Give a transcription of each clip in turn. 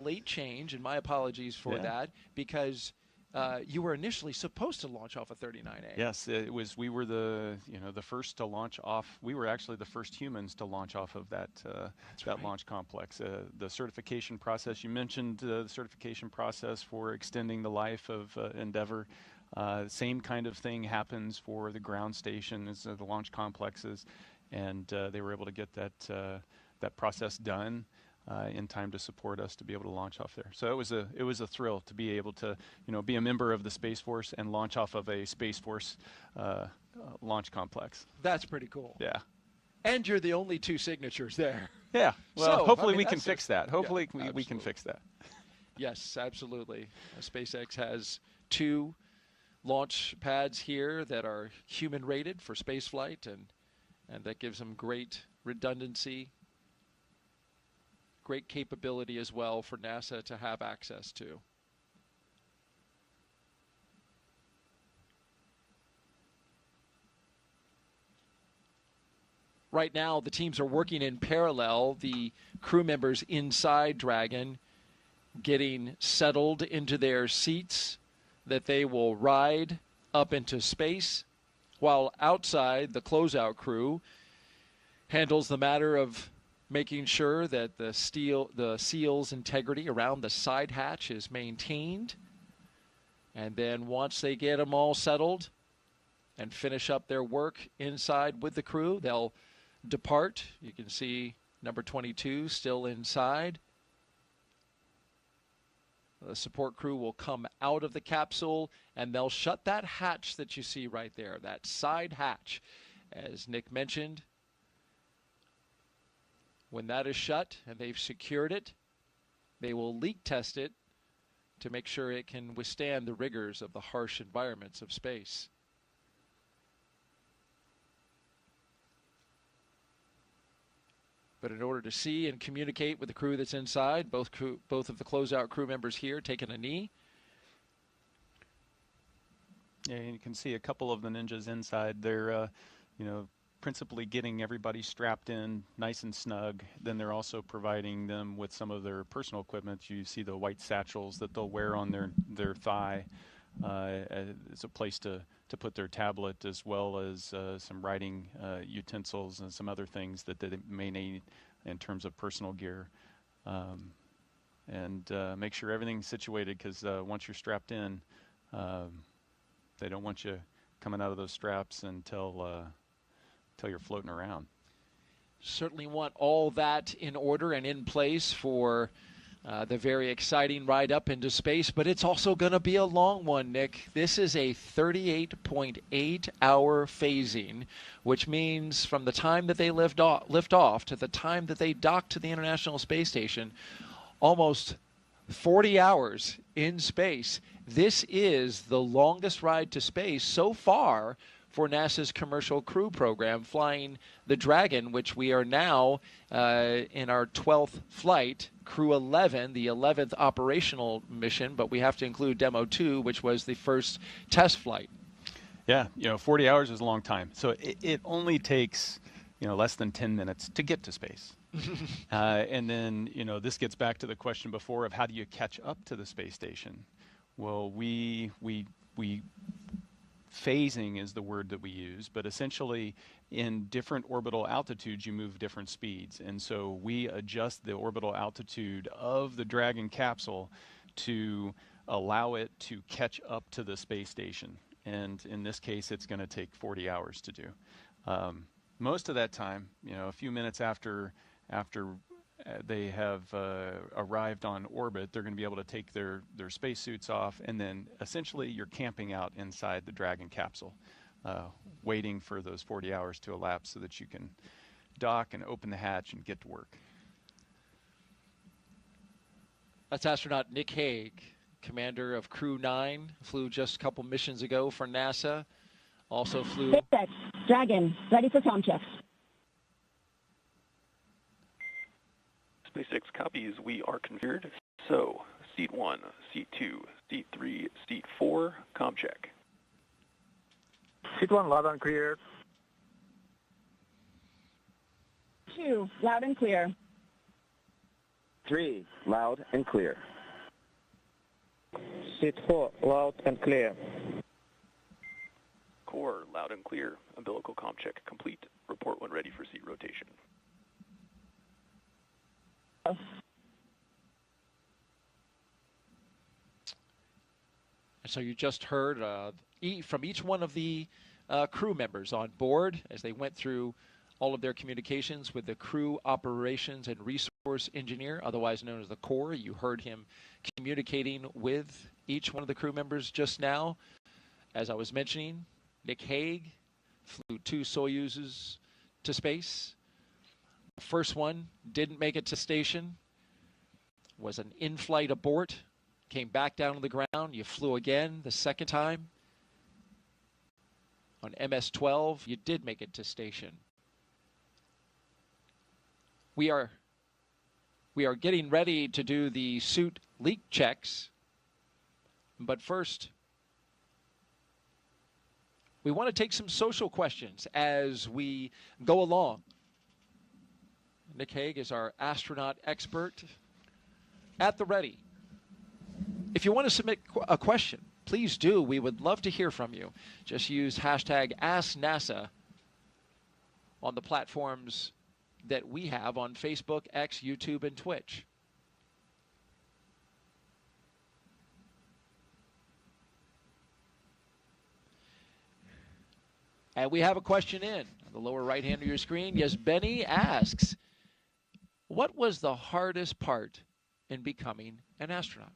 late change, and my apologies for that, because you were initially supposed to launch off a 39A. Yes, it was. We were the first to launch off. We were actually the first humans to launch off of that launch complex. The certification process, you mentioned the certification process for extending the life of Endeavour. Same kind of thing happens for the ground station as the launch complexes, and they were able to get that process done in time to support us to be able to launch off there. So it was a thrill to be able to be a member of the Space Force and launch off of a Space Force launch complex. That's pretty cool. Yeah. And you're the only 2 signatures there. Yeah. Well, so, hopefully we can fix that. Hopefully we can fix that. Yes, absolutely. SpaceX has 2 launch pads here that are human rated for spaceflight, and that gives them great redundancy, great capability as well for NASA to have access to. Right now, the teams are working in parallel. The crew members inside Dragon getting settled into their seats that they will ride up into space, while outside the closeout crew handles the matter of making sure that the seal's integrity around the side hatch is maintained. And then once they get them all settled and finish up their work inside with the crew, they'll depart. You can see number 22 still inside. The support crew will come out of the capsule, and they'll shut that hatch that you see right there, that side hatch. As Nick mentioned, when that is shut and they've secured it, they will leak test it to make sure it can withstand the rigors of the harsh environments of space. But in order to see and communicate with the crew that's inside, both of the closeout crew members here taking a knee. Yeah, and you can see a couple of the ninjas inside. They're, principally getting everybody strapped in nice and snug. Then they're also providing them with some of their personal equipment. You see the white satchels that they'll wear on their thigh. It's a place to put their tablet, as well as some writing utensils and some other things that they may need in terms of personal gear. And make sure everything's situated, because once you're strapped in, they don't want you coming out of those straps until you're floating around. Certainly want all that in order and in place for the very exciting ride up into space, but it's also going to be a long one, Nick. This is a 38.8-hour phasing, which means from the time that they lift off to the time that they dock to the International Space Station, almost 40 hours in space. This is the longest ride to space so far for NASA's commercial crew program, flying the Dragon, which we are now in our 12th flight, Crew-11, the 11th operational mission, but we have to include Demo 2, which was the first test flight. Yeah, 40 hours is a long time. So it only takes, less than 10 minutes to get to space. And then, this gets back to the question before of how do you catch up to the space station? Well, we phasing is the word that we use, but essentially in different orbital altitudes you move different speeds, and so we adjust the orbital altitude of the Dragon capsule to allow it to catch up to the space station, and in this case it's going to take 40 hours to do. Most of that time, a few minutes after they have arrived on orbit, they're going to be able to take their spacesuits off, and then essentially you're camping out inside the Dragon capsule, waiting for those 40 hours to elapse so that you can dock and open the hatch and get to work. That's astronaut Nick Hague, commander of Crew-9, flew just a couple missions ago for NASA. Also flew... SpaceX, Dragon, ready for com checks. SpaceX copies, we are configured. So, seat 1, seat 2, seat 3, seat 4, com check. Seat 1, loud and clear. 2, loud and clear. 3, loud and clear. Seat 4, loud and clear. Core, loud and clear. Umbilical comm check complete. Report when ready for seat rotation. So you just heard from each one of the crew members on board as they went through all of their communications with the crew operations and resource engineer, otherwise known as the core. You heard him communicating with each one of the crew members just now. As I was mentioning, Nick Hague flew 2 Soyuzes to space. The first one didn't make it to station, was an in-flight abort, came back down to the ground. You flew again the second time. On MS-12, you did make it to station. We are getting ready to do the suit leak checks, but first, we want to take some social questions as we go along. Nick Hague is our astronaut expert at the ready. If you want to submit a question, please do. We would love to hear from you. Just use hashtag AskNASA on the platforms that we have on Facebook, X, YouTube, and Twitch. And we have a question in on the lower right hand of your screen. Yes, Benny asks, what was the hardest part in becoming an astronaut?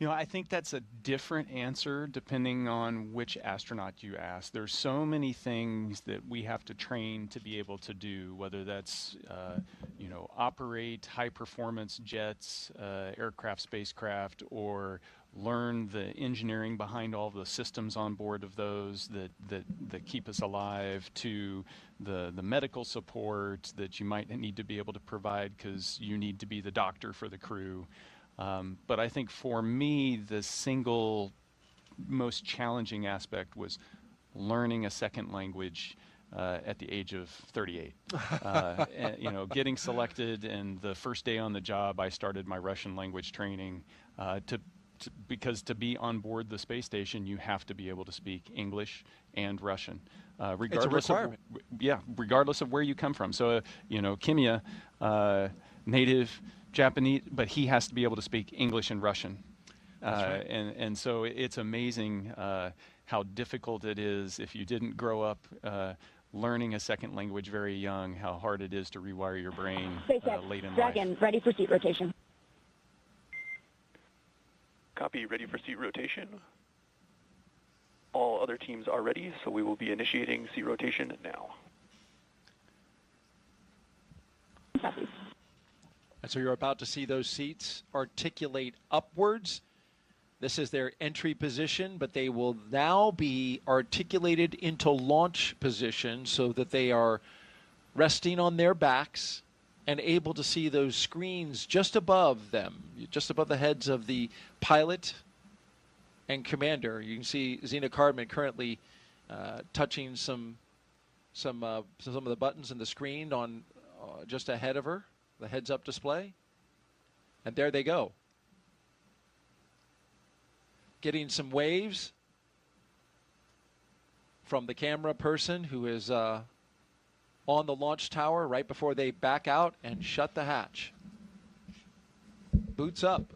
You know, I think that's a different answer depending on which astronaut you ask. There's so many things that we have to train to be able to do, whether that's, you know, operate high-performance jets, aircraft, spacecraft, or learn the engineering behind all the systems on board of those that keep us alive, to the medical support that you might need to be able to provide because you need to be the doctor for the crew. But I think for me, the single most challenging aspect was learning a second language at the age of 38. And, you know, getting selected, and the first day on the job, I started my Russian language training because to be on board the space station, you have to be able to speak English and Russian, regardless of regardless of where you come from. So, you know, Kimiya, native Japanese, but he has to be able to speak English and Russian. Right. And so it's amazing how difficult it is if you didn't grow up learning a second language very young, how hard it is to rewire your brain late in Dragon, life. ready for seat rotation. Copy, ready for seat rotation. All other teams are ready, so we will be initiating seat rotation now. Copy. And so you're about to see those seats articulate upwards. This is their entry position, but they will now be articulated into launch position so that they are resting on their backs and able to see those screens just above them, just above the heads of the pilot and commander. You can see Zena Cardman currently touching some of the buttons in the screen on just ahead of her, the heads-up display. And there they go. Getting some waves from the camera person who is on the launch tower right before they back out and shut the hatch. Boots up.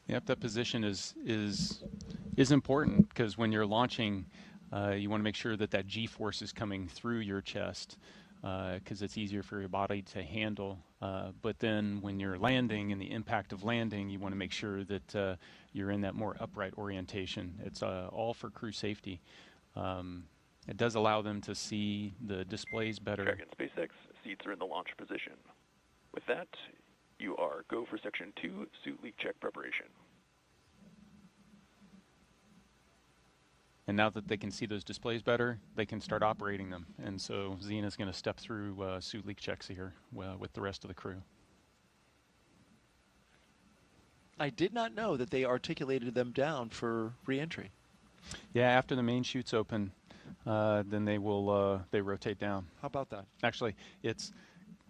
Yep, that position is important because when you're launching, you want to make sure that G-force is coming through your chest because it's easier for your body to handle. But then when you're landing and the impact of landing, you want to make sure that you're in that more upright orientation. It's all for crew safety. It does allow them to see the displays better. Dragon SpaceX, seats are in the launch position. With that, you are go for Section 2, suit leak check preparation. And now that they can see those displays better, they can start operating them. And so Zena's going to step through suit leak checks here with the rest of the crew. I did not know that they articulated them down for re-entry. Yeah, after the main chute's open, then they rotate down. How about that? Actually, it's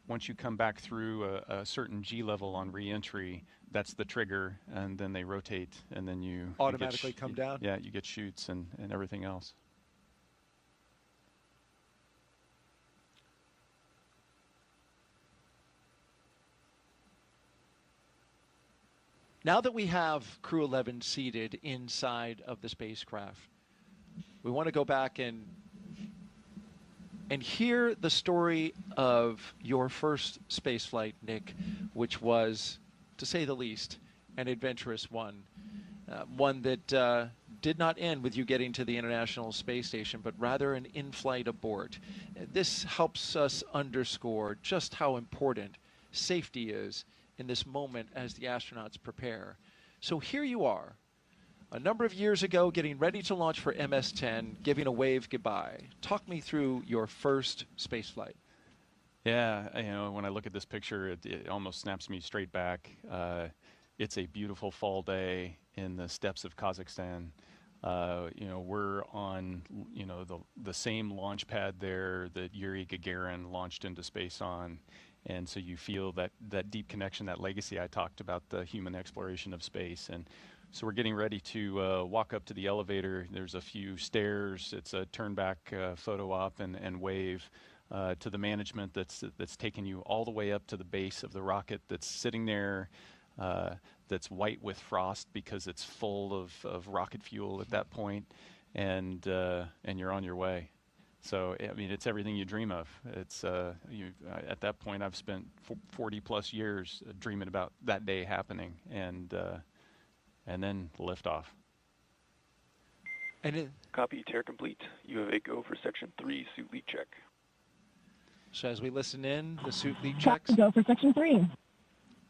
once you come back through a certain G level on re-entry, that's the trigger, and then they rotate, and then you Automatically come down? Yeah, you get chutes and everything else. Now that we have Crew-11 seated inside of the spacecraft, we want to go back and hear the story of your first spaceflight, Nick, which was, to say the least, an adventurous one. One that did not end with you getting to the International Space Station, but rather an in-flight abort. This helps us underscore just how important safety is in this moment as the astronauts prepare. So here you are, a number of years ago, getting ready to launch for MS-10, giving a wave goodbye. Talk me through your first spaceflight. Yeah, when I look at this picture, it almost snaps me straight back. It's a beautiful fall day in the steppes of Kazakhstan. We're on, the same launch pad there that Yuri Gagarin launched into space on. And so you feel that deep connection, that legacy I talked about, the human exploration of space. And so we're getting ready to walk up to the elevator. There's a few stairs. It's a turn back photo op and wave to the management that's taken you all the way up to the base of the rocket that's sitting there, that's white with frost because it's full of rocket fuel at that point, and you're on your way. So, I mean, it's everything you dream of. It's at that point, I've spent 40 plus years dreaming about that day happening, and then liftoff. And Copy, tear complete. You have a go for section 3, suit lead check. so as we listen in, the suit lead Check checks, to go for section 3.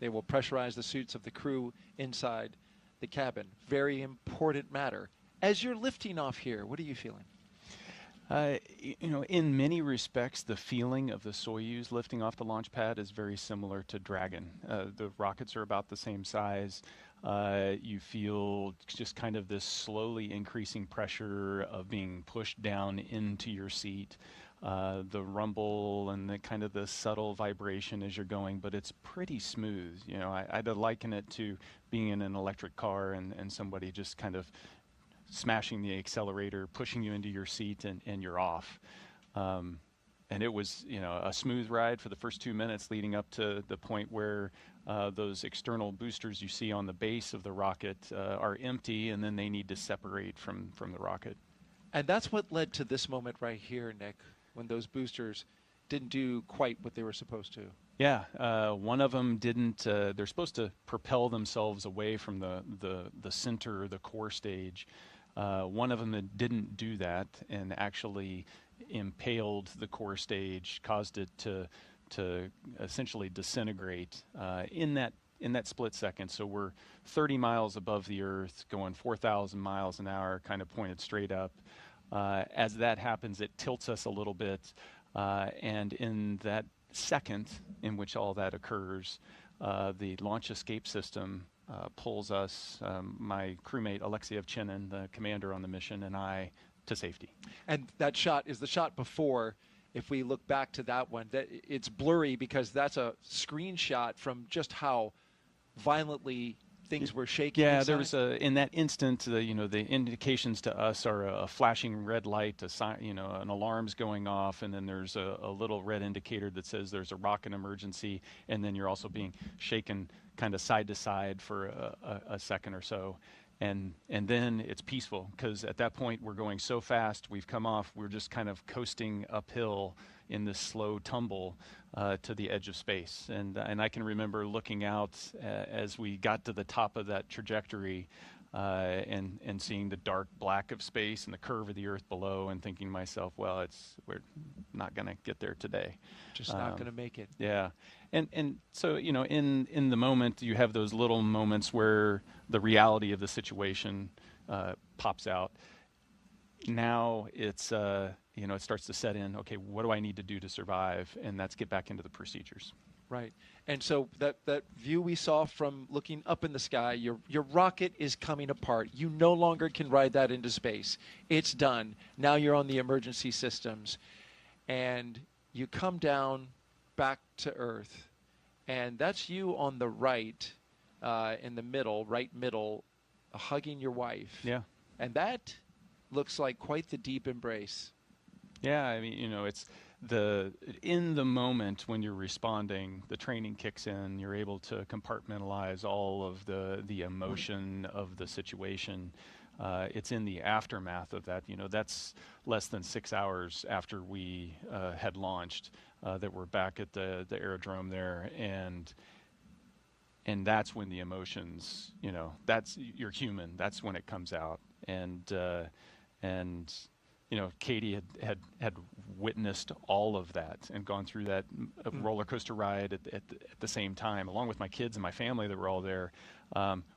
they will pressurize the suits of the crew inside the cabin. Very important matter. As you're lifting off here, what are you feeling? In many respects, the feeling of the Soyuz lifting off the launch pad is very similar to Dragon. The rockets are about the same size. You feel just kind of this slowly increasing pressure of being pushed down into your seat. The rumble and the kind of the subtle vibration as you're going, but it's pretty smooth. I'd liken it to being in an electric car and somebody just kind of smashing the accelerator, pushing you into your seat, and you're off. And it was, a smooth ride for the first 2 minutes leading up to the point where those external boosters you see on the base of the rocket are empty, and then they need to separate from the rocket. And that's what led to this moment right here, Nick, when those boosters didn't do quite what they were supposed to. Yeah, one of them didn't. They're supposed to propel themselves away from the center, the core stage. One of them that didn't do that and actually impaled the core stage, caused it to essentially disintegrate in that split second. So we're 30 miles above the Earth, going 4,000 miles an hour, kind of pointed straight up. As that happens, it tilts us a little bit, and in that second in which all that occurs, the launch escape system pulls us, my crewmate Alexei Ovchinin, the commander on the mission, and I, to safety. And that shot is the shot before. If we look back to that one, it's blurry because that's a screenshot from just how violently things were shaking. Yeah, inside. there was in that instant, the indications to us are a flashing red light, a sign, an alarm's going off, and then there's a little red indicator that says there's a rocket emergency, and then you're also being shaken kind of side to side for a second or so. And then it's peaceful because at that point we're going so fast, we've come off, we're just kind of coasting uphill in this slow tumble to the edge of space. And I can remember looking out as we got to the top of that trajectory and seeing the dark black of space and the curve of the Earth below, and thinking to myself, well, we're not going to get there today. Just not going to make it. Yeah. And so, in the moment, you have those little moments where the reality of the situation pops out. Now it's, it starts to set in, okay, what do I need to do to survive? And that's get back into the procedures. Right. And so that view we saw from looking up in the sky, your rocket is coming apart. You no longer can ride that into space. It's done. Now you're on the emergency systems. And you come down back to Earth. And that's you on the right, in the middle, right middle, hugging your wife. Yeah. And that looks like quite the deep embrace. Yeah, I mean, you know, it's in the moment when you're responding, the training kicks in, you're able to compartmentalize all of the emotion of the situation. It's in the aftermath of that, you know, that's less than 6 hours after we had launched, that we're back at the aerodrome there, and that's when the emotions, you know, you're human, that's when it comes out. And you know, Katie had witnessed all of that and gone through that roller coaster ride at the same time, along with my kids and my family that were all there,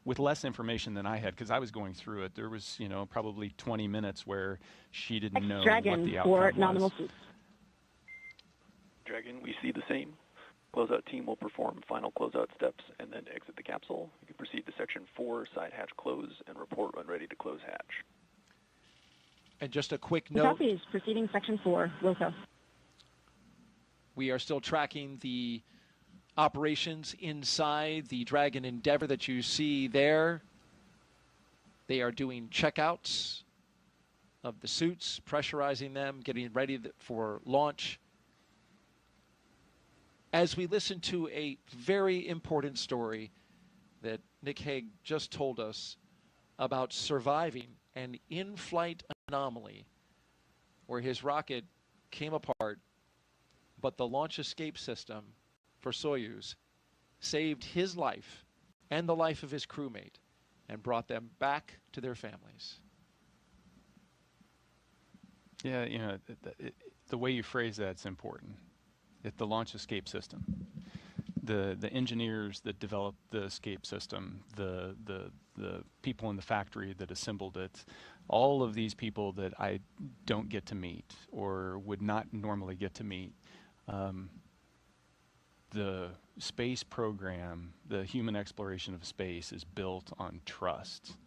with less information than I had, because I was going through it. There was, you know, probably 20 minutes where she didn't know what the outcome was. Dragon, we see the same. Closeout team will perform final closeout steps and then exit the capsule. You can proceed to section 4, side hatch close, and report when ready to close hatch. And just a quick note. Copies. Proceeding section 4. Wilco. We are still tracking the operations inside the Dragon Endeavour that you see there. They are doing checkouts of the suits, pressurizing them, getting ready for launch. As we listen to a very important story that Nick Hague just told us about surviving an in-flight anomaly where his rocket came apart, but the launch escape system for Soyuz saved his life and the life of his crewmate and brought them back to their families. Yeah, you know, the way you phrase that's important. The launch escape system. The engineers that developed the escape system, the people in the factory that assembled it, all of these people that I don't get to meet or would not normally get to meet. The space program, the human exploration of space, is built on trust.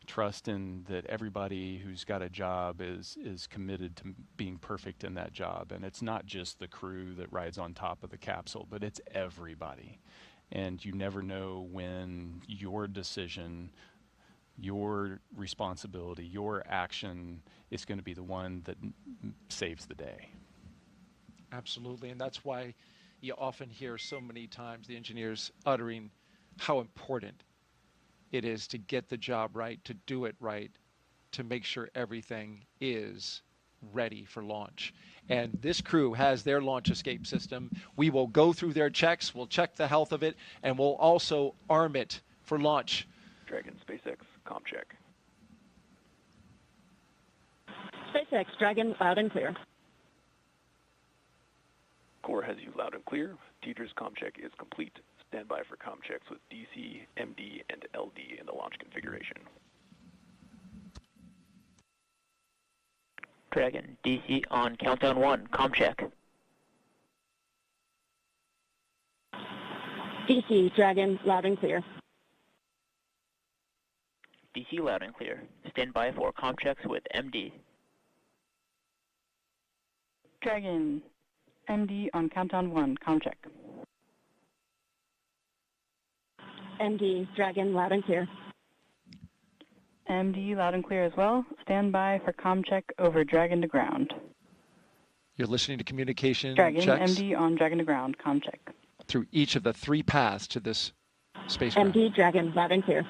Trust in that everybody who's got a job is committed to being perfect in that job. And it's not just the crew that rides on top of the capsule, but it's everybody. And you never know when your decision, your responsibility, your action is going to be the one that saves the day. Absolutely, and that's why you often hear so many times the engineers uttering how important it is to get the job right, to do it right, to make sure everything is ready for launch. And this crew has their launch escape system. We will go through their checks, we'll check the health of it, and we'll also arm it for launch. Dragon, SpaceX, comm check. SpaceX, Dragon, loud and clear. Core has you loud and clear. Teacher's comm check is complete. Stand by for comm checks with DC, MD, and LD in the launch configuration. Dragon, DC on countdown 1, comm check. DC, Dragon, loud and clear. DC loud and clear. Stand by for comm checks with MD. Dragon, MD on countdown 1, comm check. MD, Dragon, loud and clear. MD loud and clear as well. Stand by for comm check over Dragon to ground. You're listening to communication Dragon, checks MD on Dragon to ground, comm check. through each of the 3 paths to this spacecraft. MD, Dragon, loud and clear.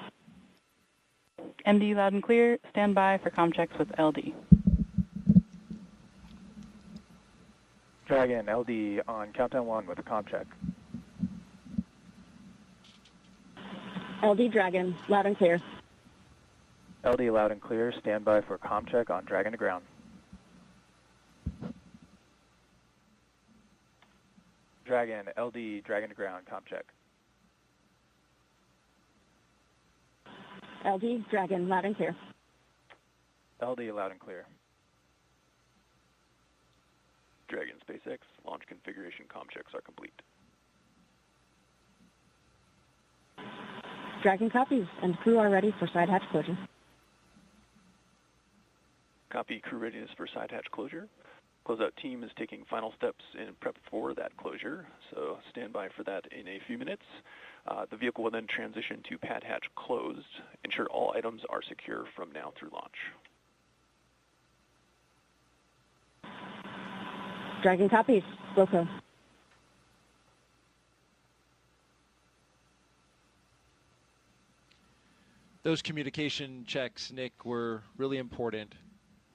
MD loud and clear. Stand by for comm checks with LD. Dragon, LD on countdown 1 with a comm check. LD, Dragon, loud and clear. LD loud and clear. Stand by for comm check on Dragon to ground. Dragon, LD, Dragon to ground, comm check. LD, Dragon, loud and clear. LD loud and clear. Dragon, SpaceX, launch configuration comm checks are complete. Dragon copies, and crew are ready for side hatch closure. Copy, crew readiness for side hatch closure. Closeout team is taking final steps in prep for that closure, so stand by for that in a few minutes. The vehicle will then transition to pad hatch closed. Ensure all items are secure from now through launch. Dragon copies. Wilco. Those communication checks, Nick, were really important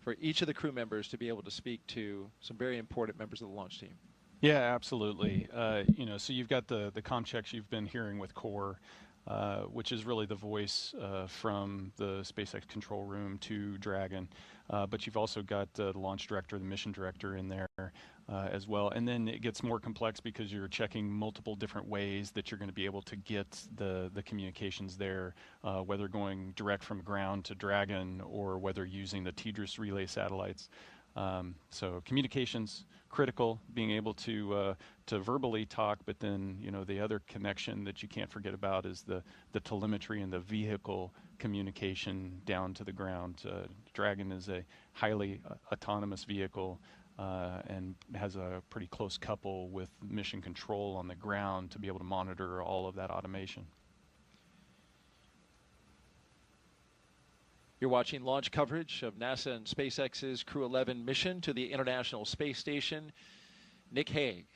for each of the crew members to be able to speak to some very important members of the launch team. Yeah, absolutely. You know, so you've got the comm checks you've been hearing with Core, which is really the voice from the SpaceX control room to Dragon. But you've also got the launch director, the mission director in there as well. And then it gets more complex because you're checking multiple different ways that you're going to be able to get the communications there, whether going direct from ground to Dragon or whether using the TDRS relay satellites. So communications critical, being able to verbally talk, but then the other connection that you can't forget about is the telemetry and the vehicle communication down to the ground. Dragon is a highly autonomous vehicle and has a pretty close couple with mission control on the ground to be able to monitor all of that automation. You're watching launch coverage of NASA and SpaceX's Crew-11 mission to the International Space Station. Nick Hague,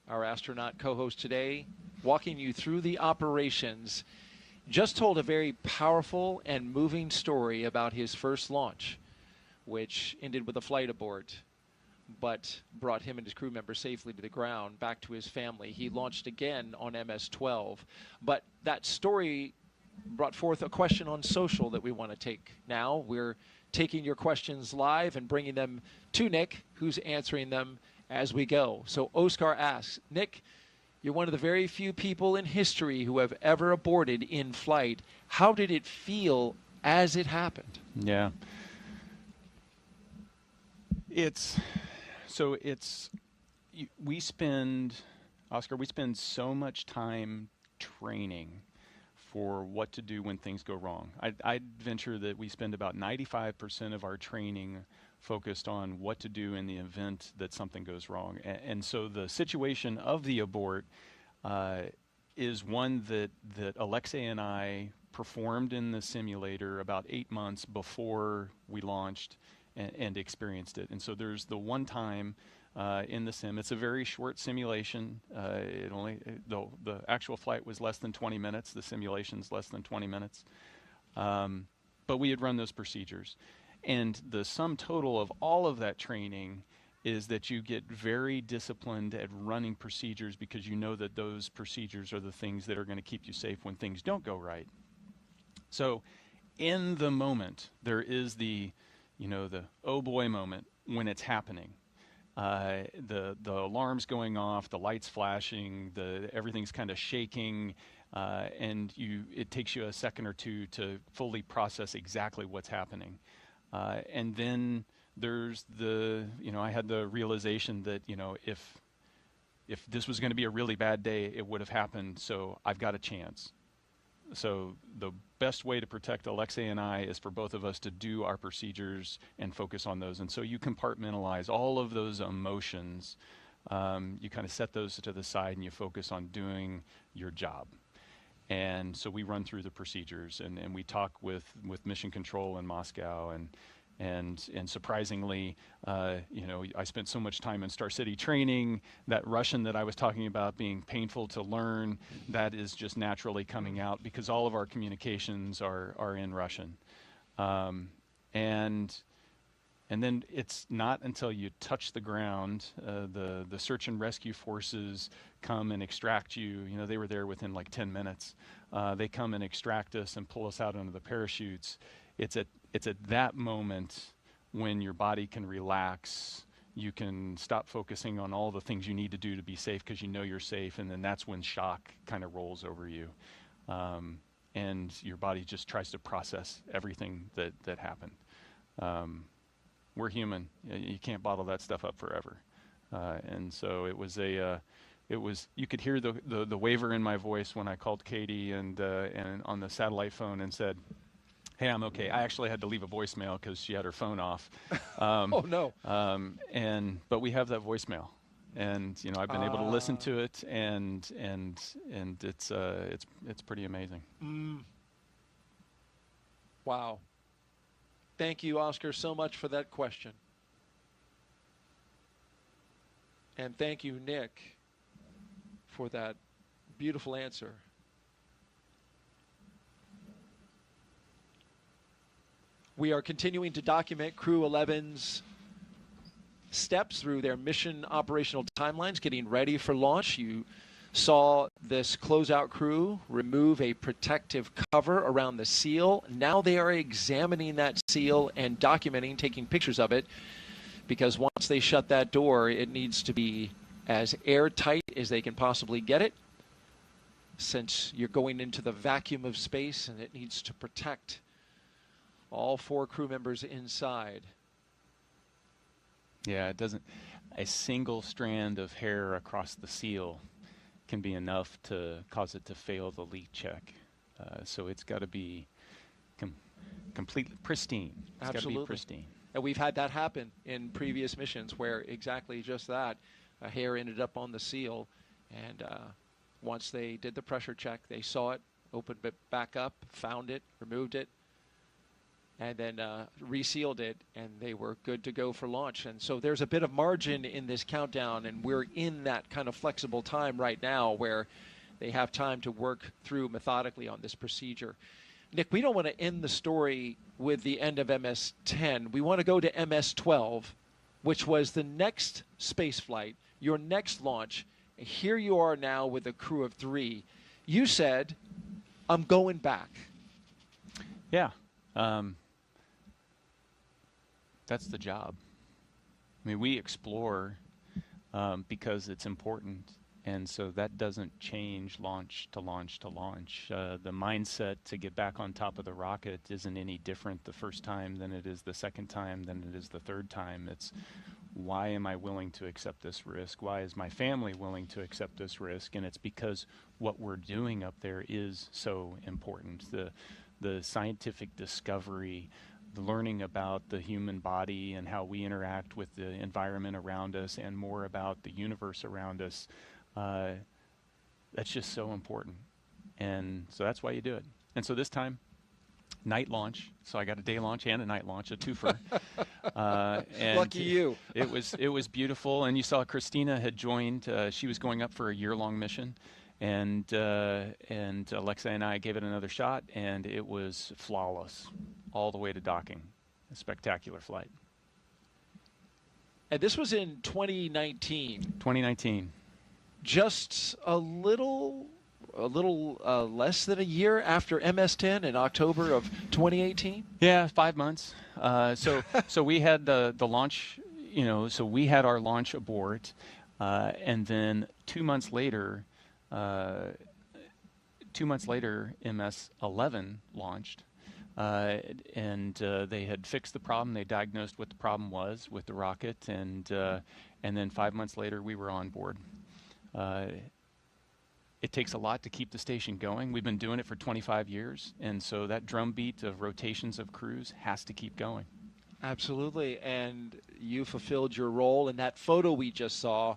our astronaut co-host today, walking you through the operations, just told a very powerful and moving story about his first launch, which ended with a flight abort, but brought him and his crew members safely to the ground, back to his family. He launched again on MS-12, but that story brought forth a question on social that we want to take now. We're taking your questions live and bringing them to Nick, who's answering them as we go. So Oscar asks, Nick, you're one of the very few people in history who have ever aborted in flight. How did it feel as it happened? Yeah. We spend so much time training for what to do when things go wrong. I'd venture that we spend about 95% of our training focused on what to do in the event that something goes wrong. And so the situation of the abort is one that Alexei and I performed in the simulator about 8 months before we launched and experienced it. And so there's the one time in the sim. It's a very short simulation. The actual flight was less than 20 minutes. The simulation's less than 20 minutes. But we had run those procedures. And the sum total of all of that training is that you get very disciplined at running procedures because you know that those procedures are the things that are going to keep you safe when things don't go right. So in the moment, there is the oh boy moment when it's happening. The alarm's going off, the lights flashing, everything's kind of shaking, and it takes you a second or two to fully process exactly what's happening. And then there's I had the realization that if this was going to be a really bad day, it would have happened. So I've got a chance. So the best way to protect Alexei and I is for both of us to do our procedures and focus on those. And so you compartmentalize all of those emotions. You kind of set those to the side and you focus on doing your job. And so we run through the procedures and we talk with mission control in Moscow and surprisingly, I spent so much time in Star City training. That Russian that I was talking about being painful to learn, that is just naturally coming out because all of our communications are in Russian. And then it's not until you touch the ground, the search and rescue forces come and extract you. They were there within like 10 minutes. They come and extract us and pull us out onto the parachutes. It's at that moment when your body can relax, you can stop focusing on all the things you need to do to be safe because you know you're safe, and then that's when shock kind of rolls over you. And your body just tries to process everything that happened. We're human. You can't bottle that stuff up forever. And so it was you could hear the waver in my voice when I called Katie and on the satellite phone and said, "Hey, I'm okay." I actually had to leave a voicemail because she had her phone off. Oh no! But we have that voicemail, and I've been able to listen to it, and it's pretty amazing. Wow. Thank you, Oscar, so much for that question. And thank you, Nick, for that beautiful answer. We are continuing to document Crew-11's steps through their mission operational timelines, getting ready for launch. You saw this closeout crew remove a protective cover around the seal. Now they are examining that seal and documenting, taking pictures of it, because once they shut that door, it needs to be as airtight as they can possibly get it, since you're going into the vacuum of space, and it needs to protect all 4 crew members inside. Yeah, it doesn't. A single strand of hair across the seal can be enough to cause it to fail the leak check. So it's got to be completely pristine. It's got to be pristine. And we've had that happen in previous missions where exactly just that. A hair ended up on the seal, and once they did the pressure check, they saw it, opened it back up, found it, removed it, and then resealed it, and they were good to go for launch. And so there's a bit of margin in this countdown, and we're in that kind of flexible time right now where they have time to work through methodically on this procedure. Nick, we don't want to end the story with the end of MS-10. We want to go to MS-12, which was the next space flight, your next launch. And here you are now with a crew of 3. You said, "I'm going back." Yeah. That's the job. I mean, we explore because it's important, and so that doesn't change launch to launch to launch. The mindset to get back on top of the rocket isn't any different the first time than it is the second time, than it is the third time. It's, why am I willing to accept this risk? Why is my family willing to accept this risk? And it's because what we're doing up there is so important. The scientific discovery, the learning about the human body and how we interact with the environment around us, and more about the universe around us, that's just so important. And so that's why you do it. And so this time, night launch. So I got a day launch and a night launch, a twofer. And lucky you. It was beautiful. And you saw Christina had joined. She was going up for a year-long mission. And Alexa and I gave it another shot, and it was flawless all the way to docking. A spectacular flight. And this was in 2019. 2019. Just a little less than a year after MS-10 in October of 2018. Yeah, 5 months. So we had the launch. So we had our launch abort, and then 2 months later. 2 months later, MS-11 launched, and they had fixed the problem. They diagnosed what the problem was with the rocket, and then 5 months later, we were on board. It takes a lot to keep the station going. We've been doing it for 25 years, and so that drumbeat of rotations of crews has to keep going. Absolutely, and you fulfilled your role, and that photo we just saw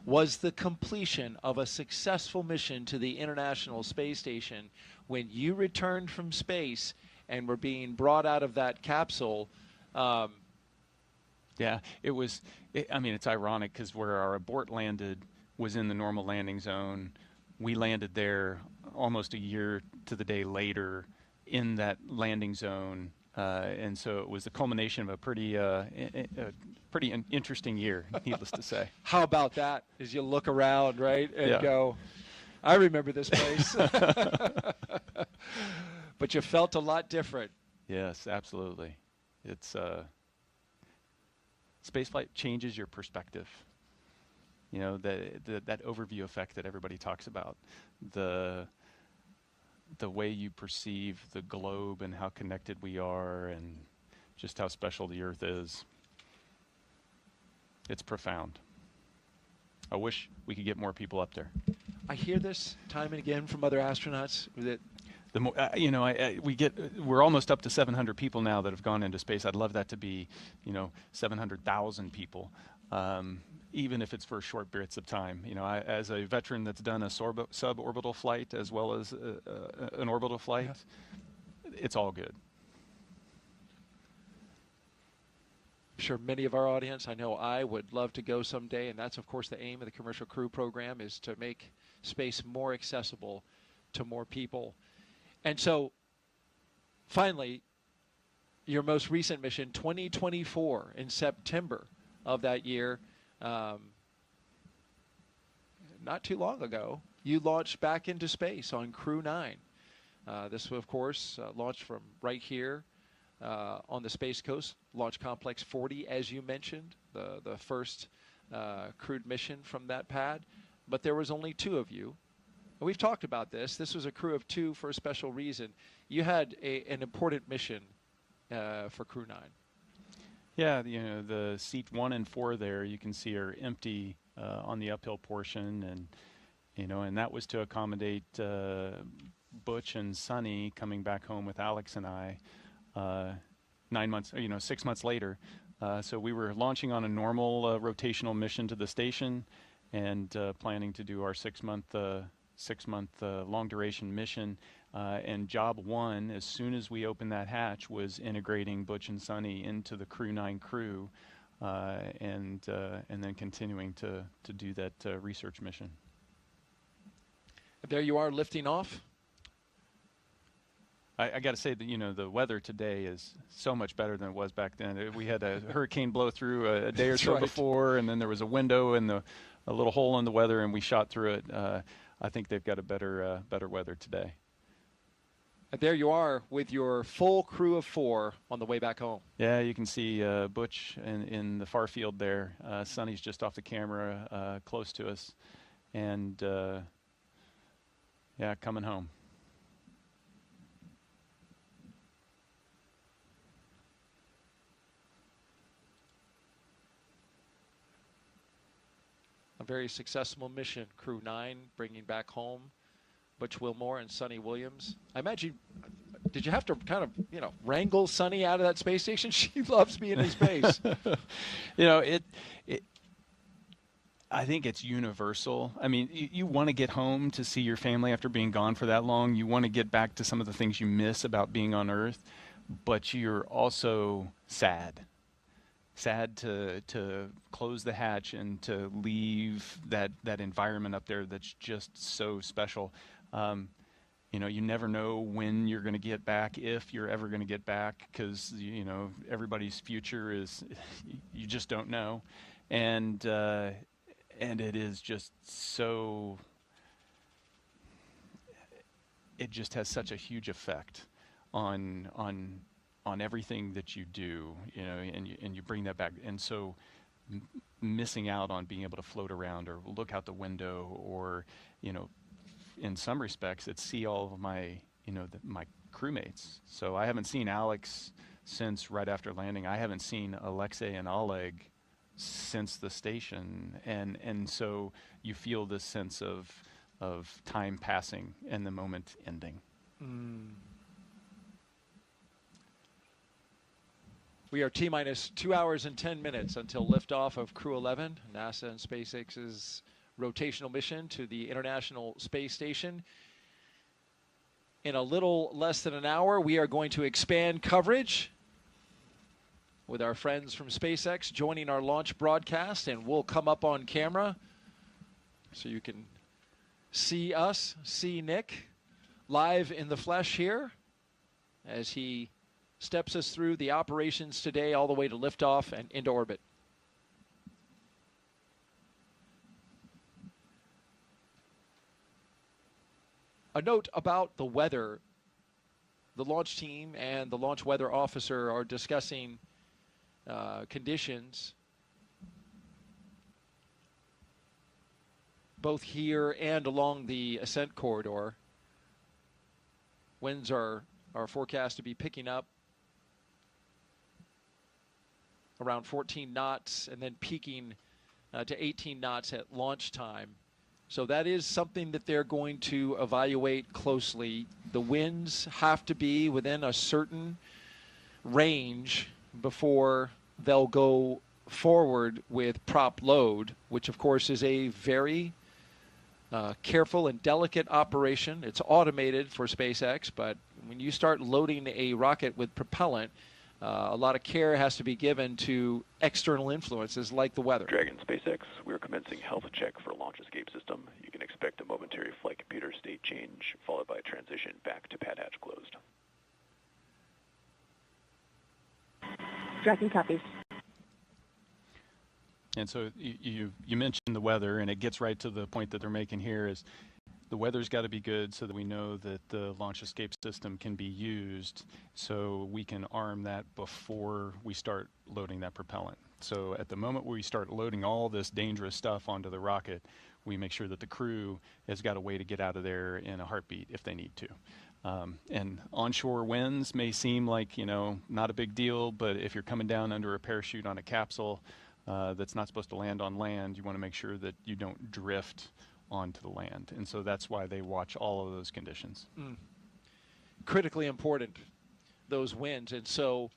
was the completion of a successful mission to the International Space Station. When you returned from space and were being brought out of that capsule. Yeah, it was, it's ironic because where our abort landed was in the normal landing zone. We landed there almost a year to the day later in that landing zone. And so it was the culmination of a pretty interesting year, needless to say. How about that? As you look around, right, and go, I remember this place. But you felt a lot different. Yes, absolutely. It's spaceflight changes your perspective. That overview effect that everybody talks about. The way you perceive the globe and how connected we are and just how special the Earth is. It's profound. I wish we could get more people up there. I hear this time and again from other astronauts that The more, we're almost up to 700 people now that have gone into space. I'd love that to be, 700,000 people, even if it's for short periods of time. As a veteran that's done a suborbital flight as well as an orbital flight, it's all good. I'm sure many of our audience, I know I would love to go someday, and that's of course the aim of the Commercial Crew program, is to make space more accessible to more people. And so, finally, your most recent mission, 2024, in September of that year, not too long ago, you launched back into space on Crew-9. This, of course, launched from right here on the Space Coast, Launch Complex 40, as you mentioned, the first crewed mission from that pad. But there was only 2 of you. We've talked about this. This was a crew of 2 for a special reason. You had an important mission for Crew-9. Yeah, the seat 1 and 4 there you can see are empty on the uphill portion, and that was to accommodate Butch and Sonny coming back home with Alex and I 6 months later. So we were launching on a normal rotational mission to the station, and planning to do our 6-month long duration mission, and job 1, as soon as we opened that hatch, was integrating Butch and Sonny into the Crew-9 crew, and then continuing to do that research mission. There you are, lifting off. I got to say that the weather today is so much better than it was back then. We had a hurricane blow through a day or so before, and then there was a window and a little hole in the weather, and we shot through it. I think they've got a better weather today. There you are with your full crew of 4 on the way back home. Yeah, you can see Butch in the far field there. Sonny's just off the camera, close to us, and coming home. A very successful mission, Crew-9, bringing back home Butch Wilmore and Sonny Williams. I imagine, did you have to kind of, wrangle Sonny out of that space station? She loves being in space. I think it's universal. I mean, you want to get home to see your family after being gone for that long. You want to get back to some of the things you miss about being on Earth, but you're also sad to close the hatch and to leave that environment up there that's just so special. You never know when you're going to get back, if you're ever going to get back, because everybody's future is, you just don't know, and it is just so, it just has such a huge effect on everything that you do, and you bring that back. And so missing out on being able to float around or look out the window, or, in some respects, it's see all of my, my crewmates. So I haven't seen Alex since right after landing. I haven't seen Alexei and Oleg since the station. And so you feel this sense of time passing and the moment ending. We are T-minus 2 hours and 10 minutes until liftoff of Crew-11, NASA and SpaceX's rotational mission to the International Space Station. In a little less than an hour, we are going to expand coverage with our friends from SpaceX joining our launch broadcast, and we'll come up on camera so you can see us, see Nick live in the flesh here as he steps us through the operations today all the way to liftoff and into orbit. A note about the weather. The launch team and the launch weather officer are discussing conditions both here and along the ascent corridor. Winds are forecast to be picking up around 14 knots and then peaking to 18 knots at launch time. So that is something that they're going to evaluate closely. The winds have to be within a certain range before they'll go forward with prop load, which of course is a very careful and delicate operation. It's automated for SpaceX, but when you start loading a rocket with propellant, a lot of care has to be given to external influences like the weather. Dragon SpaceX, we're commencing health check for launch escape system. You can expect a momentary flight computer state change, followed by a transition back to pad hatch closed. Dragon copies. And so you mentioned the weather, and it gets right to the point that they're making here is the weather's got to be good so that we know that the launch escape system can be used, so we can arm that before we start loading that propellant. So at the moment where we start loading all this dangerous stuff onto the rocket, we make sure that the crew has got a way to get out of there in a heartbeat if they need to. And onshore winds may seem like, not a big deal, but if you're coming down under a parachute on a capsule that's not supposed to land on land, you want to make sure that you don't drift onto the land. And so that's why they watch all of those conditions. Critically important, those winds. And so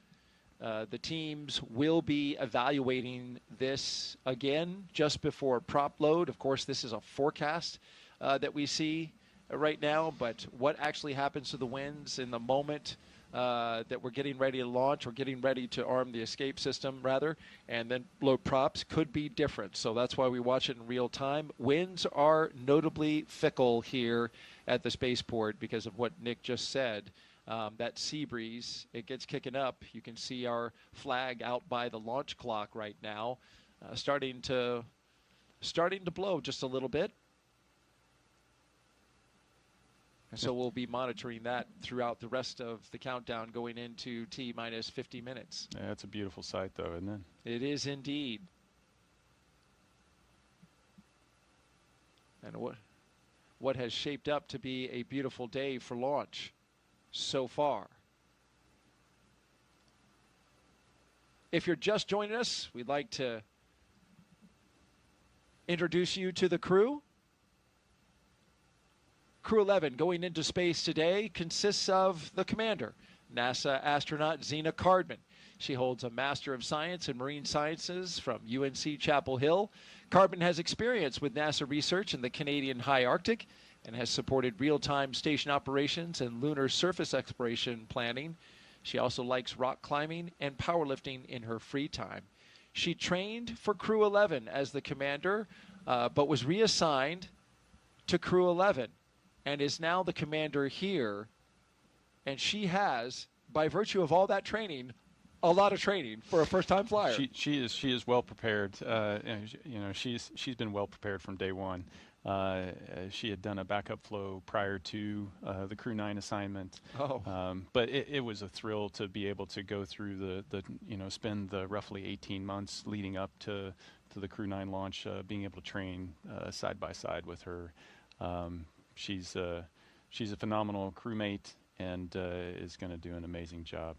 the teams will be evaluating this again just before prop load. Of course, this is a forecast that we see right now, but what actually happens to the winds in the moment that we're getting ready to launch, or getting ready to arm the escape system rather, and then load props could be different. So that's why we watch it in real time. Winds are notably fickle here at the spaceport because of what Nick just said. That sea breeze, it gets kicking up. You can see our flag out by the launch clock right now, starting to blow just a little bit. And so we'll be monitoring that throughout the rest of the countdown going into T-minus 50 minutes. Yeah, it's a beautiful sight, though, isn't it? It is indeed. And what has shaped up to be a beautiful day for launch so far. If you're just joining us, we'd like to introduce you to the crew. Crew-11 going into space today consists of the commander, NASA astronaut Zena Cardman. She holds a Master of Science in Marine Sciences from UNC Chapel Hill. Cardman has experience with NASA research in the Canadian High Arctic and has supported real-time station operations and lunar surface exploration planning. She also likes rock climbing and powerlifting in her free time. She trained for Crew-11 as the commander, but was reassigned to Crew-11. And is now the commander here, and she has, by virtue of all that training, a lot of training for a first-time flyer. She is well prepared. She's been well prepared from day one. She had done a backup flow prior to the Crew-9 assignment. But it was a thrill to be able to go through spend the roughly 18 months leading up to the Crew-9 launch, being able to train side by side with her. She's a phenomenal crewmate and is going to do an amazing job.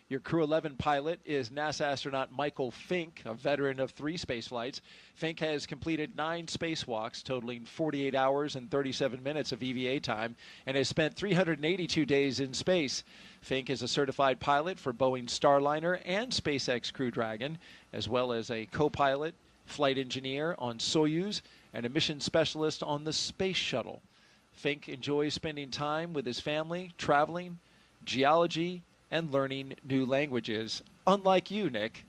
Your Crew-11 pilot is NASA astronaut Michael Fincke, a veteran of 3 space flights. Fincke has completed 9 spacewalks, totaling 48 hours and 37 minutes of EVA time, and has spent 382 days in space. Fincke is a certified pilot for Boeing Starliner and SpaceX Crew Dragon, as well as a co-pilot, flight engineer on Soyuz, and a mission specialist on the Space Shuttle. Fincke enjoys spending time with his family, traveling, geology, and learning new languages. Unlike you, Nick.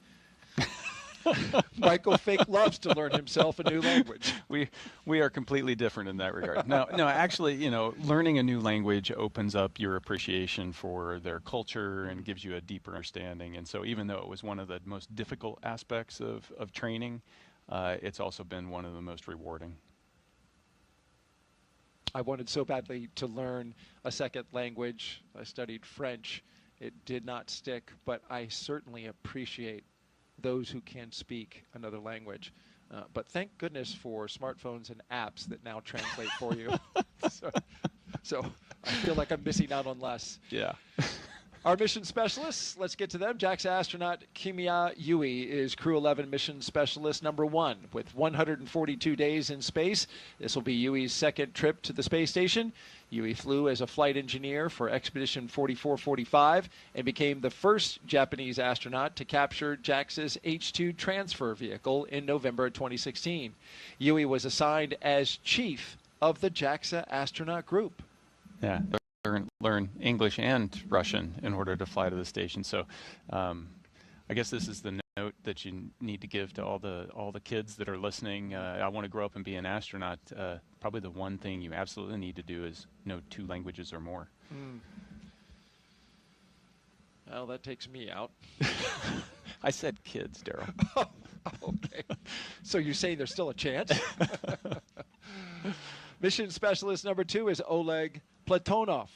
Michael Fincke loves to learn himself a new language. We are completely different in that regard. No, actually, learning a new language opens up your appreciation for their culture and gives you a deeper understanding. And so even though it was one of the most difficult aspects of training, it's also been one of the most rewarding. I wanted so badly to learn a second language. I studied French. It did not stick, but I certainly appreciate those who can speak another language. But thank goodness for smartphones and apps that now translate for you. So I feel like I'm missing out on less. Yeah. Our mission specialists, let's get to them. JAXA astronaut Kimiya Yui is Crew-11 mission specialist number 1 with 142 days in space. This will be Yui's second trip to the space station. Yui flew as a flight engineer for Expedition 4445 and became the first Japanese astronaut to capture JAXA's H-2 transfer vehicle in November 2016. Yui was assigned as chief of the JAXA astronaut group. Yeah. Learn English and Russian in order to fly to the station. So I guess this is the note that you need to give to all the kids that are listening. I want to grow up and be an astronaut. Probably the one thing you absolutely need to do is know 2 languages or more. Well, that takes me out. I said kids, Daryl. Okay. So you're saying there's still a chance? Mission specialist number 2 is Oleg Platonov.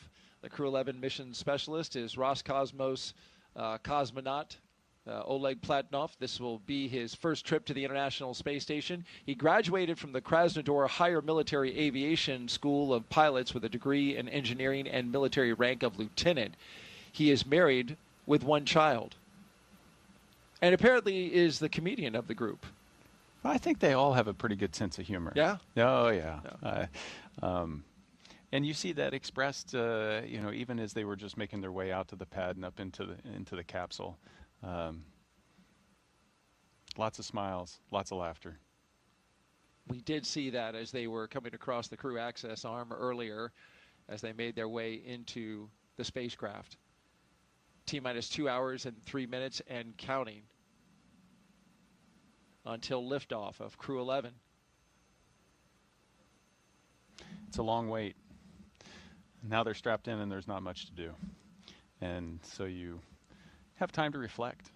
The Crew-11 mission specialist is Roscosmos cosmonaut Oleg Platonov. This will be his first trip to the International Space Station. He graduated from the Krasnodar Higher Military Aviation School of Pilots with a degree in engineering and military rank of lieutenant. He is married with 1 child and apparently is the comedian of the group. I think they all have a pretty good sense of humor. Yeah? Oh, yeah. And you see that expressed, even as they were just making their way out to the pad and up into the capsule. Lots of smiles, lots of laughter. We did see that as they were coming across the crew access arm earlier as they made their way into the spacecraft. T-minus 2 hours and 3 minutes and counting until liftoff of Crew-11. It's a long wait. Now they're strapped in and there's not much to do. And so you have time to reflect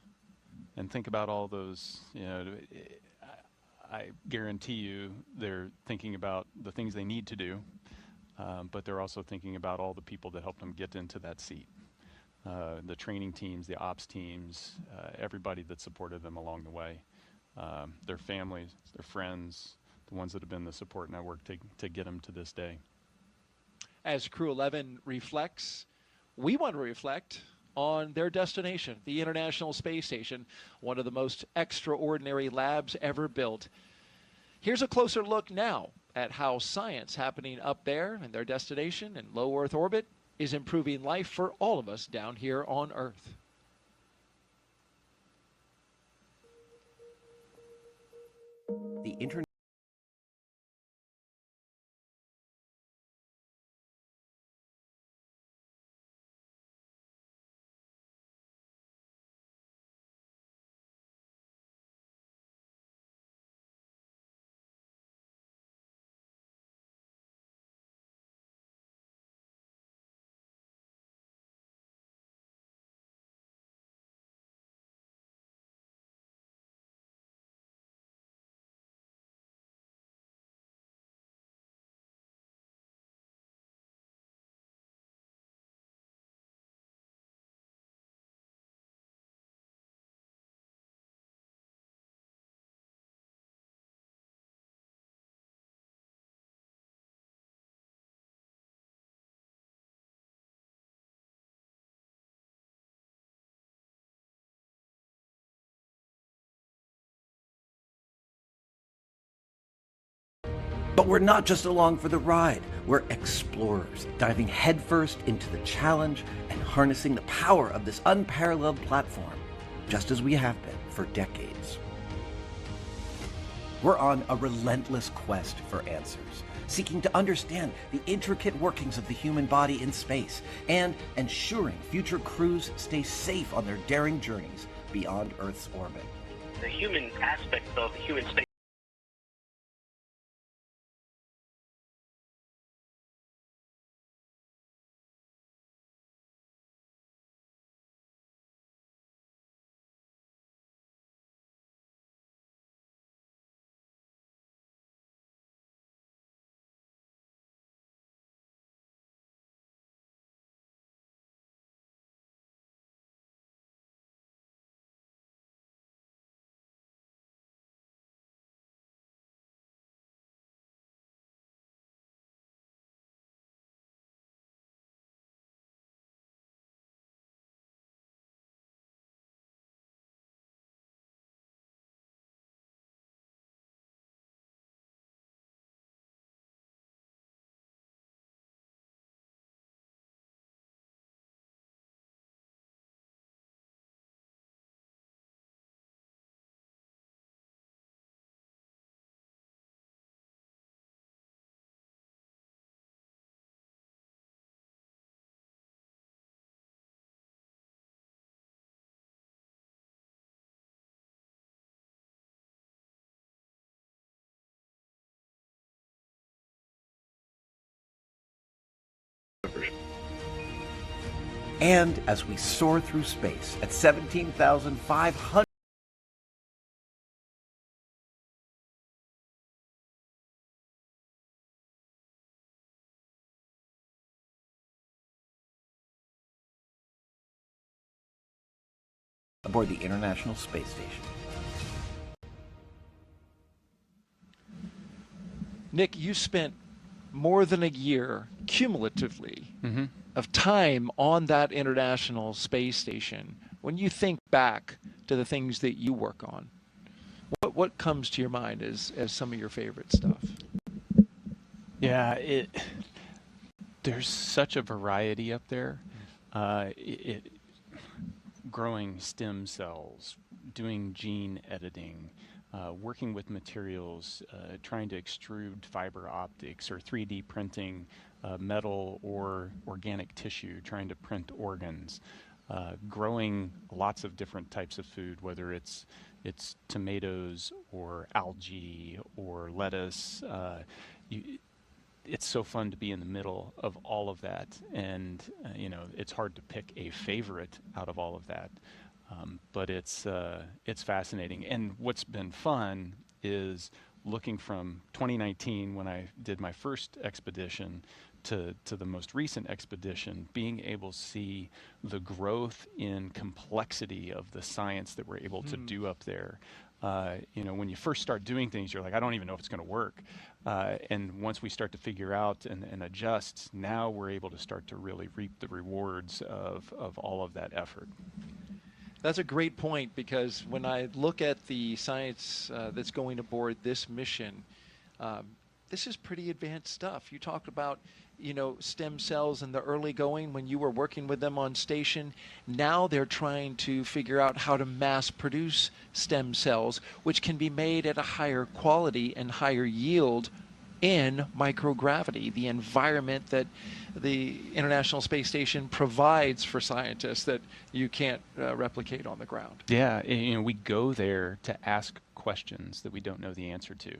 and think about all those, I guarantee you they're thinking about the things they need to do, but they're also thinking about all the people that helped them get into that seat. The training teams, the ops teams, everybody that supported them along the way. Their families, their friends, the ones that have been the support network to get them to this day. As Crew-11 reflects, we want to reflect on their destination, the International Space Station, one of the most extraordinary labs ever built. Here's a closer look now at how science happening up there in their destination in low Earth orbit is improving life for all of us down here on Earth. The International But we're not just along for the ride. We're explorers, diving headfirst into the challenge and harnessing the power of this unparalleled platform, just as we have been for decades. We're on a relentless quest for answers, seeking to understand the intricate workings of the human body in space and ensuring future crews stay safe on their daring journeys beyond Earth's orbit. The human aspect of human space And as we soar through space at 17,500 aboard the International Space Station. Nick, you spent more than a year cumulatively of time on that International Space Station. When you think back to the things that you work on, what comes to your mind as some of your favorite stuff? Yeah, there's such a variety up there. Growing stem cells, doing gene editing, working with materials, trying to extrude fiber optics or 3D printing metal or organic tissue, trying to print organs, growing lots of different types of food, whether it's tomatoes or algae or lettuce. It's so fun to be in the middle of all of that, and it's hard to pick a favorite out of all of that. But it's fascinating. And what's been fun is looking from 2019, when I did my first expedition, to the most recent expedition, being able to see the growth in complexity of the science that we're able to do up there. When you first start doing things, you're like, I don't even know if it's going to work. And once we start to figure out and adjust, now we're able to start to really reap the rewards of all of that effort. That's a great point, because when I look at the science that's going aboard this mission, this is pretty advanced stuff. You talked about, stem cells in the early going when you were working with them on station. Now they're trying to figure out how to mass produce stem cells, which can be made at a higher quality and higher yield in microgravity, the environment that the International Space Station provides for scientists that you can't replicate on the ground. Yeah, we go there to ask questions that we don't know the answer to.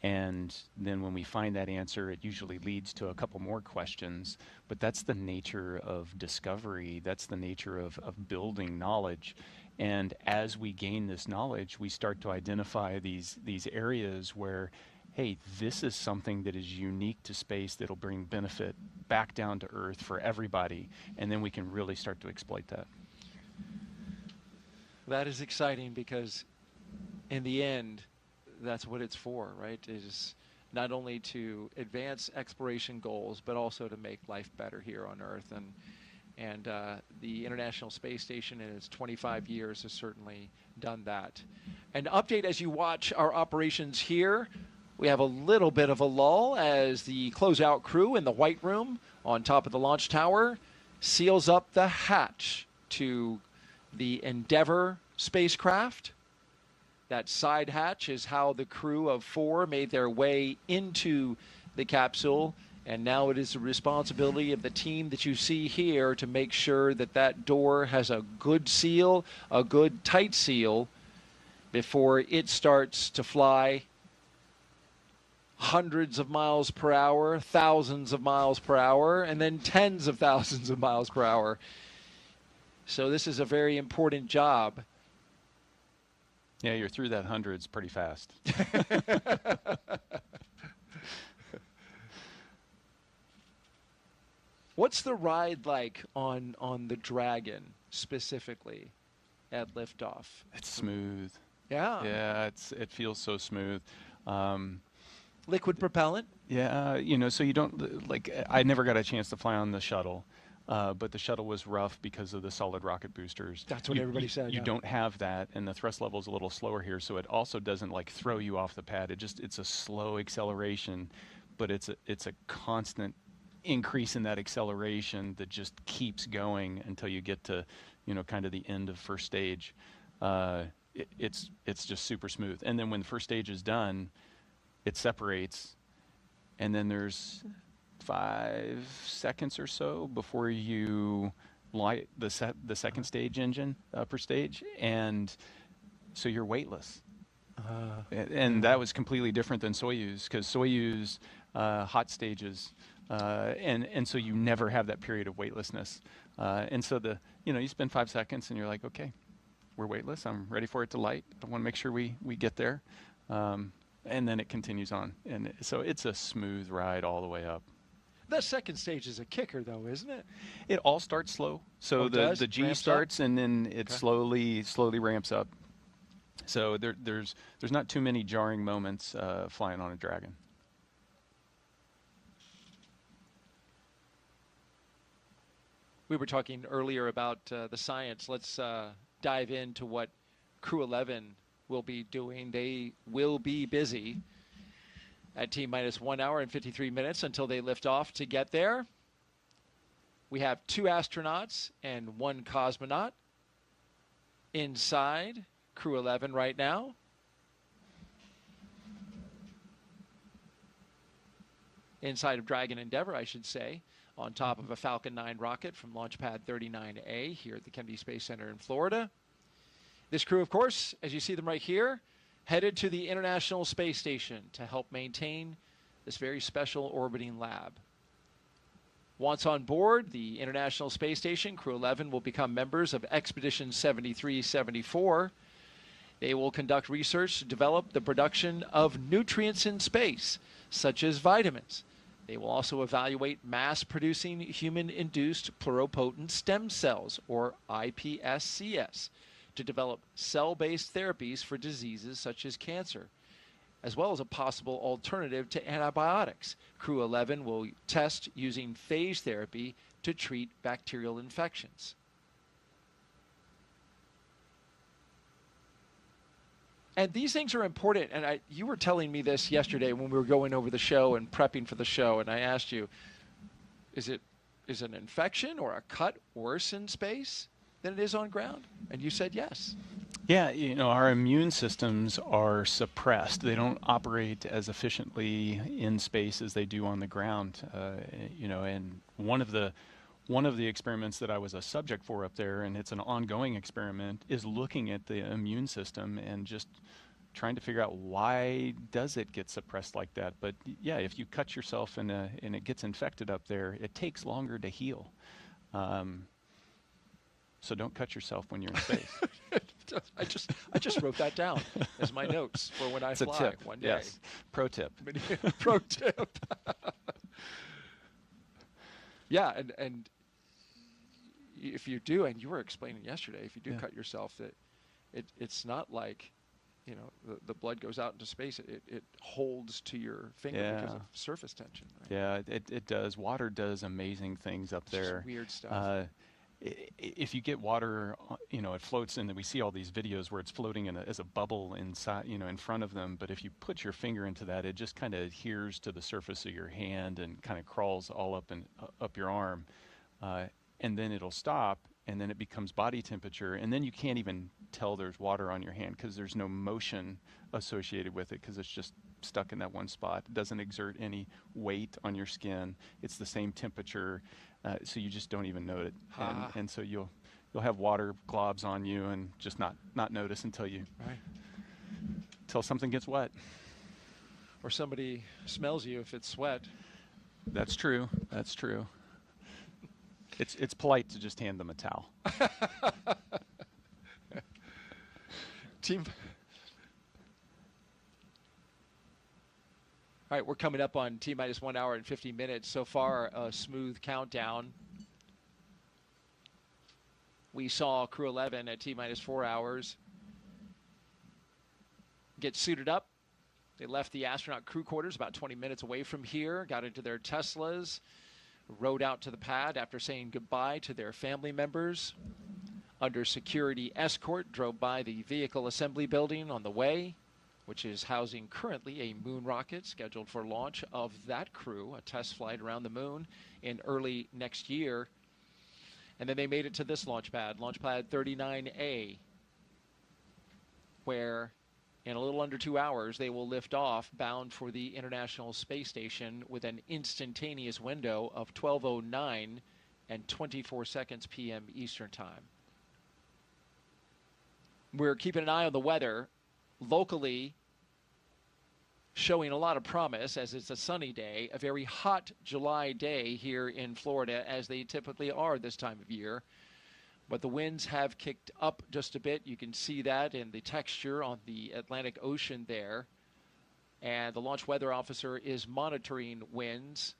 And then when we find that answer, it usually leads to a couple more questions. But that's the nature of discovery. That's the nature of building knowledge. And as we gain this knowledge, we start to identify these areas where, hey, this is something that is unique to space that'll bring benefit back down to Earth for everybody. And then we can really start to exploit that. That is exciting, because in the end, that's what it's for, right? It is not only to advance exploration goals, but also to make life better here on Earth. And the International Space Station in its 25 years has certainly done that. An update as you watch our operations here. We have a little bit of a lull as the closeout crew in the White Room on top of the launch tower seals up the hatch to the Endeavour spacecraft. That side hatch is how the crew of 4 made their way into the capsule, and now it is the responsibility of the team that you see here to make sure that that door has a good seal, a good tight seal, before it starts to fly hundreds of miles per hour, thousands of miles per hour, and then tens of thousands of miles per hour. So this is a very important job. Yeah, you're through that hundreds pretty fast. What's the ride like on the Dragon specifically at liftoff? It's smooth. Yeah. Yeah, it feels so smooth. Liquid propellant? Yeah, so you don't, I never got a chance to fly on the shuttle. But the shuttle was rough because of the solid rocket boosters. That's what everybody said. You don't have that, and the thrust level is a little slower here, so it also doesn't throw you off the pad. It's a slow acceleration, but it's a constant increase in that acceleration that just keeps going until you get to kind of the end of first stage. It's just super smooth, and then when the first stage is done, it separates, and then there's 5 seconds or so before you light the second stage engine per stage, and so you're weightless. And that was completely different than Soyuz, because Soyuz hot stages and so you never have that period of weightlessness. And so you spend 5 seconds and you're like, okay, we're weightless. I'm ready for it to light. I want to make sure we get there. And then it continues on. And so it's a smooth ride all the way up. The second stage is a kicker, though, isn't it? It all starts slow. So the G ramps starts up? and then it slowly ramps up. So there's not too many jarring moments flying on a Dragon. We were talking earlier about the science. Let's dive into what Crew-11 will be doing. They will be busy at T-minus 1 hour and 53 minutes until they lift off to get there. We have 2 astronauts and 1 cosmonaut inside Crew-11 right now. Inside of Dragon Endeavour, I should say, on top of a Falcon 9 rocket from Launch Pad 39A here at the Kennedy Space Center in Florida. This crew, of course, as you see them right here, headed to the International Space Station to help maintain this very special orbiting lab. Once on board the International Space Station, Crew-11 will become members of Expedition 73-74. They will conduct research to develop the production of nutrients in space, such as vitamins. They will also evaluate mass-producing human-induced pluripotent stem cells, or iPSCs, to develop cell-based therapies for diseases such as cancer, as well as a possible alternative to antibiotics. Crew-11 will test using phage therapy to treat bacterial infections. And these things are important, and you were telling me this yesterday when we were going over the show and prepping for the show, and I asked you, is an infection or a cut worse in space than it is on ground? And you said yes. Yeah, our immune systems are suppressed. They don't operate as efficiently in space as they do on the ground. And one of the experiments that I was a subject for up there, and it's an ongoing experiment, is looking at the immune system and just trying to figure out why does it get suppressed like that. But yeah, if you cut yourself and it gets infected up there, it takes longer to heal. So don't cut yourself when you're in space. I just wrote that down as my notes for when I fly a tip. one day. Yes. Pro tip. Pro tip. Yeah, and if you do, and you were explaining yesterday, if you do cut yourself, that it's not like, the blood goes out into space. It holds to your finger because of surface tension. Right? Yeah, it does. Water does amazing things up there. Just weird stuff. If you get water, it floats in. We see all these videos where it's floating as a bubble inside, in front of them. But if you put your finger into that, it just kind of adheres to the surface of your hand and kind of crawls all up your arm, and then it'll stop, and then it becomes body temperature, and then you can't even tell there's water on your hand because there's no motion associated with it because it's just stuck in that one spot. It doesn't exert any weight on your skin. It's the same temperature. So you just don't even know it, and so you'll have water globs on you and just not notice until something gets wet, or somebody smells you if it's sweat. That's true. That's true. It's polite to just hand them a towel. Team. All right, we're coming up on T-minus 1 hour and 50 minutes. So far, a smooth countdown. We saw Crew-11 at T-minus 4 hours get suited up. They left the astronaut crew quarters about 20 minutes away from here, got into their Teslas, rode out to the pad after saying goodbye to their family members. Under security escort, drove by the vehicle assembly building on the way, which is housing currently a moon rocket scheduled for launch of that crew, a test flight around the moon in early next year. And then they made it to this launch pad 39A, where in a little under 2 hours they will lift off bound for the International Space Station with an instantaneous window of 12:09 and 24 seconds p.m. Eastern Time. We're keeping an eye on the weather. Locally, showing a lot of promise as it's a sunny day, a very hot July day here in Florida, as they typically are this time of year. But the winds have kicked up just a bit. You can see that in the texture on the Atlantic Ocean there. And the launch weather officer is monitoring winds,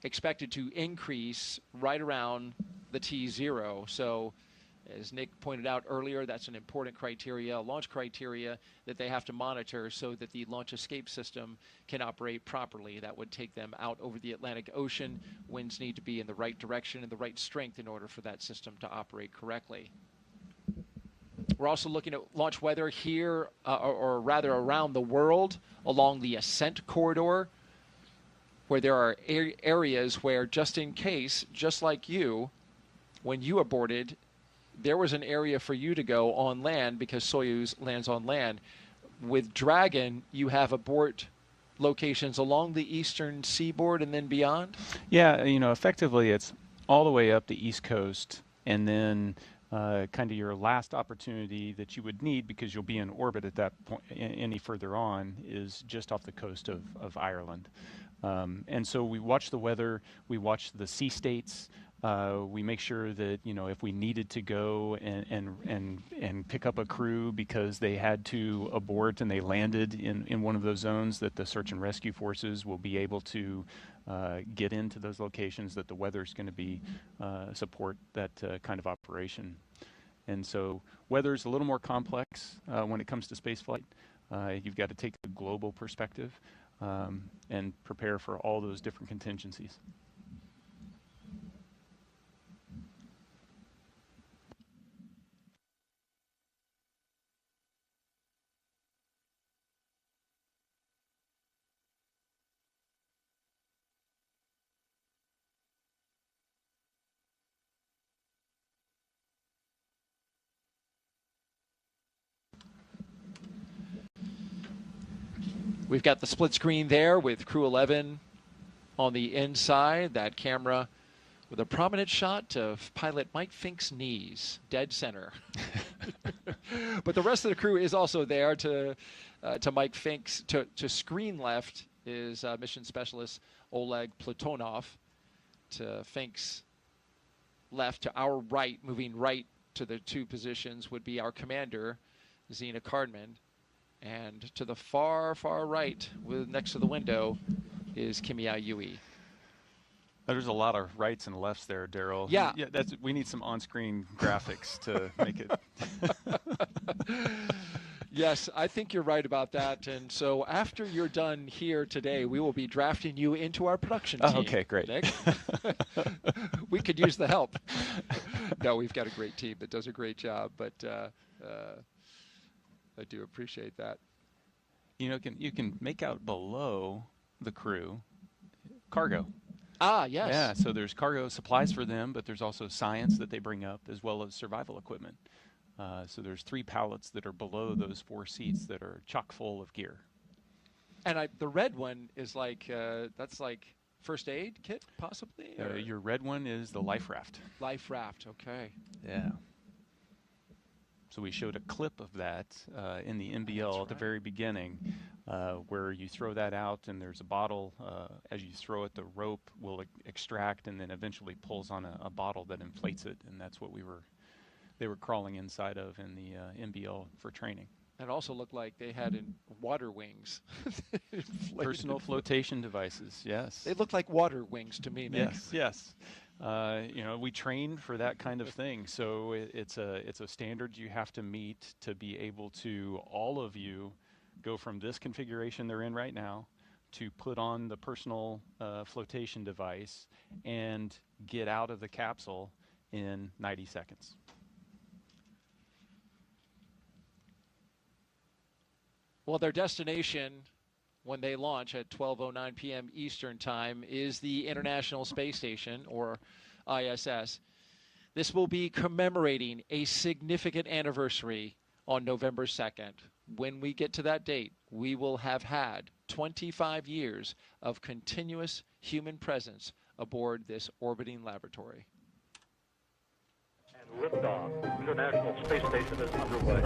expected to increase right around the T0. So, as Nick pointed out earlier, that's an important criteria, launch criteria that they have to monitor so that the launch escape system can operate properly. That would take them out over the Atlantic Ocean. Winds need to be in the right direction and the right strength in order for that system to operate correctly. We're also looking at launch weather here, or rather around the world, along the ascent corridor, where there are areas where, just in case, just like you, when you aborted, there was an area for you to go on land because Soyuz lands on land. With Dragon, you have abort locations along the eastern seaboard and then beyond? Yeah, you know, effectively it's all the way up the East Coast, and then kind of your last opportunity that you would need, because you'll be in orbit at that point, any further on, is just off the coast of Ireland. And so we watch the weather, we watch the sea states, we make sure that, you know, if we needed to go and pick up a crew because they had to abort and they landed in one of those zones, that the search and rescue forces will be able to get into those locations, that the weather's going to be support that kind of operation. And so weather's a little more complex when it comes to spaceflight. You've got to take a global perspective and prepare for all those different contingencies. We've got the split screen there with Crew-11 on the inside. That camera with a prominent shot of pilot Mike Fincke's knees, dead center. But the rest of the crew is also there. To Mike Fincke's, to screen left is mission specialist Oleg Platonov. To Fincke's left, to our right, moving right to the two positions, would be our commander, Zena Cardman. And to the far, far right, next to the window, is Kimiya Yui. There's a lot of rights and lefts there, Daryl. Yeah. We need some on-screen graphics to make it. Yes, I think you're right about that. And so after you're done here today, we will be drafting you into our production team. Oh, okay, great. Nick. We could use the help. No, we've got a great team that does a great job, but I do appreciate that. You know, you can make out below the crew cargo. Ah, yes. Yeah, so there's cargo supplies for them, but there's also science that they bring up, as well as survival equipment. So there's 3 pallets that are below those 4 seats that are chock full of gear. And the red one is like, that's like first aid kit, possibly? Your red one is the life raft. Life raft, okay. Yeah. So we showed a clip of that in the NBL at the very beginning, where you throw that out and there's a bottle. As you throw it, the rope will extract and then eventually pulls on a bottle that inflates it, and that's what they were crawling inside of in the NBL for training. It also looked like they had water wings. Personal flotation devices, yes. They looked like water wings to me, Nick. Yes, yes. You know, we train for that kind of thing, so it's a standard you have to meet to be able to, all of you, go from this configuration they're in right now to put on the personal flotation device and get out of the capsule in 90 seconds. Well, their destination when they launch at 12:09 p.m. Eastern Time is the International Space Station, or ISS. This will be commemorating a significant anniversary on November 2nd. When we get to that date, we will have had 25 years of continuous human presence aboard this orbiting laboratory. And liftoff. International Space Station is underway.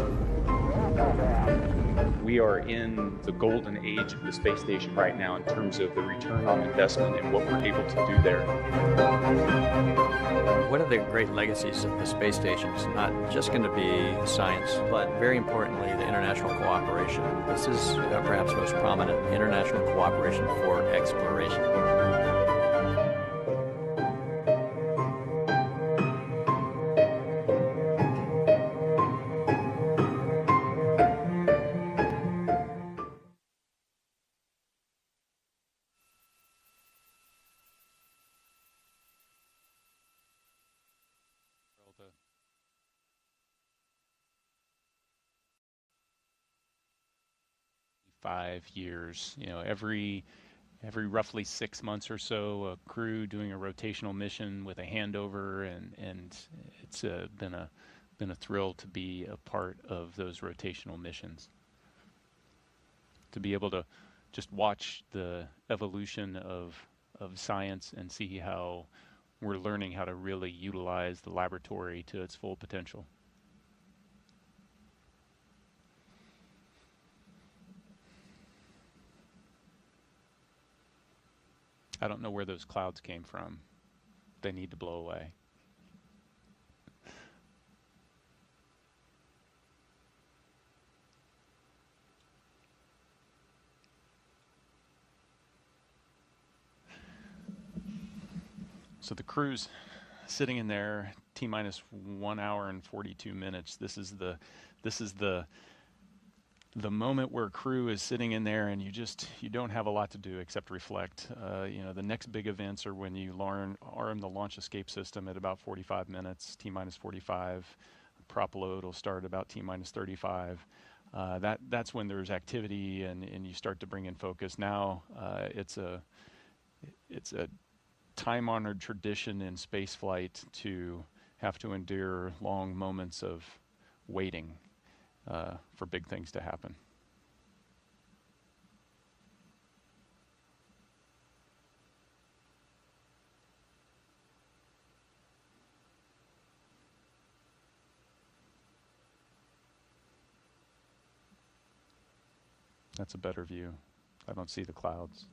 We are in the golden age of the space station right now in terms of the return on investment and what we're able to do there. One of the great legacies of the space station is not just going to be science, but very importantly, the international cooperation. This is perhaps most prominent, international cooperation for exploration. Years, every roughly 6 months or so, a crew doing a rotational mission with a handover, and it's been a thrill to be a part of those rotational missions. To be able to just watch the evolution of science and see how we're learning how to really utilize the laboratory to its full potential. I don't know where those clouds came from. They need to blow away. So the crew's sitting in there, T-minus 1 hour and 42 minutes. This is the moment where crew is sitting in there and you don't have a lot to do except reflect. The next big events are when you arm the launch escape system at about 45 minutes, T-minus 45. Prop load will start about T-minus 35. That's when there's activity and you start to bring in focus. Now it's a time-honored tradition in spaceflight to have to endure long moments of waiting for big things to happen. That's a better view. I don't see the clouds.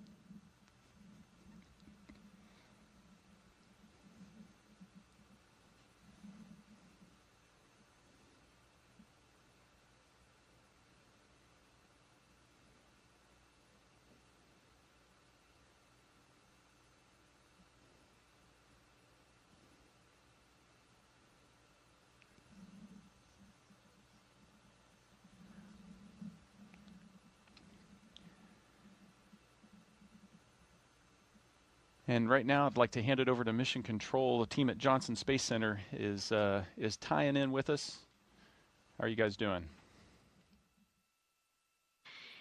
And right now, I'd like to hand it over to Mission Control. The team at Johnson Space Center is tying in with us. How are you guys doing?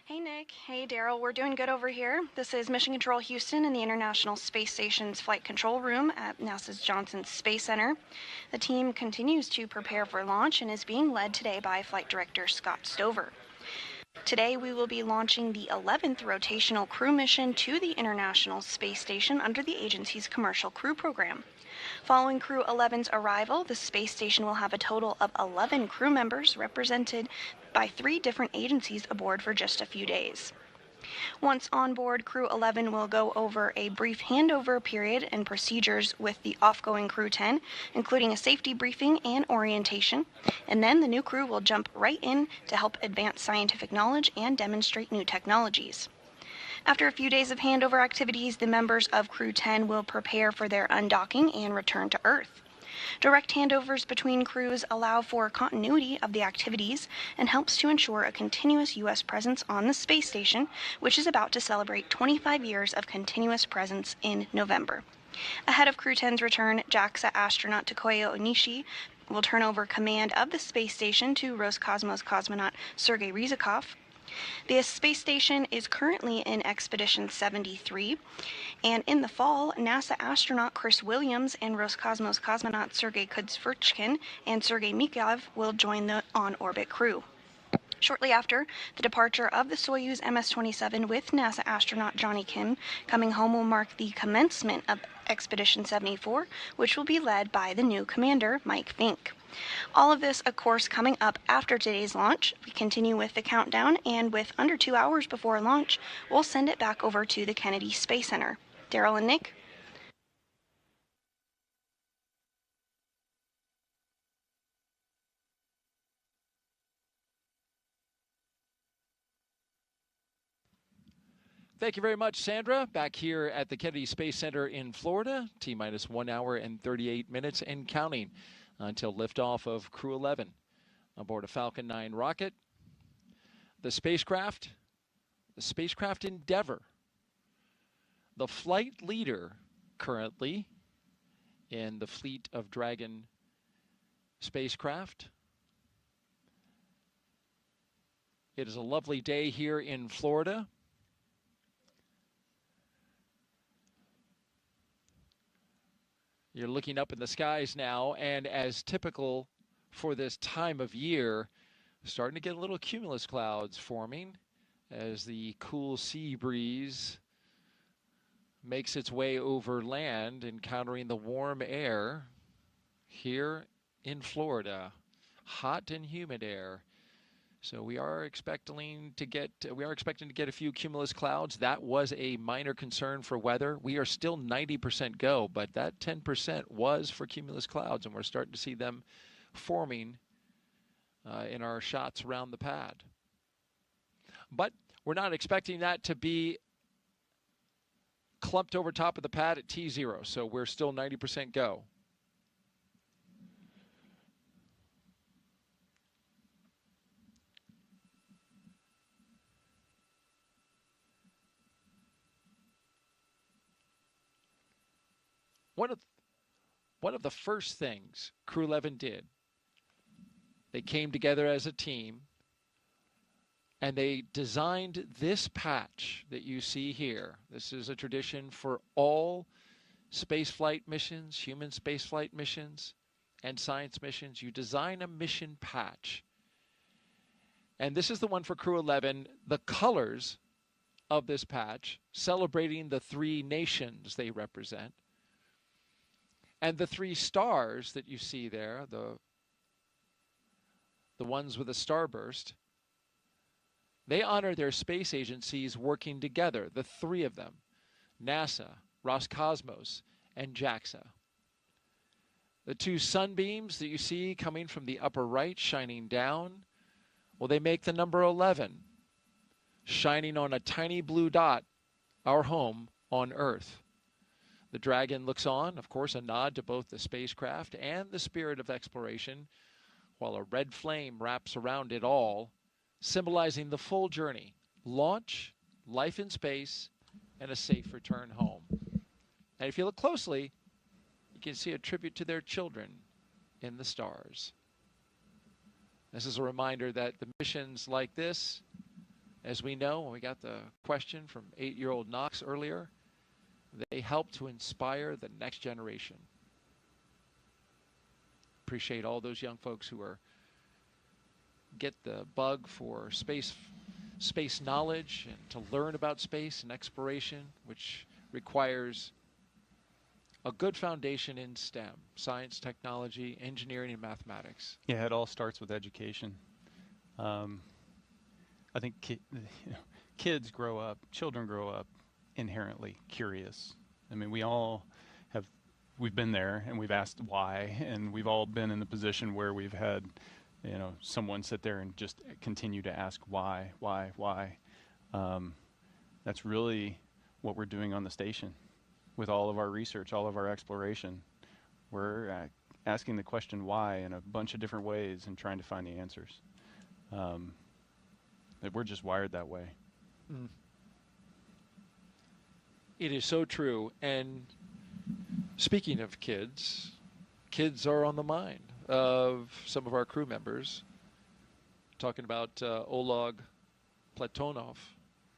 Hey Nick, hey Daryl, we're doing good over here. This is Mission Control Houston in the International Space Station's Flight Control Room at NASA's Johnson Space Center. The team continues to prepare for launch and is being led today by Flight Director Scott Stover. Today we will be launching the 11th rotational crew mission to the International Space Station under the agency's commercial crew program. Following Crew-11's arrival, the space station will have a total of 11 crew members represented by 3 different agencies aboard for just a few days. Once on board, Crew-11 will go over a brief handover period and procedures with the off-going Crew-10, including a safety briefing and orientation, and then the new crew will jump right in to help advance scientific knowledge and demonstrate new technologies. After a few days of handover activities, the members of Crew-10 will prepare for their undocking and return to Earth. Direct handovers between crews allow for continuity of the activities and helps to ensure a continuous U.S. presence on the space station, which is about to celebrate 25 years of continuous presence in November. Ahead of Crew-10's return, JAXA astronaut Takuya Onishi will turn over command of the space station to Roscosmos cosmonaut Sergei Ryzhikov. The space station is currently in Expedition 73, and in the fall, NASA astronaut Chris Williams and Roscosmos cosmonaut Sergei Kudzverchkin and Sergei Mikhailov will join the on-orbit crew. Shortly after the departure of the Soyuz MS-27 with NASA astronaut Johnny Kim coming home will mark the commencement of Expedition 74, which will be led by the new commander, Mike Fincke. All of this, of course, coming up after today's launch. We continue with the countdown, and with under 2 hours before launch, we'll send it back over to the Kennedy Space Center. Daryl and Nick? Thank you very much, Sandra. Back here at the Kennedy Space Center in Florida, T-minus 1 hour and 38 minutes and counting until liftoff of Crew-11 aboard a Falcon 9 rocket. The spacecraft Endeavour, the flight leader currently in the fleet of Dragon spacecraft. It is a lovely day here in Florida. You're looking up in the skies now, and as typical for this time of year, starting to get a little cumulus clouds forming as the cool sea breeze makes its way over land, encountering the warm air here in Florida. Hot and humid air. So we are expecting to get a few cumulus clouds. That was a minor concern for weather. We are still 90% go, but that 10% was for cumulus clouds, and we're starting to see them forming in our shots around the pad. But we're not expecting that to be clumped over top of the pad at T0, so we're still 90% go. One of the first things Crew-11 did, they came together as a team, and they designed this patch that you see here. This is a tradition for all spaceflight missions, human spaceflight missions, and science missions. You design a mission patch. And this is the one for Crew-11. The colors of this patch, celebrating the 3 nations they represent. And the 3 stars that you see there, the ones with a starburst, they honor their space agencies working together, the 3 of them, NASA, Roscosmos, and JAXA. The 2 sunbeams that you see coming from the upper right, shining down, well, they make the number 11, shining on a tiny blue dot, our home on Earth. The Dragon looks on, of course, a nod to both the spacecraft and the spirit of exploration, while a red flame wraps around it all, symbolizing the full journey, launch, life in space, and a safe return home. And if you look closely, you can see a tribute to their children in the stars. This is a reminder that the missions like this, as we know, when we got the question from 8-year-old Knox earlier, they help to inspire the next generation. Appreciate all those young folks who get the bug for space knowledge and to learn about space and exploration, which requires a good foundation in STEM, science, technology, engineering, and mathematics. Yeah, it all starts with education. I think kids grow up, children grow up inherently curious. I mean, we've been there and we've asked why, and we've all been in the position where we've had, someone sit there and just continue to ask why. That's really what we're doing on the station with all of our research, all of our exploration. We're asking the question why in a bunch of different ways and trying to find the answers. We're just wired that way. Mm. It is so true. And speaking of kids, kids are on the mind of some of our crew members. Talking about Oleg Platonov.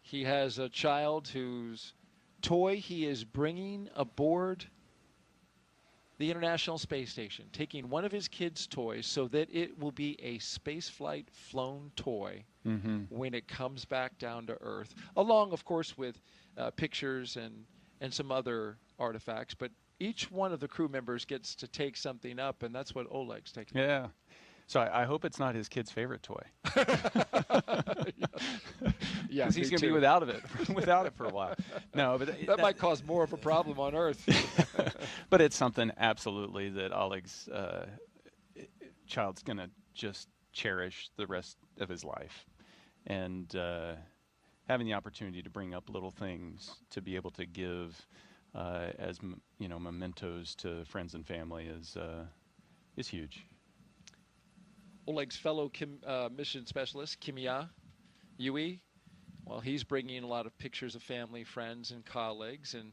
He has a child whose toy he is bringing aboard the International Space Station, taking one of his kids' toys so that it will be a spaceflight flown toy when it comes back down to Earth, along, of course, with pictures and some other artifacts, but each one of the crew members gets to take something up, and that's what Oleg's taking. Yeah. So I hope it's not his kid's favorite toy. Yeah, he's going to be without it for a while. No, but that might cause more of a problem on Earth. But it's something absolutely that Oleg's child's going to just cherish the rest of his life, and having the opportunity to bring up little things to be able to give as mementos to friends and family is huge. Oleg's fellow mission specialist, Kimiya, Yui, well, he's bringing a lot of pictures of family, friends, and colleagues. And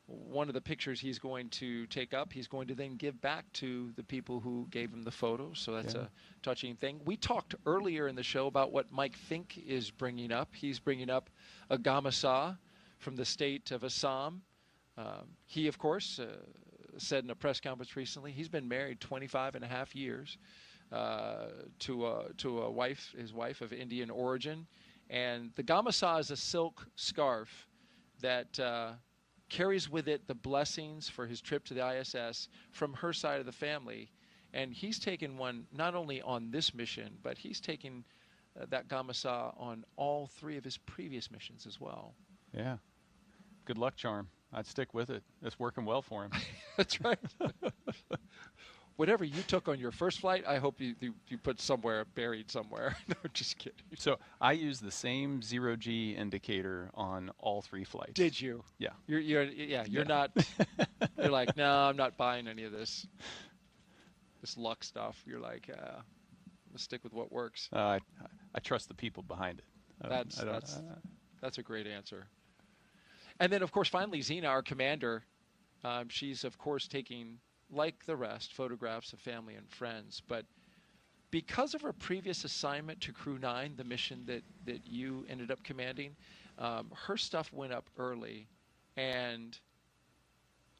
one of the pictures he's going to take up, he's going to then give back to the people who gave him the photos. So that's a touching thing. We talked earlier in the show about what Mike Fincke is bringing up. He's bringing up a gamasa from the state of Assam. He, of course, said in a press conference recently, he's been married 25 and a half years. To a wife, his wife of Indian origin, and the gamasa is a silk scarf that carries with it the blessings for his trip to the ISS from her side of the family, and he's taken one not only on this mission, but he's taken that gamasa on all 3 of his previous missions as well. Yeah, good luck charm. I'd stick with it. It's working well for him. That's right. Whatever you took on your first flight, I hope you put somewhere, buried somewhere. No, just kidding. So I use the same 0G indicator on all 3 flights. Did you? Yeah. You're not. You're like, no, I'm not buying any of this luck stuff. You're like, I'm gonna stick with what works. I trust the people behind it. That's a great answer. And then, of course, finally, Zena, our commander, she's of course taking, like the rest, photographs of family and friends. But because of her previous assignment to Crew-9, the mission that you ended up commanding, her stuff went up early. And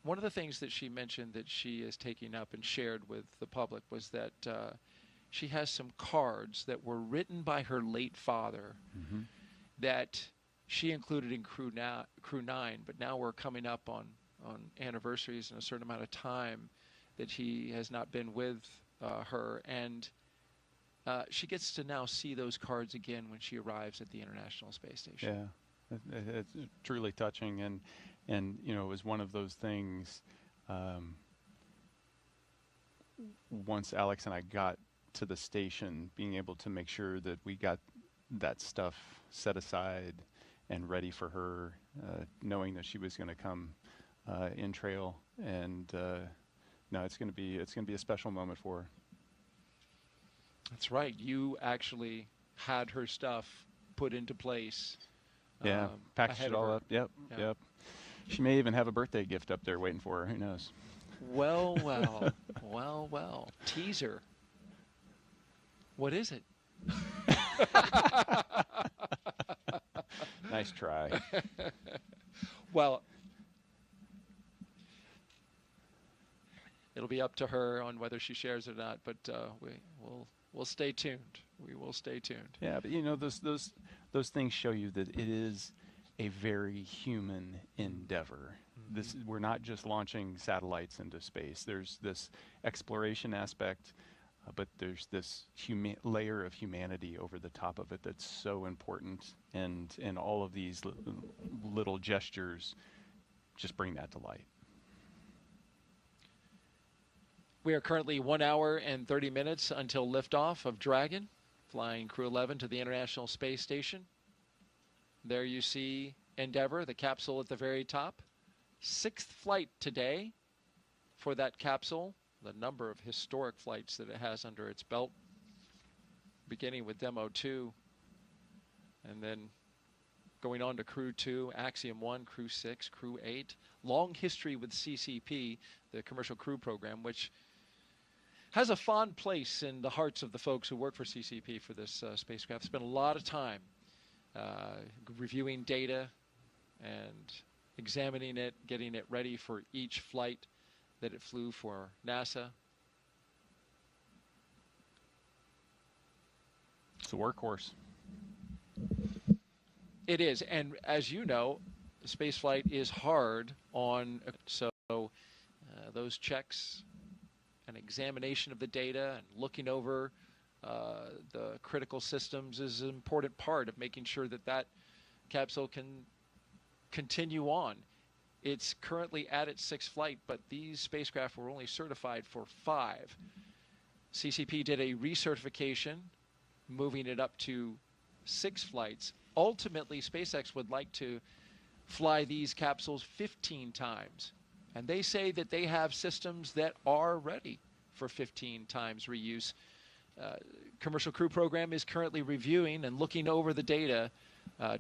one of the things that she mentioned that she is taking up and shared with the public was that she has some cards that were written by her late father that she included in Crew-9, but now we're coming up on anniversaries and a certain amount of time that he has not been with her, and she gets to now see those cards again when she arrives at the International Space Station. Yeah, it's truly touching, and it was one of those things. Once Alex and I got to the station, being able to make sure that we got that stuff set aside and ready for her, knowing that she was going to come in trail, and no, it's going to be a special moment for her. That's right. You actually had her stuff put into place. Yeah, packaged it all up. Yep. She may even have a birthday gift up there waiting for her. Who knows? Well. Well. Teaser. What is it? Nice try. Well, it'll be up to her on whether she shares it or not, but we'll stay tuned. We will stay tuned. Yeah, but those things show you that it is a very human endeavor. We're not just launching satellites into space. There's this exploration aspect, but there's this layer of humanity over the top of it that's so important, and all of these little gestures just bring that to light. We are currently 1 hour and 30 minutes until liftoff of Dragon, flying Crew-11 to the International Space Station. There you see Endeavour, the capsule at the very top. 6th flight today for that capsule. The number of historic flights that it has under its belt, beginning with Demo 2, and then going on to Crew 2, Axiom 1, Crew 6, Crew 8. Long history with CCP, the Commercial Crew Program, which has a fond place in the hearts of the folks who work for CCP for this spacecraft. Spent a lot of time reviewing data and examining it, getting it ready for each flight that it flew for NASA. It's a workhorse. It is, and as you know, spaceflight is hard on, so those checks and examination of the data and looking over the critical systems is an important part of making sure that that capsule can continue on. It's currently at its 6th flight, but these spacecraft were only certified for 5. CCP did a recertification, moving it up to 6 flights. Ultimately, SpaceX would like to fly these capsules 15 times. And they say that they have systems that are ready for 15 times reuse. Commercial Crew program is currently reviewing and looking over the data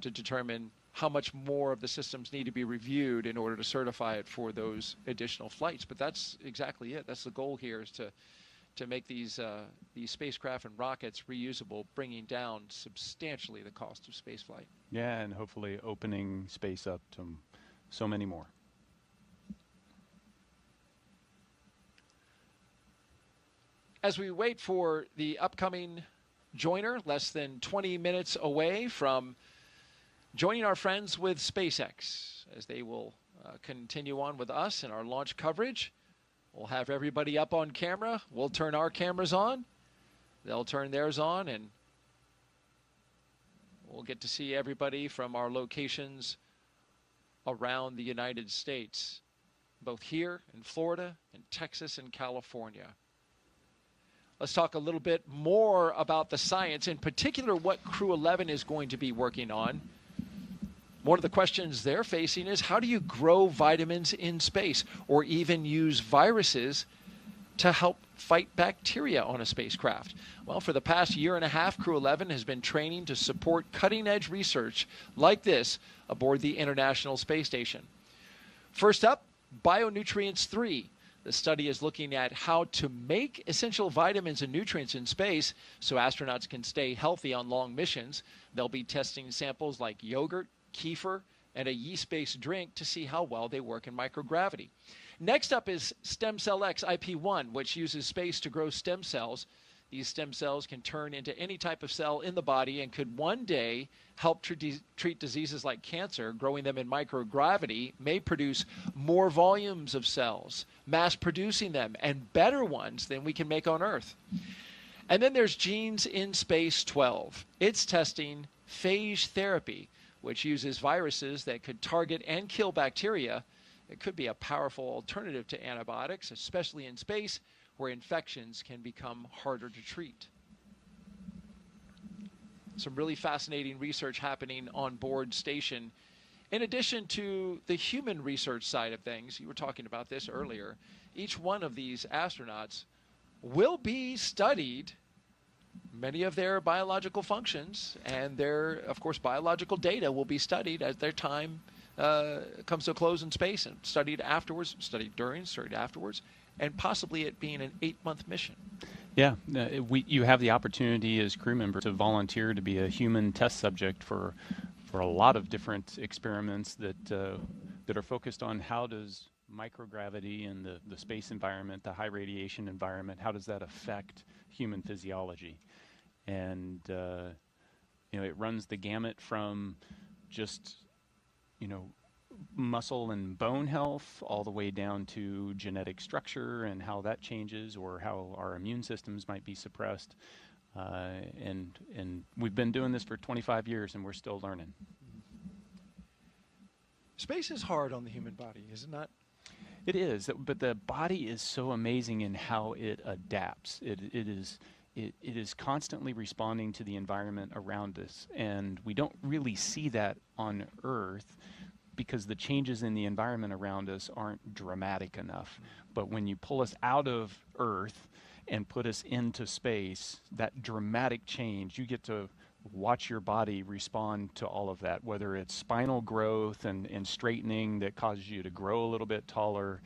to determine how much more of the systems need to be reviewed in order to certify it for those additional flights. But that's exactly it. That's the goal here, is to make these spacecraft and rockets reusable, bringing down substantially the cost of spaceflight. Yeah, and hopefully opening space up to so many more. As we wait for the upcoming joiner, less than 20 minutes away from joining our friends with SpaceX, as they will continue on with us in our launch coverage. We'll have everybody up on camera. We'll turn our cameras on. They'll turn theirs on, and we'll get to see everybody from our locations around the United States, both here in Florida and Texas and California. Let's talk a little bit more about the science, in particular what Crew-11 is going to be working on. One of the questions they're facing is, how do you grow vitamins in space, or even use viruses to help fight bacteria on a spacecraft? Well, for the past year and a half, Crew-11 has been training to support cutting-edge research like this aboard the International Space Station. First up, Bionutrients 3. The study is looking at how to make essential vitamins and nutrients in space so astronauts can stay healthy on long missions. They'll be testing samples like yogurt, kefir, and a yeast-based drink to see how well they work in microgravity. Next up is Stem Cell X IP1, which uses space to grow stem cells. These stem cells can turn into any type of cell in the body and could one day help treat diseases like cancer. Growing them in microgravity may produce more volumes of cells, mass producing them, and better ones than we can make on Earth. And then there's Genes in Space 12. It's testing phage therapy, which uses viruses that could target and kill bacteria. It could be a powerful alternative to antibiotics, especially in space, where infections can become harder to treat. Some really fascinating research happening on board station. In addition to the human research side of things, you were talking about this earlier, each one of these astronauts will be studied, many of their biological functions, and their, of course, biological data will be studied as their time comes to a close in space, and studied afterwards, studied during, studied afterwards, and possibly it being an 8-month mission. Yeah, you have the opportunity as crew member to volunteer to be a human test subject for a lot of different experiments that are focused on how does microgravity and the space environment, the high radiation environment, how does that affect human physiology? And it runs the gamut from just muscle and bone health all the way down to genetic structure and how that changes, or how our immune systems might be suppressed. And we've been doing this for 25 years and we're still learning. Space is hard on the human body, is it not? It is, but the body is so amazing in how it adapts. It is constantly responding to the environment around us, and we don't really see that on Earth because the changes in the environment around us aren't dramatic enough. But when you pull us out of Earth and put us into space, that dramatic change, you get to watch your body respond to all of that, whether it's spinal growth and straightening that causes you to grow a little bit taller,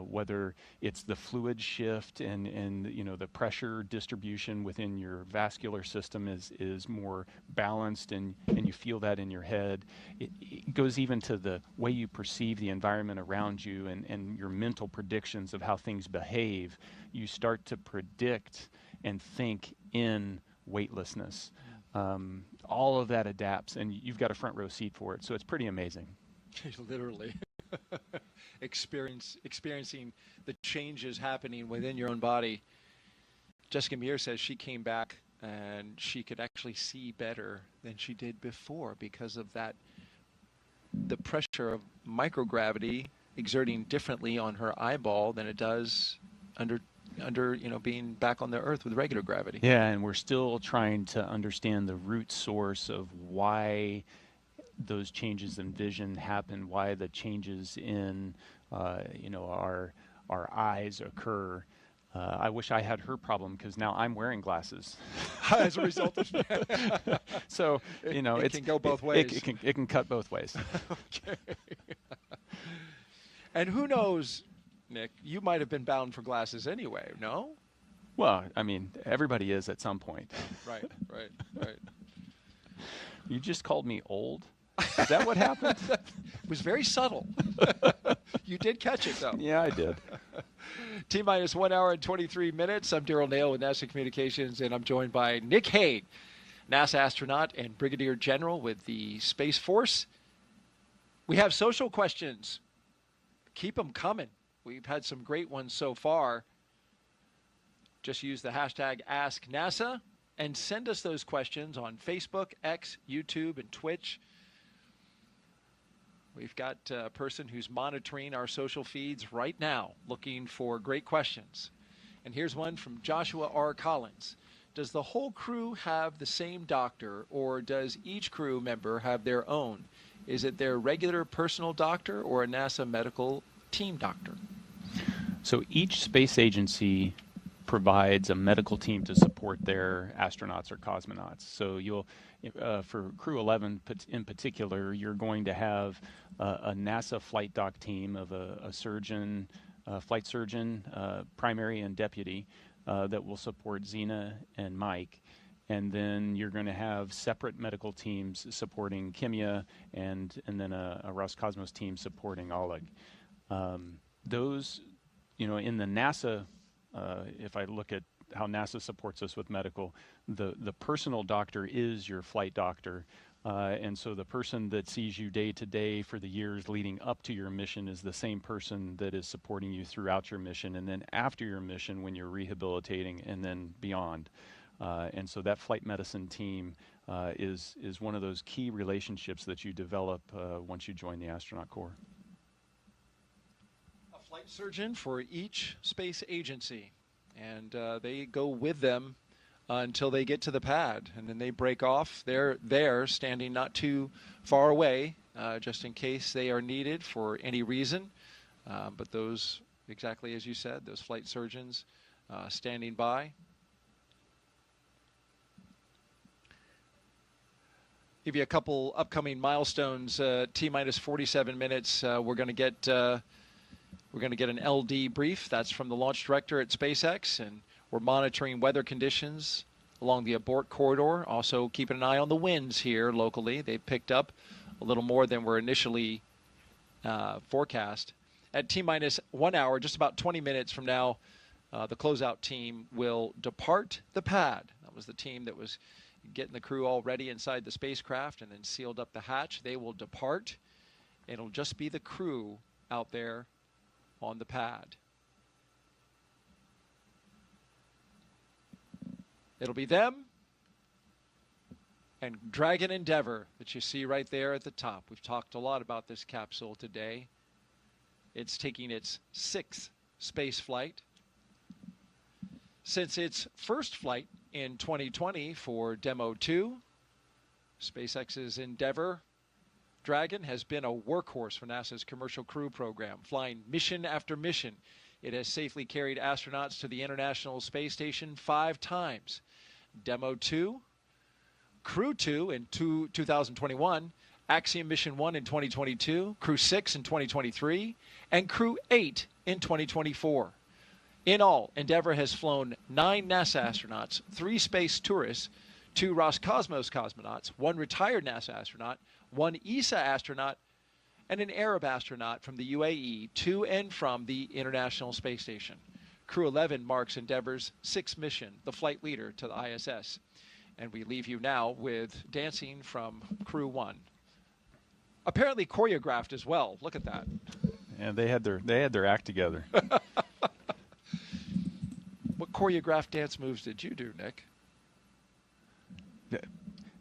whether it's the fluid shift and the pressure distribution within your vascular system is more balanced, and you feel that in your head. It goes even to the way you perceive the environment around you and your mental predictions of how things behave. You start to predict and think in weightlessness. All of that adapts, and you've got a front row seat for it, so it's pretty amazing. Literally. Experiencing the changes happening within your own body. Jessica Meir says she came back and she could actually see better than she did before because of that, the pressure of microgravity exerting differently on her eyeball than it does under being back on the Earth with regular gravity. Yeah, and we're still trying to understand the root source of why those changes in vision happen, why the changes in our eyes occur. I wish I had her problem because now I'm wearing glasses as a result of that. So it can go both ways. It can cut both ways. Okay. And who knows, Nick? You might have been bound for glasses anyway. No? Well, I mean, everybody is at some point. Right. You just called me old? Is that what happened? It was very subtle. You did catch it, though. Yeah, I did. T-minus 1 hour and 23 minutes. I'm Daryl Nail with NASA Communications, and I'm joined by Nick Hague, NASA astronaut and Brigadier General with the Space Force. We have social questions. Keep them coming. We've had some great ones so far. Just use the hashtag AskNASA and send us those questions on Facebook, X, YouTube, and Twitch. We've got a person who's monitoring our social feeds right now, looking for great questions. And here's one from Joshua R. Collins. Does the whole crew have the same doctor, or does each crew member have their own? Is it their regular personal doctor or a NASA medical team doctor? So each space agency provides a medical team to support their astronauts or cosmonauts. So you'll, for Crew-11 in particular, you're going to have a NASA flight doc team of a surgeon, flight surgeon, primary and deputy, that will support Zena and Mike. And then you're going to have separate medical teams supporting Kimiya and then a Roscosmos team supporting Oleg. Those, in the NASA, if I look at how NASA supports us with medical, the personal doctor is your flight doctor. And so the person that sees you day to day for the years leading up to your mission is the same person that is supporting you throughout your mission and then after your mission when you're rehabilitating and then beyond. And so that flight medicine team is one of those key relationships that you develop once you join the astronaut corps. A flight surgeon for each space agency, and they go with them until they get to the pad, and then they break off. They're there, standing not too far away, just in case they are needed for any reason. But those, exactly as you said, those flight surgeons standing by. Give you a couple upcoming milestones. T-minus 47 minutes. We're going to get an LD brief. That's from the launch director at SpaceX, and we're monitoring weather conditions along the abort corridor. Also keeping an eye on the winds here locally. They picked up a little more than were initially forecast. At T-minus 1 hour, just about 20 minutes from now, the closeout team will depart the pad. That was the team that was getting the crew all ready inside the spacecraft and then sealed up the hatch. They will depart. It'll just be the crew out there on the pad. It'll be them and Dragon Endeavour that you see right there at the top. We've talked a lot about this capsule today. It's taking its 6th space flight. Since its first flight in 2020 for Demo 2, SpaceX's Endeavour Dragon has been a workhorse for NASA's commercial crew program, flying mission after mission. It has safely carried astronauts to the International Space Station 5 times. Demo 2, Crew 2 in 2021, Axiom Mission 1 in 2022, Crew 6 in 2023, and Crew 8 in 2024. In all, Endeavour has flown 9 NASA astronauts, 3 space tourists, 2 Roscosmos cosmonauts, 1 retired NASA astronaut, 1 ESA astronaut, and an Arab astronaut from the UAE to and from the International Space Station. Crew-11 marks Endeavour's 6th mission, the flight leader to the ISS. And we leave you now with dancing from Crew-1. Apparently choreographed as well. Look at that. And they had their act together. What choreographed dance moves did you do, Nick?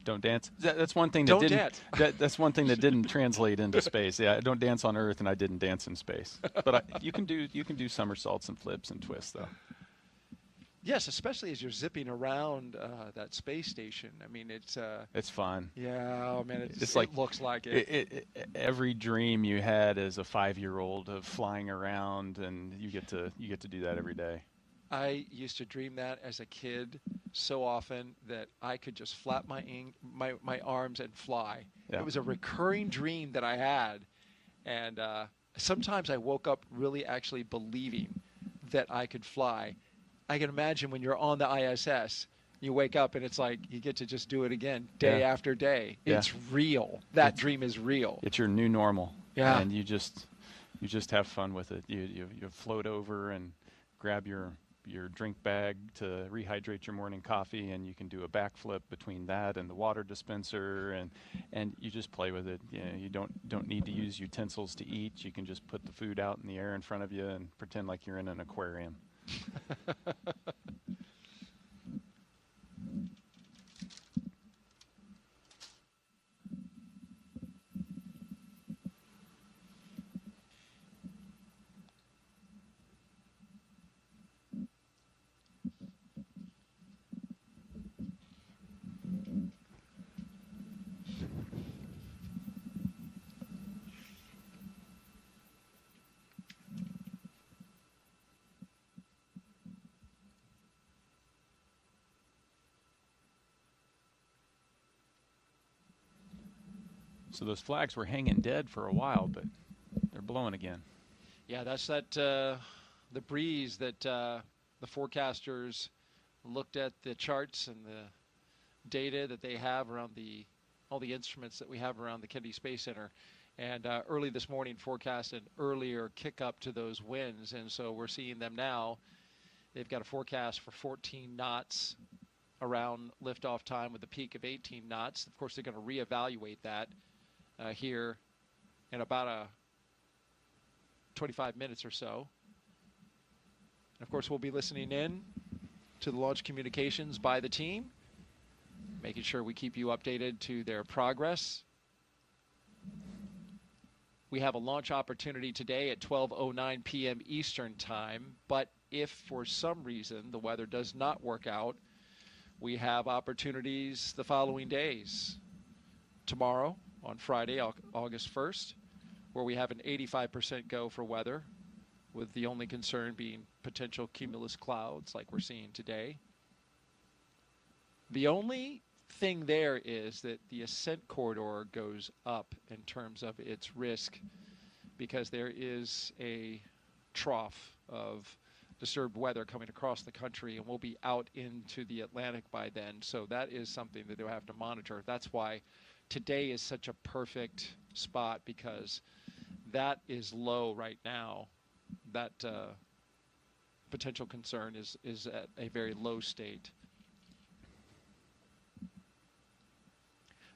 Don't dance. That's one thing that Don't didn't. dance. That's one thing that didn't translate into space. Yeah, I don't dance on Earth, and I didn't dance in space. But you can do somersaults and flips and twists though. Yes, especially as you're zipping around that space station. I mean, it's fun. Yeah, oh man, it's like, it looks like it. Every dream you had as a 5-year-old of flying around, and you get to do that every day. I used to dream that as a kid so often that I could just flap my arms and fly. Yeah. It was a recurring dream that I had, and sometimes I woke up really actually believing that I could fly. I can imagine when you're on the ISS, you wake up and it's like you get to just do it again day after day. Yeah. It's real. That dream is real. It's your new normal. Yeah. And you just have fun with it. You float over and grab your drink bag to rehydrate your morning coffee, and you can do a backflip between that and the water dispenser, and you just play with it. You know, you don't need to use utensils to eat. You can just put the food out in the air in front of you and pretend like you're in an aquarium. So those flags were hanging dead for a while, but they're blowing again. Yeah, that's the breeze that the forecasters looked at the charts and the data that they have around all the instruments that we have around the Kennedy Space Center. And early this morning forecasted earlier kick up to those winds, and so we're seeing them now. They've got a forecast for 14 knots around liftoff time with a peak of 18 knots. Of course, they're going to reevaluate that here in about 25 minutes or so. And of course, we'll be listening in to the launch communications by the team, making sure we keep you updated to their progress. We have a launch opportunity today at 12:09 p.m. Eastern Time, but if for some reason the weather does not work out, we have opportunities the following days. Tomorrow, on Friday, August 1st, where we have an 85% go for weather, with the only concern being potential cumulus clouds like we're seeing today. The only thing there is that the ascent corridor goes up in terms of its risk, because there is a trough of disturbed weather coming across the country, and we'll be out into the Atlantic by then. So that is something that they'll have to monitor. That's why today is such a perfect spot, because that is low right now. That potential concern is at a very low state.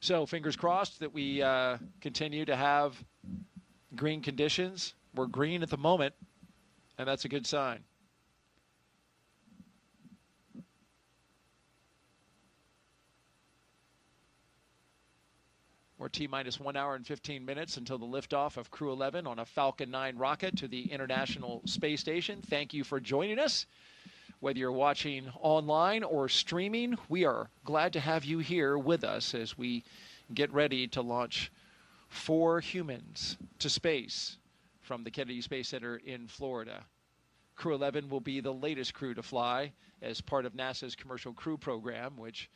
So fingers crossed that we continue to have green conditions. We're green at the moment, and that's a good sign. We're T-minus 1 hour and 15 minutes until the liftoff of Crew-11 on a Falcon 9 rocket to the International Space Station. Thank you for joining us. Whether you're watching online or streaming, we are glad to have you here with us as we get ready to launch 4 humans to space from the Kennedy Space Center in Florida. Crew-11 will be the latest crew to fly as part of NASA's Commercial Crew Program, which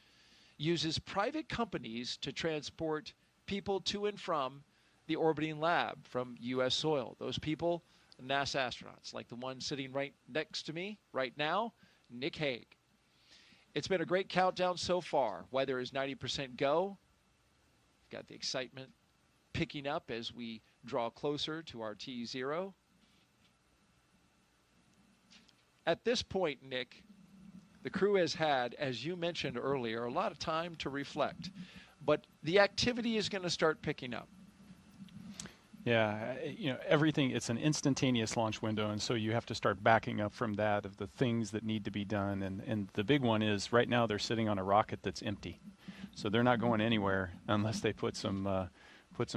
uses private companies to transport people to and from the orbiting lab from U.S. soil. Those people, NASA astronauts, like the one sitting right next to me right now, Nick Hague. It's been a great countdown so far. Weather is 90% go. We've got the excitement picking up as we draw closer to our T0. At this point, Nick, the crew has had, as you mentioned earlier, a lot of time to reflect. But the activity is going to start picking up. Yeah, everything, it's an instantaneous launch window, and so you have to start backing up from that of the things that need to be done. And the big one is right now they're sitting on a rocket that's empty. So they're not going anywhere unless they put some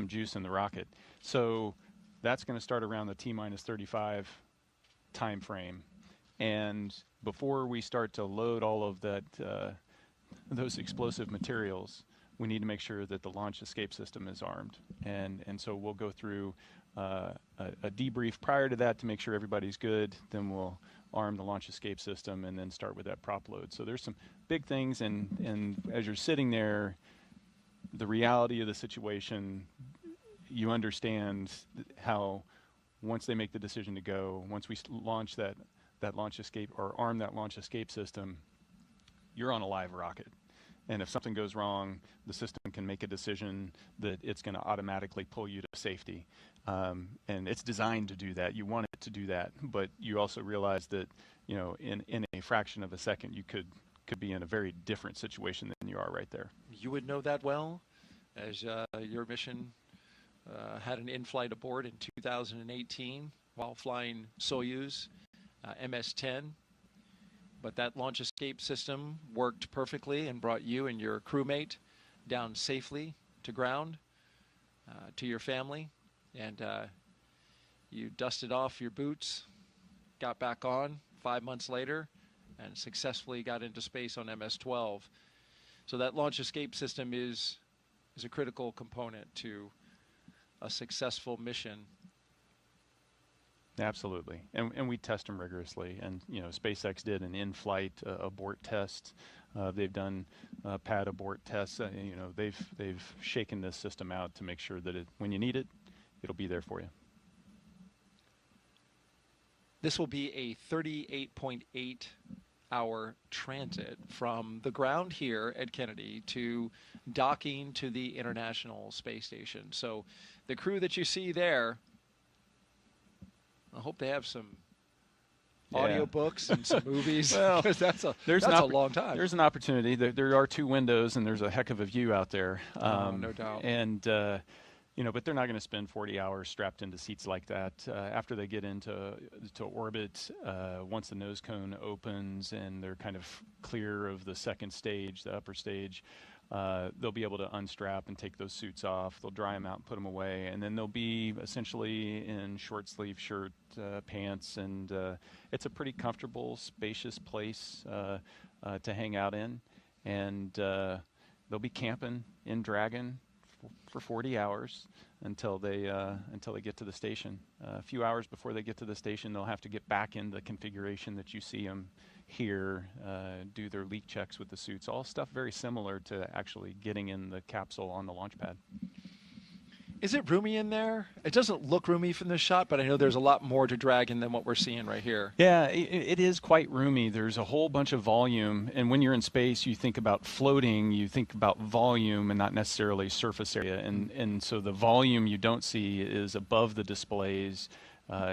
juice in the rocket. So that's going to start around the T-minus 35 time frame. And before we start to load all of that, those explosive materials, we need to make sure that the launch escape system is armed. And so we'll go through a debrief prior to that to make sure everybody's good. Then we'll arm the launch escape system and then start with that prop load. So there's some big things, and as you're sitting there, the reality of the situation, you understand how once they make the decision to go, once we launch that launch escape or arm that launch escape system, you're on a live rocket. And if something goes wrong, the system can make a decision that it's going to automatically pull you to safety. And it's designed to do that. You want it to do that. But you also realize that, in a fraction of a second, you could be in a very different situation than you are right there. You would know that well, as your mission had an in-flight abort in 2018 while flying Soyuz MS-10. But that launch escape system worked perfectly and brought you and your crewmate down safely to ground, to your family. And you dusted off your boots, got back on 5 months later, and successfully got into space on MS-12. So that launch escape system is a critical component to a successful mission. Absolutely, and we test them rigorously. And SpaceX did an in-flight abort test. They've done pad abort tests. They've shaken this system out to make sure that when you need it, it'll be there for you. This will be a 38.8-hour transit from the ground here at Kennedy to docking to the International Space Station. So the crew that you see there, I hope they have some audiobooks and some movies. Well, that's a long time. There's an opportunity. There are 2 windows, and there's a heck of a view out there. No doubt. And but they're not going to spend 40 hours strapped into seats like that. After they get into orbit, once the nose cone opens and they're kind of clear of the second stage, the upper stage, they'll be able to unstrap and take those suits off. They'll dry them out and put them away, and then they'll be essentially in short sleeve shirt, pants, and it's a pretty comfortable, spacious place to hang out in. And they'll be camping in Dragon for 40 hours until they get to the station. A few hours before they get to the station, they'll have to get back in the configuration that you see them here, do their leak checks with the suits, all stuff very similar to actually getting in the capsule on the launch pad. Is it roomy in there? It doesn't look roomy from this shot, but I know there's a lot more to Dragon than what we're seeing right here. Yeah, it is quite roomy. There's a whole bunch of volume, and when you're in space, you think about floating, you think about volume and not necessarily surface area, and so the volume you don't see is above the displays.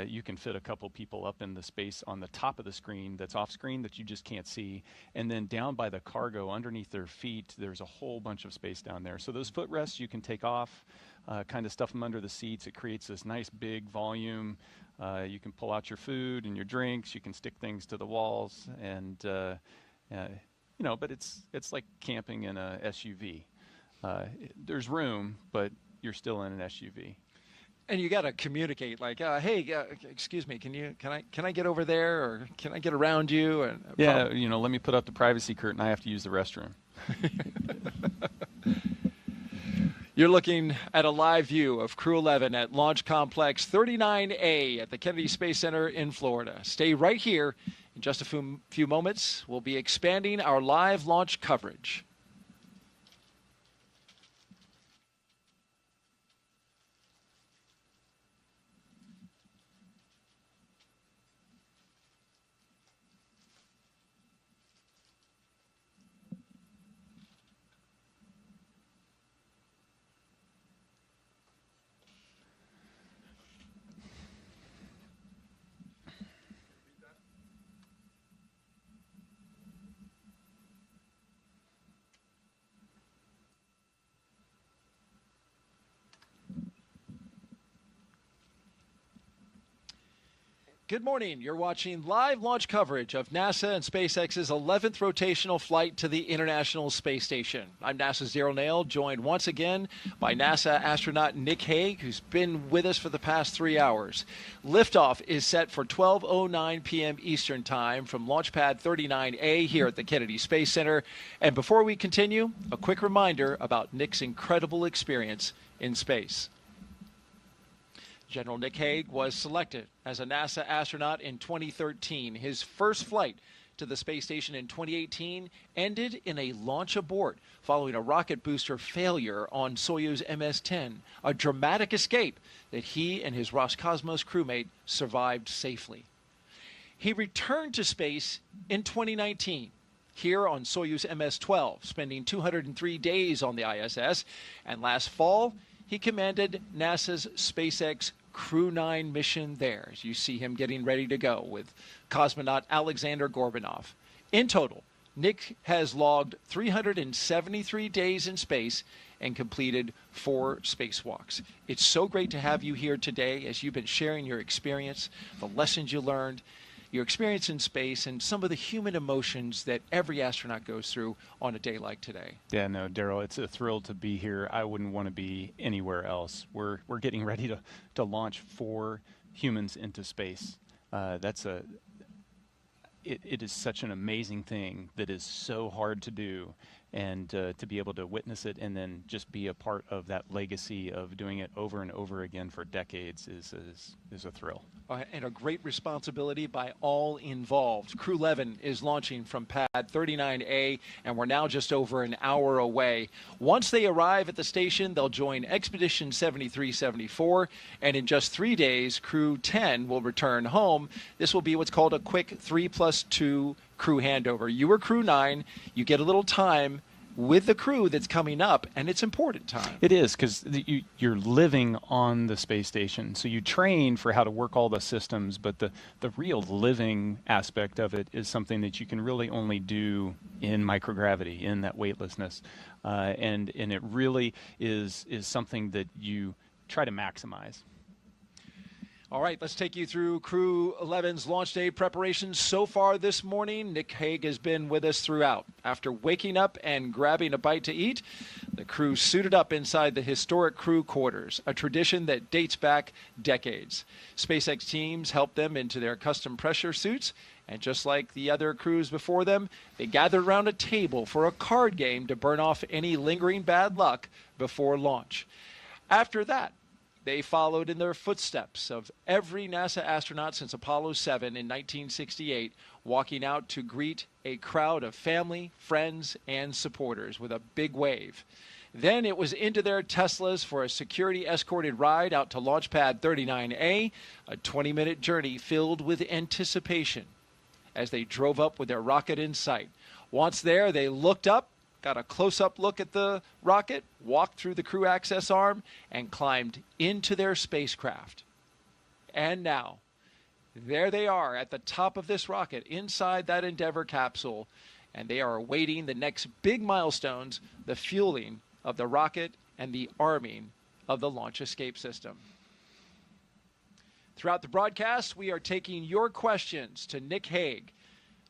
You can fit a couple people up in the space on the top of the screen that's off screen that you just can't see. And then down by the cargo underneath their feet, there's a whole bunch of space down there. So those footrests you can take off, kind of stuff them under the seats. It creates this nice big volume. You can pull out your food and your drinks. You can stick things to the walls. And, but it's like camping in a SUV. There's room, but you're still in an SUV. And you got to communicate, like, hey, excuse me, can I get over there, or can I get around you? And yeah, let me put up the privacy curtain. I have to use the restroom. You're looking at a live view of Crew-11 at Launch Complex 39A at the Kennedy Space Center in Florida. Stay right here. In just a few moments, we'll be expanding our live launch coverage. Good morning. You're watching live launch coverage of NASA and SpaceX's 11th rotational flight to the International Space Station. I'm NASA's Daryl Nail, joined once again by NASA astronaut Nick Hague, who's been with us for the past 3 hours. Liftoff is set for 12:09 p.m. Eastern Time from Launch Pad 39A here at the Kennedy Space Center. And before we continue, a quick reminder about Nick's incredible experience in space. General Nick Hague was selected as a NASA astronaut in 2013. His first flight to the space station in 2018 ended in a launch abort following a rocket booster failure on Soyuz MS-10, a dramatic escape that he and his Roscosmos crewmate survived safely. He returned to space in 2019. Here on Soyuz MS-12, spending 203 days on the ISS, and last fall, he commanded NASA's SpaceX Crew-11 mission there, as you see him getting ready to go with cosmonaut Alexander Gorbanov. In total, Nick has logged 373 days in space and completed 4 spacewalks. It's so great to have you here today as you've been sharing your experience, the lessons you learned, your experience in space, and some of the human emotions that every astronaut goes through on a day like today. Yeah, no, Daryl, it's a thrill to be here. I wouldn't want to be anywhere else. We're getting ready to launch 4 humans into space. It is such an amazing thing that is so hard to do, and to be able to witness it and then just be a part of that legacy of doing it over and over again for decades is a thrill. And a great responsibility by all involved. Crew-11 is launching from Pad 39A, and we're now just over an hour away. Once they arrive at the station, they'll join Expedition 7374, and in just 3 days, Crew-10 will return home. This will be what's called a quick 3+2 crew handover. You were Crew-9, you get a little time with the crew that's coming up, and it's important time. It is, because you're living on the space station, so you train for how to work all the systems, but the real living aspect of it is something that you can really only do in microgravity, in that weightlessness, and it really is something that you try to maximize. All right, let's take you through Crew-11's launch day preparations so far this morning. Nick Hague has been with us throughout. After waking up and grabbing a bite to eat, the crew suited up inside the historic crew quarters, a tradition that dates back decades. SpaceX teams helped them into their custom pressure suits, and just like the other crews before them, they gathered around a table for a card game to burn off any lingering bad luck before launch. After that, they followed in their footsteps of every NASA astronaut since Apollo 7 in 1968, walking out to greet a crowd of family, friends, and supporters with a big wave. Then it was into their Teslas for a security-escorted ride out to Launch Pad 39A, a 20-minute journey filled with anticipation as they drove up with their rocket in sight. Once there, they looked up, got a close-up look at the rocket, walked through the crew access arm, and climbed into their spacecraft. And now, there they are at the top of this rocket, inside that Endeavour capsule, and they are awaiting the next big milestones, the fueling of the rocket and the arming of the launch escape system. Throughout the broadcast, we are taking your questions to Nick Hague.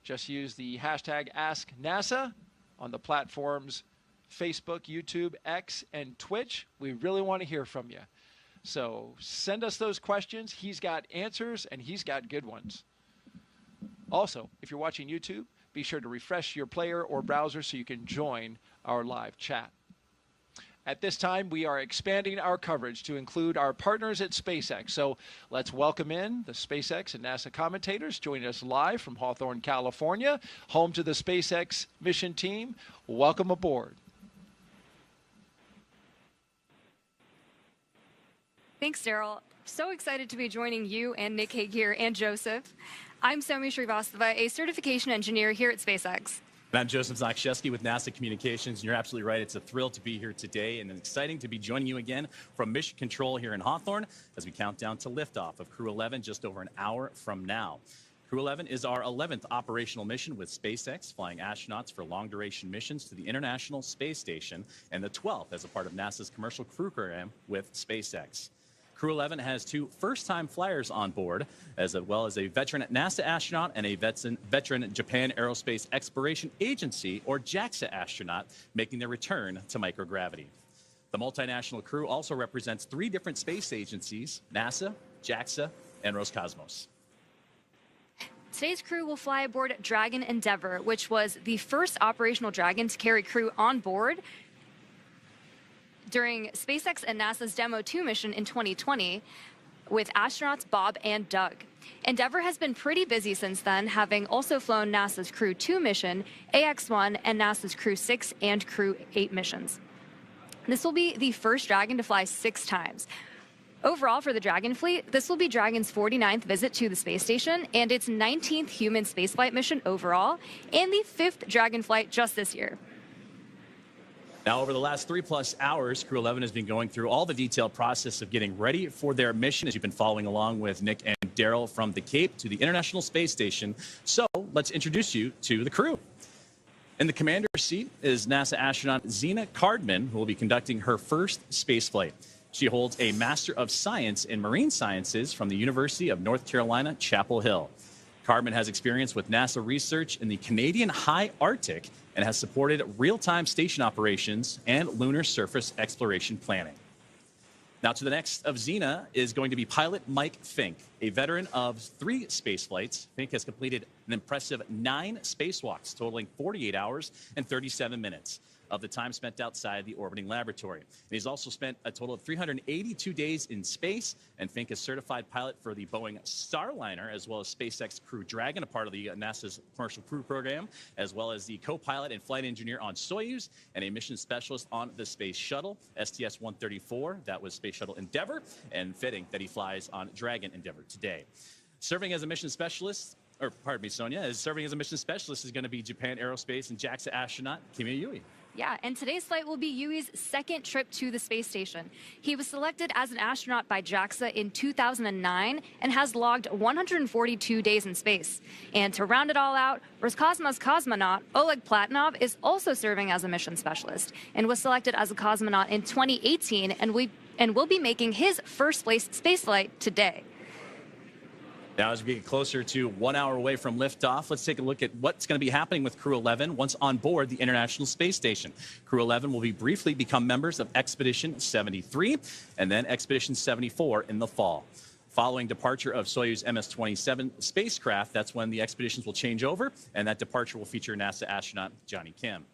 Just use the hashtag AskNASA on the platforms Facebook, YouTube, X, and Twitch. We really want to hear from you. So send us those questions. He's got answers, and he's got good ones. Also, if you're watching YouTube, be sure to refresh your player or browser so you can join our live chat. At this time, we are expanding our coverage to include our partners at SpaceX. So let's welcome in the SpaceX and NASA commentators joining us live from Hawthorne, California, home to the SpaceX mission team. Welcome aboard. Thanks, Daryl. So excited to be joining you and Nick Hague here and Joseph. I'm Somi Srivastava, a certification engineer here at SpaceX. And I'm Joseph Zakshevsky with NASA Communications, and you're absolutely right. It's a thrill to be here today, and exciting to be joining you again from Mission Control here in Hawthorne as we count down to liftoff of Crew-11 just over an hour from now. Crew-11 is our 11th operational mission with SpaceX, flying astronauts for long-duration missions to the International Space Station, and the 12th as a part of NASA's commercial crew program with SpaceX. Crew-11 has 2 first-time flyers on board, as well as a veteran NASA astronaut and a veteran Japan Aerospace Exploration Agency, or JAXA astronaut, making their return to microgravity. The multinational crew also represents 3 different space agencies: NASA, JAXA, and Roscosmos. Today's crew will fly aboard Dragon Endeavour, which was the first operational Dragon to carry crew on board during SpaceX and NASA's Demo 2 mission in 2020 with astronauts Bob and Doug. Endeavour has been pretty busy since then, having also flown NASA's Crew 2 mission, AX-1, and NASA's Crew 6 and Crew 8 missions. This will be the first Dragon to fly 6 times. Overall, for the Dragon fleet, this will be Dragon's 49th visit to the space station and its 19th human spaceflight mission overall, and the 5th Dragon flight just this year. Now, over the last 3+ hours, Crew-11 has been going through all the detailed process of getting ready for their mission, as you've been following along with Nick and Daryl from the Cape to the International Space Station. So let's introduce you to the crew. In the commander's seat is NASA astronaut Zena Cardman, who will be conducting her first space flight. She holds a Master of Science in Marine Sciences from the University of North Carolina, Chapel Hill. Cardman has experience with NASA research in the Canadian High Arctic and has supported real-time station operations and lunar surface exploration planning. Now, to the next of Zena is going to be pilot Mike Fincke, a veteran of 3 space flights. Fincke has completed an impressive 9 spacewalks, totaling 48 hours and 37 minutes of the time spent outside the orbiting laboratory. And he's also spent a total of 382 days in space, and Fincke is certified pilot for the Boeing Starliner, as well as SpaceX Crew Dragon, a part of the NASA's Commercial Crew Program, as well as the co-pilot and flight engineer on Soyuz, and a mission specialist on the Space Shuttle, STS-134, that was Space Shuttle Endeavour, and fitting that he flies on Dragon Endeavour today. Serving as a mission specialist, or pardon me, Sonia, serving as a mission specialist is going to be Japan Aerospace and JAXA astronaut Kimiya. Yeah, and today's flight will be Yui's 2nd trip to the space station. He was selected as an astronaut by JAXA in 2009 and has logged 142 days in space. And to round it all out, Roscosmos cosmonaut Oleg Platonov is also serving as a mission specialist and was selected as a cosmonaut in 2018 and will be making his first space flight today. Now, as we get closer to 1 hour away from liftoff, let's take a look at what's going to be happening with Crew-11 once on board the International Space Station. Crew-11 will briefly become members of Expedition 73 and then Expedition 74 in the fall. Following departure of Soyuz MS-27 spacecraft, that's when the expeditions will change over, and that departure will feature NASA astronaut Johnny Kim.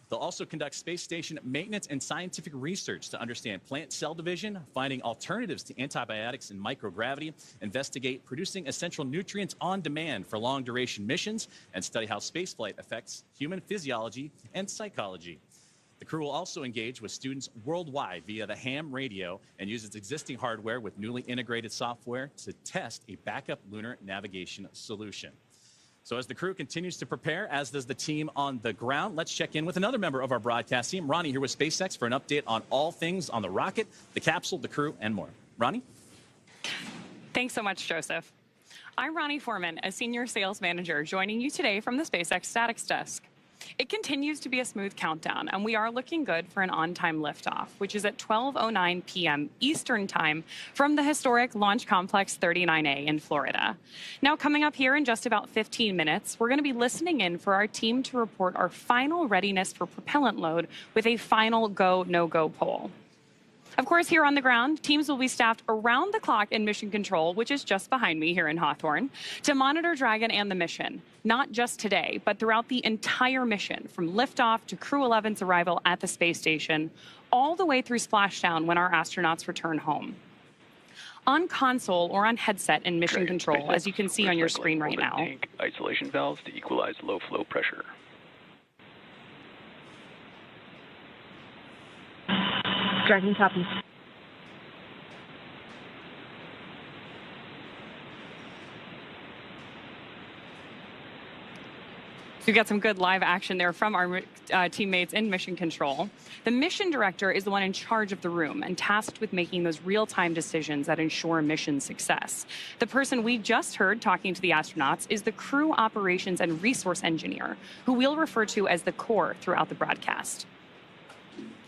They'll also conduct space station maintenance and scientific research to understand plant cell division, finding alternatives to antibiotics and microgravity, investigate producing essential nutrients on demand for long-duration missions, and study how spaceflight affects human physiology and psychology. The crew will also engage with students worldwide via the ham radio and use its existing hardware with newly integrated software to test a backup lunar navigation solution. So as the crew continues to prepare, as does the team on the ground, let's check in with another member of our broadcast team, Ronnie, here with SpaceX for an update on all things on the rocket, the capsule, the crew, and more. Ronnie? Thanks so much, Joseph. I'm Ronnie Foreman, a senior sales manager, joining you today from the SpaceX Statics Desk. It continues to be a smooth countdown, and we are looking good for an on-time liftoff, which is at 12:09 p.m. Eastern Time from the historic Launch Complex 39A in Florida. Now, coming up here in just about 15 minutes, we're going to be listening in for our team to report our final readiness for propellant load with a final go, no-go poll. Of course, here on the ground, teams will be staffed around the clock in Mission Control, which is just behind me here in Hawthorne, to monitor Dragon and the mission, not just today, but throughout the entire mission, from liftoff to Crew-11's arrival at the space station, all the way through splashdown when our astronauts return home. On console or on headset in Mission Control, as you can see on your screen right now. Tank isolation valves to equalize low flow pressure. Dragon copies. So we've got some good live action there from our teammates in Mission Control. The mission director is the one in charge of the room and tasked with making those real-time decisions that ensure mission success. The person we just heard talking to the astronauts is the crew operations and resource engineer, who we'll refer to as the core throughout the broadcast.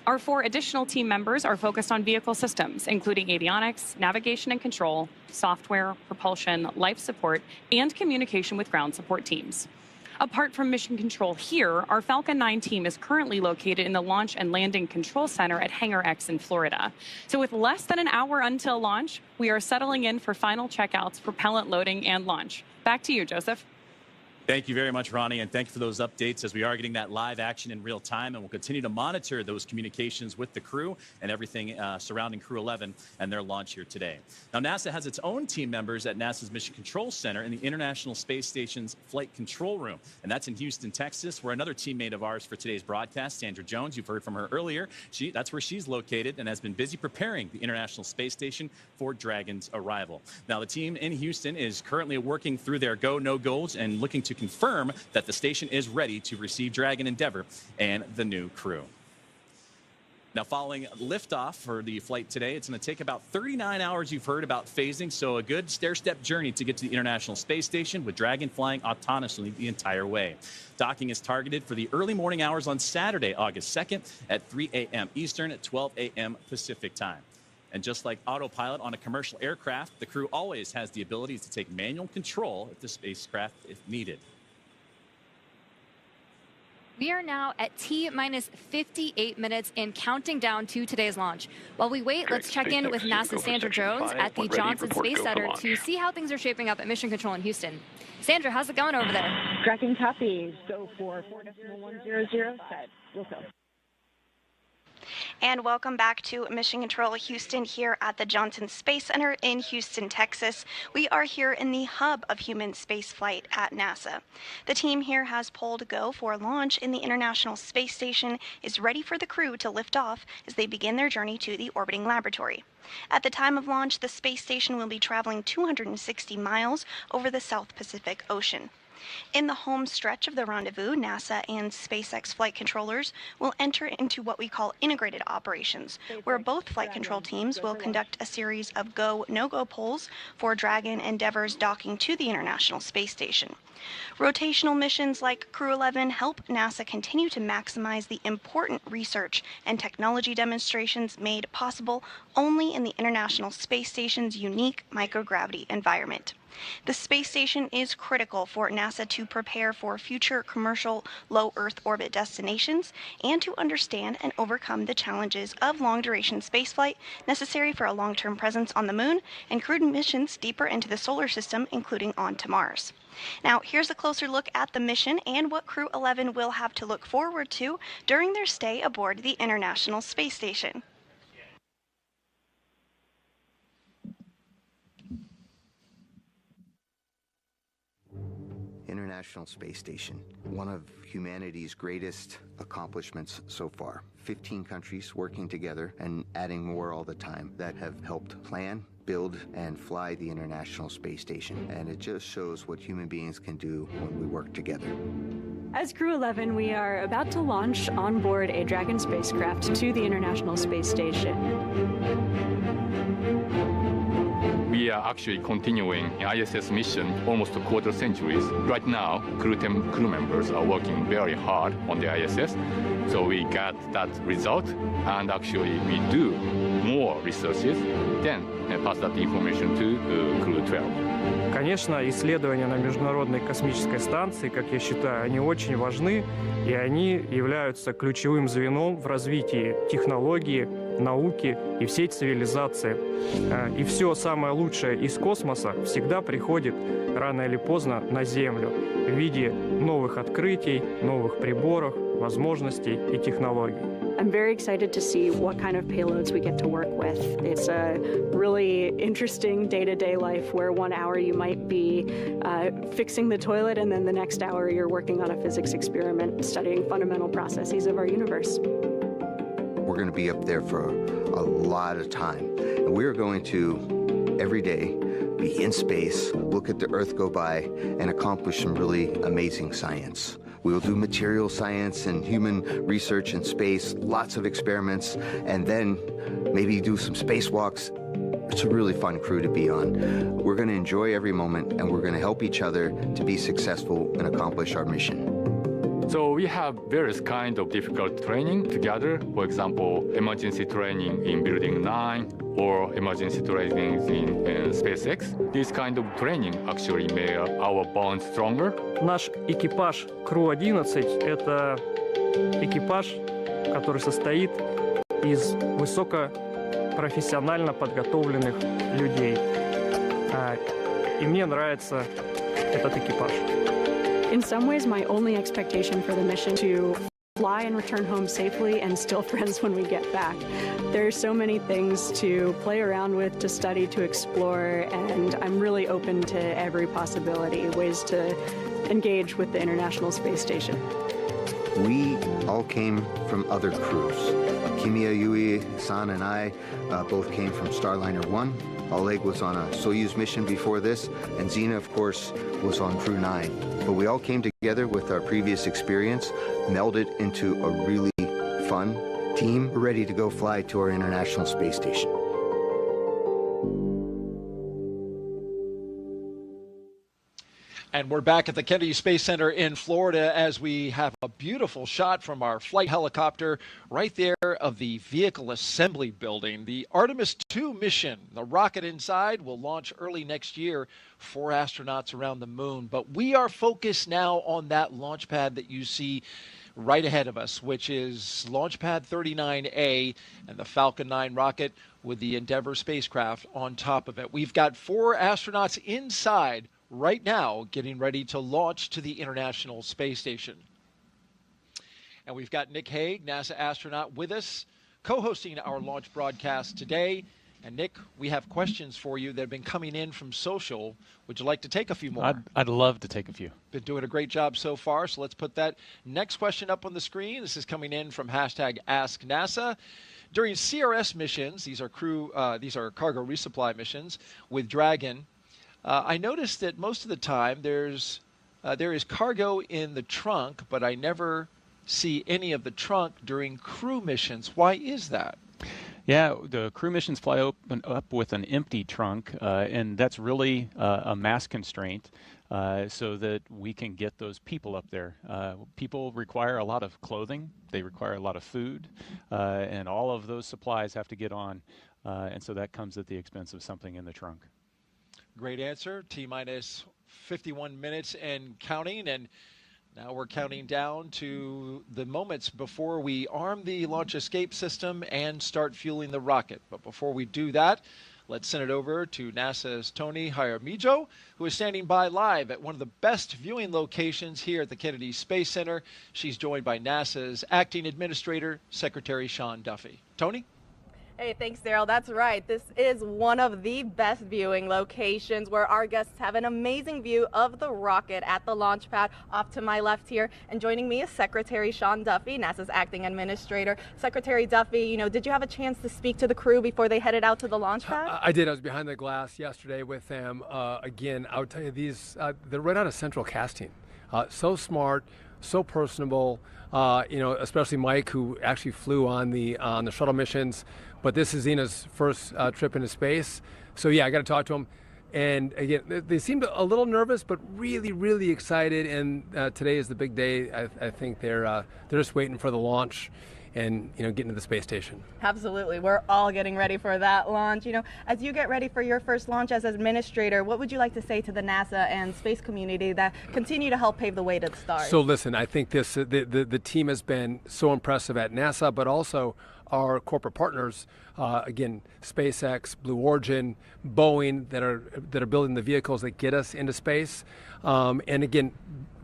Our 4 additional team members are focused on vehicle systems, including avionics, navigation and control, software, propulsion, life support, and communication with ground support teams. Apart from mission control here, our Falcon 9 team is currently located in the Launch and Landing Control Center at Hangar X in Florida. So with less than an hour until launch, we are settling in for final checkouts, propellant loading, and launch. Back to you, Joseph. Thank you very much, Ronnie, and thank you for those updates as we are getting that live action in real time, and we'll continue to monitor those communications with the crew and everything surrounding Crew-11 and their launch here today. Now, NASA has its own team members at NASA's Mission Control Center in the International Space Station's Flight Control Room, and that's in Houston, Texas, where another teammate of ours for today's broadcast, Sandra Jones, you've heard from her earlier. That's where she's located and has been busy preparing the International Space Station for Dragon's arrival. Now, the team in Houston is currently working through their go, no-goes and looking to confirm that the station is ready to receive Dragon Endeavour and the new crew. Now, following liftoff for the flight today, it's going to take about 39 hours, you've heard about phasing, so a good stair-step journey to get to the International Space Station with Dragon flying autonomously the entire way. Docking is targeted for the early morning hours on Saturday, August 2nd at 3 a.m. Eastern at 12 a.m. Pacific time. And just like autopilot on a commercial aircraft, the crew always has the ability to take manual control of the spacecraft if needed. We are now at T-minus 58 minutes and counting down to today's launch. While we wait, let's check in with NASA's Sandra Jones at the Johnson Space Center to see how things are shaping up at Mission Control in Houston. Sandra, how's it going over there? Tracking copies. Go for 4.100 set. We'll go. And welcome back to Mission Control Houston here at the Johnson Space Center in Houston, Texas. We are here in the hub of human spaceflight at NASA. The team here has pulled go for launch in the International Space Station, is ready for the crew to lift off as they begin their journey to the orbiting laboratory. At the time of launch, the space station will be traveling 260 miles over the South Pacific Ocean. In the home stretch of the rendezvous, NASA and SpaceX flight controllers will enter into what we call integrated operations, where both flight control teams will conduct a series of go, no-go polls for Dragon Endeavour's docking to the International Space Station. Rotational missions like Crew-11 help NASA continue to maximize the important research and technology demonstrations made possible only in the International Space Station's unique microgravity environment. The space station is critical for NASA to prepare for future commercial low Earth orbit destinations and to understand and overcome the challenges of long-duration spaceflight necessary for a long-term presence on the Moon and crewed missions deeper into the solar system, including on to Mars. Now, here's a closer look at the mission and what Crew-11 will have to look forward to during their stay aboard the International Space Station. International Space Station, one of humanity's greatest accomplishments so far. 15 countries working together and adding more all the time that have helped plan, build, and fly the International Space Station. And it just shows what human beings can do when we work together. As Crew-11, we are about to launch on board a Dragon spacecraft to the International Space Station. We are actually continuing an ISS mission almost a quarter centuries. Right now, Crew-10 crew members are working very hard on the ISS. So we got that result, and actually we do more researches, then pass that information to Crew-12. Конечно, исследования на Международной космической станции, как я считаю, они очень важны, и они являются ключевым звеном в развитии технологии, науки и всей цивилизации. И все самое лучшее из космоса всегда приходит рано или поздно на Землю в виде новых открытий, новых приборов, возможностей и технологий. I'm very excited to see what kind of payloads we get to work with. It's a really interesting day-to-day life where 1 hour you might be fixing the toilet and then the next hour you're working on a physics experiment studying fundamental processes of our universe. We're going to be up there for a lot of time. And we're going to, every day, be in space, look at the Earth go by, and accomplish some really amazing science. We will do material science and human research in space, lots of experiments, and then maybe do some spacewalks. It's a really fun crew to be on. We're going to enjoy every moment, and we're going to help each other to be successful and accomplish our mission. So we have various kind of difficult training together. For example, emergency training in Building 9 or emergency training in SpaceX. This kind of training actually made our bond stronger. Наш экипаж Crew-11 – это экипаж, который состоит из высокопрофессионально подготовленных людей. И мне нравится этот экипаж. In some ways, my only expectation for the mission to fly and return home safely and still friends when we get back. There are so many things to play around with, to study, to explore, and I'm really open to every possibility, ways to engage with the International Space Station. We all came from other crews. Kimiya, Yui, San, and I both came from Starliner 1. Oleg was on a Soyuz mission before this, and Zena, of course, was on Crew 9. But we all came together with our previous experience, melded into a really fun team, ready to go fly to our International Space Station. And we're back at the Kennedy Space Center in Florida as we have a beautiful shot from our flight helicopter right there of the vehicle assembly building. The Artemis 2 mission, the rocket inside, will launch early next year. 4 astronauts around the moon. But we are focused now on that launch pad that you see right ahead of us, which is Launch Pad 39A and the Falcon 9 rocket with the Endeavour spacecraft on top of it. We've got 4 astronauts inside right now getting ready to launch to the International Space Station. And we've got Nick Hague, NASA astronaut, with us, co-hosting our launch broadcast today. And Nick, we have questions for you that have been coming in from social. Would you like to take a few more? I'd love to take a few. Been doing a great job so far, so let's put that next question up on the screen. This is coming in from #AskNASA. During CRS missions, these are cargo resupply missions with Dragon, I noticed that most of the time there is cargo in the trunk, but I never see any of the trunk during crew missions. Why is that? Yeah, the crew missions fly up with an empty trunk, and that's really a mass constraint so that we can get those people up there. People require a lot of clothing, they require a lot of food, and all of those supplies have to get on, and so that comes at the expense of something in the trunk. Great answer. T-minus 51 minutes and counting, and now we're counting down to the moments before we arm the launch escape system and start fueling the rocket. But before we do that, let's send it over to NASA's Tony Jaramillo, who is standing by live at one of the best viewing locations here at the Kennedy Space Center. She's joined by NASA's Acting Administrator, Secretary Sean Duffy. Tony? Hey, thanks, Daryl. That's right. This is one of the best viewing locations where our guests have an amazing view of the rocket at the launch pad off to my left here. And joining me is Secretary Sean Duffy, NASA's Acting Administrator. Secretary Duffy, did you have a chance to speak to the crew before they headed out to the launch pad? I did. I was behind the glass yesterday with them. Again, I would tell you they're right out of central casting. So smart, so personable. Especially Mike, who actually flew on the shuttle missions. But this is Zena's first trip into space. So yeah, I got to talk to them. And again, they seemed a little nervous, but really, really excited. And today is the big day. I think they're just waiting for the launch and getting to the space station. Absolutely. We're all getting ready for that launch. As you get ready for your first launch as administrator, what would you like to say to the NASA and space community that continue to help pave the way to the stars? So listen, I think the team has been so impressive at NASA, but also our corporate partners, again, SpaceX, Blue Origin, Boeing, that are building the vehicles that get us into space. And again,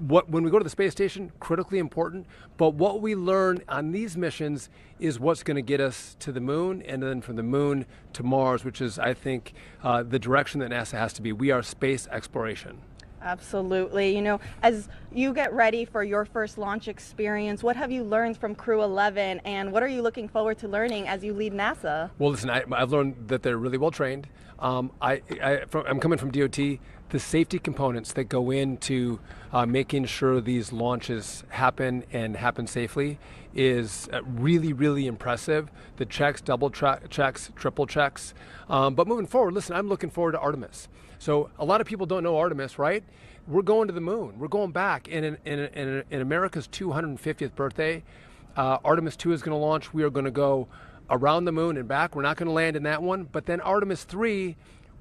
when we go to the space station, critically important, but what we learn on these missions is what's going to get us to the moon, and then from the moon to Mars, which is, I think, the direction that NASA has to be. We are space exploration. Absolutely. As you get ready for your first launch experience, what have you learned from Crew-11, and what are you looking forward to learning as you lead NASA? Well, listen, I've learned that they're really well trained. I'm coming from DOT. The safety components that go into making sure these launches happen and happen safely is really, really impressive. The checks, double checks, triple checks. But moving forward, listen, I'm looking forward to Artemis. So a lot of people don't know Artemis, right? we're going to the moon. We're going back. And in America's 250th birthday, Artemis 2 is going to launch. We are going to go around the moon and back. We're not going to land in that one. But then Artemis 3,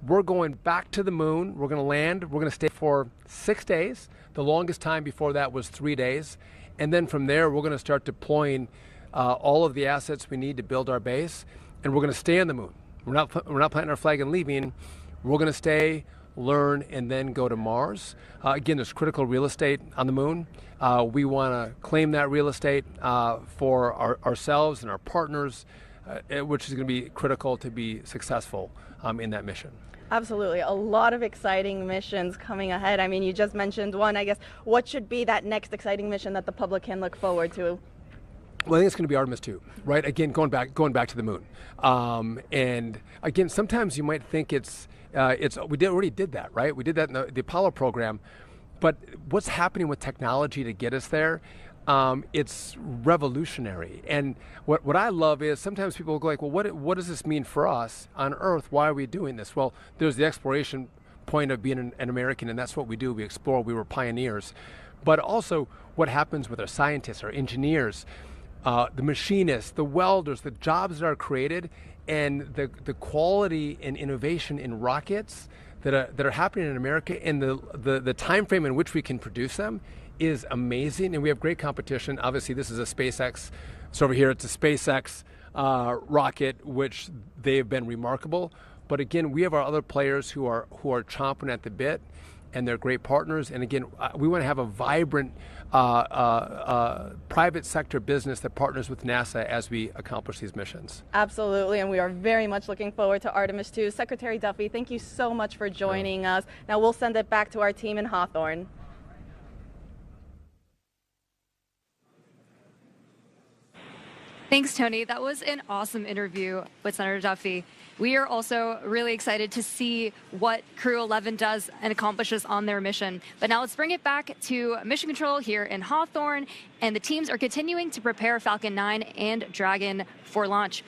we're going back to the moon. We're going to land. We're going to stay for 6 days. The longest time before that was 3 days. And then from there, we're going to start deploying all of the assets we need to build our base. And we're going to stay on the moon. We're not planting our flag and leaving. We're going to stay, learn, and then go to Mars. Again, there's critical real estate on the moon. We want to claim that real estate for ourselves and our partners, which is going to be critical to be successful in that mission. Absolutely. A lot of exciting missions coming ahead. I mean, you just mentioned one. I guess what should be that next exciting mission that the public can look forward to? Well, I think it's going to be Artemis 2, right? Again, going back to the moon. And again, sometimes you might think we already did that, right? We did that in the Apollo program. But what's happening with technology to get us there? It's revolutionary. And what I love is sometimes people go like, well, what does this mean for us on Earth? Why are we doing this? Well, there's the exploration point of being an American, and that's what we do. We explore. We were pioneers. But also what happens with our scientists, our engineers, the machinists, the welders, the jobs that are created, and the quality and innovation in rockets that are happening in America, and the time frame in which we can produce them is amazing. And we have great competition. Obviously, this is a SpaceX. So over here, it's a SpaceX rocket, which they've been remarkable. But again, we have our other players who are chomping at the bit, and they're great partners. And again, we want to have a vibrant private sector business that partners with NASA as we accomplish these missions. Absolutely, and we are very much looking forward to Artemis 2. Secretary Duffy, thank you so much for joining us. Now we'll send it back to our team in Hawthorne. Thanks, Tony. That was an awesome interview with Senator Duffy. We are also really excited to see what Crew-11 does and accomplishes on their mission. But now let's bring it back to Mission Control here in Hawthorne, and the teams are continuing to prepare Falcon 9 and Dragon for launch.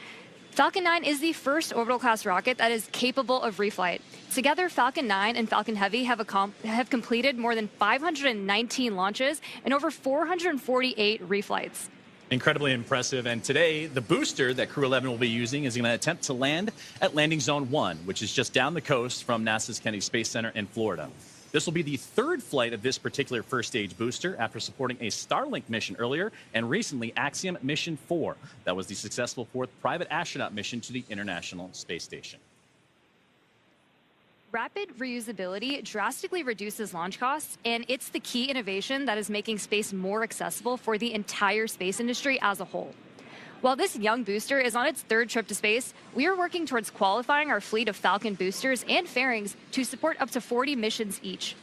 Falcon 9 is the first orbital-class rocket that is capable of reflight. Together, Falcon 9 and Falcon Heavy have completed more than 519 launches and over 448 reflights. Incredibly impressive. And today, the booster that Crew-11 will be using is going to attempt to land at Landing Zone 1, which is just down the coast from NASA's Kennedy Space Center in Florida. This will be the third flight of this particular first-stage booster after supporting a Starlink mission earlier and recently Axiom Mission 4. That was the successful fourth private astronaut mission to the International Space Station. Rapid reusability drastically reduces launch costs, and it's the key innovation that is making space more accessible for the entire space industry as a whole. While this young booster is on its third trip to space, we are working towards qualifying our fleet of Falcon boosters and fairings to support up to 40 missions each.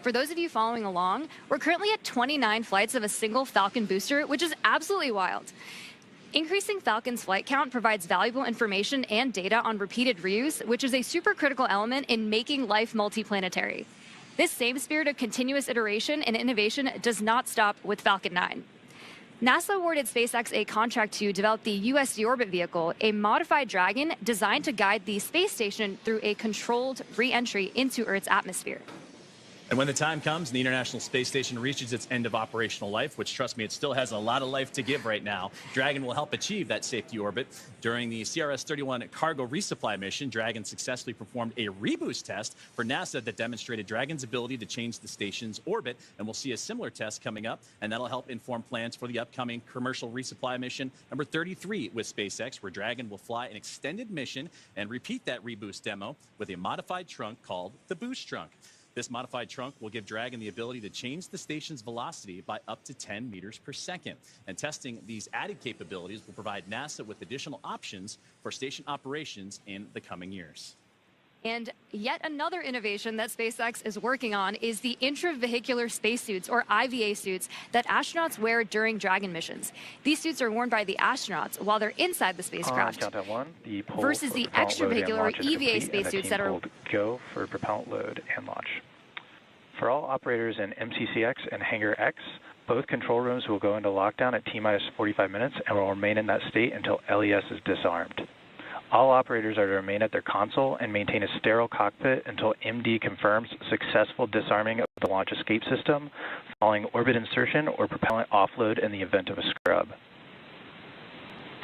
For those of you following along, we're currently at 29 flights of a single Falcon booster, which is absolutely wild. Increasing Falcon's flight count provides valuable information and data on repeated reuse, which is a supercritical element in making life multiplanetary. This same spirit of continuous iteration and innovation does not stop with Falcon 9. NASA awarded SpaceX a contract to develop the USD Orbit vehicle, a modified Dragon designed to guide the space station through a controlled re-entry into Earth's atmosphere. And when the time comes and the International Space Station reaches its end of operational life, which, trust me, it still has a lot of life to give right now, Dragon will help achieve that safety orbit. During the CRS-31 cargo resupply mission, Dragon successfully performed a reboost test for NASA that demonstrated Dragon's ability to change the station's orbit, and we'll see a similar test coming up, and that'll help inform plans for the upcoming commercial resupply mission number 33 with SpaceX, where Dragon will fly an extended mission and repeat that reboost demo with a modified trunk called the Boost Trunk. This modified trunk will give Dragon the ability to change the station's velocity by up to 10 meters per second. And testing these added capabilities will provide NASA with additional options for station operations in the coming years. And yet another innovation that SpaceX is working on is the intravehicular spacesuits, or IVA suits, that astronauts wear during Dragon missions. These suits are worn by the astronauts while they're inside the spacecraft, Countdown 1, the poll versus for the propellant load and extravehicular launch is EVA complete, and the spacesuits team that are... pulled go for propellant load and launch. For all operators in MCCX and Hangar X, both control rooms will go into lockdown at T-minus 45 minutes and will remain in that state until LES is disarmed. All operators are to remain at their console and maintain a sterile cockpit until MD confirms successful disarming of the launch escape system following orbit insertion or propellant offload in the event of a scrub.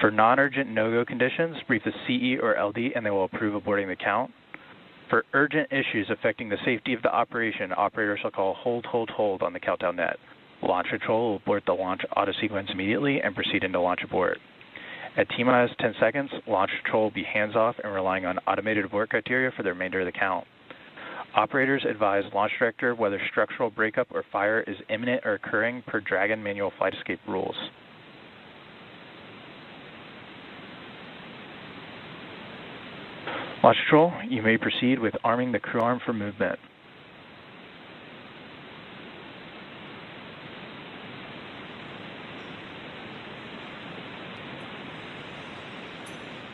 For non-urgent no-go conditions, brief the CE or LD and they will approve aborting the count. For urgent issues affecting the safety of the operation, operators shall call hold, hold, hold on the countdown net. Launch control will abort the launch auto sequence immediately and proceed into launch abort. At T-minus 10 seconds, launch control will be hands-off and relying on automated abort criteria for the remainder of the count. Operators advise launch director whether structural breakup or fire is imminent or occurring per Dragon manual flight escape rules. Launch control, you may proceed with arming the crew arm for movement.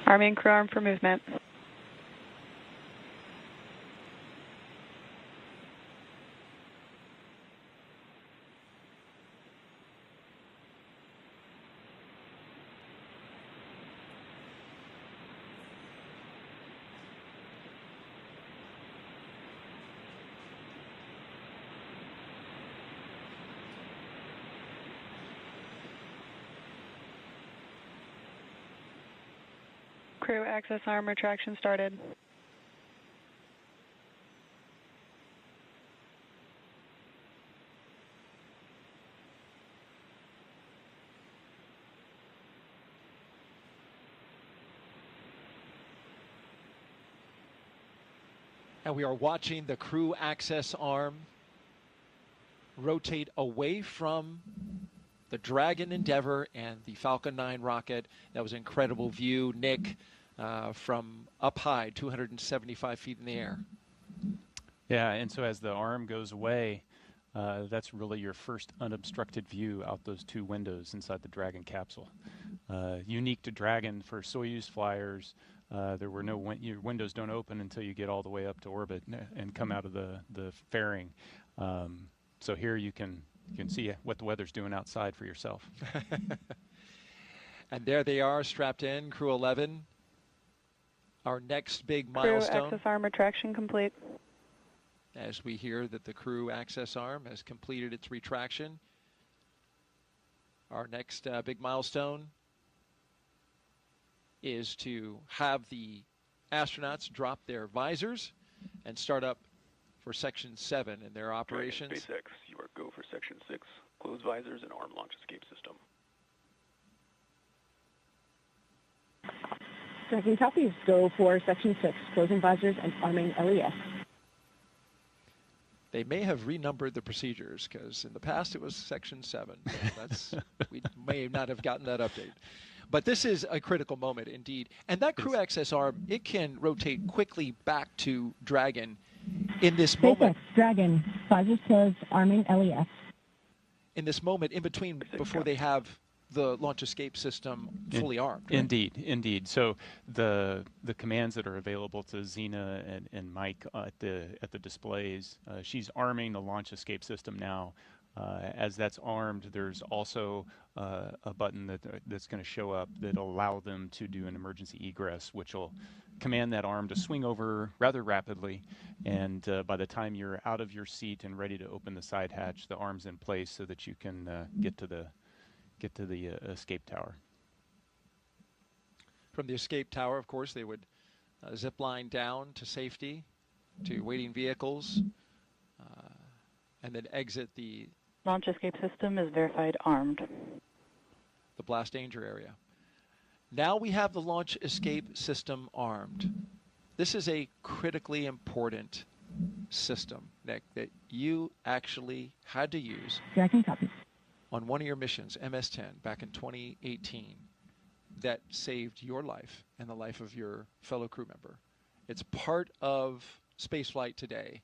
Arming crew arm for movement. Crew access arm retraction started. And we are watching the crew access arm rotate away from the Dragon Endeavour and the Falcon 9 rocket. That was an incredible view, Nick, from up high, 275 feet in the air. Yeah, and so as the arm goes away, that's really your first unobstructed view out those two windows inside the Dragon capsule. Unique to Dragon for Soyuz flyers, there were no your windows don't open until you get all the way up to orbit and come out of the fairing. So here you can see what the weather's doing outside for yourself. And there they are, strapped in, Crew-11. Our next big milestone. Crew access arm retraction complete. As we hear that the crew access arm has completed its retraction. Our next big milestone is to have the astronauts drop their visors and start up for Section 7 in their operations. SpaceX, you are go for Section 6. Close visors and arm launch escape system. Dragon copies. Go for Section 6. Closing visors and arming LES. They may have renumbered the procedures because in the past it was Section 7. That's we may not have gotten that update. But this is a critical moment indeed. And that crew access arm, it can rotate quickly back to Dragon in this moment. Dragon, visors closed, arming LES. In this moment, in between, before they have the launch escape system fully armed. Right? Indeed. So the commands that are available to Zena and Mike at the displays, she's arming the launch escape system now. As that's armed, there's also a button that's going to show up that'll allow them to do an emergency egress, which will command that arm to swing over rather rapidly. And by the time you're out of your seat and ready to open the side hatch, the arm's in place so that you can get to the escape tower. From the escape tower, of course, they would zip line down to safety, to waiting vehicles, and then exit the launch escape system is verified armed. The blast danger area. Now we have the launch escape system armed. This is a critically important system, Nick, that you actually had to use Dragon copy. On one of your missions, MS-10, back in 2018, that saved your life and the life of your fellow crew member. It's part of spaceflight today.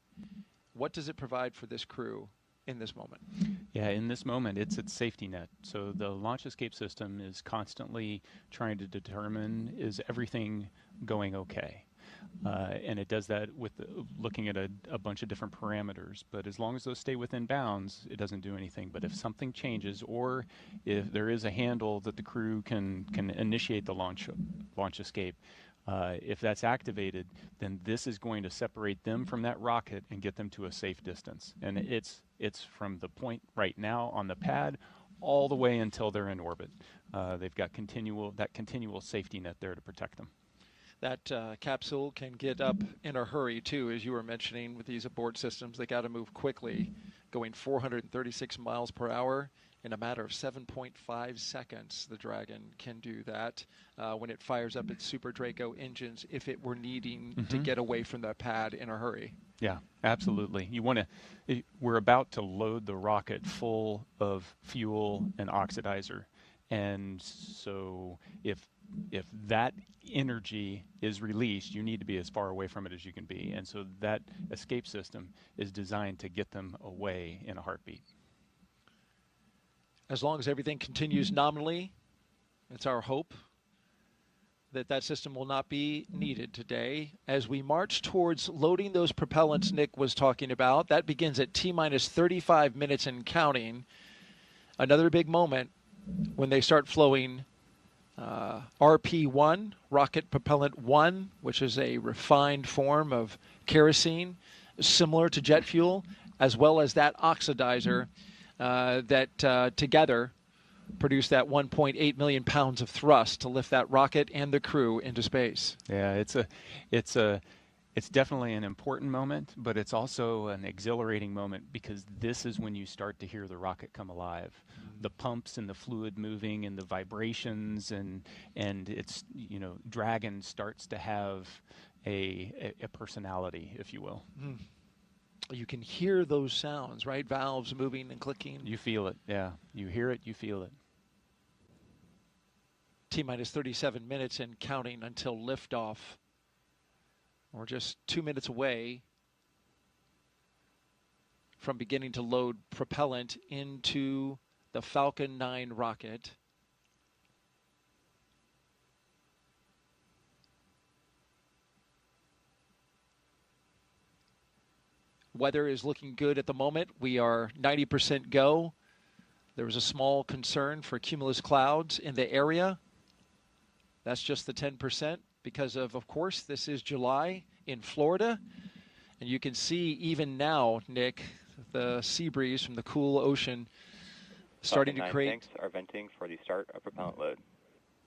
What does it provide for this crew in this moment? Yeah, in this moment, it's its safety net. So the launch escape system is constantly trying to determine, is everything going okay? And it does that with looking at a bunch of different parameters. But as long as those stay within bounds, it doesn't do anything. But if something changes, or if there is a handle that the crew can initiate the launch escape, If that's activated, then this is going to separate them from that rocket and get them to a safe distance. And it's from the point right now on the pad all the way until they're in orbit. They've got continual safety net there to protect them. That capsule can get up in a hurry, too, as you were mentioning with these abort systems. They got to move quickly, going 436 miles per hour in a matter of 7.5 seconds. The Dragon can do that when it fires up its Super Draco engines if it were needing to get away from the pad in a hurry. Yeah, absolutely. We're about to load the rocket full of fuel and oxidizer. And so if that energy is released, you need to be as far away from it as you can be. And so that escape system is designed to get them away in a heartbeat. As long as everything continues nominally, it's our hope that that system will not be needed today. As we march towards loading those propellants Nick was talking about, that begins at T-minus 35 minutes and counting. Another big moment when they start flowing RP1, Rocket Propellant 1, which is a refined form of kerosene, similar to jet fuel, as well as that oxidizer that together produce that 1.8 million pounds of thrust to lift that rocket and the crew into space. Yeah, it's definitely an important moment, but it's also an exhilarating moment because this is when you start to hear the rocket come alive. The pumps and the fluid moving and the vibrations and it's, Dragon starts to have a personality, if you will. You can hear those sounds, right? Valves moving and clicking. You feel it, yeah. You hear it, you feel it. T-minus 37 minutes and counting until liftoff. We're just 2 minutes away from beginning to load propellant into the Falcon 9 rocket. Weather is looking good at the moment. We are 90% go. There was a small concern for cumulus clouds in the area. That's just the 10% because of course, this is July in Florida. And you can see even now, Nick, the sea breeze from the cool ocean starting to create. Tanks are venting for the start of propellant load.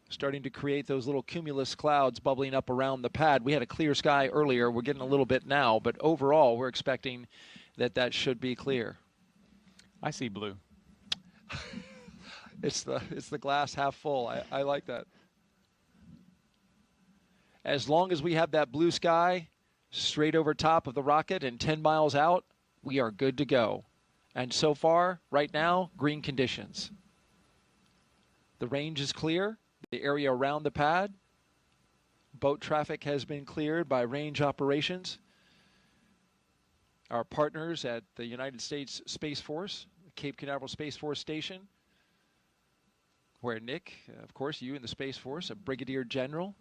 Starting to create those little cumulus clouds bubbling up around the pad. We had a clear sky earlier. We're getting a little bit now, but overall, we're expecting that should be clear. I see blue. It's the glass half full. I like that. As long as we have that blue sky straight over top of the rocket and 10 miles out, we are good to go. And so far, right now, green conditions. The range is clear. The area around the pad, boat traffic has been cleared by range operations. Our partners at the United States Space Force, Cape Canaveral Space Force Station, where Nick, of course, you in the Space Force, a brigadier general,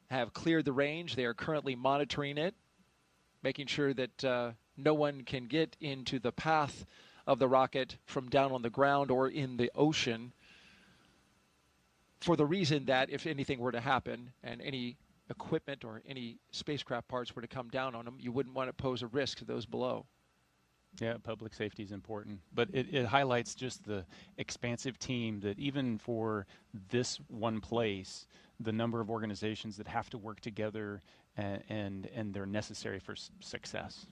have cleared the range. They are currently monitoring it, making sure that no one can get into the path of the rocket from down on the ground or in the ocean, for the reason that if anything were to happen and any equipment or any spacecraft parts were to come down on them, you wouldn't want to pose a risk to those below. Yeah, public safety is important. But it highlights just the expansive team that even for this one place, the number of organizations that have to work together and they're necessary for success.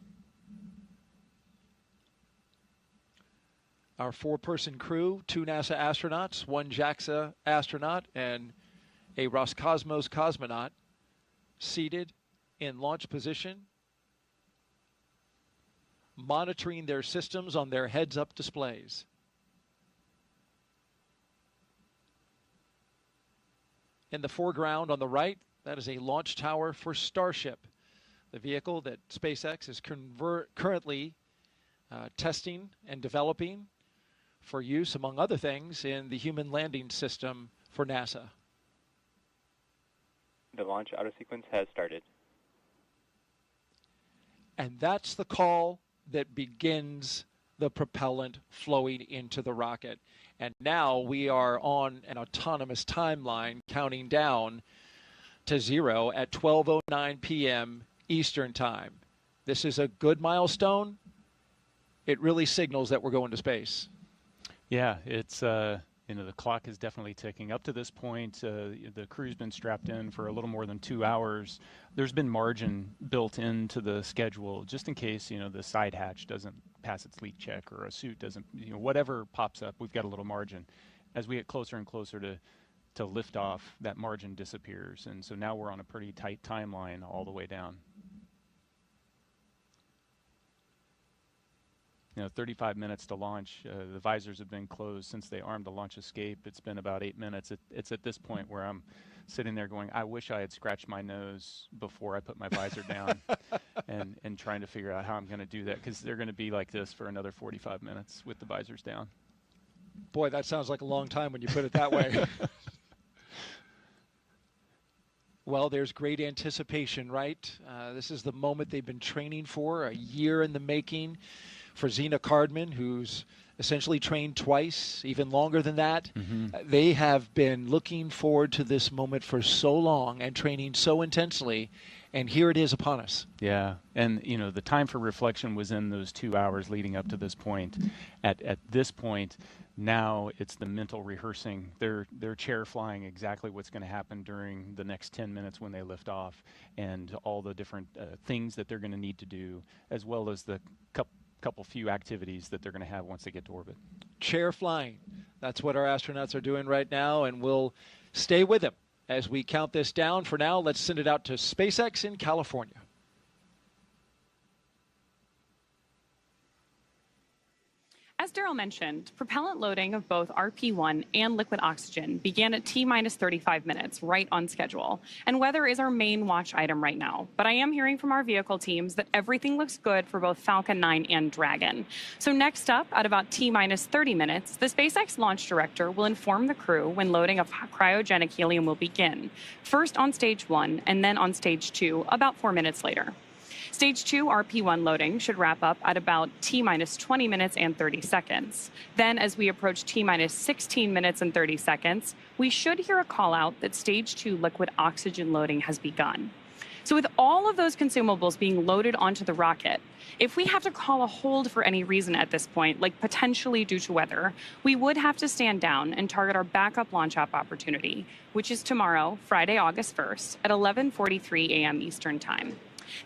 Our 4-person crew, 2 NASA astronauts, 1 JAXA astronaut, and a Roscosmos cosmonaut seated in launch position, monitoring their systems on their heads-up displays. In the foreground on the right, that is a launch tower for Starship, the vehicle that SpaceX is currently testing and developing for use, among other things, in the human landing system for NASA. The launch auto sequence has started. And that's the call that begins the propellant flowing into the rocket. And now we are on an autonomous timeline counting down to 0 at 12:09 p.m. Eastern Time. This is a good milestone. It really signals that we're going to space. Yeah, it's the clock is definitely ticking. Up to this point, the crew's been strapped in for a little more than 2 hours. There's been margin built into the schedule just in case, the side hatch doesn't pass its leak check or a suit doesn't, whatever pops up, we've got a little margin. As we get closer and closer to liftoff, that margin disappears. And so now we're on a pretty tight timeline all the way down. 35 minutes to launch. The visors have been closed since they armed the launch escape. It's been about 8 minutes. It's at this point where I'm sitting there going, I wish I had scratched my nose before I put my visor down and trying to figure out how I'm going to do that, because they're going to be like this for another 45 minutes with the visors down. Boy, that sounds like a long time when you put it that way. Well, there's great anticipation, right? This is the moment they've been training for, a year in the making. For Zena Cardman, who's essentially trained twice, even longer than that. They have been looking forward to this moment for so long and training so intensely, and here it is upon us. Yeah, and the time for reflection was in those 2 hours leading up to this point. At this point, now it's the mental rehearsing. They're chair flying exactly what's going to happen during the next 10 minutes when they lift off, and all the different things that they're going to need to do, as well as the couple few activities that they're going to have once they get to orbit. Chair flying. That's what our astronauts are doing right now, and we'll stay with them as we count this down. For now, let's send it out to SpaceX in California. As Daryl mentioned, propellant loading of both RP-1 and liquid oxygen began at T-minus 35 minutes, right on schedule. And weather is our main watch item right now. But I am hearing from our vehicle teams that everything looks good for both Falcon 9 and Dragon. So next up, at about T-minus 30 minutes, the SpaceX launch director will inform the crew when loading of cryogenic helium will begin. First on stage 1 and then on stage 2 about 4 minutes later. Stage 2 RP-1 loading should wrap up at about T-minus 20 minutes and 30 seconds. Then, as we approach T-minus 16 minutes and 30 seconds, we should hear a call out that Stage 2 liquid oxygen loading has begun. So with all of those consumables being loaded onto the rocket, if we have to call a hold for any reason at this point, like potentially due to weather, we would have to stand down and target our backup launch opportunity, which is tomorrow, Friday, August 1st, at 11:43 a.m. Eastern Time.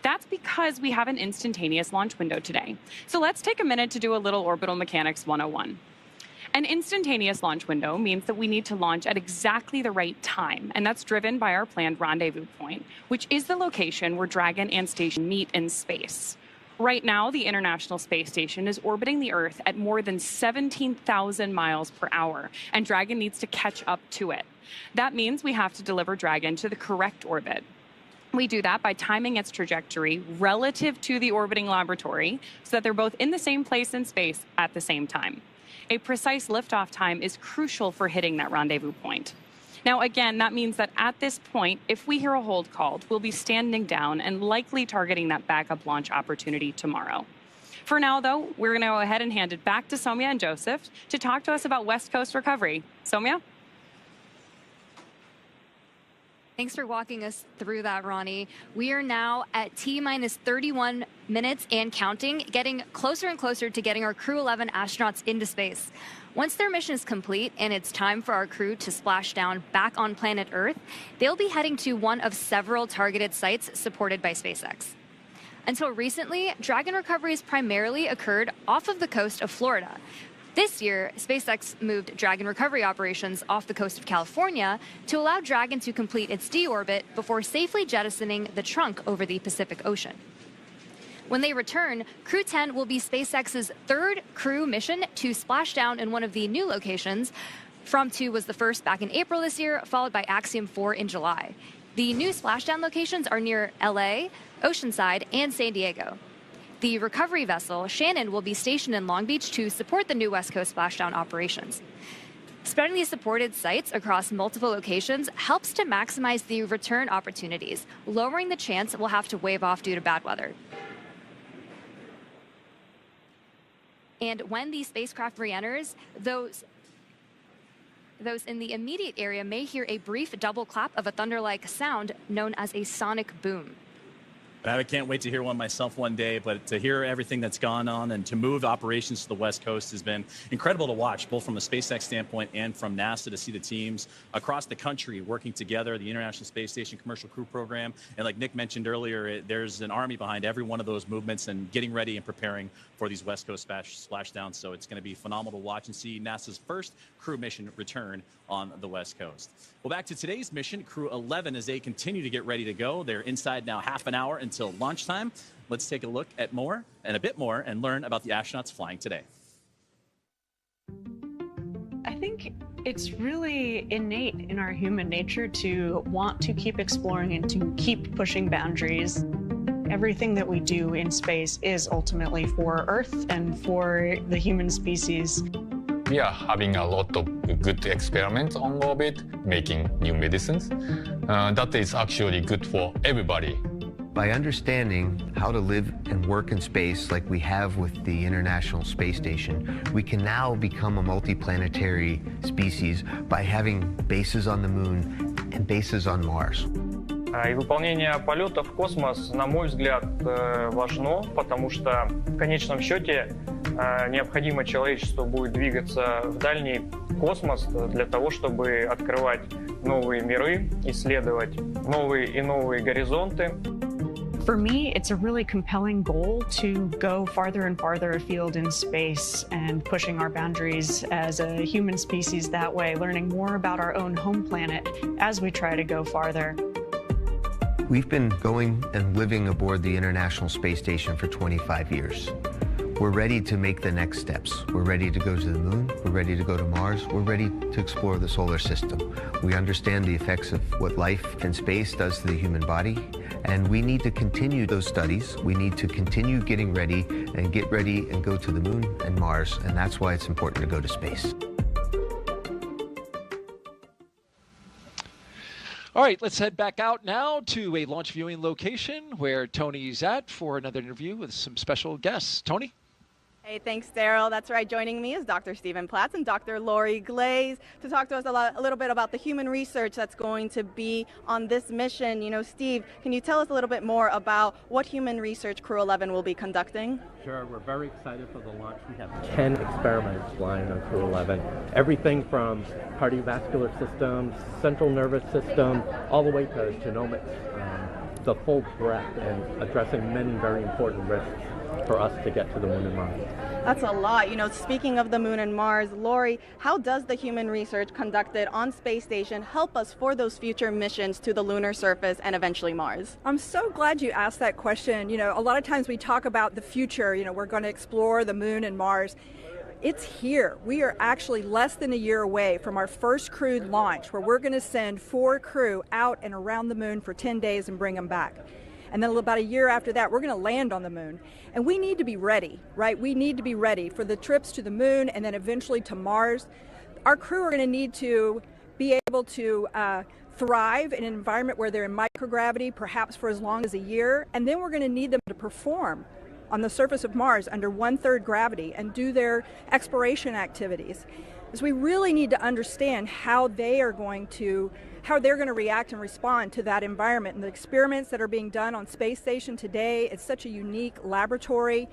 That's because we have an instantaneous launch window today. So let's take a minute to do a little orbital mechanics 101. An instantaneous launch window means that we need to launch at exactly the right time, and that's driven by our planned rendezvous point, which is the location where Dragon and Station meet in space. Right now, the International Space Station is orbiting the Earth at more than 17,000 miles per hour, and Dragon needs to catch up to it. That means we have to deliver Dragon to the correct orbit. We do that by timing its trajectory relative to the orbiting laboratory so that they're both in the same place in space at the same time. A precise liftoff time is crucial for hitting that rendezvous point. Now, again, that means that at this point, if we hear a hold called, we'll be standing down and likely targeting that backup launch opportunity tomorrow. For now, though, we're going to go ahead and hand it back to Soumya and Joseph to talk to us about West Coast recovery. Soumya? Thanks for walking us through that, Ronnie. We are now at T-minus 31 minutes and counting, getting closer and closer to getting our Crew-11 astronauts into space. Once their mission is complete and it's time for our crew to splash down back on planet Earth, they'll be heading to one of several targeted sites supported by SpaceX. Until recently, Dragon recoveries primarily occurred off of the coast of Florida. This year, SpaceX moved Dragon recovery operations off the coast of California to allow Dragon to complete its deorbit before safely jettisoning the trunk over the Pacific Ocean. When they return, Crew 10 will be SpaceX's third crew mission to splash down in one of the new locations. From 2 was the first back in April this year, followed by Axiom 4 in July. The new splashdown locations are near LA, Oceanside, and San Diego. The recovery vessel, Shannon, will be stationed in Long Beach to support the new West Coast splashdown operations. Spreading these supported sites across multiple locations helps to maximize the return opportunities, lowering the chance we'll have to wave off due to bad weather. And when the spacecraft re-enters, those Those in the immediate area may hear a brief double clap of a thunder-like sound known as a sonic boom. I can't wait to hear one myself one day, but to hear everything that's gone on and to move operations to the West Coast has been incredible to watch, both from a SpaceX standpoint and from NASA, to see the teams across the country working together, the International Space Station Commercial Crew Program. And like Nick mentioned earlier, there's an army behind every one of those movements and getting ready and preparing for these West Coast splashdowns. So it's going to be phenomenal to watch and see NASA's first crew mission return on the West Coast. Well, back to today's mission, Crew-11, as they continue to get ready to go. They're inside now half an hour until launch time. Let's take a look at more and a bit more and learn about the astronauts flying today. I think it's really innate in our human nature to want to keep exploring and to keep pushing boundaries. Everything that we do in space is ultimately for Earth and for the human species. We are having a lot of good experiments on orbit, making new medicines. That is actually good for everybody. By understanding how to live and work in space like we have with the International Space Station, we can now become a multiplanetary species by having bases on the Moon and bases on Mars. И выполнение полета в космос, на мой взгляд, важно, потому что в конечном счете необходимо человечеству будет двигаться в дальний космос для того, чтобы открывать новые миры, исследовать новые и новые горизонты. For me, it's a really compelling goal to go farther and farther afield in space and pushing our boundaries as a human species that way, learning more about our own home planet as we try to go farther. We've been going and living aboard the International Space Station for 25 years. We're ready to make the next steps. We're ready to go to the Moon. We're ready to go to Mars. We're ready to explore the solar system. We understand the effects of what life in space does to the human body, and we need to continue those studies. We need to continue getting ready and get ready and go to the Moon and Mars, and that's why it's important to go to space. All right, let's head back out now to a launch viewing location where Tony's at for another interview with some special guests. Tony? Hey, thanks, Daryl. That's right. Joining me is Dr. Stephen Platts and Dr. Lori Glaze to talk to us a little bit about the human research that's going to be on this mission. You know, Steve, can you tell us a little bit more about what human research Crew-11 will be conducting? Sure. We're very excited for the launch. We have 10 experiments flying on Crew-11. Everything from cardiovascular systems, central nervous system, all the way to genomics, the full breadth, and addressing many very important risks for us to get to the Moon and Mars. That's a lot. You know, speaking of the Moon and Mars, Lori, how does the human research conducted on Space Station help us for those future missions to the lunar surface and eventually Mars? I'm so glad you asked that question. You know, a lot of times we talk about the future, you know, we're going to explore the Moon and Mars. It's here. We are actually less than a year away from our first crewed launch, where we're going to send 4 crew out and around the Moon for 10 days and bring them back. And then about a year after that, we're going to land on the Moon. And we need to be ready, right? We need to be ready for the trips to the Moon and then eventually to Mars. Our crew are going to need to be able to thrive in an environment where they're in microgravity, perhaps for as long as a year. And then we're going to need them to perform on the surface of Mars under 1/3 gravity and do their exploration activities. So we really need to understand how they're going to react and respond to that environment. And the experiments that are being done on Space Station today, it's such a unique laboratory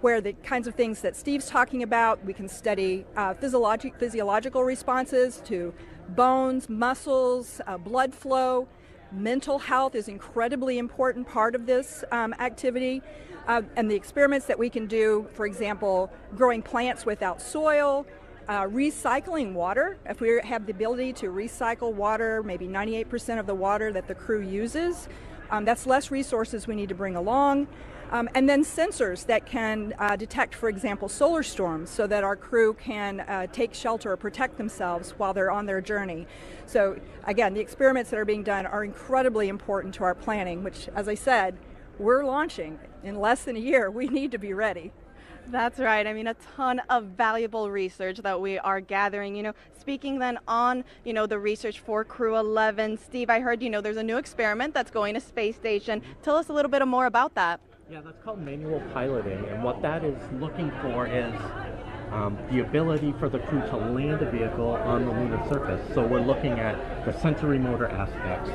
where the kinds of things that Steve's talking about, we can study physiological responses to bones, muscles, blood flow. Mental health is an incredibly important part of this activity. And the experiments that we can do, for example, growing plants without soil, recycling water. If we have the ability to recycle water, maybe 98% of the water that the crew uses, that's less resources we need to bring along. And then sensors that can detect, for example, solar storms so that our crew can take shelter or protect themselves while they're on their journey. So again, the experiments that are being done are incredibly important to our planning, which, as I said, we're launching in less than a year. We need to be ready. That's right. I mean, a ton of valuable research that we are gathering. You know, speaking then on, you know, the research for Crew-11, Steve, I heard, you know, there's a new experiment that's going to Space Station. Tell us a little bit more about that. Yeah, that's called manual piloting, and what that is looking for is the ability for the crew to land a vehicle on the lunar surface. So we're looking at the sensory motor aspects,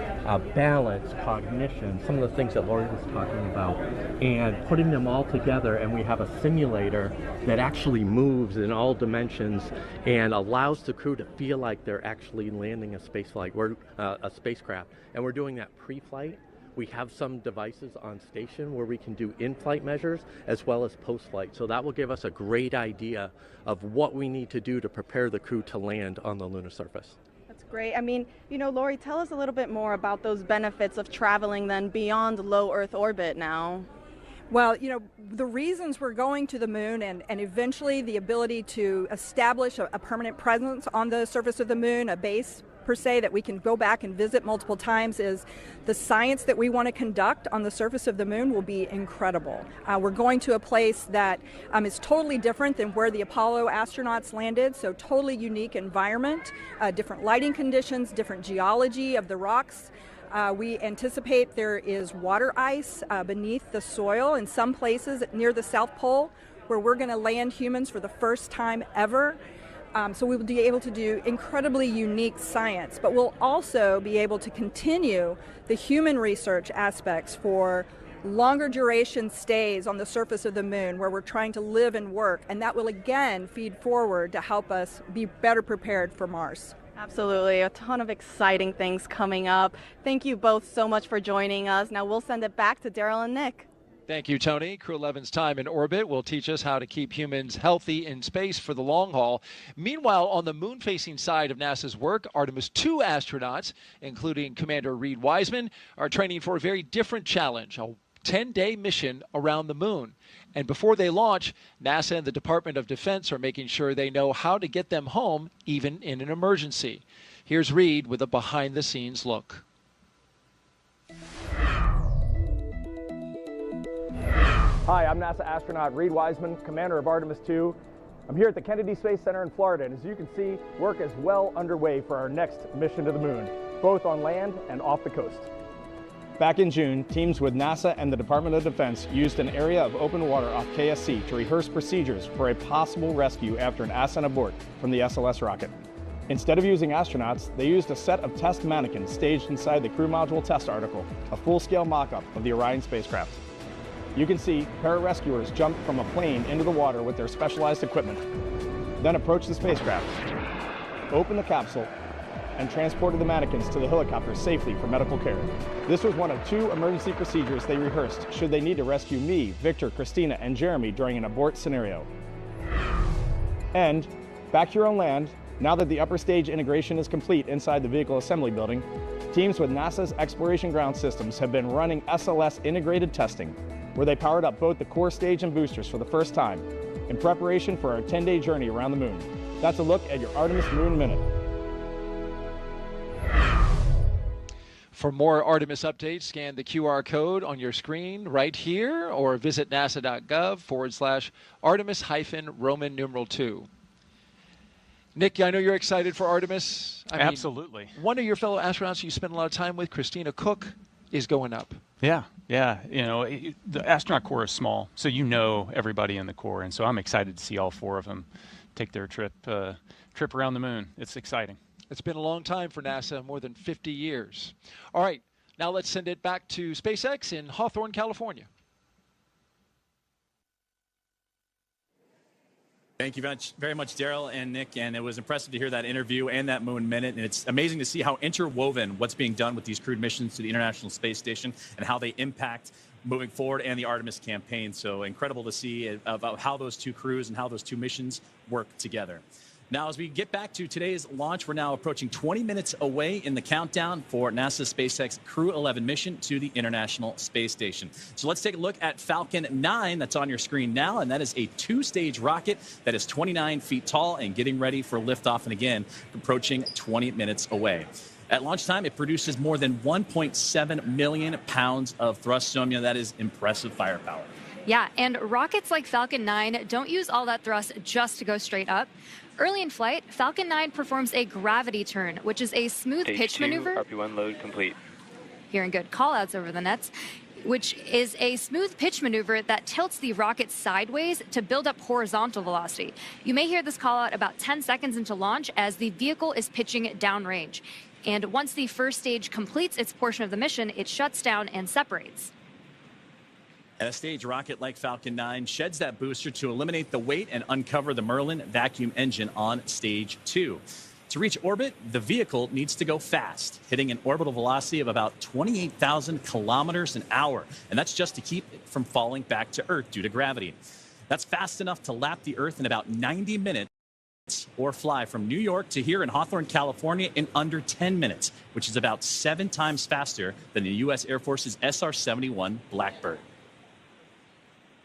balance, cognition, some of the things that Lori was talking about, and putting them all together, and we have a simulator that actually moves in all dimensions and allows the crew to feel like they're actually landing a spacecraft. And we're doing that pre-flight. We have some devices on station where we can do in-flight measures as well as post-flight. So that will give us a great idea of what we need to do to prepare the crew to land on the lunar surface. That's great. I mean, Lori, tell us a little bit more about those benefits of traveling then beyond low Earth orbit now. Well, the reasons we're going to the moon and eventually the ability to establish a permanent presence on the surface of the moon, a base per se that we can go back and visit multiple times, is the science that we want to conduct on the surface of the moon will be incredible. We're going to a place that is totally different than where the Apollo astronauts landed, so totally unique environment, different lighting conditions, different geology of the rocks. We anticipate there is water ice beneath the soil in some places near the South Pole where we're going to land humans for the first time ever. So we will be able to do incredibly unique science, but we'll also be able to continue the human research aspects for longer duration stays on the surface of the moon where we're trying to live and work, and that will again feed forward to help us be better prepared for Mars. Absolutely. A ton of exciting things coming up. Thank you both so much for joining us. Now we'll send it back to Daryl and Nick. Thank you, Tony. Crew-11's time in orbit will teach us how to keep humans healthy in space for the long haul. Meanwhile, on the moon-facing side of NASA's work, Artemis II astronauts, including Commander Reed Wiseman, are training for a very different challenge, a 10-day mission around the moon. And before they launch, NASA and the Department of Defense are making sure they know how to get them home, even in an emergency. Here's Reed with a behind-the-scenes look. Hi, I'm NASA astronaut Reed Wiseman, commander of Artemis II. I'm here at the Kennedy Space Center in Florida, and as you can see, work is well underway for our next mission to the moon, both on land and off the coast. Back in June, teams with NASA and the Department of Defense used an area of open water off KSC to rehearse procedures for a possible rescue after an ascent abort from the SLS rocket. Instead of using astronauts, they used a set of test mannequins staged inside the crew module test article, a full-scale mock-up of the Orion spacecraft. You can see pararescuers jumped from a plane into the water with their specialized equipment, then approached the spacecraft, opened the capsule, and transported the mannequins to the helicopter safely for medical care. This was one of 2 emergency procedures they rehearsed should they need to rescue me, Victor, Christina, and Jeremy during an abort scenario. And back here on land, now that the upper stage integration is complete inside the vehicle assembly building, teams with NASA's Exploration Ground Systems have been running SLS integrated testing, where they powered up both the core stage and boosters for the first time in preparation for our 10-day journey around the moon. That's a look at your Artemis Moon Minute. For more Artemis updates, scan the QR code on your screen right here or visit nasa.gov/Artemis-Roman numeral 2. Nick, I know you're excited for Artemis. Absolutely. One of your fellow astronauts you spend a lot of time with, Christina Cook, is going up. Yeah. The astronaut corps is small, so everybody in the corps, and so I'm excited to see all 4 of them take their trip around the moon. It's exciting. It's been a long time for NASA, more than 50 years. All right, now let's send it back to SpaceX in Hawthorne, California. Thank you very much, Daryl and Nick, and it was impressive to hear that interview and that Moon Minute, and it's amazing to see how interwoven what's being done with these crewed missions to the International Space Station and how they impact moving forward and the Artemis campaign. So incredible to see about how those 2 crews and how those 2 missions work together. Now, as we get back to today's launch, we're now approaching 20 minutes away in the countdown for NASA's SpaceX Crew-11 mission to the International Space Station. So let's take a look at Falcon 9 that's on your screen now, and that is a 2-stage rocket that is 29 feet tall and getting ready for liftoff, and again, approaching 20 minutes away. At launch time, it produces more than 1.7 million pounds of thrust. So, that is impressive firepower. Yeah, and rockets like Falcon 9 don't use all that thrust just to go straight up. Early in flight, Falcon 9 performs a gravity turn, which is a smooth pitch maneuver. RP1 load complete. Hearing good callouts over the nets. which is a smooth pitch maneuver that tilts the rocket sideways to build up horizontal velocity. You may hear this call out about 10 seconds into launch as the vehicle is pitching downrange. And once the first stage completes its portion of the mission, it shuts down and separates. And a stage rocket like Falcon 9 sheds that booster to eliminate the weight and uncover the Merlin vacuum engine on stage 2. To reach orbit, the vehicle needs to go fast, hitting an orbital velocity of about 28,000 kilometers an hour. And that's just to keep it from falling back to Earth due to gravity. That's fast enough to lap the Earth in about 90 minutes or fly from New York to here in Hawthorne, California in under 10 minutes, which is about 7 times faster than the U.S. Air Force's SR-71 Blackbird.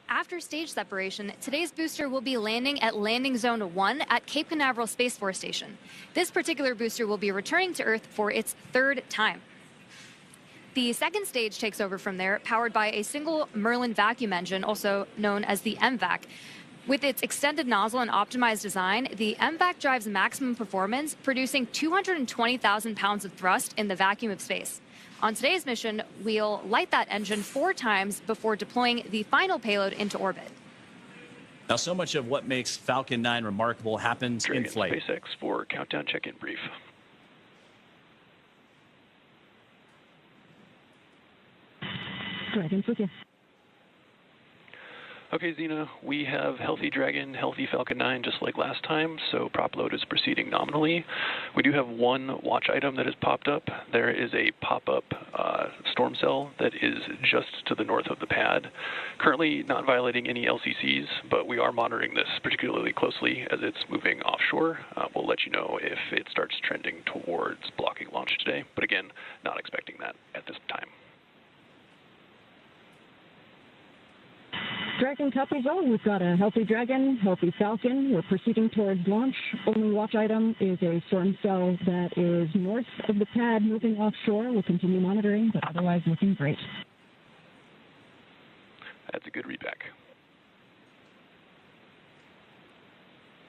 After stage separation, today's booster will be landing at Landing Zone 1 at Cape Canaveral Space Force Station. This particular booster will be returning to Earth for its 3rd time. The second stage takes over from there, powered by a single Merlin vacuum engine, also known as the MVAC. With its extended nozzle and optimized design, the MVAC drives maximum performance, producing 220,000 pounds of thrust in the vacuum of space. On today's mission, we'll light that engine 4 times before deploying the final payload into orbit. Now, so much of what makes Falcon 9 remarkable happens in flight. SpaceX for countdown check-in brief. Dragon's with you. Okay, Zena, we have healthy Dragon, healthy Falcon 9, just like last time, so prop load is proceeding nominally. We do have one watch item that has popped up. There is a pop-up storm cell that is just to the north of the pad. Currently not violating any LCCs, but we are monitoring this particularly closely as it's moving offshore. We'll let you know if it starts trending towards blocking launch today, but again, not expecting that at this time. Dragon copies all. We've got a healthy Dragon, healthy Falcon. We're proceeding towards launch. Only watch item is a storm cell that is north of the pad moving offshore. We'll continue monitoring, but otherwise looking great. That's a good readback.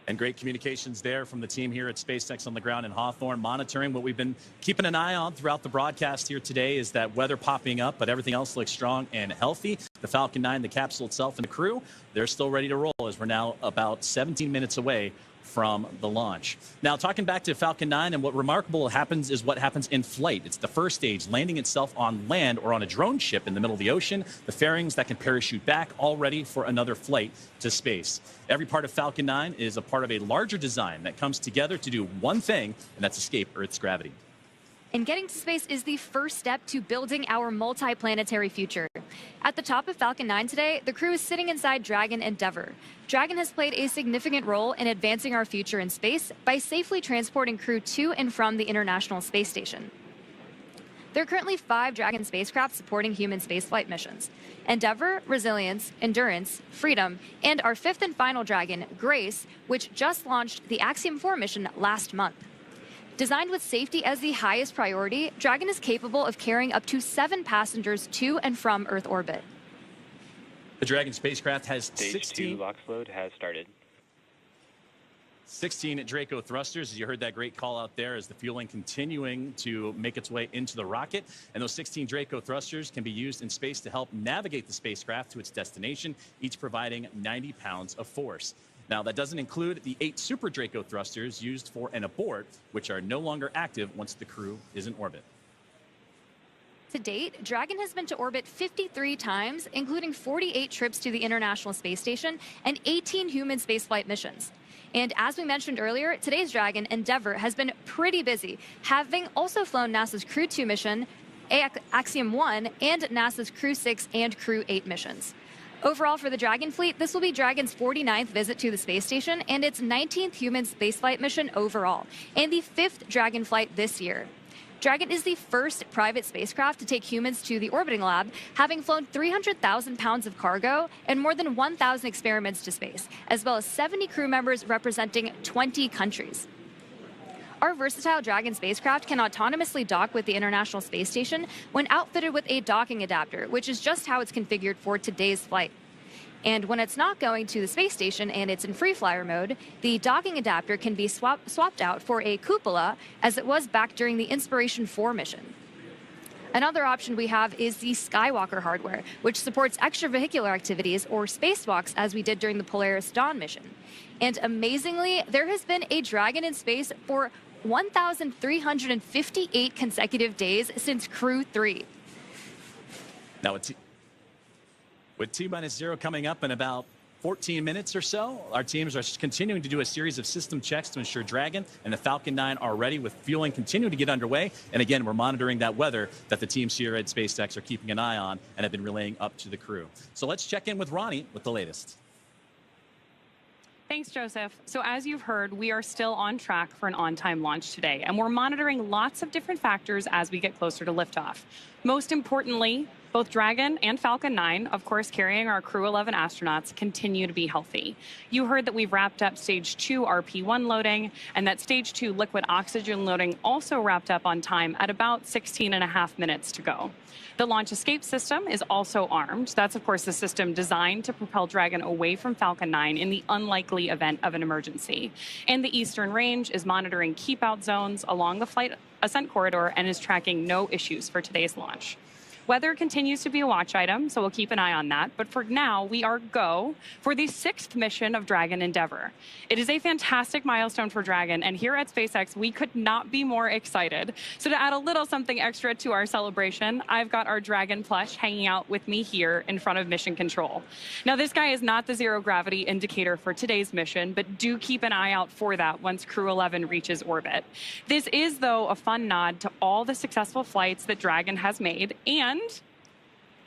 And great communications there from the team here at SpaceX on the ground in Hawthorne, monitoring. What we've been keeping an eye on throughout the broadcast here today is that weather popping up, but everything else looks strong and healthy. The Falcon 9, the capsule itself, and the crew, they're still ready to roll as we're now about 17 minutes away from the launch. Now, talking back to Falcon 9, and what remarkable happens is what happens in flight. It's the first stage, landing itself on land or on a drone ship in the middle of the ocean, the fairings that can parachute back, all ready for another flight to space. Every part of Falcon 9 is a part of a larger design that comes together to do one thing, and that's escape Earth's gravity. And getting to space is the first step to building our multi-planetary future. At the top of Falcon 9 today, the crew is sitting inside Dragon Endeavour. Dragon has played a significant role in advancing our future in space by safely transporting crew to and from the International Space Station. There are currently 5 Dragon spacecraft supporting human spaceflight missions: Endeavour, Resilience, Endurance, Freedom, and our 5th and final Dragon, Grace, which just launched the Axiom 4 mission last month. Designed with safety as the highest priority, Dragon is capable of carrying up to 7 passengers to and from Earth orbit. The Dragon spacecraft has Stage 2 LOX load has started. 16 Draco thrusters, as you heard that great call out there, as the fueling continuing to make its way into the rocket. And those 16 Draco thrusters can be used in space to help navigate the spacecraft to its destination, each providing 90 pounds of force. Now, that doesn't include the 8 Super Draco thrusters used for an abort, which are no longer active once the crew is in orbit. To date, Dragon has been to orbit 53 times, including 48 trips to the International Space Station and 18 human spaceflight missions. And as we mentioned earlier, today's Dragon, Endeavour, has been pretty busy, having also flown NASA's Crew-2 mission, Axiom 1, and NASA's Crew-6 and Crew-8 missions. Overall, for the Dragon fleet, this will be Dragon's 49th visit to the space station and its 19th human spaceflight mission overall, and the 5th Dragon flight this year. Dragon is the first private spacecraft to take humans to the orbiting lab, having flown 300,000 pounds of cargo and more than 1,000 experiments to space, as well as 70 crew members representing 20 countries. Our versatile Dragon spacecraft can autonomously dock with the International Space Station when outfitted with a docking adapter, which is just how it's configured for today's flight. And when it's not going to the space station and it's in free flyer mode, the docking adapter can be swapped out for a cupola, as it was back during the Inspiration 4 mission. Another option we have is the Skywalker hardware, which supports extravehicular activities or spacewalks as we did during the Polaris Dawn mission. And amazingly, there has been a Dragon in space for 1,358 consecutive days since Crew 3. Now, with T-0 coming up in about 14 minutes or so, our teams are continuing to do a series of system checks to ensure Dragon and the Falcon 9 are ready, with fueling continuing to get underway. And again, we're monitoring that weather that the teams here at SpaceX are keeping an eye on and have been relaying up to the crew. So let's check in with Ronnie with the latest. Thanks, Joseph. So as you've heard, we are still on track for an on-time launch today, and we're monitoring lots of different factors as we get closer to liftoff. Most importantly, both Dragon and Falcon 9, of course carrying our Crew-11 astronauts, continue to be healthy. You heard that we've wrapped up Stage 2 RP-1 loading, and that Stage 2 liquid oxygen loading also wrapped up on time at about 16.5 minutes to go. The launch escape system is also armed. That's, of course, the system designed to propel Dragon away from Falcon 9 in the unlikely event of an emergency. And the Eastern Range is monitoring keep-out zones along the flight ascent corridor and is tracking no issues for today's launch. Weather continues to be a watch item, so we'll keep an eye on that. But for now, we are go for the 6th mission of Dragon Endeavour. It is a fantastic milestone for Dragon, and here at SpaceX, we could not be more excited. So to add a little something extra to our celebration, I've got our Dragon plush hanging out with me here in front of Mission Control. Now, this guy is not the zero gravity indicator for today's mission, but do keep an eye out for that once Crew-11 reaches orbit. This is, though, a fun nod to all the successful flights that Dragon has made, and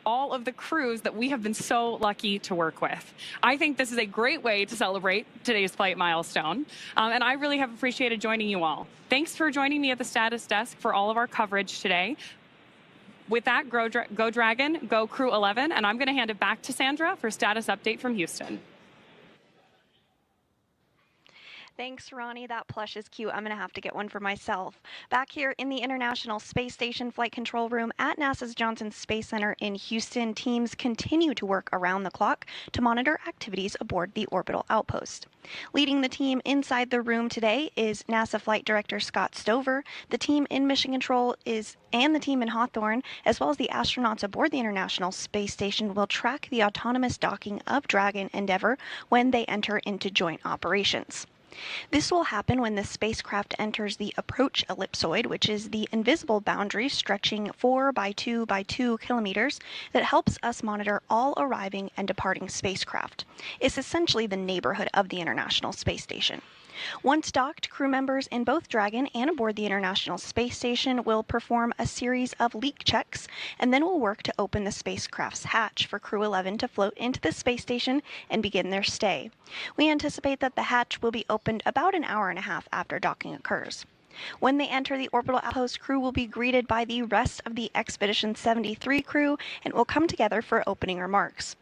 all of the crews that we have been so lucky to work with. I think this is a great way to celebrate today's flight milestone, and I really have appreciated joining you all. Thanks for joining me at the status desk for all of our coverage today. With that, go Dragon, go Crew-11, and I'm going to hand it back to Sandra for status update from Houston. Thanks, Ronnie. That plush is cute. I'm going to have to get one for myself. Back here in the International Space Station Flight Control Room at NASA's Johnson Space Center in Houston, teams continue to work around the clock to monitor activities aboard the Orbital Outpost. Leading the team inside the room today is NASA Flight Director Scott Stover. The team in Mission Control and the team in Hawthorne, as well as the astronauts aboard the International Space Station, will track the autonomous docking of Dragon Endeavour when they enter into joint operations. This will happen when the spacecraft enters the approach ellipsoid, which is the invisible boundary stretching 4 by 2 by 2 kilometers that helps us monitor all arriving and departing spacecraft. It's essentially the neighborhood of the International Space Station. Once docked, crew members in both Dragon and aboard the International Space Station will perform a series of leak checks, and then will work to open the spacecraft's hatch for Crew-11 to float into the space station and begin their stay. We anticipate that the hatch will be opened about an hour and a half after docking occurs. When they enter the orbital outpost, crew will be greeted by the rest of the Expedition 73 crew and will come together for opening remarks.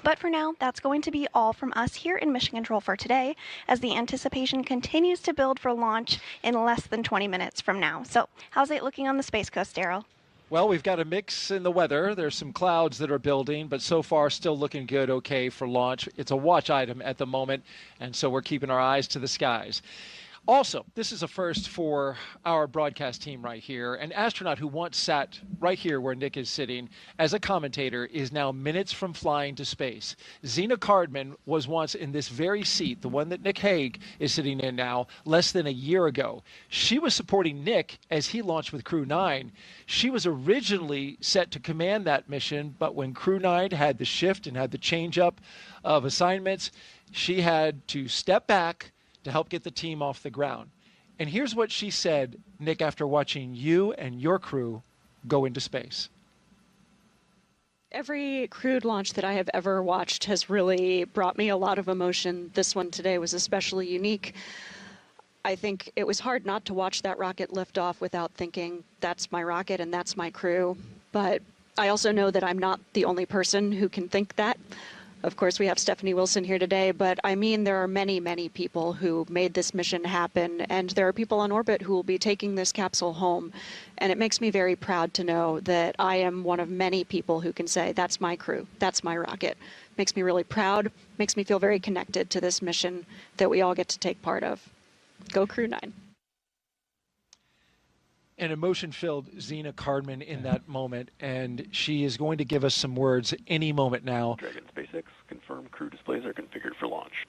But for now, that's going to be all from us here in Mission Control for today, as the anticipation continues to build for launch in less than 20 minutes from now. So how's it looking on the Space Coast, Daryl? Well, we've got a mix in the weather. There's some clouds that are building, but so far still looking good, okay for launch. It's a watch item at the moment, and so we're keeping our eyes to the skies. Also, this is a first for our broadcast team right here. An astronaut who once sat right here where Nick is sitting as a commentator is now minutes from flying to space. Zena Cardman was once in this very seat, the one that Nick Hague is sitting in now, less than a year ago. She was supporting Nick as he launched with Crew-9. She was originally set to command that mission, but when Crew-9 had the shift and had the change up of assignments, she had to step back to help get the team off the ground. And here's what she said, Nick, after watching you and your crew go into space. Every crewed launch that I have ever watched has really brought me a lot of emotion. This one today was especially unique. I think it was hard not to watch that rocket lift off without thinking, that's my rocket and that's my crew. But I also know that I'm not the only person who can think that. Of course, we have Stephanie Wilson here today, but I mean, there are many, many people who made this mission happen, and there are people on orbit who will be taking this capsule home. And it makes me very proud to know that I am one of many people who can say, that's my crew, that's my rocket. Makes me really proud, makes me feel very connected to this mission that we all get to take part of. Go Crew-9. an emotion-filled Zena Cardman in that moment, and she is going to give us some words any moment now. Dragon SpaceX, confirm crew displays are configured for launch.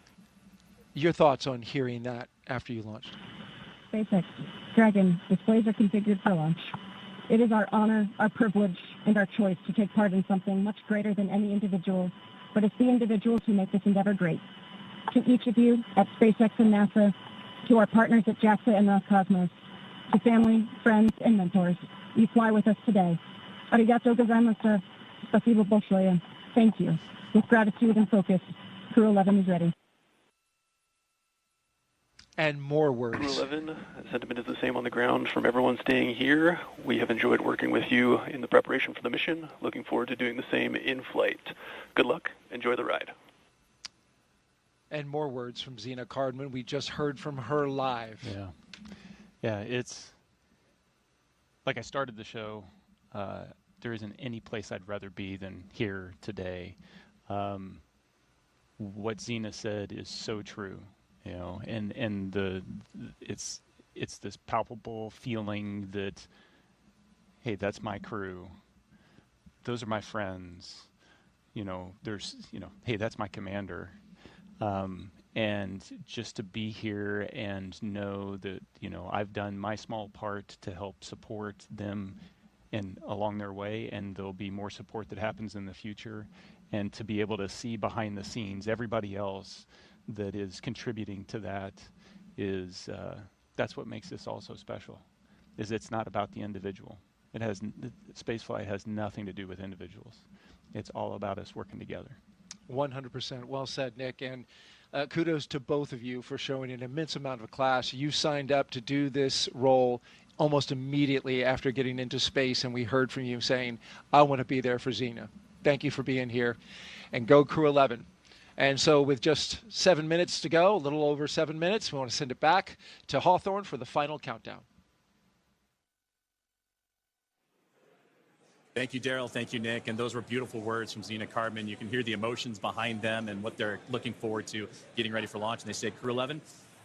Your thoughts on hearing that after you launched? SpaceX, Dragon, displays are configured for launch. It is our honor, our privilege, and our choice to take part in something much greater than any individual, but it's the individuals who make this endeavor great. To each of you at SpaceX and NASA, to our partners at JAXA and Roscosmos, to family, friends, and mentors, you fly with us today. Arigato gozaimasu. Spasibo большое. Thank you. With gratitude and focus, Crew-11 is ready. And more words. Crew-11, sentiment is the same on the ground from everyone staying here. We have enjoyed working with you in the preparation for the mission. Looking forward to doing the same in flight. Good luck. Enjoy the ride. And more words from Zena Cardman. We just heard from her live. Yeah. Yeah, it's like I started the show. There isn't any place I'd rather be than here today. What Zena said is so true, you know, and it's this palpable feeling that, hey, that's my crew. Those are my friends. You know, hey, that's my commander. And just to be here and know that, you know, I've done my small part to help support them along their way, and there'll be more support that happens in the future. And to be able to see behind the scenes everybody else that is contributing to that is, that's what makes this all so special, is it's not about the individual. Spaceflight has nothing to do with individuals. It's all about us working together. 100%. Well said, Nick. And kudos to both of you for showing an immense amount of class. You signed up to do this role almost immediately after getting into space, and we heard from you saying, I want to be there for Zena. Thank you for being here. And go Crew-11. And so with just 7 minutes to go, a little over 7 minutes, we want to send it back to Hawthorne for the final countdown. Thank you, Daryl. Thank you, Nick. And those were beautiful words from Zena Cardman. You can hear the emotions behind them and what they're looking forward to getting ready for launch. And they say Crew-11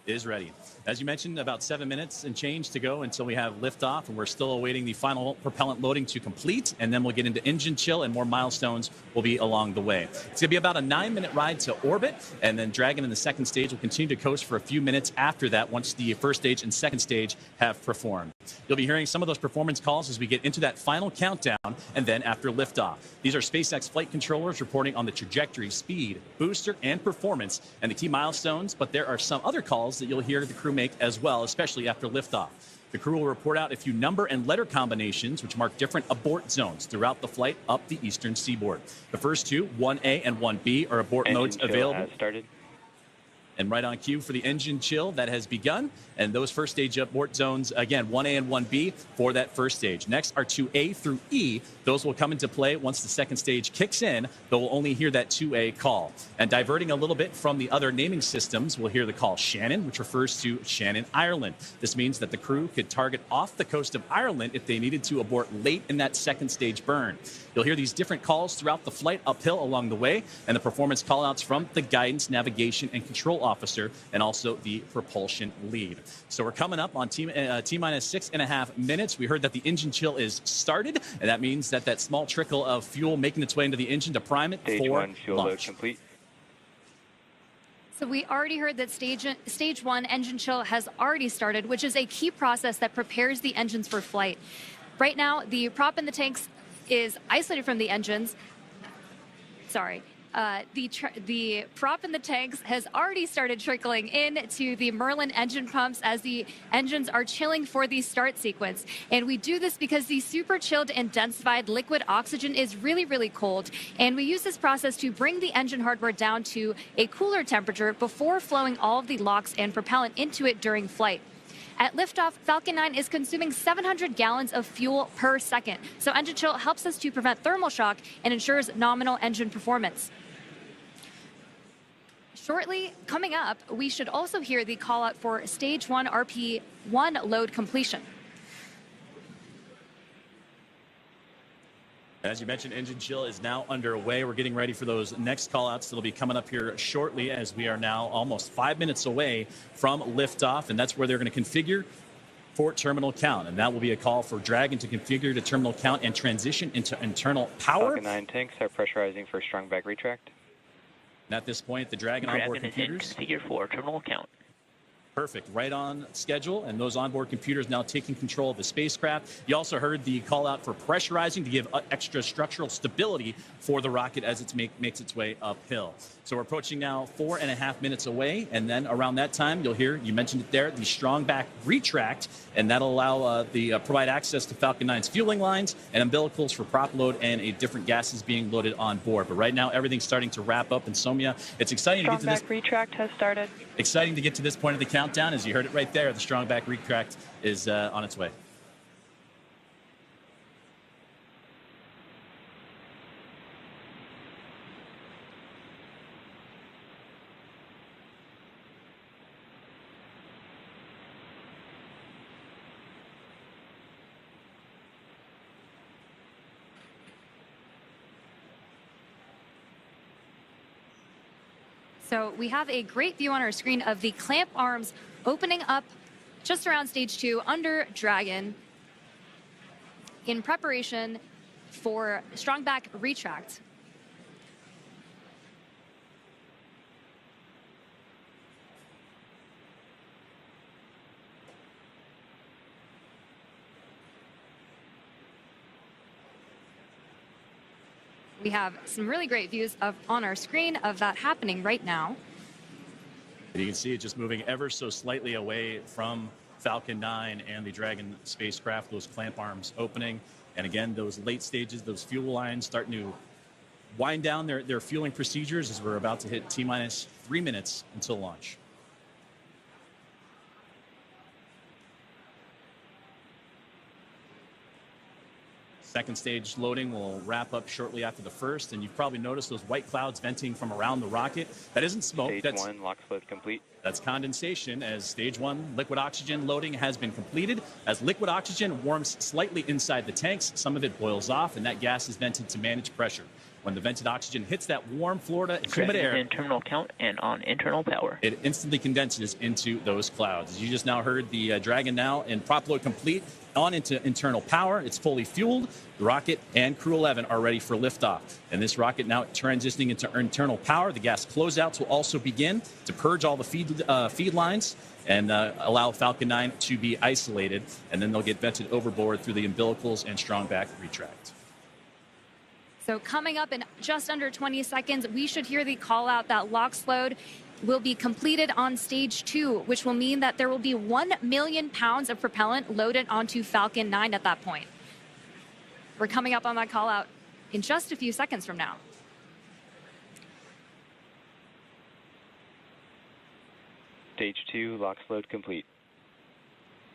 is ready. As you mentioned, about 7 minutes and change to go until we have liftoff, and we're still awaiting the final propellant loading to complete, and then we'll get into engine chill, and more milestones will be along the way. It's going to be about a 9-minute ride to orbit, and then Dragon in the second stage will continue to coast for a few minutes after that once the first stage and second stage have performed. You'll be hearing some of those performance calls as we get into that final countdown, and then after liftoff. These are SpaceX flight controllers reporting on the trajectory, speed, booster, and performance, and the key milestones, but there are some other calls that you'll hear the crew make as well, especially after liftoff. The crew will report out a few number and letter combinations which mark different abort zones throughout the flight up the eastern seaboard. The first two, 1A and 1B, are abort modes available. Has started. And right on cue for the engine chill that has begun. And those first stage abort zones, again, 1A and 1B for that first stage. Next are 2A through E. Those will come into play once the second stage kicks in, though we'll only hear that 2A call. And diverting a little bit from the other naming systems, we'll hear the call Shannon, which refers to Shannon, Ireland. This means that the crew could target off the coast of Ireland if they needed to abort late in that second stage burn. You'll hear these different calls throughout the flight uphill along the way, and the performance callouts from the guidance, navigation, and control officer, and also the propulsion lead. So we're coming up on T-minus 6.5 minutes. We heard that the engine chill is started, and that means that that small trickle of fuel making its way into the engine to prime it Stage for one fuel load launch. complete. So we already heard that stage one engine chill has already started, which is a key process that prepares the engines for flight. Right now, the prop in the tanks is isolated from the engines. Sorry. The prop in the tanks has already started trickling into the Merlin engine pumps as the engines are chilling for the start sequence. And we do this because the super chilled and densified liquid oxygen is really, really cold. And we use this process to bring the engine hardware down to a cooler temperature before flowing all of the LOX and propellant into it during flight. At liftoff, Falcon 9 is consuming 700 gallons of fuel per second. So engine chill helps us to prevent thermal shock and ensures nominal engine performance. Shortly coming up, we should also hear the call out for stage 1 RP1 load completion. As you mentioned, engine chill is now underway. We're getting ready for those next call-outs that'll be coming up here shortly, as we are now almost 5 minutes away from liftoff, and that's where they're going to configure for terminal count, and that will be a call for Dragon to configure the terminal count and transition into internal power. Falcon 9 tanks are pressurizing for Strongback retract. And at this point, the Dragon onboard computers configured for terminal count. Perfect, right on schedule, and those onboard computers now taking control of the spacecraft. You also heard the call out for pressurizing to give extra structural stability for the rocket as it makes its way uphill. So we're approaching now 4.5 minutes away, and then around that time, you'll hear, you mentioned it there, the Strongback retract, and that'll allow provide access to Falcon 9's fueling lines and umbilicals for prop load and a different gases being loaded on board. But right now, everything's starting to wrap up, and Somya, it's exciting to get to this. Strongback retract has started. Exciting to get to this point of the countdown. As you heard it right there, the Strongback retract is on its way. So we have a great view on our screen of the clamp arms opening up just around stage 2 under Dragon in preparation for Strongback retract. We have some really great views on our screen of that happening right now. You can see it just moving ever so slightly away from Falcon 9 and the Dragon spacecraft, those clamp arms opening. And again, those late stages, those fuel lines starting to wind down their fueling procedures as we're about to hit T-minus 3 minutes until launch. Second stage loading will wrap up shortly after the first, and you've probably noticed those white clouds venting from around the rocket. That isn't smoke. Stage 1 LOX load complete. That's condensation, as stage 1 liquid oxygen loading has been completed. As liquid oxygen warms slightly inside the tanks, some of it boils off, and that gas is vented to manage pressure. When the vented oxygen hits that warm Florida humid air, in terminal count and on internal power, it instantly condenses into those clouds. As you just now heard, the Dragon now in prop load complete on into internal power. It's fully fueled. The rocket and Crew-11 are ready for liftoff. And this rocket now transitioning into internal power. The gas closeouts will also begin to purge all the feed lines and allow Falcon 9 to be isolated. And then they'll get vented overboard through the umbilicals and Strongback retract. So coming up in just under 20 seconds, we should hear the call out that LOX load will be completed on stage 2, which will mean that there will be 1 million pounds of propellant loaded onto Falcon 9 at that point. We're coming up on that call out in just a few seconds from now. Stage 2 LOX load complete.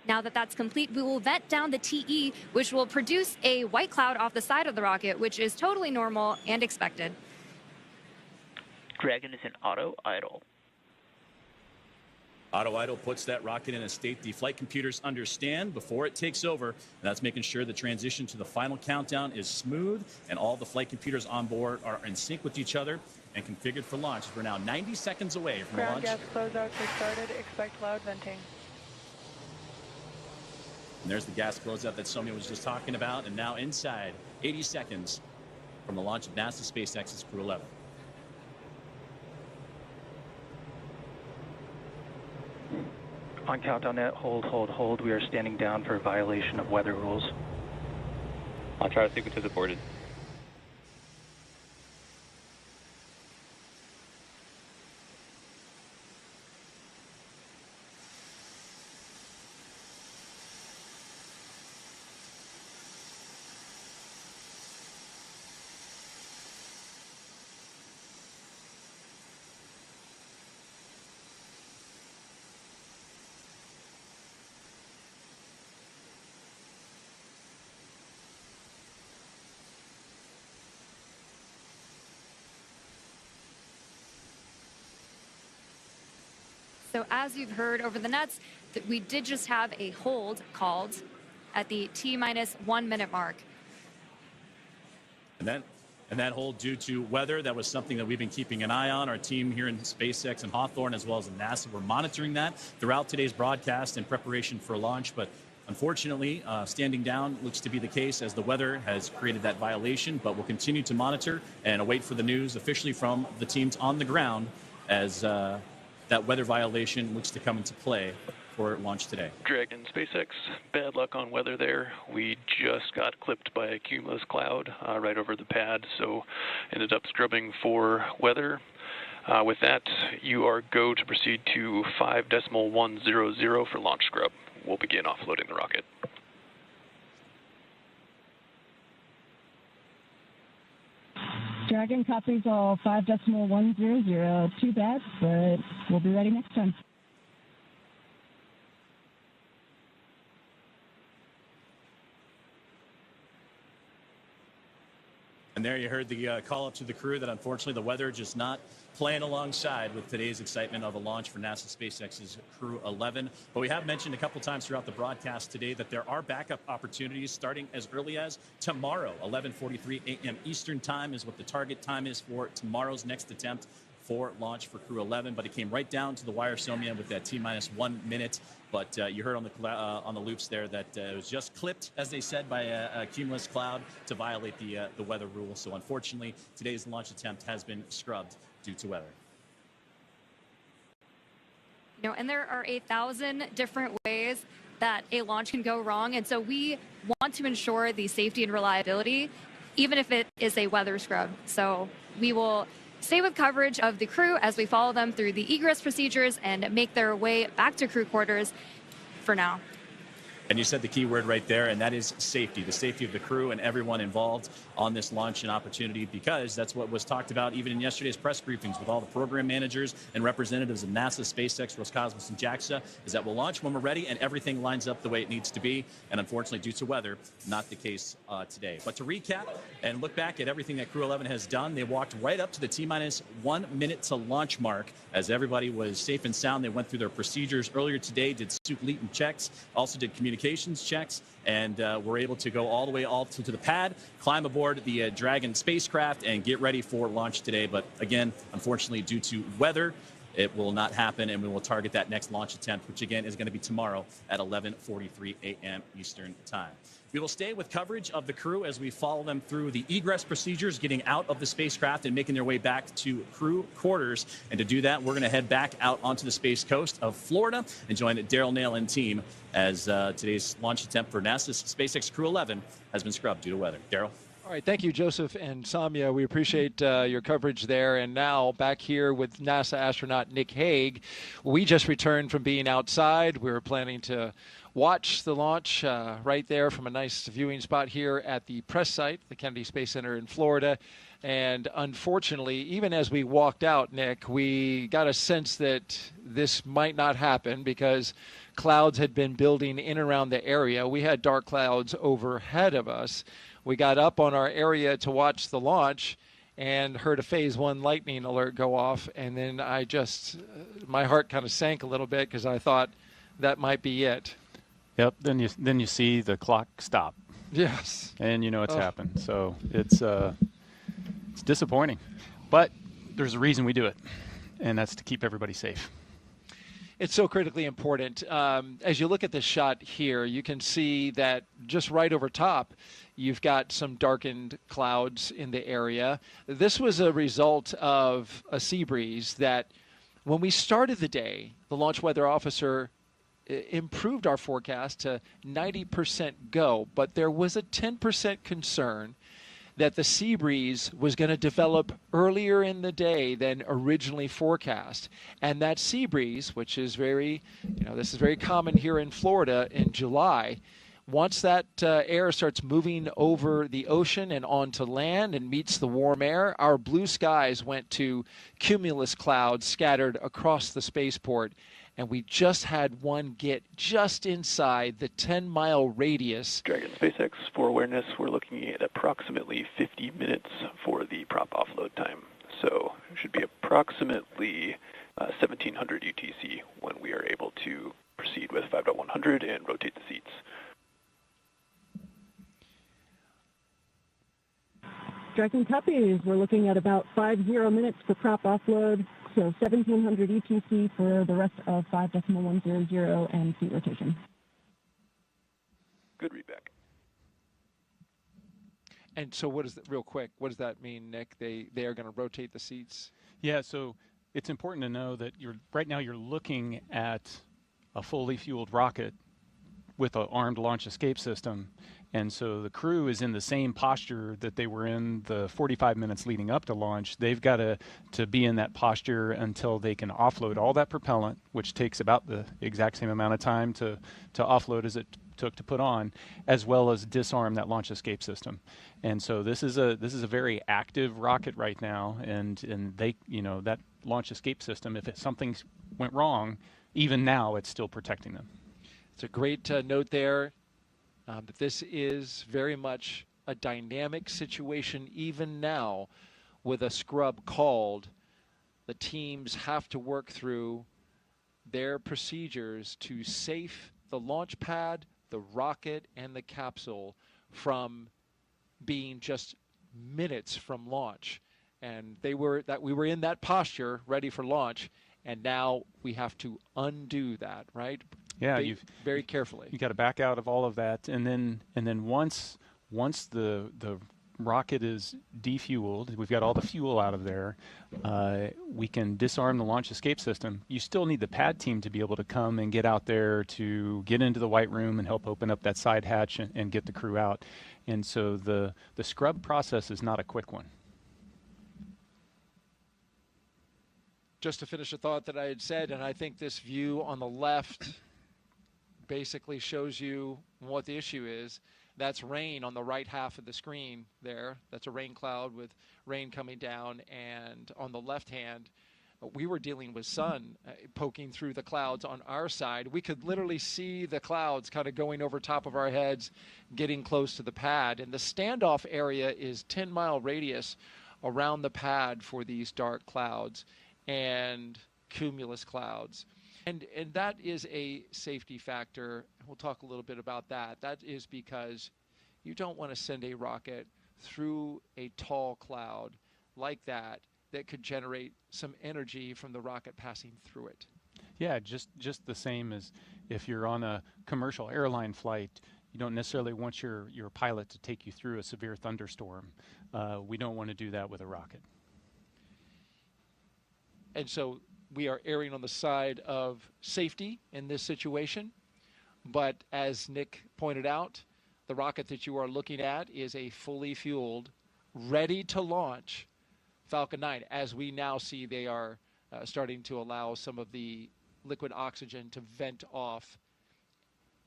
Now that that's complete, we will vent down the TE, which will produce a white cloud off the side of the rocket, which is totally normal and expected. Dragon is in auto idle. Auto idle puts that rocket in a state the flight computers understand before it takes over. And that's making sure the transition to the final countdown is smooth and all the flight computers on board are in sync with each other and configured for launch. We're now 90 seconds away from Ground launch. gas closeouts have started. Expect loud venting. And there's the gas closeout that Somya was just talking about. And now inside 80 seconds from the launch of NASA SpaceX's Crew-11. On countdown net, hold. We are standing down for violation of weather rules. I'll try to sequence is aborted. So as you've heard over the nets, that we did just have a hold called at the T-minus 1 minute mark. And then And that hold due to weather. That was something that we've been keeping an eye on. Our team here in SpaceX and Hawthorne, as well as in NASA, we're monitoring that throughout today's broadcast in preparation for launch. But unfortunately, standing down looks to be the case as the weather has created that violation. But we'll continue to monitor and await for the news officially from the teams on the ground as that weather violation looks to come into play for launch today. Dragon SpaceX, bad luck on weather there. We just got clipped by a cumulus cloud right over the pad, so ended up scrubbing for weather. With that, you are go to proceed to 5.100 for launch scrub. We'll begin offloading the rocket. Dragon copies all 5.100. Too bad, but we'll be ready next time. And there you heard the call up to the crew that unfortunately the weather just not playing alongside with today's excitement of a launch for NASA SpaceX's Crew-11. But we have mentioned a couple times throughout the broadcast today that there are backup opportunities starting as early as tomorrow. 11:43 a.m. Eastern time is what the target time is for tomorrow's next attempt for launch for Crew-11. But it came right down to the wire, Somia, with that T-minus 1 minute. But you heard on the loops there that it was just clipped, as they said, by a cumulus cloud to violate the weather rule. So unfortunately, today's launch attempt has been scrubbed due to weather. You know, and there are 1,000 different ways that a launch can go wrong. And so we want to ensure the safety and reliability, even if it is a weather scrub. So we will stay with coverage of the crew as we follow them through the egress procedures and make their way back to crew quarters for now. And you said the key word right there, and that is safety, the safety of the crew and everyone involved on this launch and opportunity, because that's what was talked about even in yesterday's press briefings with all the program managers and representatives of NASA, SpaceX, Roscosmos, and JAXA, is that we'll launch when we're ready and everything lines up the way it needs to be. And unfortunately, due to weather, not the case today. But to recap and look back at everything that Crew-11 has done, they walked right up to the T-minus 1 minute to launch mark as everybody was safe and sound. They went through their procedures earlier today, did suit latent checks, also did communications checks, and were able to go all the way to the pad, climb aboard the Dragon spacecraft, and get ready for launch today. But again, unfortunately, due to weather, it will not happen, and we will target that next launch attempt, which again is going to be tomorrow at 11:43 a.m. Eastern time. We will stay with coverage of the crew as we follow them through the egress procedures, getting out of the spacecraft and making their way back to crew quarters. And to do that, we're going to head back out onto the Space Coast of Florida and join Daryl Nail and team as today's launch attempt for NASA's SpaceX Crew-11 has been scrubbed due to weather. Daryl? All right, thank you, Joseph and Samia. We appreciate your coverage there. And now back here with NASA astronaut Nick Hague. We just returned from being outside. We were planning to watch the launch right there from a nice viewing spot here at the press site, the Kennedy Space Center in Florida. And unfortunately, even as we walked out, Nick, we got a sense that this might not happen because clouds had been building in and around the area. We had dark clouds overhead of us. We got up on our area to watch the launch and heard a Phase 1 lightning alert go off. And then my heart kind of sank a little bit because I thought that might be it. Yep. Then you see the clock stop. Yes. And you know it's happened. So it's disappointing, but there's a reason we do it, and that's to keep everybody safe. It's so critically important. As you look at this shot here, you can see that just right over top, you've got some darkened clouds in the area. This was a result of a sea breeze that when we started the day, the launch weather officer improved our forecast to 90% go, but there was a 10% concern that the sea breeze was going to develop earlier in the day than originally forecast. And that sea breeze, which is this is very common here in Florida in July, once that air starts moving over the ocean and onto land and meets the warm air, our blue skies went to cumulus clouds scattered across the spaceport. And we just had one get just inside the 10-mile radius. Dragon SpaceX, for awareness, we're looking at approximately 50 minutes for the prop offload time. So it should be approximately 1700 UTC when we are able to proceed with 5.100 and rotate the seats. Tracking copies. We're looking at about 50 minutes for prop offload, so 1700 ETC for the rest of 5.100 and seat rotation. Good readback. And so what does that, real quick, what does that mean, Nick? They are going to rotate the seats? Yeah, so it's important to know that right now you're looking at a fully fueled rocket with an armed launch escape system. And so the crew is in the same posture that they were in the 45 minutes leading up to launch. They've got to be in that posture until they can offload all that propellant, which takes about the exact same amount of time to offload as it took to put on, as well as disarm that launch escape system. And so this is a very active rocket right now, and they, that launch escape system, if something went wrong, even now it's still protecting them. It's a great note there. That this is very much a dynamic situation even now with a scrub called. The teams have to work through their procedures to safe the launch pad, the rocket, and the capsule from being just minutes from launch. And we were in that posture ready for launch, and now we have to undo that, right? Yeah, very carefully. You got to back out of all of that, and then once the rocket is defueled, we've got all the fuel out of there, we can disarm the launch escape system. You still need the pad team to be able to come and get out there to get into the white room and help open up that side hatch and get the crew out. And so the scrub process is not a quick one. Just to finish a thought that I had said, and I think this view on the left basically shows you what the issue is. That's rain on the right half of the screen there. That's a rain cloud with rain coming down. And on the left hand, we were dealing with sun poking through the clouds on our side. We could literally see the clouds kind of going over top of our heads, getting close to the pad. And the standoff area is 10-mile radius around the pad for these dark clouds and cumulus clouds. And that is a safety factor. We'll talk a little bit about that. That is because you don't want to send a rocket through a tall cloud like that could generate some energy from the rocket passing through it. Yeah, just the same as if you're on a commercial airline flight, you don't necessarily want your pilot to take you through a severe thunderstorm. We don't want to do that with a rocket. And so we are erring on the side of safety in this situation. But as Nick pointed out, the rocket that you are looking at is a fully fueled, ready to launch Falcon 9. As we now see, they are starting to allow some of the liquid oxygen to vent off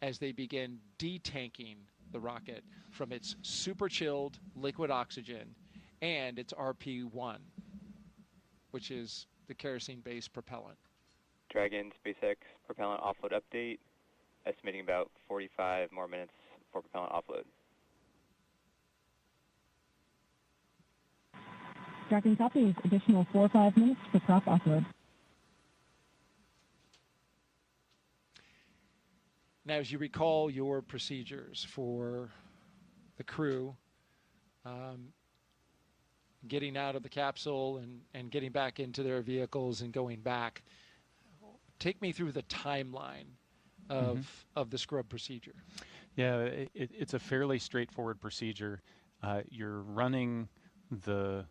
as they begin detanking the rocket from its super chilled liquid oxygen and its RP1, which is the kerosene-based propellant. Dragon, SpaceX, propellant offload update, estimating about 45 more minutes for propellant offload. Tracking copies. Additional 4 or 5 minutes for prop offload. Now, as you recall your procedures for the crew, getting out of the capsule and getting back into their vehicles and going back, take me through the timeline of the scrub procedure. Yeah, it's a fairly straightforward procedure. You're running the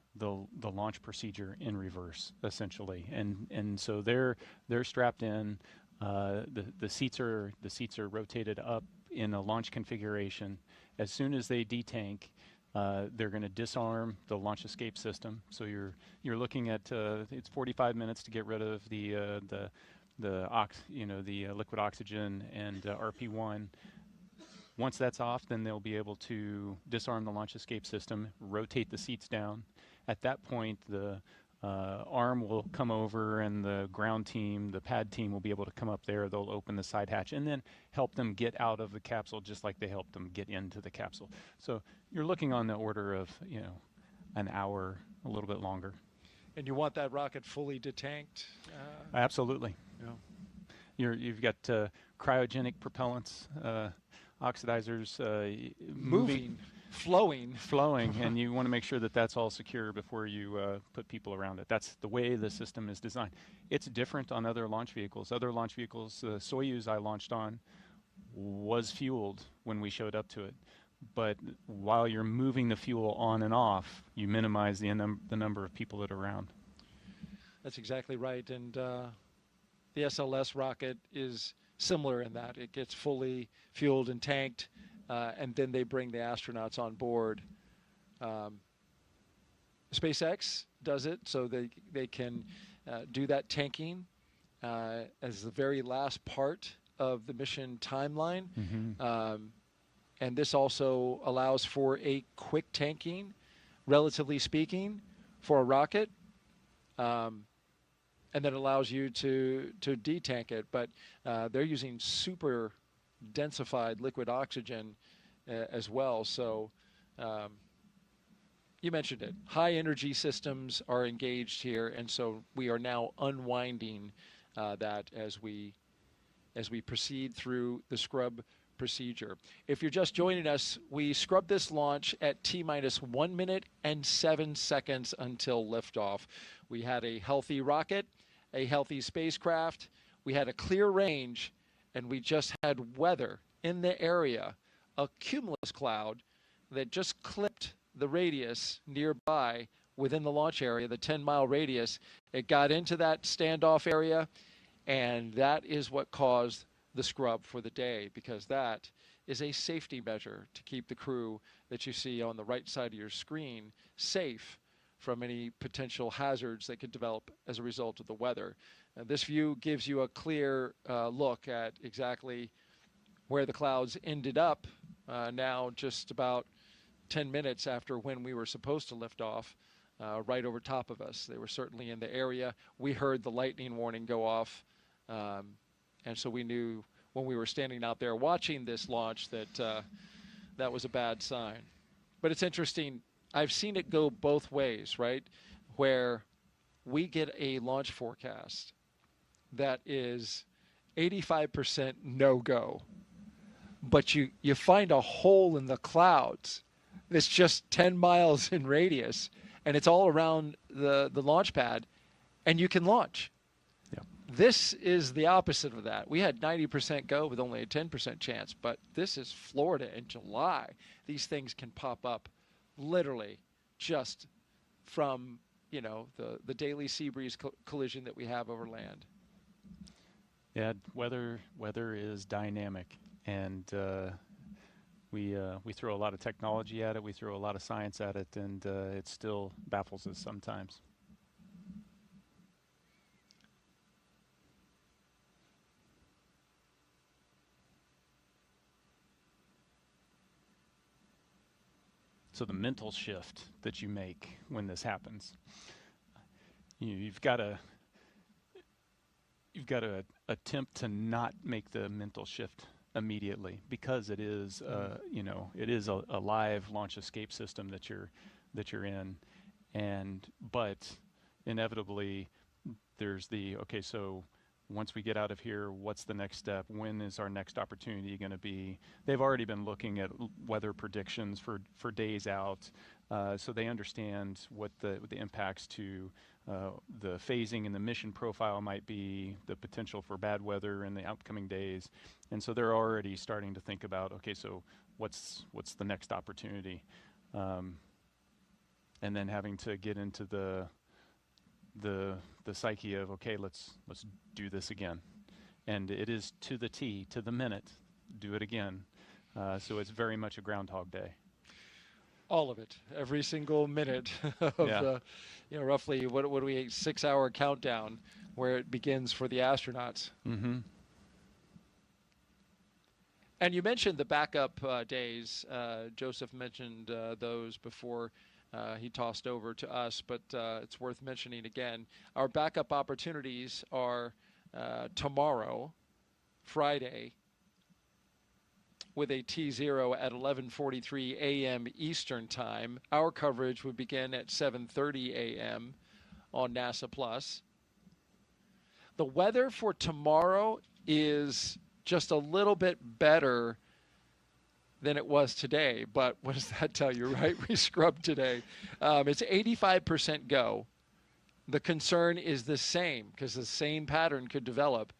launch procedure in reverse, essentially, and so they're strapped in. The seats are rotated up in a launch configuration. As soon as they detank, they're going to disarm the launch escape system. So you're looking at it's 45 minutes to get rid of the liquid oxygen and RP1. Once that's off, then they'll be able to disarm the launch escape system, rotate the seats down. At that point, the arm will come over and the ground team, the pad team will be able to come up there. They'll open the side hatch and then help them get out of the capsule just like they helped them get into the capsule. So you're looking on the order of, an hour, a little bit longer. And you want that rocket fully detanked? Absolutely. Yeah. You've got cryogenic propellants, oxidizers moving. flowing. Flowing, and you want to make sure that that's all secure before you put people around it. That's the way the system is designed. It's different on other launch vehicles. Other launch vehicles, the Soyuz I launched on was fueled when we showed up to it. But while you're moving the fuel on and off, you minimize the number of people that are around. That's exactly right. And the SLS rocket is similar in that it gets fully fueled and tanked, and then they bring the astronauts on board. SpaceX does it so they can do that tanking as the very last part of the mission timeline. And this also allows for a quick tanking, relatively speaking, for a rocket. And then allows you to detank it. But they're using super densified liquid oxygen as well. So you mentioned it. High energy systems are engaged here, and so we are now unwinding that as we proceed through the scrub procedure. If you're just joining us, we scrubbed this launch at T-minus 1 minute and 7 seconds until liftoff. We had a healthy rocket, a healthy spacecraft, we had a clear range, and we just had weather in the area, a cumulus cloud that just clipped the radius nearby within the launch area, the 10-mile radius. It got into that standoff area, and that is what caused the scrub for the day, because that is a safety measure to keep the crew that you see on the right side of your screen safe from any potential hazards that could develop as a result of the weather. This view gives you a clear look at exactly where the clouds ended up now just about 10 minutes after when we were supposed to lift off, right over top of us. They were certainly in the area. We heard the lightning warning go off, and so we knew when we were standing out there watching this launch that that was a bad sign. But it's interesting. I've seen it go both ways, right? Where we get a launch forecast that is 85% no-go, but you find a hole in the clouds that's just 10 miles in radius, and it's all around the launch pad, and you can launch. Yeah. This is the opposite of that. We had 90% go with only a 10% chance, but this is Florida in July. These things can pop up literally just from, you know, the daily sea breeze collision that we have over land. Yeah, weather is dynamic, and we throw a lot of technology at it, we throw a lot of science at it, and it still baffles us sometimes. So the mental shift that you make when this happens, you've got to attempt to not make the mental shift immediately, because it is it is a live launch escape system that you're in, but inevitably there's okay, so once we get out of here, what's the next step? When is our next opportunity going to be? They've already been looking at weather predictions for days out, so they understand what the impacts to the phasing and the mission profile might be, the potential for bad weather in the upcoming days, and so they're already starting to think about, okay, so what's the next opportunity, and then having to get into the psyche of, okay, let's do this again, and it is to the T, to the minute, do it again. So it's very much a Groundhog Day. All of it, every single minute of the, roughly what do we 6-hour countdown where it begins for the astronauts. Mm-hmm. And you mentioned the backup days. Joseph mentioned those before. He tossed over to us, but it's worth mentioning again. Our backup opportunities are tomorrow, Friday, with a T0 at 11:43 a.m. Eastern Time. Our coverage would begin at 7:30 a.m. on NASA Plus. The weather for tomorrow is just a little bit better than it was today. But what does that tell you, right? We scrubbed today. It's 85% go. The concern is the same because the same pattern could develop.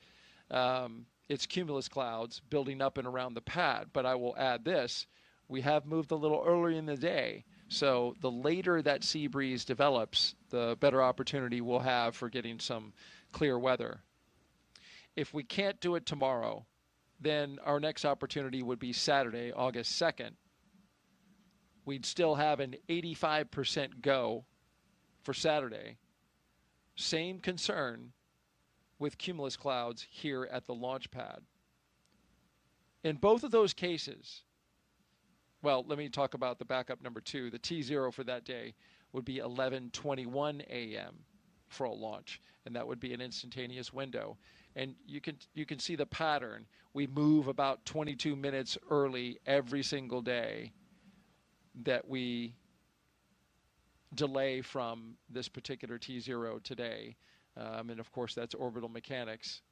It's cumulus clouds building up and around the pad. But I will add this. We have moved a little earlier in the day. So the later that sea breeze develops, the better opportunity we'll have for getting some clear weather. If we can't do it tomorrow, then our next opportunity would be Saturday, August 2nd. We'd still have an 85% go for Saturday. Same concern with cumulus clouds here at the launch pad. In both of those cases, well, let me talk about the backup number 2. The T0 for that day would be 11:21 a.m. for a launch, and that would be an instantaneous window. And you can see the pattern. We move about 22 minutes early every single day that we delay from this particular T0 today. And of course, that's orbital mechanics.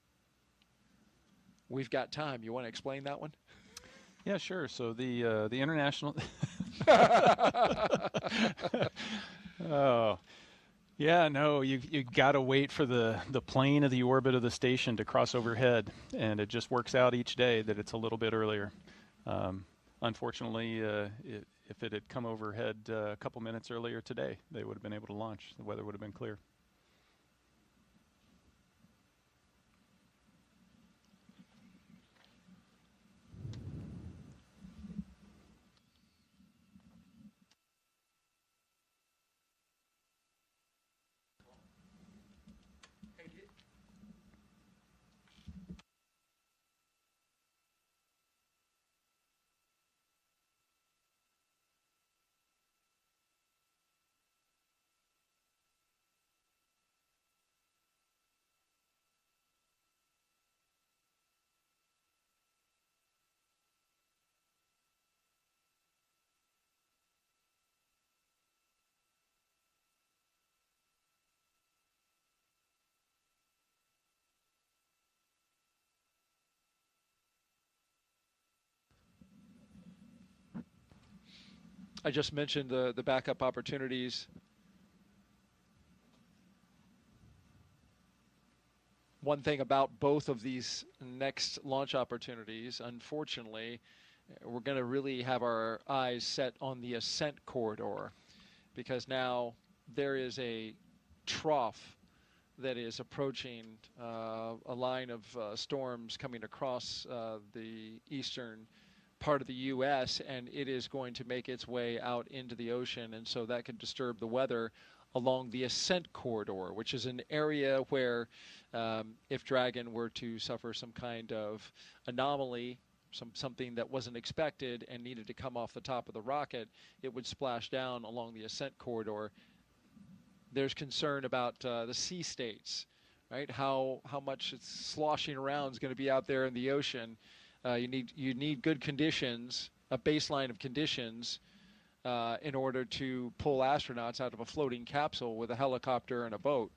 We've got time. You want to explain that one? Yeah, sure. So the international. Oh, yeah. No, you got to wait for the plane of the orbit of the station to cross overhead, and it just works out each day that it's a little bit earlier. Unfortunately, if it had come overhead a couple minutes earlier today, they would have been able to launch. The weather would have been clear. I just mentioned the backup opportunities. One thing about both of these next launch opportunities, unfortunately, we're going to really have our eyes set on the ascent corridor, because now there is a trough that is approaching a line of storms coming across the eastern part of the U.S., and it is going to make its way out into the ocean, and so that could disturb the weather along the ascent corridor, which is an area where if Dragon were to suffer some kind of anomaly, something that wasn't expected and needed to come off the top of the rocket, it would splash down along the ascent corridor. There's concern about the sea states, right? How much it's sloshing around is going to be out there in the ocean. You need good conditions, a baseline of conditions, in order to pull astronauts out of a floating capsule with a helicopter and a boat.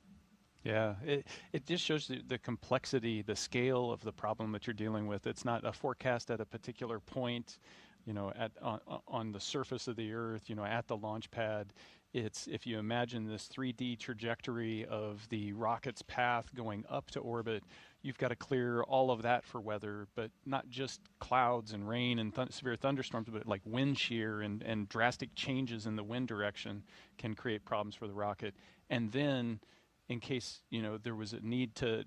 Yeah, it just shows the complexity, the scale of the problem that you're dealing with. It's not a forecast at a particular point, on the surface of the Earth, at the launch pad. It's, if you imagine this 3D trajectory of the rocket's path going up to orbit, you've got to clear all of that for weather, but not just clouds and rain and severe thunderstorms, but like wind shear and drastic changes in the wind direction can create problems for the rocket. And then, in case there was a need to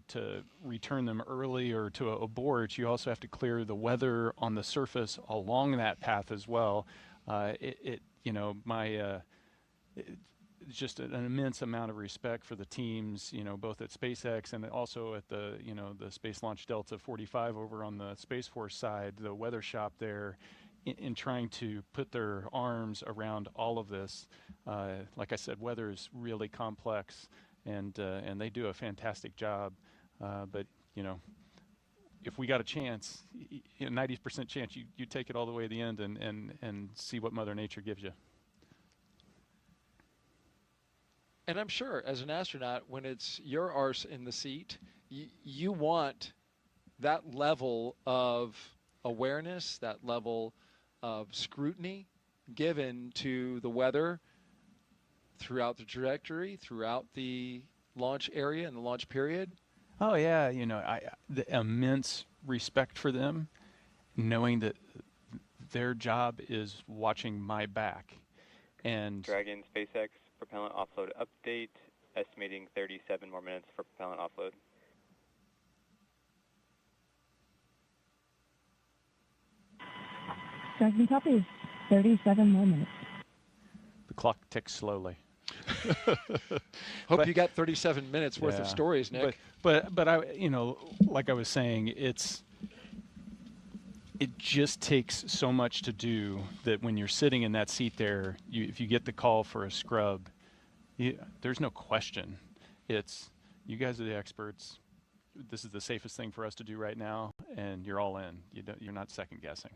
return them early or to abort, you also have to clear the weather on the surface along that path as well. It's just an immense amount of respect for the teams, both at SpaceX and also at the Space Launch Delta 45 over on the Space Force side, the weather shop there, in trying to put their arms around all of this. Like I said, weather is really complex, and they do a fantastic job. But if we got a chance, 90% chance, you take it all the way to the end and see what Mother Nature gives you. And I'm sure, as an astronaut, when it's your arse in the seat, you want that level of awareness, that level of scrutiny given to the weather throughout the trajectory, throughout the launch area and the launch period? Oh yeah, you know, the immense respect for them, knowing that their job is watching my back. And Dragon SpaceX propellant offload update, estimating 37 more minutes for propellant offload. Dragon copy. 37 more minutes. The clock ticks slowly. Hope you got 37 minutes worth of stories, Nick. But I, you know, like I was saying, it just takes so much to do that when you're sitting in that seat there, if you get the call for a scrub, there's no question. It's, you guys are the experts. This is the safest thing for us to do right now, and you're all in. You're not second guessing.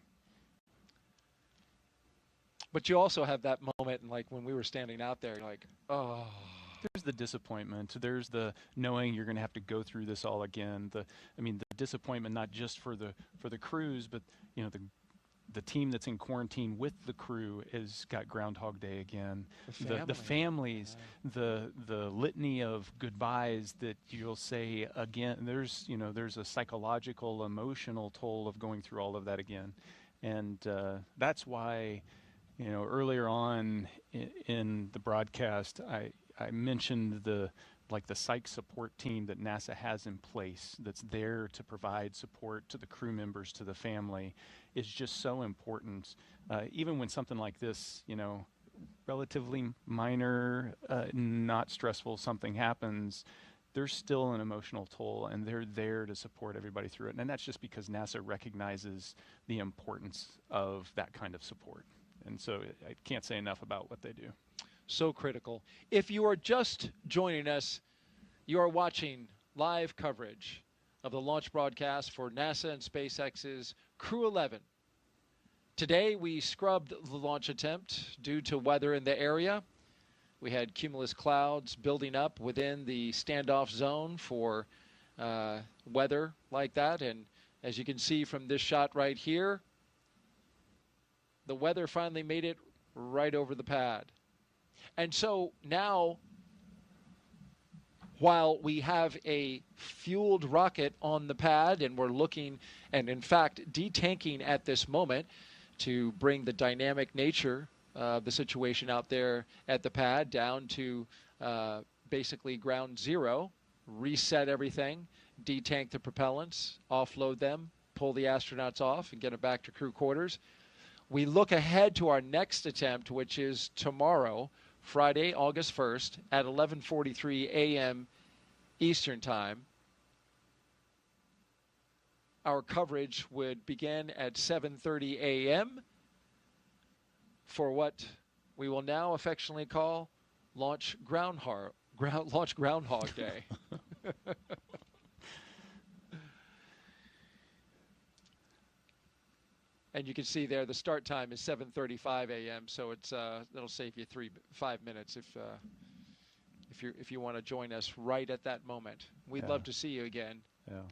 But you also have that moment, and like when we were standing out there, like, oh. There's the disappointment. There's the knowing you're going to have to go through this all again. The disappointment not just for the crews, but you know the team that's in quarantine with the crew has got Groundhog Day again. The families, the litany of goodbyes that you'll say again. There's a psychological, emotional toll of going through all of that again, and that's why. You know, earlier on in the broadcast, I mentioned the psych support team that NASA has in place that's there to provide support to the crew members, to the family, is just so important. Even when something like this, you know, relatively minor, not stressful something happens, there's still an emotional toll, and they're there to support everybody through it. And that's just because NASA recognizes the importance of that kind of support. And so I can't say enough about what they do. So critical. If you are just joining us, you are watching live coverage of the launch broadcast for NASA and SpaceX's Crew-11. Today we scrubbed the launch attempt due to weather in the area. We had cumulus clouds building up within the standoff zone for weather like that. And as you can see from this shot right here, the weather finally made it right over the pad. And so now, while we have a fueled rocket on the pad and we're looking, and in fact, detanking at this moment to bring the dynamic nature of the situation out there at the pad down to basically ground zero, reset everything, detank the propellants, offload them, pull the astronauts off, and get them back to crew quarters. We look ahead to our next attempt, which is tomorrow, Friday, August 1st, at 11:43 a.m. Eastern Time. Our coverage would begin at 7:30 a.m. for what we will now affectionately call Launch Groundhog Day. And you can see there the start time is 7:35 a.m. So it's that'll save you 5 minutes if you want to join us right at that moment. We'd love to see you again. Yeah.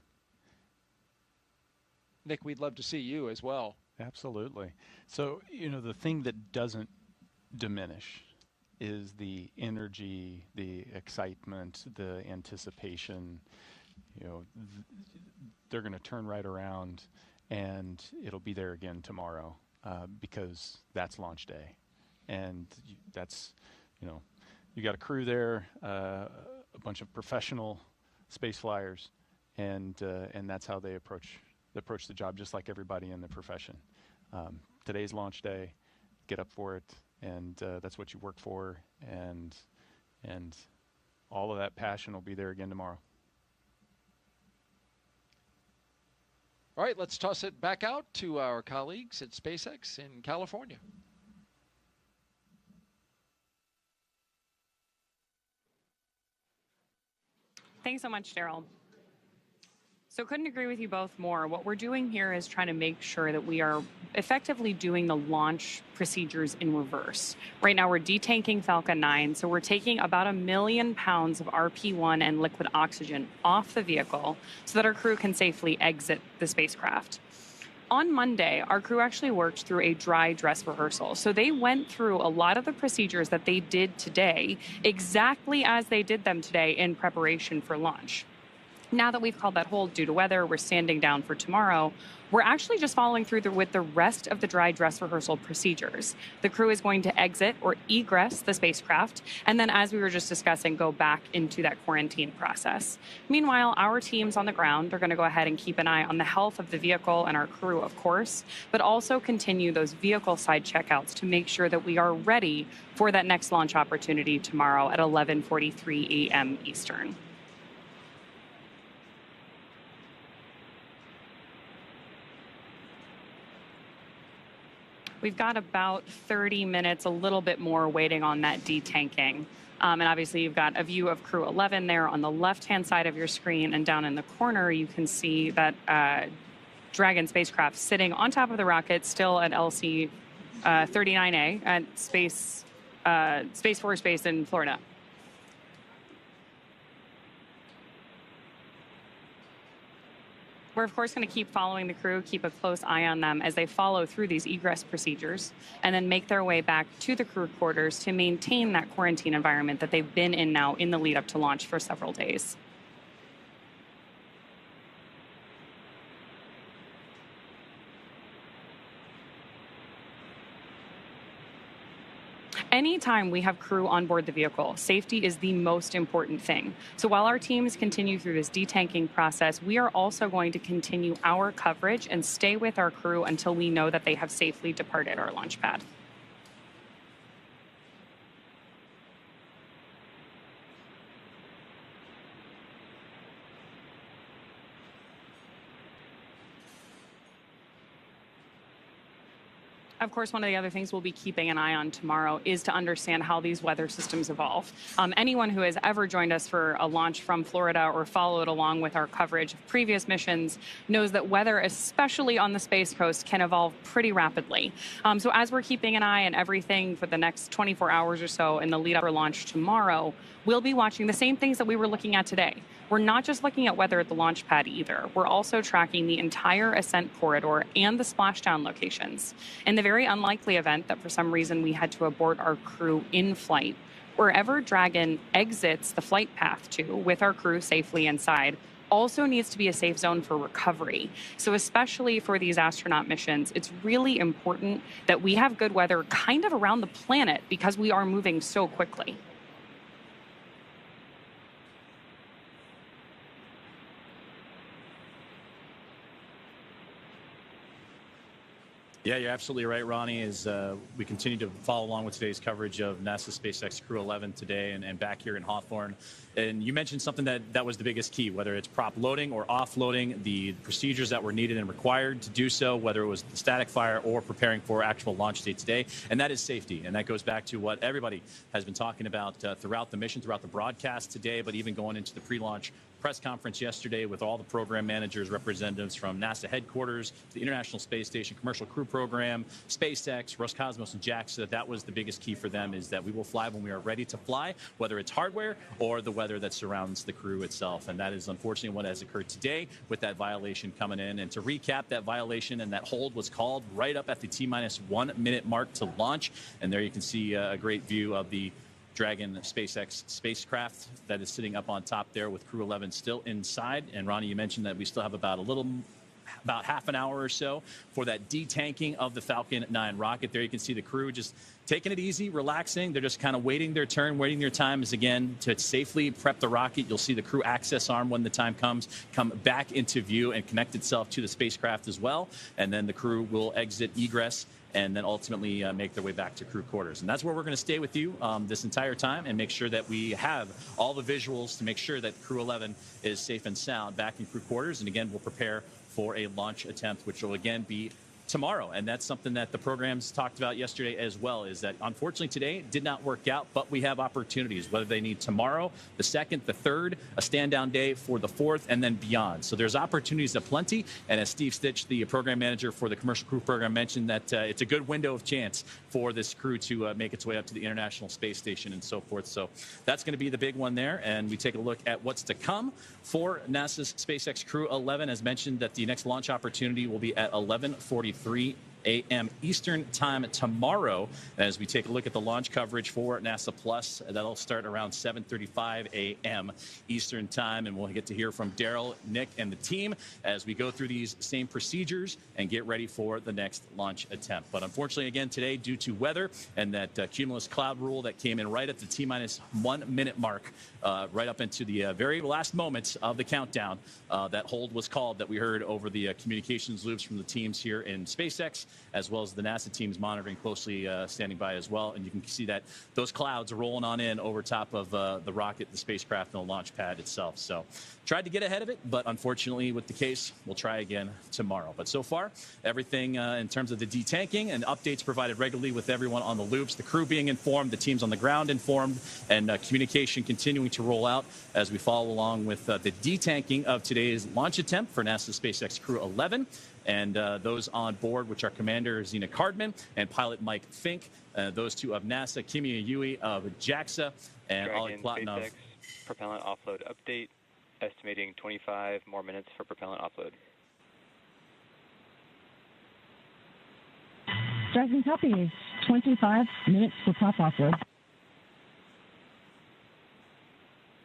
Nick, we'd love to see you as well. Absolutely. So you know the thing that doesn't diminish is the energy, the excitement, the anticipation. You know, they're going to turn right around. And it'll be there again tomorrow because that's launch day. And that's, you know, you got a crew there, a bunch of professional space flyers, and that's how they approach the job, just like everybody in the profession. Today's launch day, get up for it, and that's what you work for, and all of that passion will be there again tomorrow. All right, let's toss it back out to our colleagues at SpaceX in California. Thanks so much, Daryl. So couldn't agree with you both more. What we're doing here is trying to make sure that we are effectively doing the launch procedures in reverse. Right now we're detanking Falcon 9, so we're taking about 1 million pounds of RP-1 and liquid oxygen off the vehicle so that our crew can safely exit the spacecraft. On Monday, our crew actually worked through a dry dress rehearsal. So they went through a lot of the procedures that they did today exactly as they did them today in preparation for launch. Now that we've called that hold due to weather, we're standing down for tomorrow. We're actually just following through with the rest of the dry dress rehearsal procedures. The crew is going to exit or egress the spacecraft, and then, as we were just discussing, go back into that quarantine process. Meanwhile, our teams on the ground are going to go ahead and keep an eye on the health of the vehicle and our crew, of course, but also continue those vehicle side checkouts to make sure that we are ready for that next launch opportunity tomorrow at 11:43 a.m. Eastern. We've got about 30 minutes, a little bit more, waiting on that detanking. And obviously, you've got a view of Crew-11 there on the left-hand side of your screen, and down in the corner, you can see that Dragon spacecraft sitting on top of the rocket, still at LC 39A at Space Force Base in Florida. We're, of course, going to keep following the crew, keep a close eye on them as they follow through these egress procedures and then make their way back to the crew quarters to maintain that quarantine environment that they've been in now in the lead up to launch for several days. Anytime we have crew on board the vehicle, safety is the most important thing. So while our teams continue through this detanking process, we are also going to continue our coverage and stay with our crew until we know that they have safely departed our launch pad. Of course, one of the other things we'll be keeping an eye on tomorrow is to understand how these weather systems evolve. Anyone who has ever joined us for a launch from Florida or followed along with our coverage of previous missions knows that weather, especially on the Space Coast, can evolve pretty rapidly. So as we're keeping an eye on everything for the next 24 hours or so in the lead up for launch tomorrow, we'll be watching the same things that we were looking at today. We're not just looking at weather at the launch pad either. We're also tracking the entire ascent corridor and the splashdown locations. In the very unlikely event that for some reason we had to abort our crew in flight, wherever Dragon exits the flight path to with our crew safely inside also needs to be a safe zone for recovery. So especially for these astronaut missions, it's really important that we have good weather kind of around the planet because we are moving so quickly. Yeah, you're absolutely right, Ronnie, as we continue to follow along with today's coverage of NASA SpaceX Crew-11 today and back here in Hawthorne. And you mentioned something that was the biggest key, whether it's prop loading or offloading, the procedures that were needed and required to do so, whether it was the static fire or preparing for actual launch day today. And that is safety. And that goes back to what everybody has been talking about throughout the mission, throughout the broadcast today, but even going into the pre-launch press conference yesterday with all the program managers, representatives from NASA headquarters, the International Space Station Commercial Crew Program, SpaceX, Roscosmos, and JAXA. That was the biggest key for them, is that we will fly when we are ready to fly, whether it's hardware or the weather that surrounds the crew itself. And that is unfortunately what has occurred today with that violation coming in. And to recap, that violation and that hold was called right up at the T-1 minute mark to launch. And there you can see a great view of the Dragon SpaceX spacecraft that is sitting up on top there with Crew-11 still inside. And Ronnie, you mentioned that we still have about half an hour or so for that detanking of the Falcon 9 rocket. There you can see the crew just taking it easy, relaxing. They're just kind of waiting their turn, waiting their time is again to safely prep the rocket. You'll see the crew access arm when the time comes, come back into view and connect itself to the spacecraft as well. And then the crew will exit egress and then ultimately make their way back to crew quarters. And that's where we're going to stay with you this entire time and make sure that we have all the visuals to make sure that Crew-11 is safe and sound back in crew quarters. And again, we'll prepare for a launch attempt, which will again be tomorrow. And that's something that the programs talked about yesterday as well, is that unfortunately today did not work out, but we have opportunities, whether they need tomorrow, the 2nd, the 3rd, a stand down day for the 4th, and then beyond. So there's opportunities aplenty. And as Steve Stitch, the program manager for the Commercial Crew program, mentioned, that it's a good window of chance for this crew to make its way up to the International Space Station and so forth. So that's going to be the big one there. And we take a look at what's to come for NASA's SpaceX Crew-11. As mentioned, that the next launch opportunity will be at 11:43 a.m. Eastern time tomorrow. As we take a look at the launch coverage for NASA Plus, that'll start around 7:35 a.m. Eastern time, and we'll get to hear from Daryl, Nick, and the team as we go through these same procedures and get ready for the next launch attempt. But unfortunately, again, today, due to weather and that cumulus cloud rule that came in right at the T-minus 1 minute mark, right up into the very last moments of the countdown, that hold was called that we heard over the communications loops from the teams here in SpaceX, as well as the NASA teams monitoring closely, standing by as well. And you can see that those clouds are rolling on in over top of the rocket, the spacecraft, and the launch pad itself. So tried to get ahead of it, but unfortunately with the case, we'll try again tomorrow. But so far, everything in terms of the detanking and updates provided regularly with everyone on the loops, the crew being informed, the teams on the ground informed, and communication continuing to roll out as we follow along with the detanking of today's launch attempt for NASA's SpaceX Crew-11. And those on board, which are Commander Zena Cardman and pilot Mike Fincke, those two of NASA, Kimiya Yui of JAXA, and Oleg Platonov. SpaceX propellant offload update, estimating 25 more minutes for propellant offload. Dragon copy, 25 minutes for prop offload.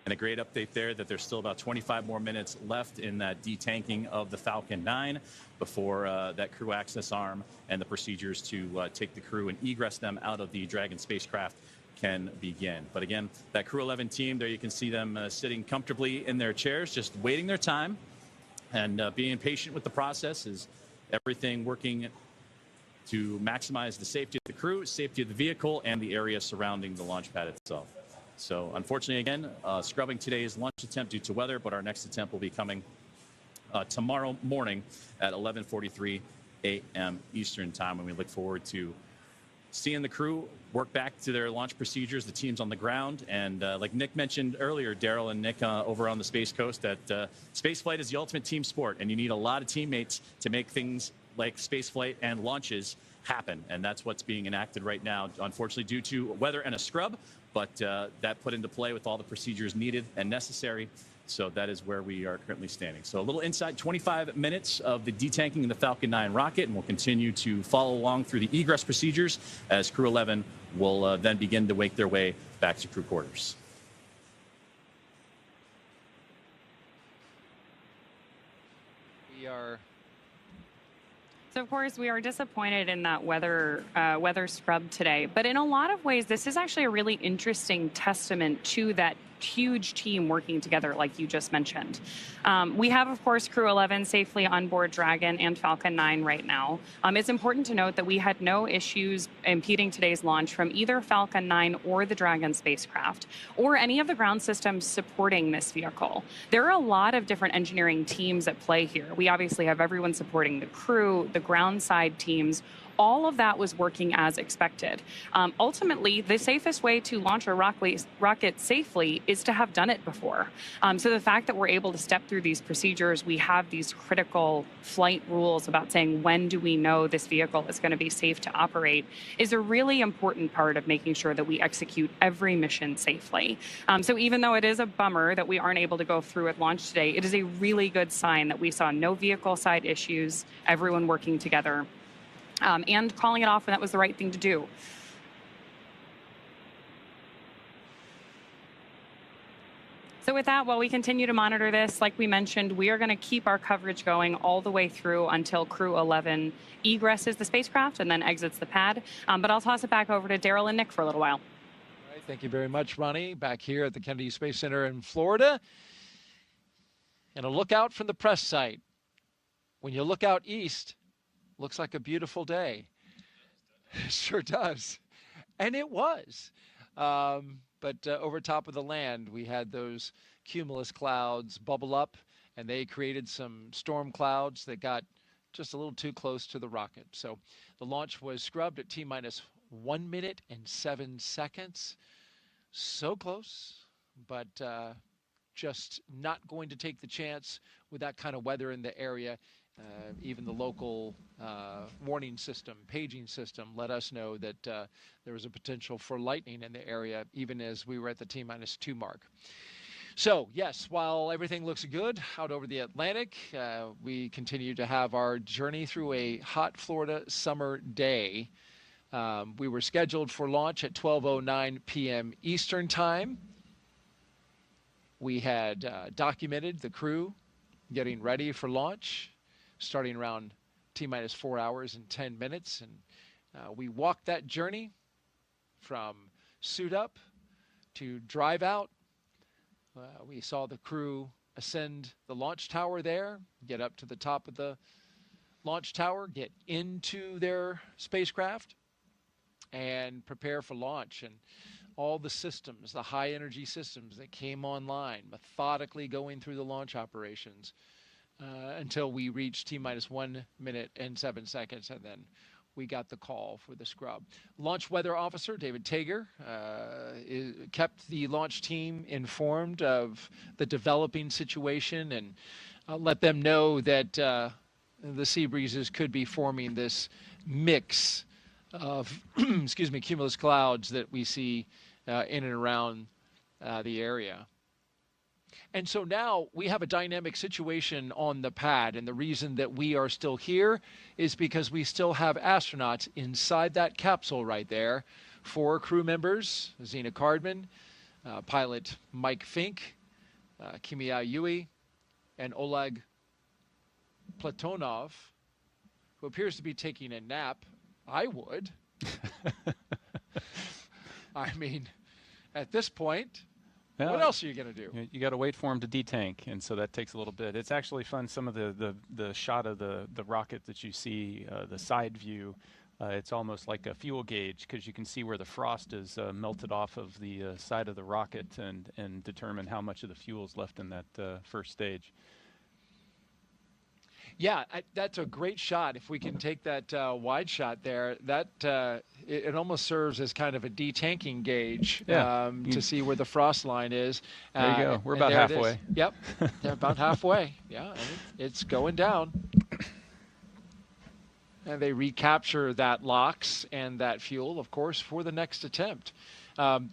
And a great update there that there's still about 25 more minutes left in that detanking of the Falcon 9 before that crew access arm and the procedures to take the crew and egress them out of the Dragon spacecraft can begin. But again, that Crew-11 team, there you can see them sitting comfortably in their chairs, just waiting their time and being patient with the process. Is everything working to maximize the safety of the crew, safety of the vehicle, and the area surrounding the launch pad itself. So unfortunately, again, scrubbing today's launch attempt due to weather, but our next attempt will be coming tomorrow morning at 11:43 a.m. Eastern time, and we look forward to seeing the crew work back to their launch procedures, the teams on the ground. And like Nick mentioned earlier, Daryl and Nick over on the Space Coast, that spaceflight is the ultimate team sport, and you need a lot of teammates to make things like spaceflight and launches happen. And that's what's being enacted right now, unfortunately, due to weather and a scrub. But that put into play with all the procedures needed and necessary. So that is where we are currently standing. So a little insight, 25 minutes of the detanking of the Falcon 9 rocket, and we'll continue to follow along through the egress procedures as Crew-11 will then begin to make their way back to crew quarters. We are... So, of course, we are disappointed in that weather scrub today. But in a lot of ways, this is actually a really interesting testament to that huge team working together, like you just mentioned. We have, of course, Crew-11 safely on board Dragon and Falcon 9 right now. It's important to note that we had no issues impeding today's launch from either Falcon 9 or the Dragon spacecraft, or any of the ground systems supporting this vehicle. There are a lot of different engineering teams at play here. We obviously have everyone supporting the crew, the ground side teams. All of that was working as expected. Ultimately, the safest way to launch a rocket safely is to have done it before. So the fact that we're able to step through these procedures, we have these critical flight rules about saying when do we know this vehicle is going to be safe to operate, is a really important part of making sure that we execute every mission safely. So even though it is a bummer that we aren't able to go through at launch today, it is a really good sign that we saw no vehicle side issues, everyone working together. And calling it off when that was the right thing to do. So with that, while we continue to monitor this, like we mentioned, we are going to keep our coverage going all the way through until Crew-11 egresses the spacecraft and then exits the pad. But I'll toss it back over to Daryl and Nick for a little while. All right, thank you very much, Ronnie. Back here at the Kennedy Space Center in Florida. And a look out from the press site. When you look out east, looks like a beautiful day. It sure does. And it was. But over top of the land, we had those cumulus clouds bubble up, and they created some storm clouds that got just a little too close to the rocket. So the launch was scrubbed at T-minus 1 minute and 7 seconds. So close, but just not going to take the chance with that kind of weather in the area. Even the local warning system, paging system, let us know that there was a potential for lightning in the area, even as we were at the T-minus 2 mark. So, yes, while everything looks good out over the Atlantic, we continue to have our journey through a hot Florida summer day. We were scheduled for launch at 12:09 p.m. Eastern Time. We had documented the crew getting ready for launch, starting around T-minus 4 hours and 10 minutes. And we walked that journey from suit up to drive out. We saw the crew ascend the launch tower there, get up to the top of the launch tower, get into their spacecraft, and prepare for launch. And all the systems, the high energy systems that came online, methodically going through the launch operations until we reached T-minus 1 minute and 7 seconds, and then we got the call for the scrub. Launch weather officer David Tager kept the launch team informed of the developing situation and let them know that the sea breezes could be forming this mix of excuse me, cumulus clouds that we see in and around the area. And so now we have a dynamic situation on the pad, and the reason that we are still here is because we still have astronauts inside that capsule right there. 4 crew members, Zena Cardman, pilot Mike Fincke, Kimiya and Oleg Platonov, who appears to be taking a nap. I would. I mean, at this point, what else are you going to do? You got to wait for them to detank, and so that takes a little bit. It's actually fun. Some of the shot of the rocket that you see, the side view, it's almost like a fuel gauge because you can see where the frost is melted off of the side of the rocket and determine how much of the fuel is left in that first stage. Yeah, that's a great shot. If we can take that wide shot there, that it almost serves as kind of a detanking gauge to see where the frost line is. There you go. We're about halfway. Yep, they're about halfway. Yeah, and it's going down. And they recapture that LOX and that fuel, of course, for the next attempt.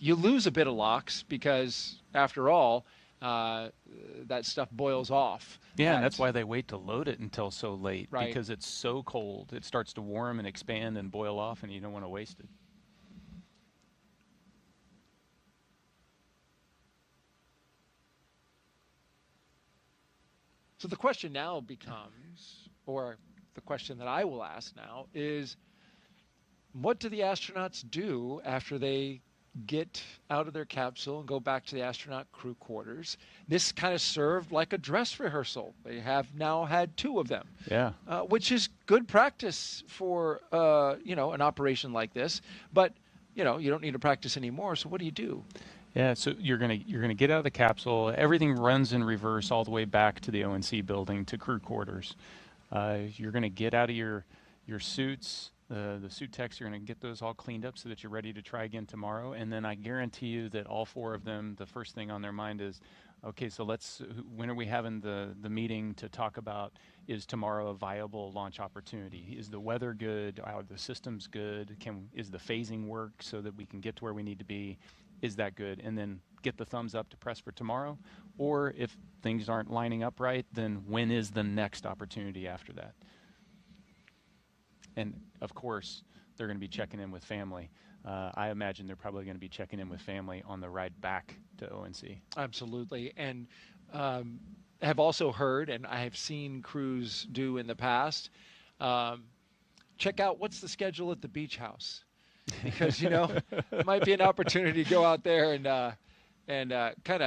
You lose a bit of LOX because, after all, that stuff boils off. Yeah, and that's why they wait to load it until so late, right? Because it's so cold. It starts to warm and expand and boil off, and you don't want to waste it. So the question now becomes, or the question that I will ask now is, what do the astronauts do after they get out of their capsule and go back to the astronaut crew quarters? This kind of served like a dress rehearsal. They have now had 2 of them, which is good practice for an operation like this. But you don't need to practice anymore. So what do? Yeah, so you're gonna get out of the capsule. Everything runs in reverse all the way back to the ONC building to crew quarters. You're gonna get out of your suits. The suit techs, you're going to get those all cleaned up so that you're ready to try again tomorrow. And then I guarantee you that all 4 of them, the first thing on their mind is, okay, so when are we having the meeting to talk about, is tomorrow a viable launch opportunity? Is the weather good? Are the systems good? Is the phasing work so that we can get to where we need to be? Is that good? And then get the thumbs up to press for tomorrow. Or if things aren't lining up right, then when is the next opportunity after that? And, of course, they're going to be checking in with family. I imagine they're probably going to be checking in with family on the ride back to ONC. Absolutely. And have also heard, and I have seen crews do in the past, check out what's the schedule at the beach house. Because, it might be an opportunity to go out there and kind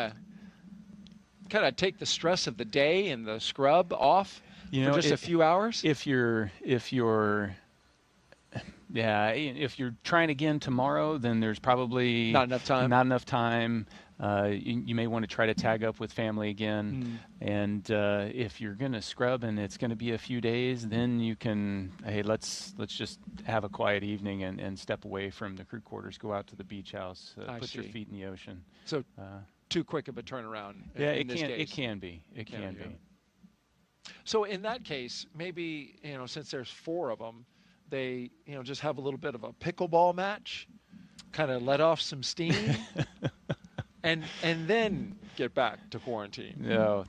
of take the stress of the day and the scrub off. For just a few hours? If you're Yeah, if you're trying again tomorrow, then there's probably not enough time. Not enough time. You may want to try to tag up with family again. And if you're going to scrub and it's going to be a few days, then you can, hey, let's just have a quiet evening and step away from the crew quarters, go out to the beach house, put your feet in the ocean. So too quick of a turnaround. Yeah, in this case. It can be. It can be. So in that case, maybe, since there's 4 of them, they, just have a little bit of a pickleball match, kind of let off some steam, and then get back to quarantine. No,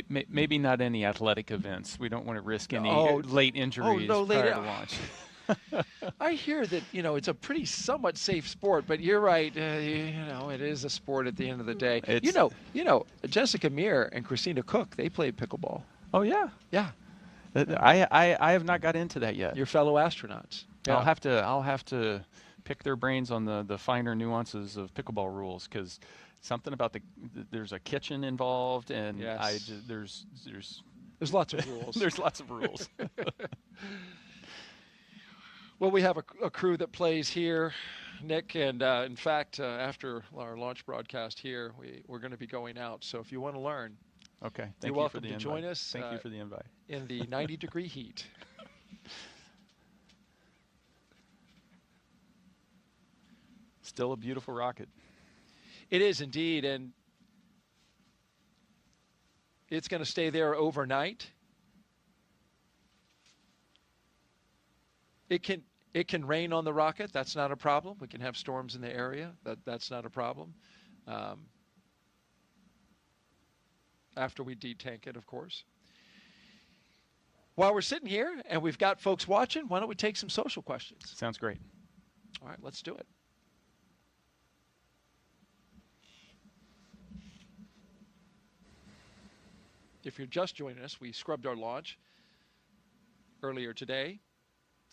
maybe not any athletic events. We don't want to risk any late injuries prior to launch. I hear that, it's a pretty somewhat safe sport, but you're right. It is a sport at the end of the day. Jessica Meir and Christina Cook, they played pickleball. Oh, yeah? Yeah. I have not got into that yet. Your fellow astronauts. Yeah. I'll have to pick their brains on the finer nuances of pickleball rules, because something about there's a kitchen involved, and there's lots of rules. There's lots of rules. Well, we have a crew that plays here, Nick, and in fact, after our launch broadcast here, we're going to be going out. So if you want to learn, okay, you're welcome to join us. Thank you for the invite. In the 90-degree heat. Still a beautiful rocket. It is indeed, and it's going to stay there overnight. It can rain on the rocket. That's not a problem. We can have storms in the area. That's not a problem. After we detank it, of course. While we're sitting here and we've got folks watching, why don't we take some social questions? Sounds great. All right, let's do it. If you're just joining us, we scrubbed our launch earlier today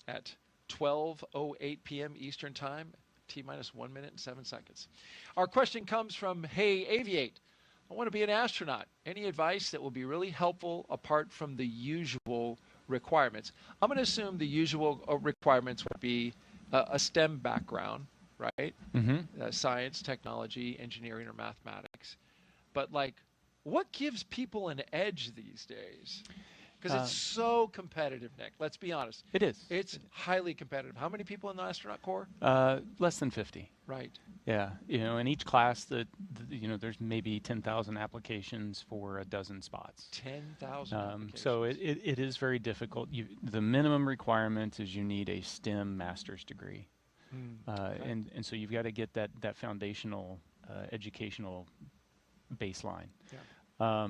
at 12:08 p.m. Eastern Time, T-minus 1 minute and 7 seconds. Our question comes from Hey Aviate. I want to be an astronaut. Any advice that will be really helpful apart from the usual requirements? I'm going to assume the usual requirements would be a STEM background, right? Mm-hmm. Science, technology, engineering, or mathematics. But what gives people an edge these days? Because it's so competitive, Nick. Let's be honest. It is. It's highly competitive. How many people in the astronaut corps? Less than 50. Right. Yeah. In each class, there's maybe 10,000 applications for a dozen spots. 10,000 applications. So it is very difficult. The minimum requirement is you need a STEM master's degree. Okay. And so you've got to get that foundational educational baseline. Yeah.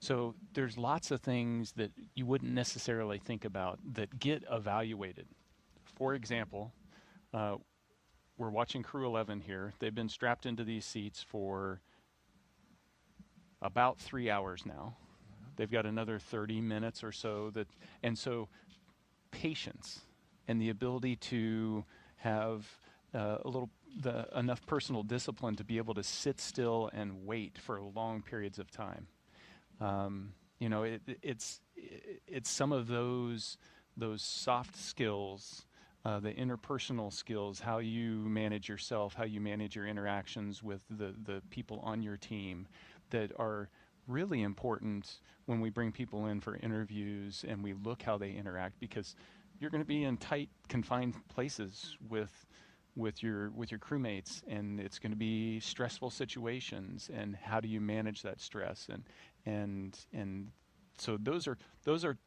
So there's lots of things that you wouldn't necessarily think about that get evaluated. For example, we're watching Crew-11 here. They've been strapped into these seats for about 3 hours now. They've got another 30 minutes or so. And so patience and the ability to have enough personal discipline to be able to sit still and wait for long periods of time. It's some of those soft skills, the interpersonal skills, how you manage yourself, how you manage your interactions with the people on your team, that are really important when we bring people in for interviews and we look how they interact, because you're going to be in tight, confined places with your crewmates, and it's going to be stressful situations, and how do you manage that stress, and so those are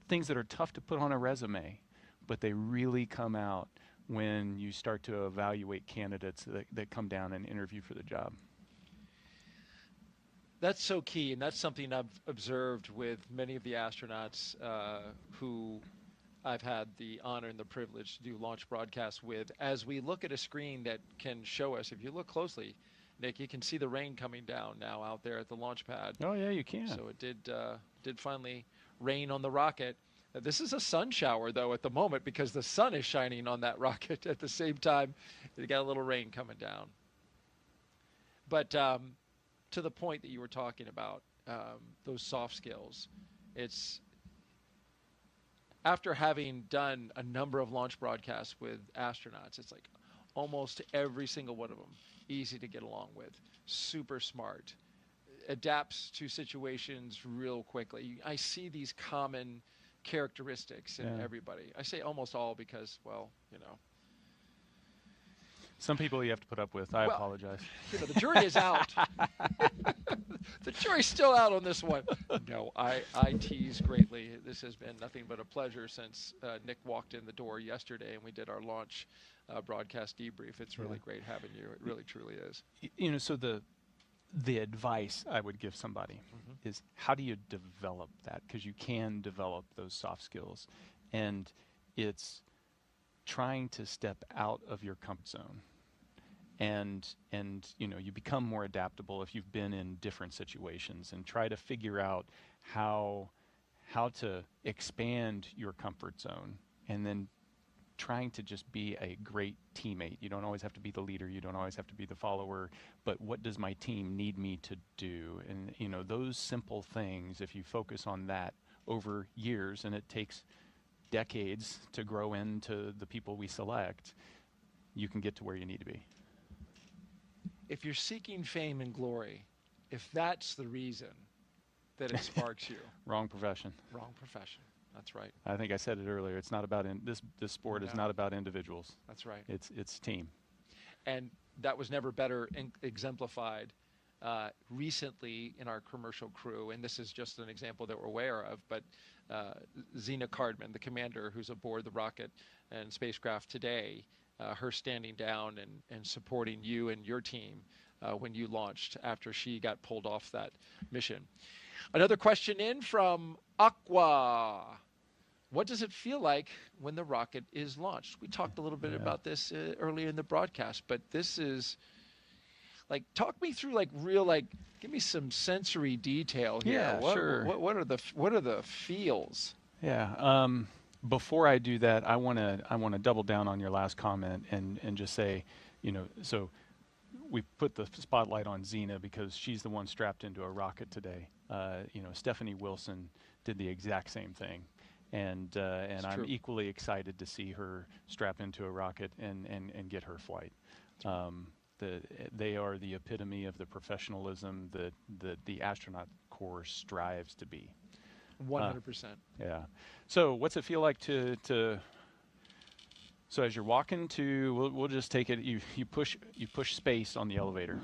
things that are tough to put on a resume, but they really come out when you start to evaluate candidates that come down and interview for the job. That's so key, and that's something I've observed with many of the astronauts who I've had the honor and the privilege to do launch broadcasts with. As we look at a screen that can show us, if you look closely, Nick, you can see the rain coming down now out there at the launch pad. Oh yeah, you can. So it did finally rain on the rocket. This is a sun shower though at the moment, because the sun is shining on that rocket at the same time. You got a little rain coming down. But to the point that you were talking about, those soft skills, it's after having done a number of launch broadcasts with astronauts, it's like almost every single one of them easy to get along with, super smart, adapts to situations real quickly. I see these common characteristics in everybody. I say almost all because, well, you know. Some people you have to put up with. I apologize. You know, the jury is out. The jury's still out on this one. No, I tease greatly. This has been nothing but a pleasure since Nick walked in the door yesterday and we did our launch broadcast debrief. It's really great having you. It really, truly is. You know, so the advice I would give somebody is, how do you develop that? Because you can develop those soft skills. And it's trying to step out of your comfort zone. And you know, you become more adaptable if you've been in different situations, and try to figure out how to expand your comfort zone, and then trying to just be a great teammate. You don't always have to be the leader, you don't always have to be the follower, but what does my team need me to do? And you know, those simple things, if you focus on that over years, and it takes decades to grow into the people we select, you can get to where you need to be. If you're seeking fame and glory, if that's the reason that it sparks you. Wrong profession. Wrong profession. That's right. I think I said it earlier. It's not about this sport is not about individuals. That's right. It's team. And that was never better exemplified recently in our commercial crew. And this is just an example that we're aware of. But Zena Cardman, the commander who's aboard the rocket and spacecraft today, her standing down and supporting you and your team when you launched after she got pulled off that mission. Another question in from Aqua. What does it feel like when the rocket is launched? We talked a little bit about this earlier in the broadcast, but this is like, talk me through give me some sensory detail here. Yeah, sure. What are the feels? Yeah. Before I do that, I want to double down on your last comment and just say, you know, so we put the spotlight on Zena because she's the one strapped into a rocket today. You know, Stephanie Wilson did the exact same thing, and I'm equally excited to see her strap into a rocket and get her flight. They are the epitome of the professionalism that the astronaut corps strives to be. 100%. Yeah. So what's it feel like to so as you're walking to, we'll just take it, you push space on the elevator.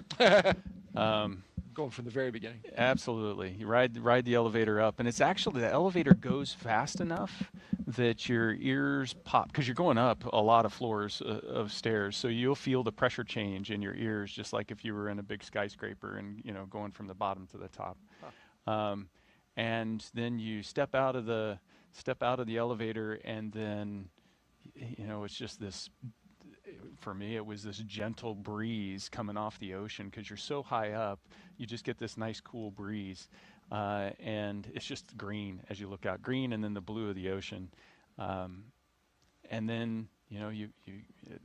Going from the very beginning. Absolutely. You ride the elevator up, and it's actually, the elevator goes fast enough that your ears pop, because you're going up a lot of floors of stairs, so you'll feel the pressure change in your ears, just like if you were in a big skyscraper and, you know, going from the bottom to the top. And then you step out of the elevator, and then, you know, it's just this, for me, it was this gentle breeze coming off the ocean, because you're so high up, you just get this nice cool breeze. And it's just green as you look out, green, and then the blue of the ocean. And then, you know,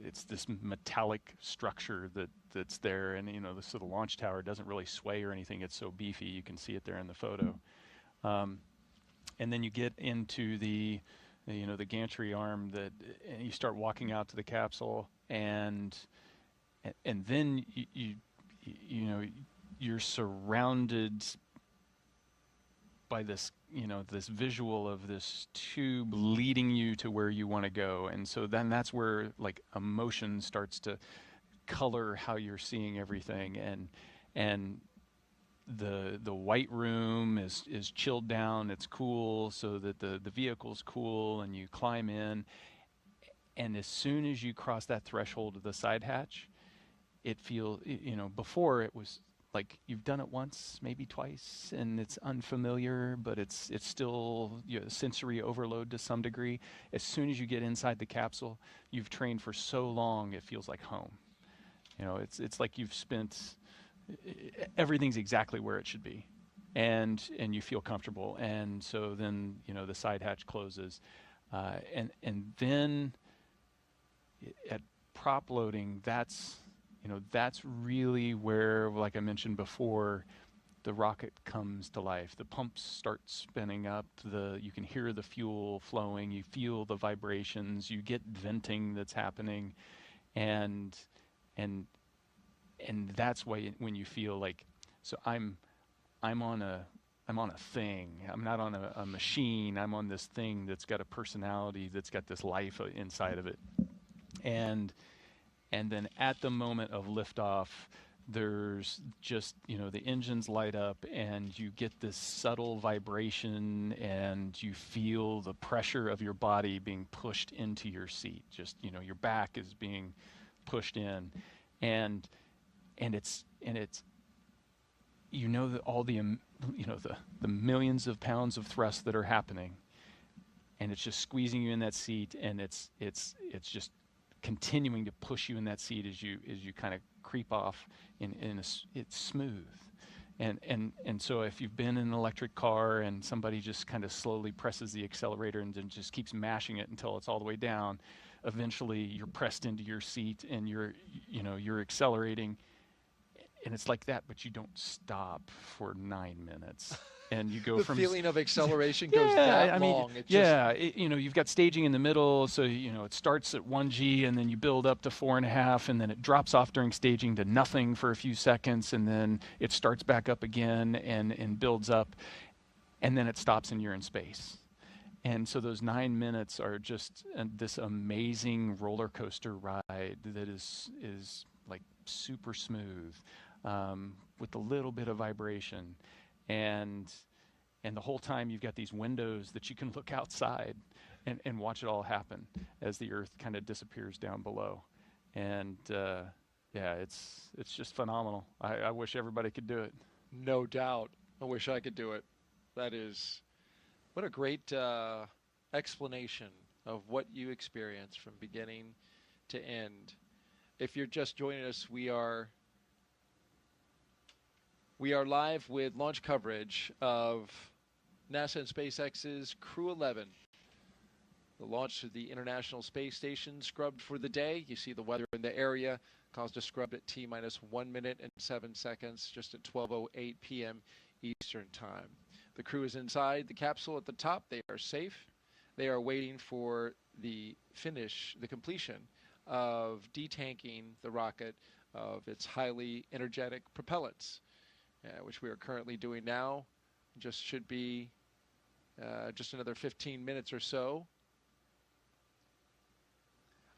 it's this metallic structure that's there, and, you know, the launch tower doesn't really sway or anything. It's so beefy, you can see it there in the photo. And then you get into the gantry arm and you start walking out to the capsule, and then you know, you're surrounded by this, you know, this visual of this tube leading you to where you want to go. And so then that's where, like, emotion starts to color how you're seeing everything, and the white room is chilled down, it's cool, so that the vehicle's cool, and you climb in, and as soon as you cross that threshold of the side hatch, it feels, you know, before it was like you've done it once, maybe twice, and it's unfamiliar, but it's still, you know, sensory overload to some degree. As soon as you get inside the capsule, you've trained for so long, it feels like home. You know, it's like you've spent, everything's exactly where it should be, and you feel comfortable. And so then, you know, the side hatch closes, and then at prop loading, that's really where, like I mentioned before, the rocket comes to life. The pumps start spinning up. You can hear the fuel flowing. You feel the vibrations. You get venting that's happening, and that's why when you feel like, so I'm on a thing. I'm not on a machine. I'm on this thing that's got a personality, that's got this life inside of it. And then at the moment of liftoff, there's just, the engines light up and you get this subtle vibration and you feel the pressure of your body being pushed into your seat. Just, your back is being pushed in, and it's that all the the millions of pounds of thrust that are happening, and it's just squeezing you in that seat, and it's just continuing to push you in that seat as you kind of creep off it's smooth. And so if you've been in an electric car and somebody just kind of slowly presses the accelerator and then just keeps mashing it until it's all the way down, eventually you're pressed into your seat and you're accelerating, and it's like that, but you don't stop for 9 minutes. And you go the from feeling of acceleration goes that long. You've got staging in the middle, so it starts at 1G, and then you build up to 4.5, and then it drops off during staging to nothing for a few seconds, and then it starts back up again and builds up, and then it stops and you're in space. And so those 9 minutes are just this amazing roller coaster ride that is like super smooth, with a little bit of vibration. And the whole time you've got these windows that you can look outside and watch it all happen as the Earth kind of disappears down below. And it's just phenomenal. I wish everybody could do it. No doubt. I wish I could do it. That is, what a great explanation of what you experience from beginning to end. If you're just joining us, we are live with launch coverage of NASA and SpaceX's Crew-11. The launch to the International Space Station scrubbed for the day. You see the weather in the area caused a scrub at T-minus 1 minute and 7 seconds, just at 12:08 p.m. Eastern Time. The crew is inside the capsule at the top. They are safe. They are waiting for the completion of detanking the rocket of its highly energetic propellants, which we are currently doing now. Just should be just another 15 minutes or so.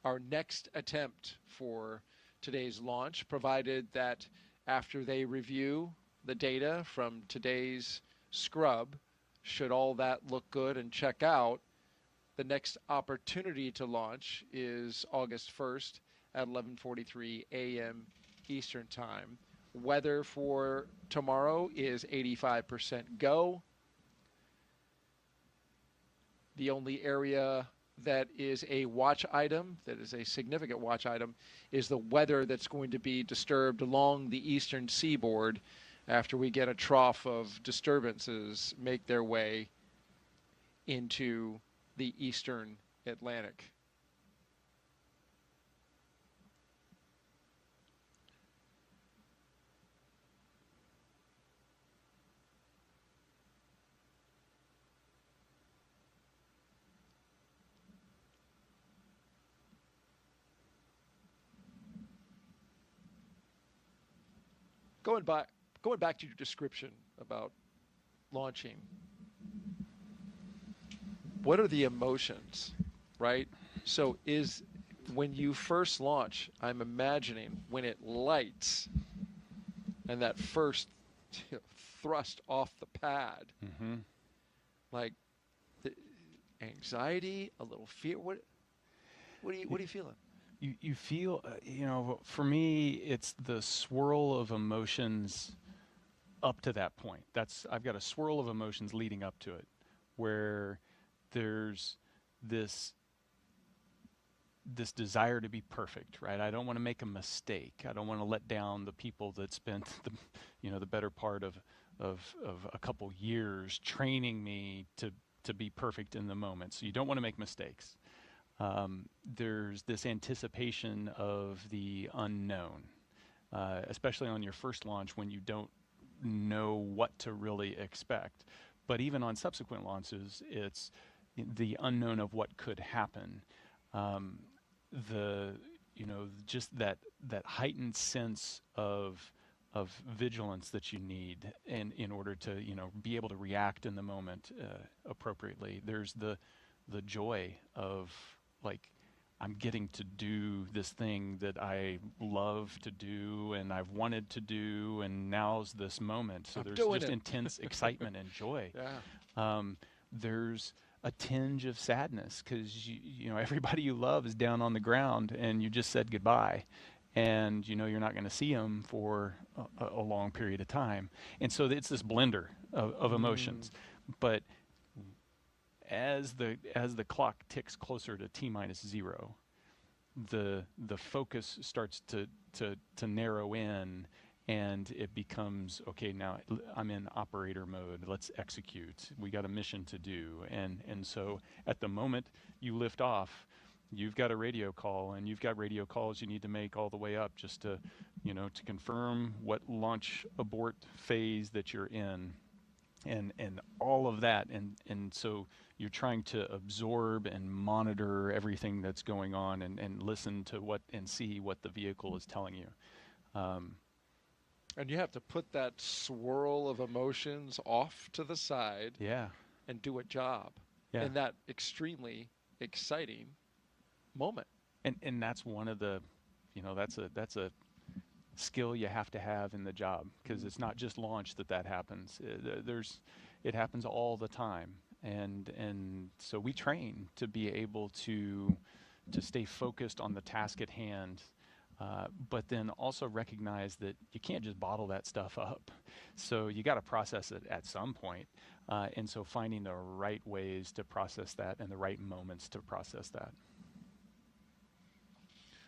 Our next attempt for today's launch, provided that after they review the data from today's scrub, should all that look good and check out, the next opportunity to launch is August 1st at 11:43 a.m. Eastern Time. Weather for tomorrow is 85% go. The only area that is a watch item, that is a significant watch item, is the weather that's going to be disturbed along the eastern seaboard after we get a trough of disturbances make their way into the eastern Atlantic. Going back to your description about launching, what are the emotions, right? So when you first launch, I'm imagining when it lights and that first thrust off the pad, like the anxiety, a little fear. What are you feeling? You feel, for me, it's the swirl of emotions up to that point. I've got a swirl of emotions leading up to it, where there's this desire to be perfect, right? I don't want to make a mistake. I don't want to let down the people that spent the better part of a couple years training me to be perfect in the moment. So you don't want to make mistakes. There's this anticipation of the unknown, especially on your first launch when you don't know what to really expect. But even on subsequent launches, it's the unknown of what could happen. Just that heightened sense of vigilance that you need in order to be able to react in the moment appropriately. There's the joy of, like, I'm getting to do this thing that I love to do and I've wanted to do, and now's this moment. So there's just intense excitement and joy. Yeah. There's a tinge of sadness because everybody you love is down on the ground and you just said goodbye, and you're not going to see them for a long period of time, and so it's this blender of emotions. But as the clock ticks closer to T-0, the focus starts to narrow in, and it becomes, okay, now I'm in operator mode. Let's execute. We got a mission to do, and so at the moment you lift off, you've got a radio call, and you've got radio calls you need to make all the way up just to confirm what launch abort phase that you're in, and all of that, and so you're trying to absorb and monitor everything that's going on, and listen to what and see what the vehicle is telling you. And you have to put that swirl of emotions off to the side, and do a job in that extremely exciting moment. And that's one of the, that's a skill you have to have in the job, because it's not just launch that happens. It happens all the time, and so we train to be able to stay focused on the task at hand. But then also recognize that you can't just bottle that stuff up. So you got to process it at some point. And so finding the right ways to process that and the right moments to process that.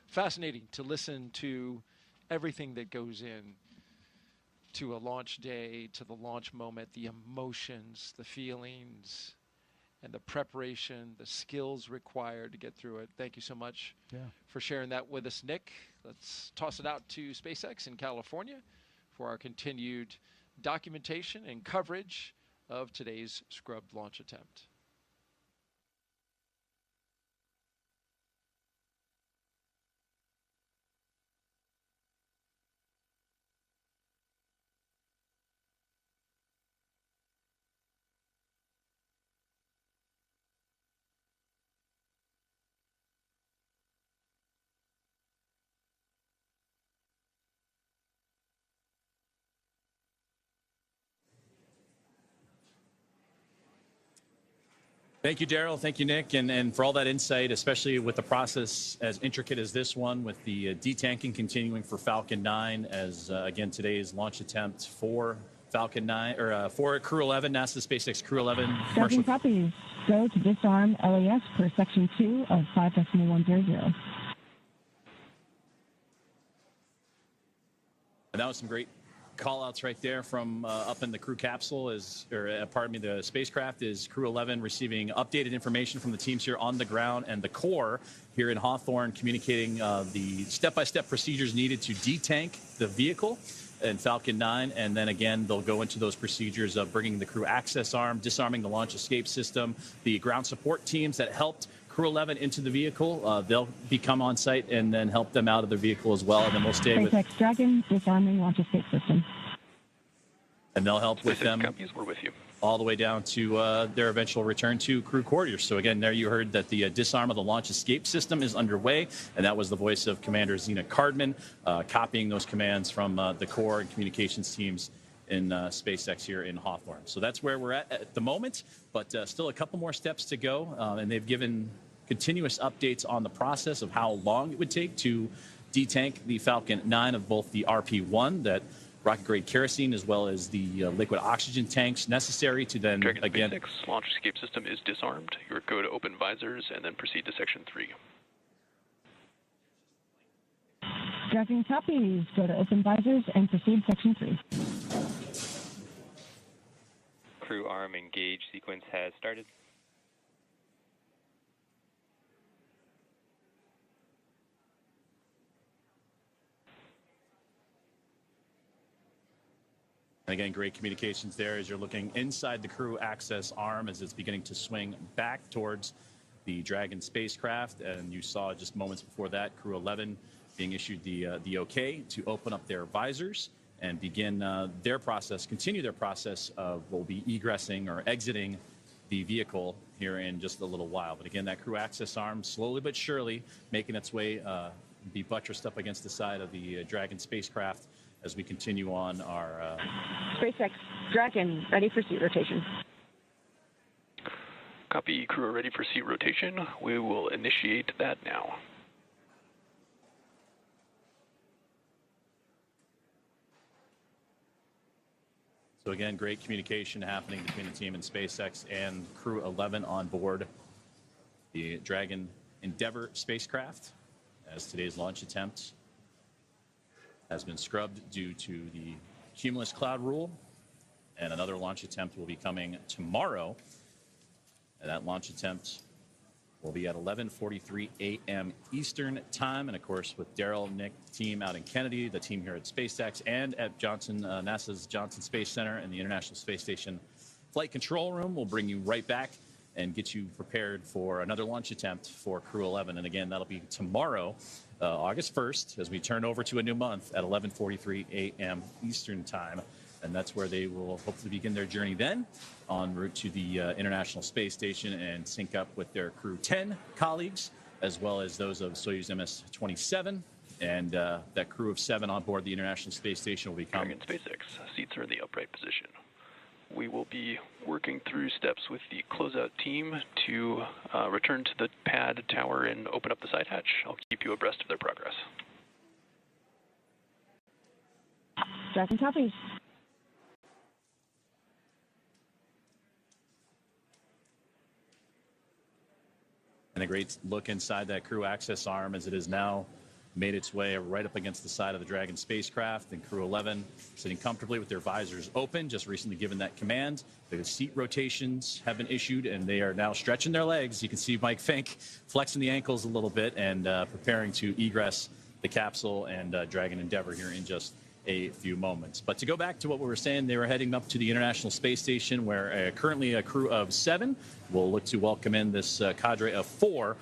Fascinating to listen to everything that goes in to a launch day, to the launch moment, the emotions, the feelings, and the preparation, the skills required to get through it. Thank you so much for sharing that with us, Nick. Let's toss it out to SpaceX in California for our continued documentation and coverage of today's scrubbed launch attempt. Thank you, Daryl. Thank you, Nick, and for all that insight, especially with the process as intricate as this one, with the detanking continuing for Falcon 9, as again today's launch attempt for Falcon 9 or for Crew-11, NASA SpaceX Crew-11. Tracking copies. Go to disarm LAS per section 2 of 5.100. And that was some great call-outs right there from up in the crew capsule, the spacecraft, is Crew-11 receiving updated information from the teams here on the ground, and the core here in Hawthorne communicating the step-by-step procedures needed to detank the vehicle in Falcon 9, and then again they'll go into those procedures of bringing the crew access arm, disarming the launch escape system, the ground support teams that helped Crew-11 into the vehicle. They'll become on site and then help them out of the vehicle as well, and then we'll stay with SpaceX Dragon, disarming launch escape system. And they'll help with them we're with you. all the way down to their eventual return to crew quarters. So again, there you heard that the disarm of the launch escape system is underway, and that was the voice of Commander Zena Cardman, copying those commands from the core and communications teams in SpaceX here in Hawthorne. So that's where we're at the moment, but still a couple more steps to go, and they've given continuous updates on the process of how long it would take to detank the Falcon 9 of both the RP-1, that rocket-grade kerosene, as well as the liquid oxygen tanks necessary to then, Dragon again... SpaceX launch escape system is disarmed. You go to open visors and then proceed to section 3. Dragon copies. Go to open visors and proceed section 3. Crew arm engage sequence has started. And again, great communications there as you're looking inside the crew access arm as it's beginning to swing back towards the Dragon spacecraft. And you saw just moments before that, Crew-11 being issued the okay to open up their visors and begin their process, continue their process of what will be egressing or exiting the vehicle here in just a little while. But again, that crew access arm slowly but surely making its way, be buttressed up against the side of the Dragon spacecraft as we continue on our... SpaceX Dragon, ready for seat rotation. Copy, crew are ready for seat rotation. We will initiate that now. So again, great communication happening between the team in SpaceX and Crew-11 on board the Dragon Endeavour spacecraft as today's launch attempt has been scrubbed due to the cumulus cloud rule, and another launch attempt will be coming tomorrow. And that launch attempt will be at 11:43 a.m. Eastern time. And of course, with Daryl, Nick, team out in Kennedy, the team here at SpaceX, and at NASA's Johnson Space Center and the International Space Station Flight Control Room, we'll bring you right back and get you prepared for another launch attempt for Crew-11. And again, that'll be tomorrow, August 1st, as we turn over to a new month at 11:43 a.m. Eastern time. And that's where they will hopefully begin their journey then, en route to the International Space Station and sync up with their Crew-10 colleagues, as well as those of Soyuz MS-27. And that crew of 7 on board the International Space Station will become... Dragon SpaceX, seats are in the upright position. We will be working through steps with the closeout team to return to the pad tower and open up the side hatch. I'll keep you abreast of their progress. Dragon copy. And a great look inside that crew access arm as it has now made its way right up against the side of the Dragon spacecraft, and Crew-11 sitting comfortably with their visors open, just recently given that command. The seat rotations have been issued, and they are now stretching their legs. You can see Mike Fincke flexing the ankles a little bit and preparing to egress the capsule and Dragon Endeavour here in just a few moments. But to go back to what we were saying, they were heading up to the International Space Station, where currently a crew of 7 will look to welcome in this cadre of 4,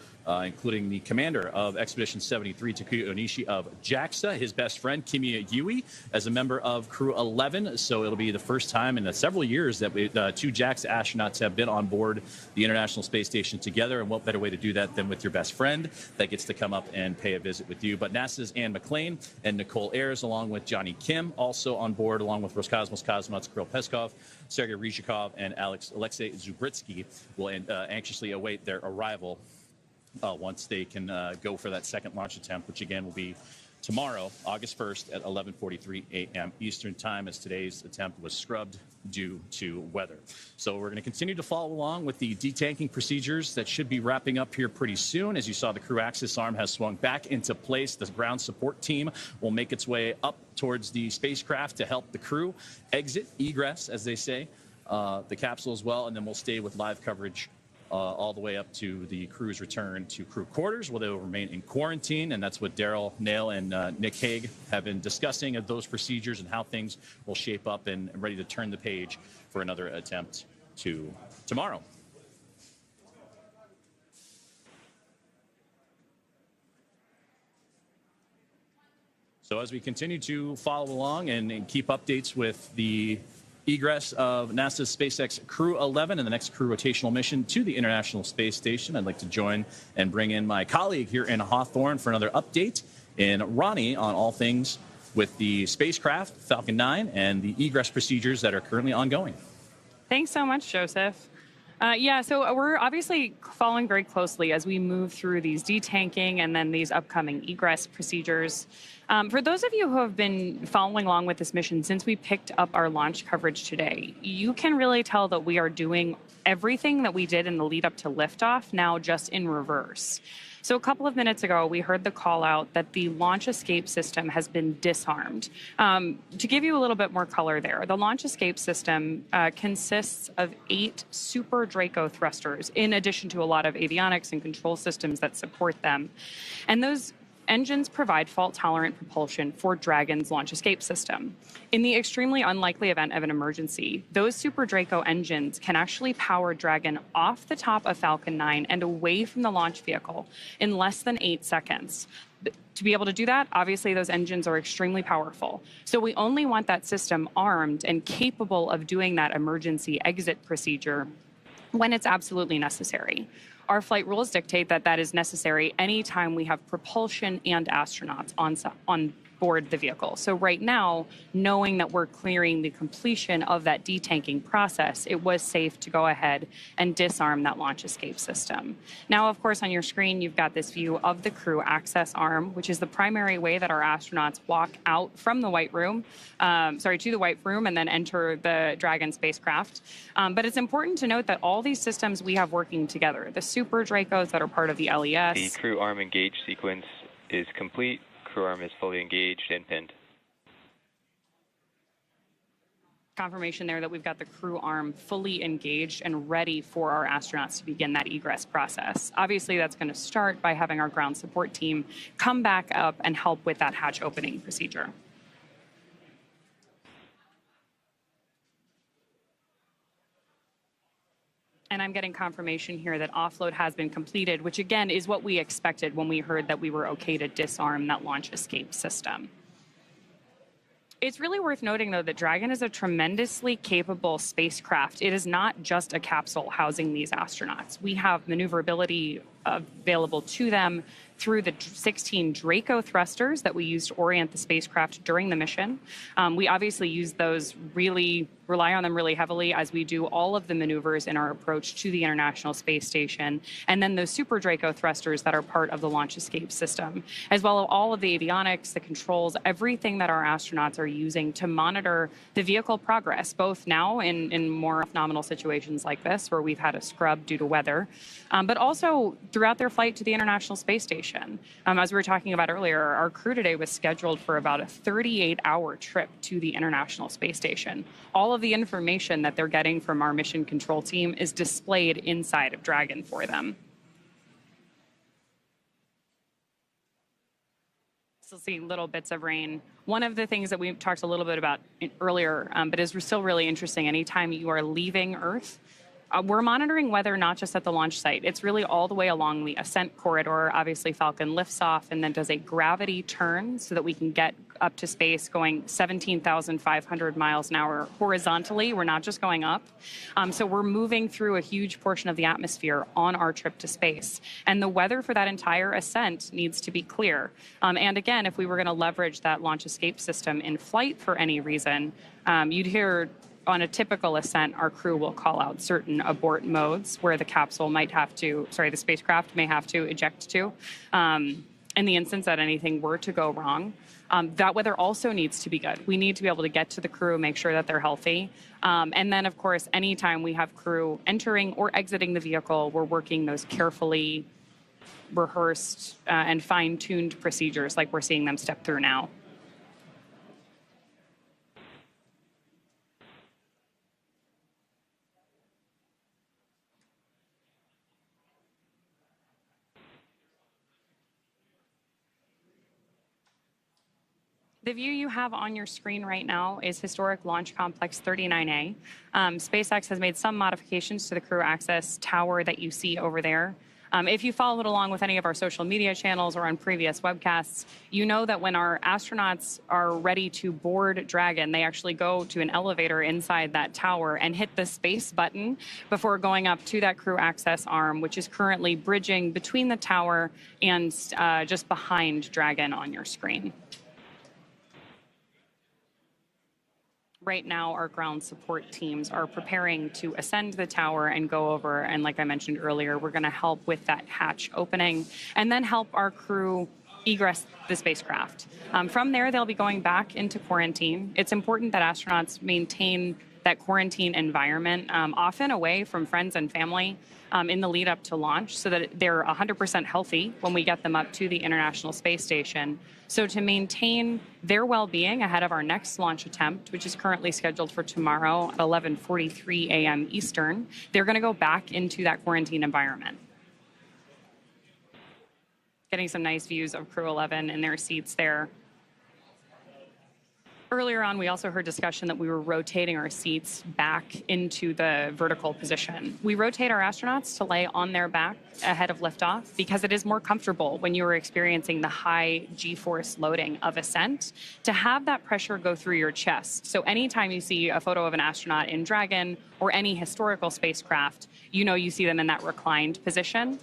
including the commander of Expedition 73, Takuya Onishi of JAXA, his best friend, Kimiya Yui, as a member of Crew-11. So it'll be the first time in several years that 2 JAXA astronauts have been on board the International Space Station together. And what better way to do that than with your best friend that gets to come up and pay a visit with you. But NASA's Anne McClain and Nicole Ayers, along with Johnny Kim, also on board, along with Roscosmos cosmonauts Kirill Peskov, Sergei Ryzhikov, and Alexei Zubritsky, will anxiously await their arrival once they can go for that second launch attempt, which again will be tomorrow, August 1st at 11:43 a.m. Eastern time, as today's attempt was scrubbed due to weather. So we're going to continue to follow along with the detanking procedures that should be wrapping up here pretty soon. As you saw, the crew access arm has swung back into place. The ground support team will make its way up towards the spacecraft to help the crew exit, egress, as they say, the capsule as well, and then we'll stay with live coverage all the way up to the crew's return to crew quarters, where they will remain in quarantine. And that's what Daryl Nail and Nick Hague have been discussing of those procedures and how things will shape up and ready to turn the page for another attempt tomorrow. So as we continue to follow along and keep updates with the egress of NASA's SpaceX Crew-11 and the next crew rotational mission to the International Space Station, I'd like to join and bring in my colleague here in Hawthorne for another update, and Ronnie on all things with the spacecraft, Falcon 9, and the egress procedures that are currently ongoing. Thanks so much, Joseph. So we're obviously following very closely as we move through these detanking and then these upcoming egress procedures. For those of you who have been following along with this mission since we picked up our launch coverage today, you can really tell that we are doing everything that we did in the lead up to liftoff now just in reverse. So a couple of minutes ago, we heard the call out that the launch escape system has been disarmed. To give you a little bit more color there, the launch escape system consists of 8 Super Draco thrusters, in addition to a lot of avionics and control systems that support them. And those engines provide fault-tolerant propulsion for Dragon's launch escape system. In the extremely unlikely event of an emergency, those Super Draco engines can actually power Dragon off the top of Falcon 9 and away from the launch vehicle in less than 8 seconds. To be able to do that, obviously those engines are extremely powerful. So we only want that system armed and capable of doing that emergency exit procedure when it's absolutely necessary. Our flight rules dictate that that is necessary anytime we have propulsion and astronauts on board the vehicle. So right now, knowing that we're clearing the completion of that detanking process, it was safe to go ahead and disarm that launch escape system. Now, of course, on your screen, you've got this view of the crew access arm, which is the primary way that our astronauts walk out from the white room, to the white room and then enter the Dragon spacecraft. But it's important to note that all these systems we have working together, the Super Dracos that are part of the LES. The crew arm engage sequence is complete. Crew arm is fully engaged and pinned. Confirmation there that we've got the crew arm fully engaged and ready for our astronauts to begin that egress process. Obviously, that's going to start by having our ground support team come back up and help with that hatch opening procedure. And I'm getting confirmation here that offload has been completed, which again is what we expected when we heard that we were okay to disarm that launch escape system. It's really worth noting, though, that Dragon is a tremendously capable spacecraft. It is not just a capsule housing these astronauts. We have maneuverability available to them through the 16 Draco thrusters that we used to orient the spacecraft during the mission. We obviously use those, rely on them really heavily as we do all of the maneuvers in our approach to the International Space Station. And then those Super Draco thrusters that are part of the launch escape system, as well as all of the avionics, the controls, everything that our astronauts are using to monitor the vehicle progress, both now in more nominal situations like this, where we've had a scrub due to weather, but also throughout their flight to the International Space Station. As we were talking about earlier, our crew today was scheduled for about a 38-hour trip to the International Space Station. All of the information that they're getting from our mission control team is displayed inside of Dragon for them. Still seeing little bits of rain. One of the things that we talked a little bit about earlier, but is still really interesting, anytime you are leaving Earth, we're monitoring weather not just at the launch site. It's really all the way along the ascent corridor. Obviously, Falcon lifts off and then does a gravity turn so that we can get up to space going 17,500 miles an hour horizontally. We're not just going up. So we're moving through a huge portion of the atmosphere on our trip to space. And the weather for that entire ascent needs to be clear. And again, if we were going to leverage that launch escape system in flight for any reason, you'd hear on a typical ascent, our crew will call out certain abort modes where the the spacecraft may have to eject to. In the instance that anything were to go wrong, that weather also needs to be good. We need to be able to get to the crew, make sure that they're healthy. And then, of course, anytime we have crew entering or exiting the vehicle, we're working those carefully rehearsed and fine-tuned procedures like we're seeing them step through now. The view you have on your screen right now is Historic Launch Complex 39A. SpaceX has made some modifications to the crew access tower that you see over there. If you followed along with any of our social media channels or on previous webcasts, you know that when our astronauts are ready to board Dragon, they actually go to an elevator inside that tower and hit the space button before going up to that crew access arm, which is currently bridging between the tower and just behind Dragon on your screen. Right now, our ground support teams are preparing to ascend the tower and go over. And like I mentioned earlier, we're going to help with that hatch opening and then help our crew egress the spacecraft. From there, they'll be going back into quarantine. It's important that astronauts maintain that quarantine environment, often away from friends and family in the lead up to launch, so that they're 100% healthy when we get them up to the International Space Station. So to maintain their well-being ahead of our next launch attempt, which is currently scheduled for tomorrow at 11:43 a.m. Eastern, they're going to go back into that quarantine environment. Getting some nice views of Crew-11 in their seats there. Earlier on, we also heard discussion that we were rotating our seats back into the vertical position. We rotate our astronauts to lay on their back ahead of liftoff because it is more comfortable when you are experiencing the high G-force loading of ascent to have that pressure go through your chest. So anytime you see a photo of an astronaut in Dragon or any historical spacecraft, you know you see them in that reclined position.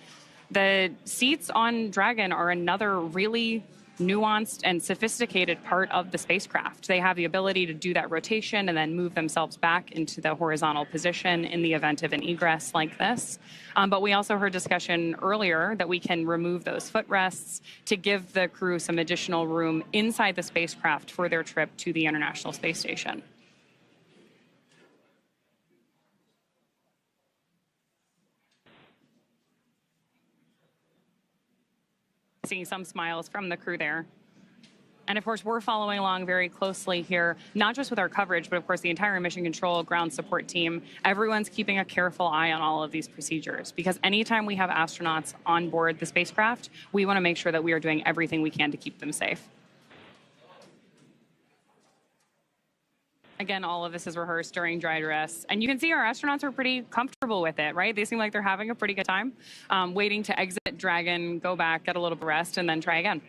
The seats on Dragon are another really nuanced and sophisticated part of the spacecraft. They have the ability to do that rotation and then move themselves back into the horizontal position in the event of an egress like this. But we also heard discussion earlier that we can remove those footrests to give the crew some additional room inside the spacecraft for their trip to the International Space Station. Seeing some smiles from the crew there. And of course, we're following along very closely here, not just with our coverage, but of course the entire mission control ground support team. Everyone's keeping a careful eye on all of these procedures because anytime we have astronauts on board the spacecraft, we want to make sure that we are doing everything we can to keep them safe. Again, all of this is rehearsed during dry dress. And you can see our astronauts are pretty comfortable with it, right? They seem like they're having a pretty good time, waiting to exit Dragon, go back, get a little bit of rest, and then try again.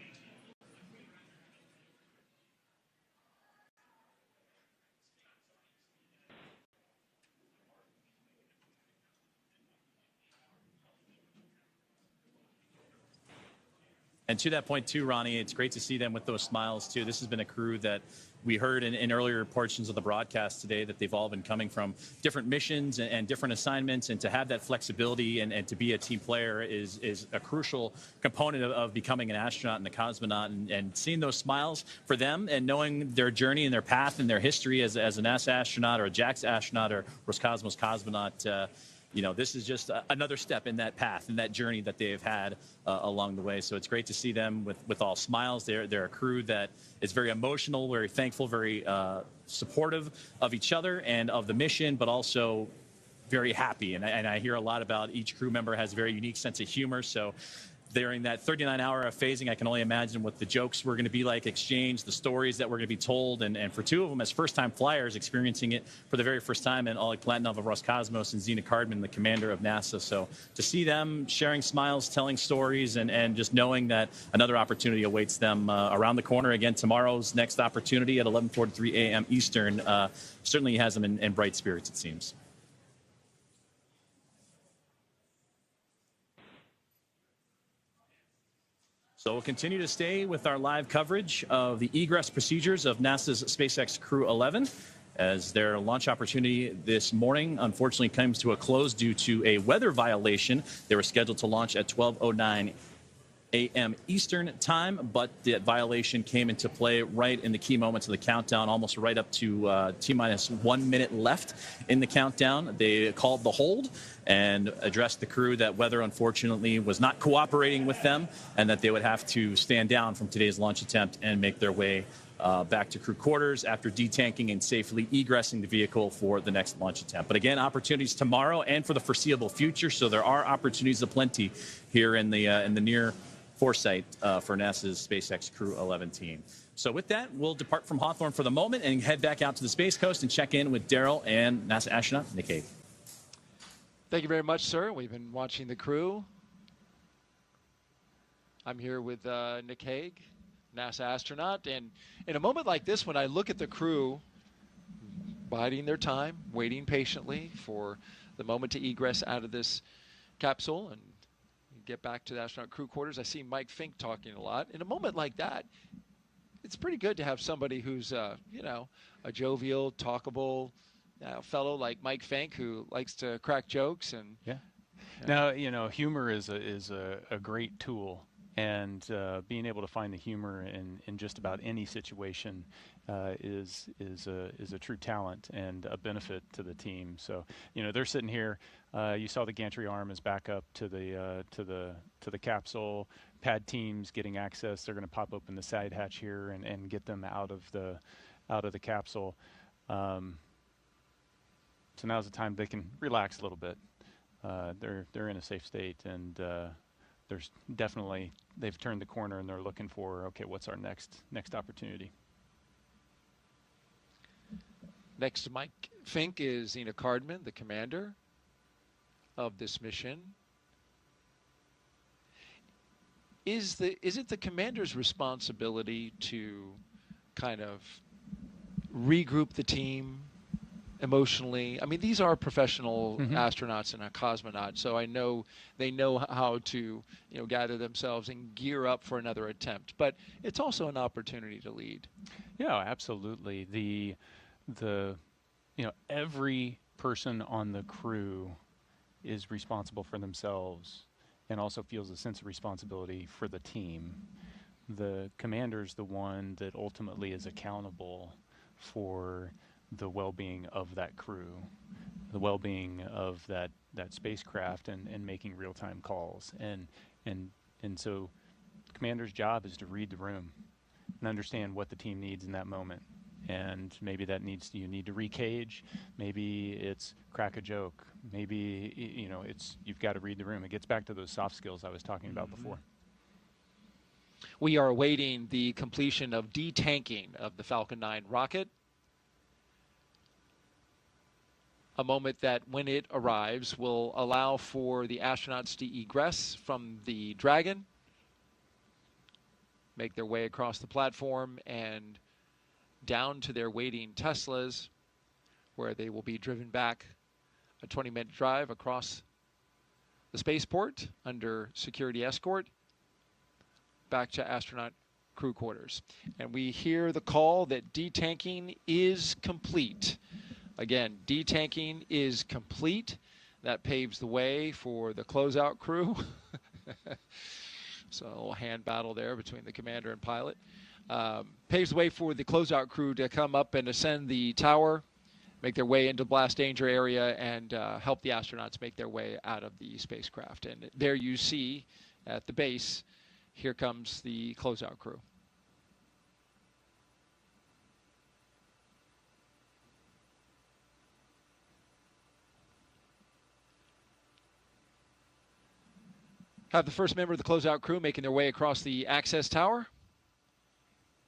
And to that point too, Ronnie, it's great to see them with those smiles too. This has been a crew that we heard in earlier portions of the broadcast today that they've all been coming from different missions and different assignments, and to have that flexibility and to be a team player is a crucial component of becoming an astronaut and a cosmonaut, and seeing those smiles for them and knowing their journey and their path and their history as a NASA astronaut or a JAXA astronaut or Roscosmos cosmonaut. You know, this is just another step in that path and that journey that they've had along the way. So it's great to see them with all smiles. They're a crew that is very emotional, very thankful, very supportive of each other and of the mission, but also very happy. And I hear a lot about each crew member has a very unique sense of humor. So during that 39-hour of phasing, I can only imagine what the jokes were going to be like exchanged, the stories that were going to be told, and for two of them as first-time flyers experiencing it for the very first time, and Oleg Platonov of Roscosmos and Zena Cardman, the commander of NASA. So to see them sharing smiles, telling stories, and just knowing that another opportunity awaits them around the corner. Again, tomorrow's next opportunity at 11:43 a.m. Eastern certainly has them in bright spirits, it seems. So we'll continue to stay with our live coverage of the egress procedures of NASA's SpaceX Crew-11 as their launch opportunity this morning unfortunately comes to a close due to a weather violation. They were scheduled to launch at 12:09 a.m. Eastern time, but that violation came into play right in the key moments of the countdown, almost right up to T-minus 1 minute left in the countdown. They called the hold and addressed the crew that weather, unfortunately, was not cooperating with them and that they would have to stand down from today's launch attempt and make their way back to crew quarters after detanking and safely egressing the vehicle for the next launch attempt. But again, opportunities tomorrow and for the foreseeable future, so there are opportunities aplenty here in the near foresight for NASA's SpaceX Crew-11 team. So with that, we'll depart from Hawthorne for the moment and head back out to the Space Coast and check in with Daryl and NASA astronaut Nick Hague. Thank you very much, sir. We've been watching the crew. I'm here with Nick Hague, NASA astronaut. And in a moment like this, when I look at the crew biding their time, waiting patiently for the moment to egress out of this capsule and get back to the astronaut crew quarters, I see Mike Fincke talking a lot. In a moment like that, it's pretty good to have somebody who's, you know, a jovial, talkable fellow like Mike Fincke who likes to crack jokes. And yeah. Now, you know, humor is a great tool, and being able to find the humor in just about any situation is a true talent and a benefit to the team. So, you know, they're sitting here. You saw the gantry arm is back up to the capsule. Pad teams getting access. They're going to pop open the side hatch here and get them out of the capsule. So now's the time they can relax a little bit. They're in a safe state, and there's definitely, they've turned the corner and they're looking for, okay, what's our next opportunity? Next to Mike Fincke is Zena Cardman, the commander of this mission. Is it the commander's responsibility to kind of regroup the team emotionally? I mean, these are professional astronauts and a cosmonaut, so I know they know how to, gather themselves and gear up for another attempt. But it's also an opportunity to lead. Yeah, absolutely. Every person on the crew is responsible for themselves and also feels a sense of responsibility for the team. The commander's the one that ultimately is accountable for the well-being of that crew, the well-being of that spacecraft, and making real-time calls. And so the commander's job is to read the room and understand what the team needs in that moment. And maybe that you need to recage, maybe it's crack a joke, maybe you've got to read the room. It gets back to those soft skills I was talking about before. We are awaiting the completion of detanking of the Falcon 9 rocket. A moment that, when it arrives, will allow for the astronauts to egress from the Dragon, make their way across the platform and down to their waiting Teslas, where they will be driven back a 20-minute drive across the spaceport under security escort back to astronaut crew quarters. And we hear the call that detanking is complete. Again, detanking is complete. That paves the way for the closeout crew. So a little hand battle there between the commander and pilot. Paves the way for the closeout crew to come up and ascend the tower, make their way into blast danger area, and help the astronauts make their way out of the spacecraft. And there you see at the base, here comes the closeout crew. Have the first member of the closeout crew making their way across the access tower.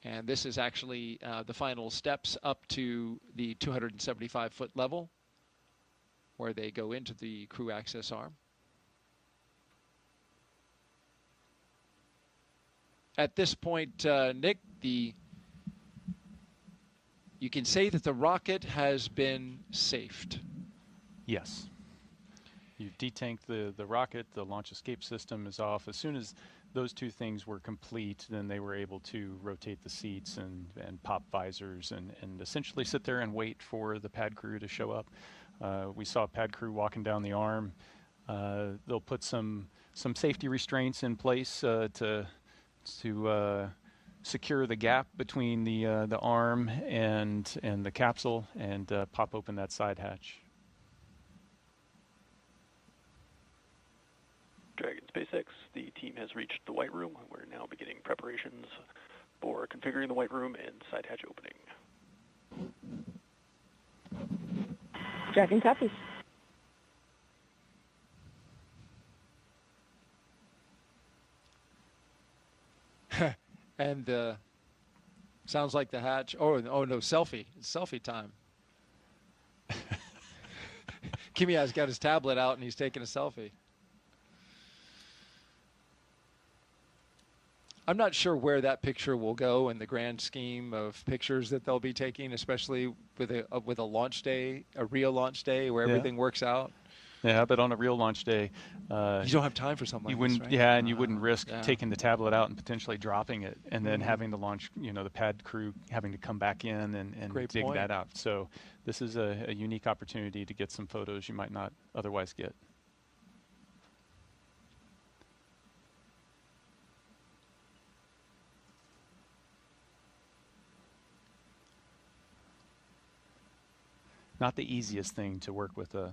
And this is actually the final steps up to the 275-foot level, where they go into the crew access arm. At this point, Nick, you can say that the rocket has been safed. Yes. You've detanked the rocket, the launch escape system is off. As soon as those two things were complete, then they were able to rotate the seats and pop visors and essentially sit there and wait for the pad crew to show up. We saw pad crew walking down the arm. They'll put some safety restraints in place to secure the gap between the arm and the capsule, and pop open that side hatch. Dragon SpaceX, the team has reached the White Room. We're now beginning preparations for configuring the White Room and side hatch opening. Dragon copies. And sounds like the hatch. Oh no, selfie. It's selfie time. Kimiya's got his tablet out and he's taking a selfie. I'm not sure where that picture will go in the grand scheme of pictures that they'll be taking, especially with a launch day, a real launch day where everything works out. Yeah, but on a real launch day, you don't have time for something like this, right? Yeah, and you wouldn't risk taking the tablet out and potentially dropping it, and then having the launch, the pad crew having to come back in and dig that out. So this is a unique opportunity to get some photos you might not otherwise get. Not the easiest thing to work with a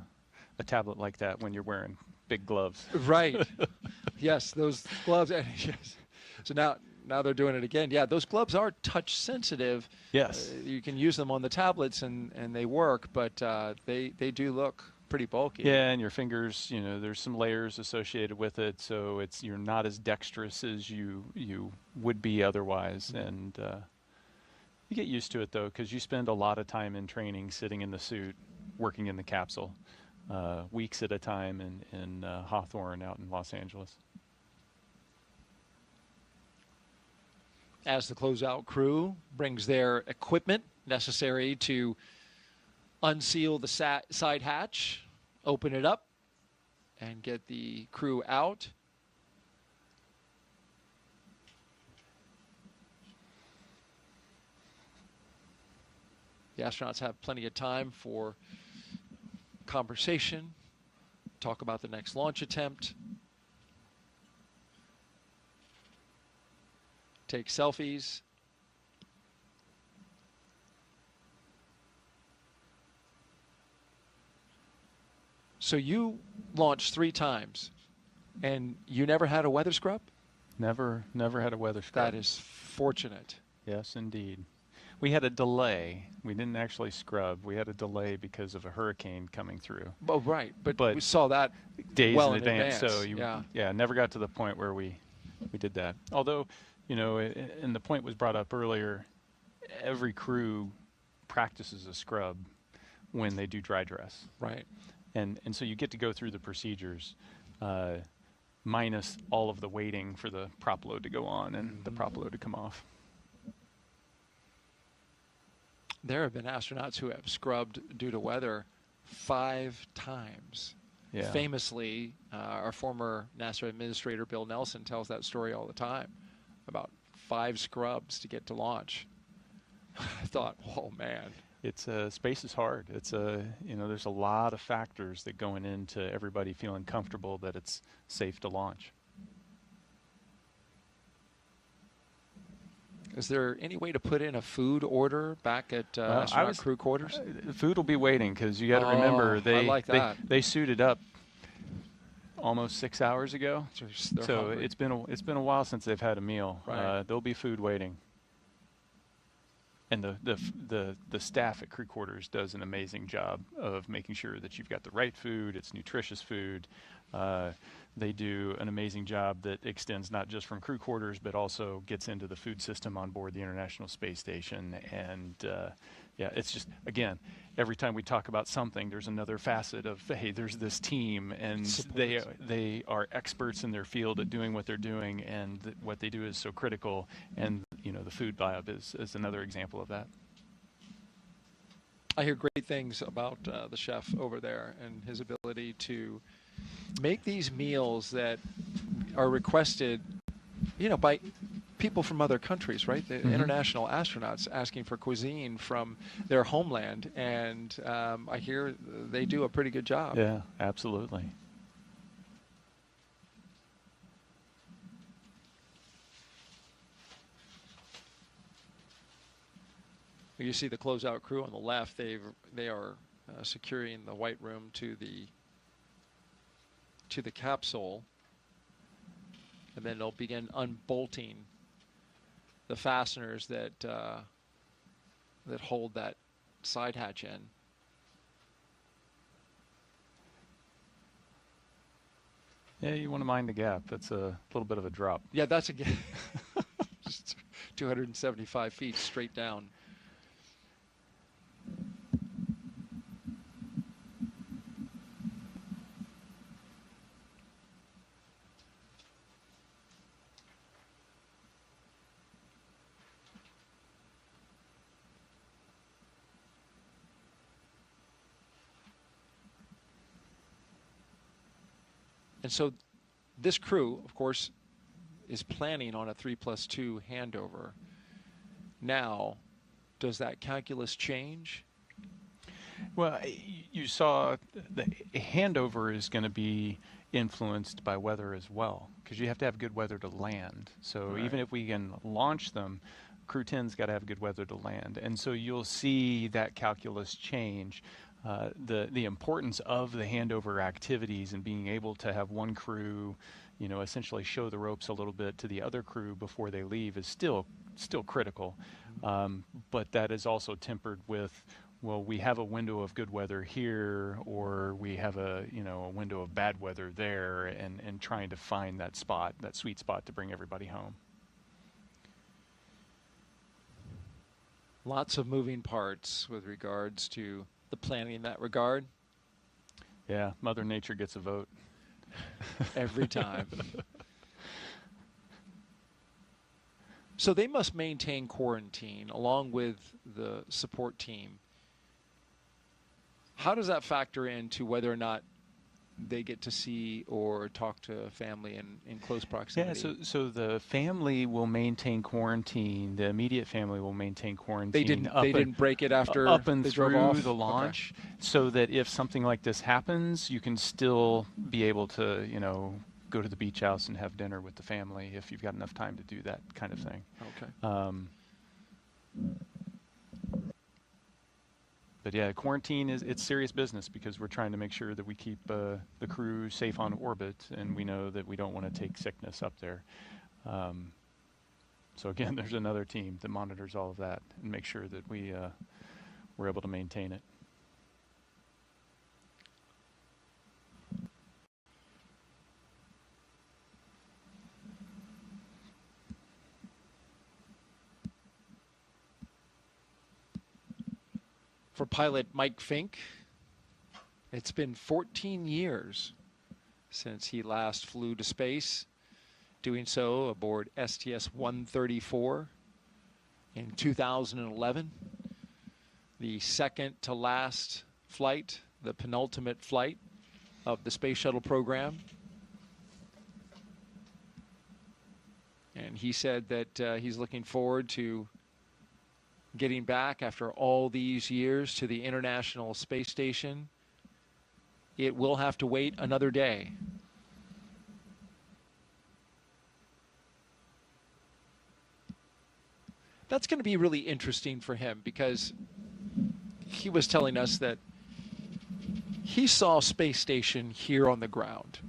tablet like that when you're wearing big gloves. Right. Yes, those gloves. Yes. So now they're doing it again. Yeah, those gloves are touch sensitive. Yes. You can use them on the tablets and they work, but they do look pretty bulky. Yeah, and your fingers, you know, there's some layers associated with it, so you're not as dexterous as you would be otherwise. And you get used to it, though, because you spend a lot of time in training sitting in the suit, working in the capsule, weeks at a time in Hawthorne out in Los Angeles. As the closeout crew brings their equipment necessary to unseal the side hatch, open it up, and get the crew out. The astronauts have plenty of time for conversation, talk about the next launch attempt, take selfies. So you launched 3 times, and you never had a weather scrub? Never had a weather scrub. That is fortunate. Yes, indeed. We had a delay. We didn't actually scrub. We had a delay because of a hurricane coming through. Oh, right. But we saw that days well in advance. So yeah, never got to the point where we did that. Although, you know, and the point was brought up earlier, every crew practices a scrub when they do dry dress. Right. And so you get to go through the procedures, minus all of the waiting for the prop load to go on and the prop load to come off. There have been astronauts who have scrubbed due to weather 5 times. Yeah. Famously, our former NASA administrator, Bill Nelson, tells that story all the time about 5 scrubs to get to launch. I thought, oh, man. It's space is hard. It's you know, there's a lot of factors that going into everybody feeling comfortable that it's safe to launch. Is there any way to put in a food order back at astronaut crew quarters? The food will be waiting because you got to remember they suited up almost 6 hours ago. So it's been a while since they've had a meal. Right. There'll be food waiting. And the staff at crew quarters does an amazing job of making sure that you've got the right food, it's nutritious food. They do an amazing job that extends not just from crew quarters, but also gets into the food system on board the International Space Station. And yeah, it's just, again, every time we talk about something, there's another facet of, hey, there's this team, and they are experts in their field at doing what they're doing, and what they do is so critical. And you know, the food lab is another example of that. I hear great things about the chef over there and his ability to make these meals that are requested, you know, by people from other countries, right? The international astronauts asking for cuisine from their homeland, and I hear they do a pretty good job. Yeah, absolutely. You see the closeout crew on the left. They are securing the white room to the capsule, and then they'll begin unbolting the fasteners that hold that side hatch in. Yeah, you want to mind the gap. That's a little bit of a drop. Yeah, that's a gap. Just 275 feet straight down. And so this crew, of course, is planning on a 3+2 handover. Now, does that calculus change? Well, you saw the handover is going to be influenced by weather as well, because you have to have good weather to land. So even if we can launch them, Crew 10's got to have good weather to land. And so you'll see that calculus change. The importance of the handover activities and being able to have one crew, you know, essentially show the ropes a little bit to the other crew before they leave is still critical. But that is also tempered with well, we have a window of good weather here, or we have a window of bad weather there, and trying to find that spot, that sweet spot to bring everybody home. Lots of moving parts with regards to the planning in that regard. Yeah, Mother Nature gets a vote. Every time. So they must maintain quarantine along with the support team. How does that factor into whether or not they get to see or talk to family in close proximity? Yeah, so the family will maintain quarantine. The immediate family will maintain quarantine. They didn't break it after up and they through drove off? the launch, so that if something like this happens, you can still be able to, go to the beach house and have dinner with the family if you've got enough time to do that kind of thing. Okay. But yeah, quarantine it's serious business, because we're trying to make sure that we keep the crew safe on orbit, and we know that we don't want to take sickness up there. So again, there's another team that monitors all of that and make sure that we're able to maintain it. For pilot Mike Fincke, it's been 14 years since he last flew to space, doing so aboard STS-134 in 2011, the second to last flight, the penultimate flight of the Space Shuttle program. And he said that he's looking forward to getting back after all these years to the International Space Station. It will have to wait another day. That's going to be really interesting for him, because he was telling us that he saw Space Station here on the ground,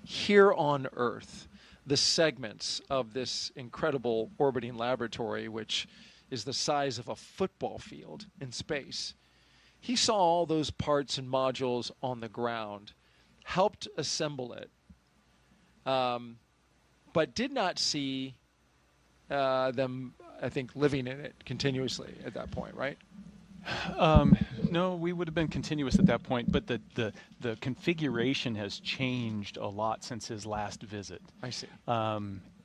here on Earth, the segments of this incredible orbiting laboratory, which is the size of a football field in space. He saw all those parts and modules on the ground, helped assemble it, but did not see them, I think, living in it continuously at that point, right? No, we would have been continuous at that point, but the configuration has changed a lot since his last visit. I see.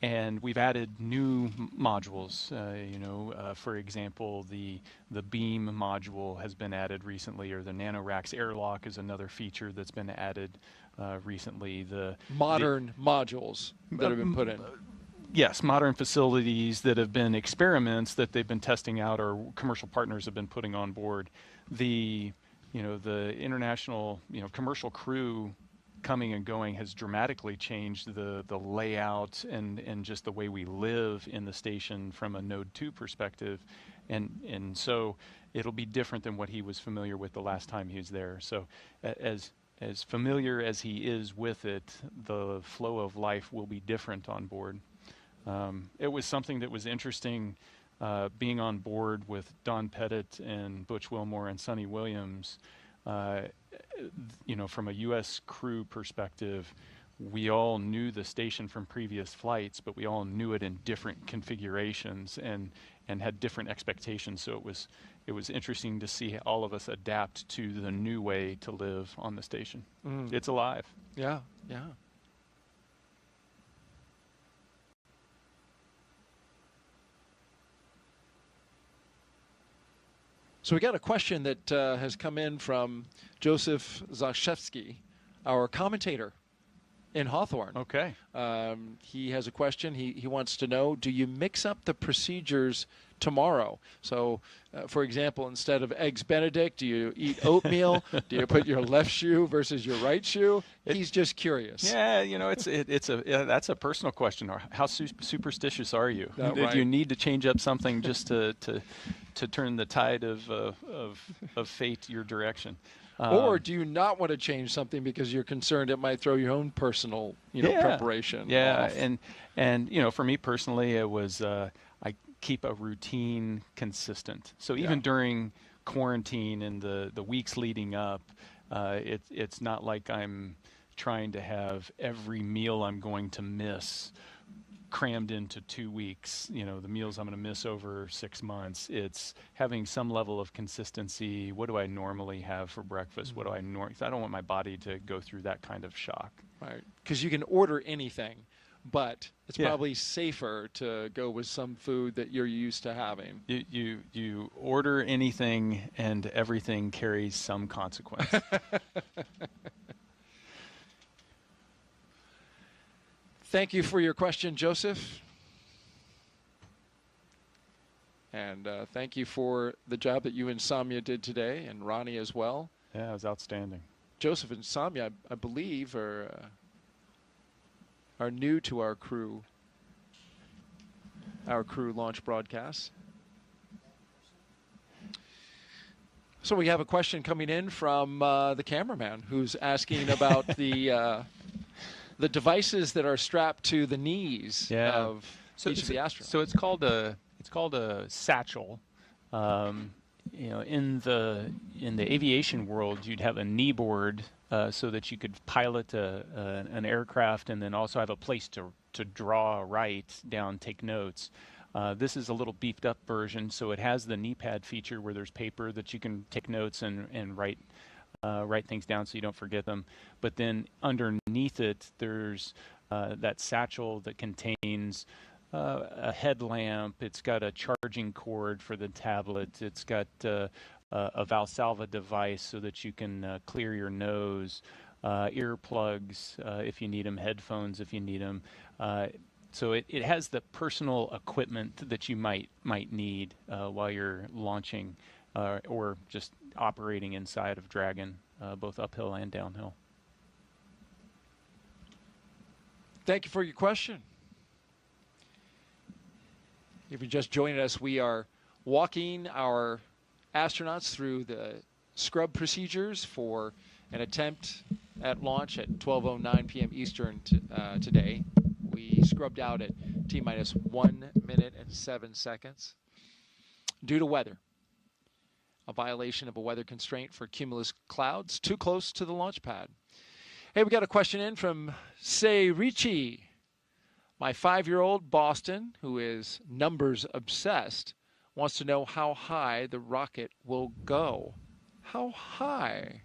And we've added new modules. For example, the beam module has been added recently, or the NanoRacks airlock is another feature that's been added recently. The modern modules that have been put in. Yes, modern facilities that have been experiments that they've been testing out, or commercial partners have been putting on board. The international commercial crew coming and going has dramatically changed the layout and just the way we live in the station from a Node 2 perspective, and so it'll be different than what he was familiar with the last time he was there. So as familiar as he is with it, the flow of life will be different on board. It was something that was interesting being on board with Don Pettit and Butch Wilmore and Sonny Williams. From a U.S. crew perspective, we all knew the station from previous flights, but we all knew it in different configurations and had different expectations. So it was interesting to see all of us adapt to the new way to live on the station. It's alive. Yeah, yeah. So we got a question that has come in from Joseph Zashevsky, our commentator in Hawthorne. Okay. He has a question. He wants to know, do you mix up the procedures tomorrow? So, for example, instead of Eggs Benedict, do you eat oatmeal? Do you put your left shoe versus your right shoe? He's just curious. Yeah, that's a personal question. Or how superstitious are you? Right. Do you need to change up something just to turn the tide of fate your direction? Or do you not want to change something because you're concerned it might throw your own personal, preparation off? and for me personally, it was I keep a routine consistent. So even during quarantine and the weeks leading up, it's not like I'm trying to have every meal I'm going to miss crammed into 2 weeks, you know, the meals I'm going to miss over 6 months. It's having some level of consistency. What do I normally have for breakfast? What do I I don't want my body to go through that kind of shock. Right, because you can order anything, but it's probably safer to go with some food that you're used to having. You order anything, and everything carries some consequence. Thank you for your question, Joseph. And thank you for the job that you and Samya did today, and Ronnie as well. Yeah, it was outstanding. Joseph and Samya, I believe, are new to our crew launch broadcast. So we have a question coming in from the cameraman who's asking about the devices that are strapped to the knees of each of the astronauts. So it's called a satchel. You know, in the aviation world, you'd have a knee board so that you could pilot an aircraft, and then also have a place to draw, write down, take notes. This is a little beefed up version, so it has the knee pad feature where there's paper that you can take notes and write things down so you don't forget them. But then underneath it, there's that satchel that contains a headlamp. It's got a charging cord for the tablet. It's got a Valsalva device so that you can clear your nose, earplugs if you need them, headphones if you need them. So it has the personal equipment that you might need while you're launching or just operating inside of Dragon, both uphill and downhill. Thank you for your question. If you're just joining us, we are walking our astronauts through the scrub procedures for an attempt at launch at 12:09 p.m. Eastern today. We scrubbed out at T-minus 1 minute and 7 seconds due to weather. A violation of a weather constraint for cumulus clouds too close to the launch pad. Hey, we got a question in from Say Ricci. My 5-year-old Boston, who is numbers obsessed, wants to know how high the rocket will go. How high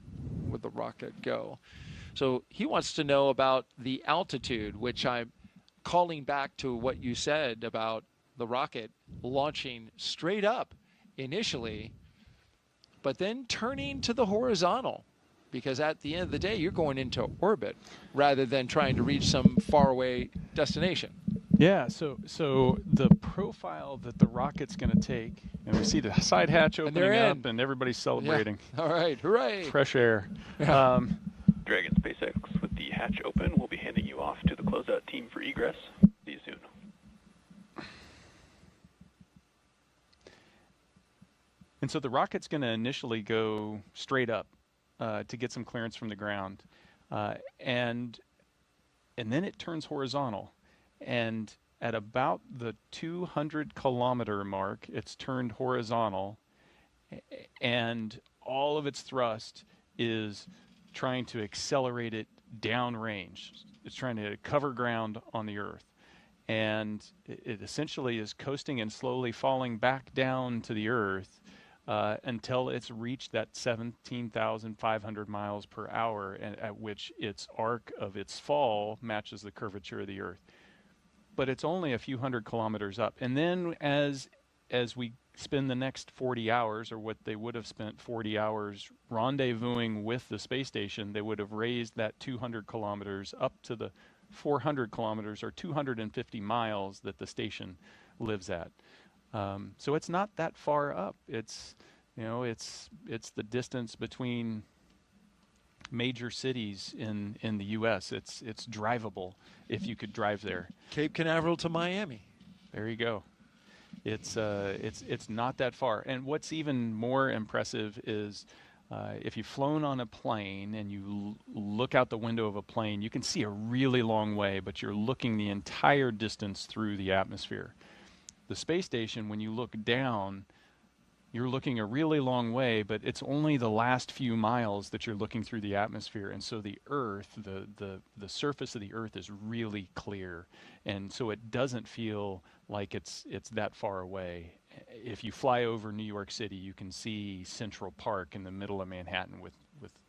will the rocket go? So he wants to know about the altitude, which I'm calling back to what you said about the rocket launching straight up initially, but then turning to the horizontal, because at the end of the day, you're going into orbit rather than trying to reach some faraway destination. Yeah, so the profile that the rocket's going to take, and we see the side hatch opening up, and everybody's celebrating. Yeah. All right, hooray! Fresh air. Dragon SpaceX, with the hatch open, we'll be handing you off to the closeout team for egress. See you soon. And so the rocket's going to initially go straight up to get some clearance from the ground, and then it turns horizontal. And at about the 200-kilometer mark, it's turned horizontal, and all of its thrust is trying to accelerate it downrange. It's trying to cover ground on the Earth. And it essentially is coasting and slowly falling back down to the Earth until it's reached that 17,500 miles per hour, at which its arc of its fall matches the curvature of the Earth. But it's only a few hundred kilometers up. And then as we spend the next 40 hours, or what they would have spent 40 hours rendezvousing with the space station, they would have raised that 200 kilometers up to the 400 kilometers or 250 miles that the station lives at. So it's not that far up. It's, you know, it's the distance between major cities in the U.S. It's drivable if you could drive there. Cape Canaveral to Miami. There you go. It's not that far. And what's even more impressive is if you've flown on a plane and you look out the window of a plane, you can see a really long way, but you're looking the entire distance through the atmosphere. The space station, when you look down, you're looking a really long way, but it's only the last few miles that you're looking through the atmosphere. And so the Earth, the surface of the Earth is really clear. And so it doesn't feel like it's that far away. If you fly over New York City, you can see Central Park in the middle of Manhattan with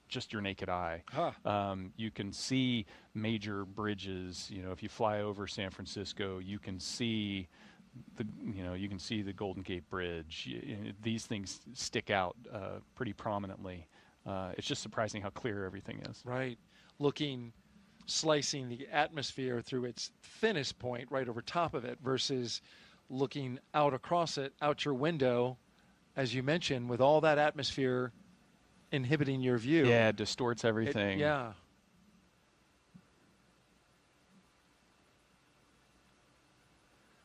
just your naked eye. Huh. You can see major bridges. You know, if you fly over San Francisco, you can see you can see the Golden Gate Bridge. These things stick out pretty prominently. It's just surprising how clear everything is. Right. Slicing the atmosphere through its thinnest point right over top of it versus looking out across it, out your window, as you mentioned, with all that atmosphere inhibiting your view. Yeah, it distorts everything. Yeah.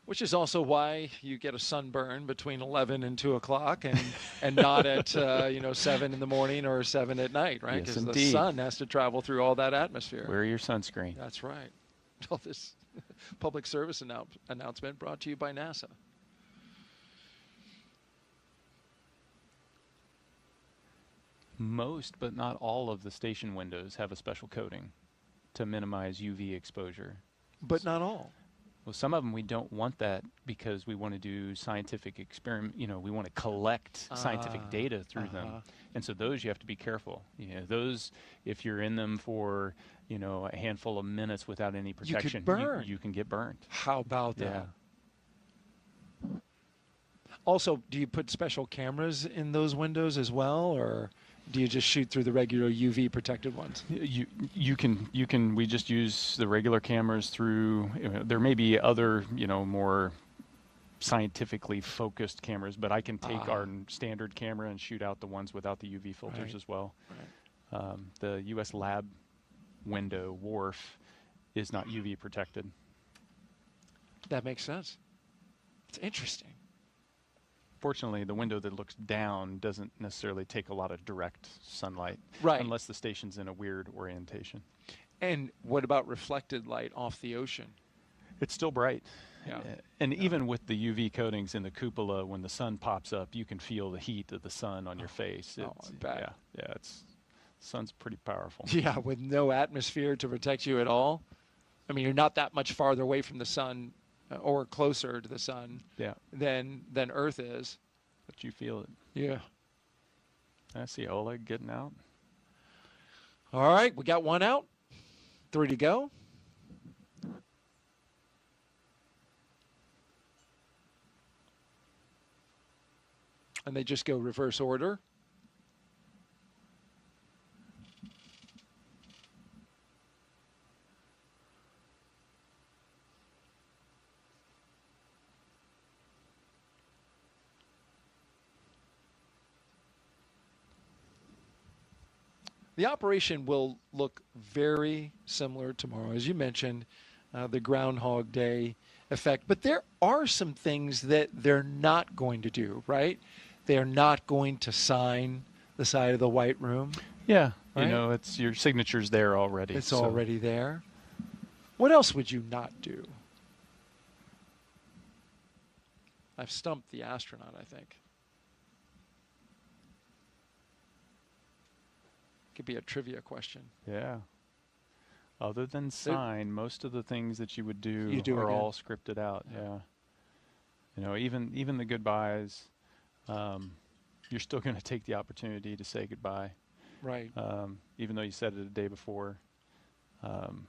Which is also why you get a sunburn between 11 and 2 o'clock and not at 7 in the morning or 7 at night, right? Yes, Because the indeed. sun has to travel through all that atmosphere. Wear your sunscreen. That's right. All this public service announcement brought to you by NASA. Most, but not all, of the station windows have a special coating to minimize UV exposure. But not all. Well, some of them we don't want that because we want to do scientific experiment. We want to collect scientific data through them, and so those you have to be careful. Those, if you're in them for a handful of minutes without any protection, you can get burned. How about that? Also, do you put special cameras in those windows as well, or do you just shoot through the regular UV protected ones? You can. We just use the regular cameras through. There may be other, more scientifically focused cameras, but I can take our standard camera and shoot out the ones without the UV filters as well. Right. The U.S. lab window wharf is not UV protected. That makes sense. It's interesting. Fortunately, the window that looks down doesn't necessarily take a lot of direct sunlight, right? Unless the station's in a weird orientation. And what about reflected light off the ocean? It's still bright. Yeah. And even with the UV coatings in the cupola, when the sun pops up, you can feel the heat of the sun on your face. I bet. Yeah, the sun's pretty powerful. Yeah, with no atmosphere to protect you at all. I mean, you're not that much farther away from the sun or closer to the sun than Earth is. But you feel it. Yeah. I see Oleg getting out. All right, we got one out. 3 to go. And they just go reverse order. The operation will look very similar tomorrow, as you mentioned, the Groundhog Day effect. But there are some things that they're not going to do, right? They're not going to sign the side of the White Room. Yeah, right? It's your signature's there already. It's already there. What else would you not do? I've stumped the astronaut, I think. Could be a trivia question. Yeah. Other than sign, most of the things that you would do are all scripted out. Yeah. Even the goodbyes, you're still going to take the opportunity to say goodbye. Right. Even though you said it a day before. And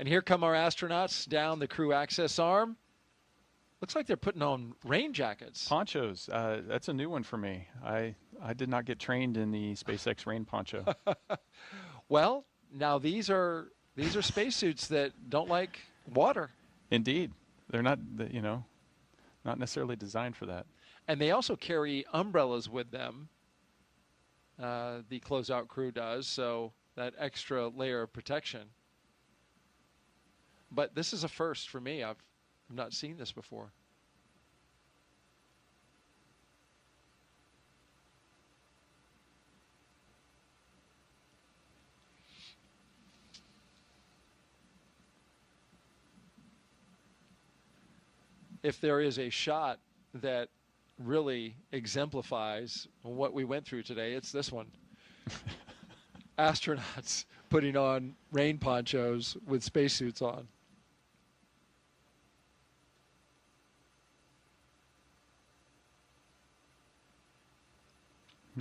here come our astronauts down the crew access arm. Looks like they're putting on rain jackets. Ponchos. That's a new one for me. I did not get trained in the SpaceX rain poncho. Well, now these are spacesuits that don't like water. Indeed. They're not, not necessarily designed for that. And they also carry umbrellas with them. The closeout crew does, so that extra layer of protection. But this is a first for me. I've not seen this before. If there is a shot that really exemplifies what we went through today, it's this one. Astronauts putting on rain ponchos with spacesuits on.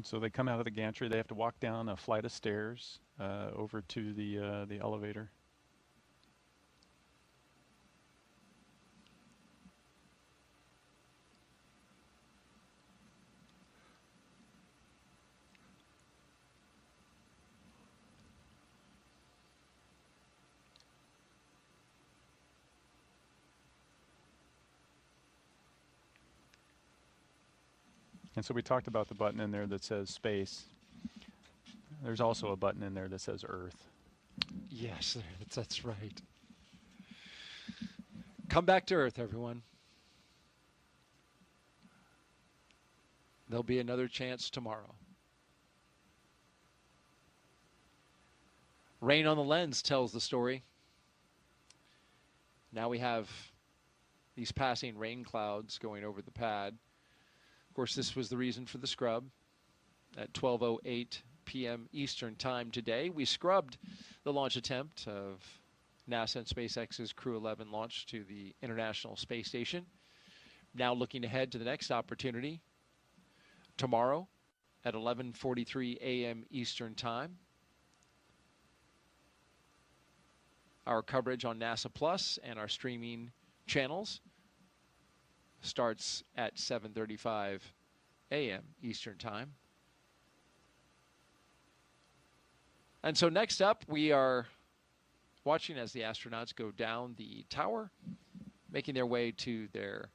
So they come out of the gantry. They have to walk down a flight of stairs over to the elevator. And so we talked about the button in there that says space. There's also a button in there that says Earth. Yes, that's right. Come back to Earth, everyone. There'll be another chance tomorrow. Rain on the lens tells the story. Now we have these passing rain clouds going over the pad. Of course, this was the reason for the scrub. At 12:08 p.m. Eastern Time today, we scrubbed the launch attempt of NASA and SpaceX's Crew-11 launch to the International Space Station. Now looking ahead to the next opportunity, tomorrow at 11:43 a.m. Eastern Time. Our coverage on NASA Plus and our streaming channels starts at 7:35 a.m. Eastern Time. And so next up, we are watching as the astronauts go down the tower, making their way to their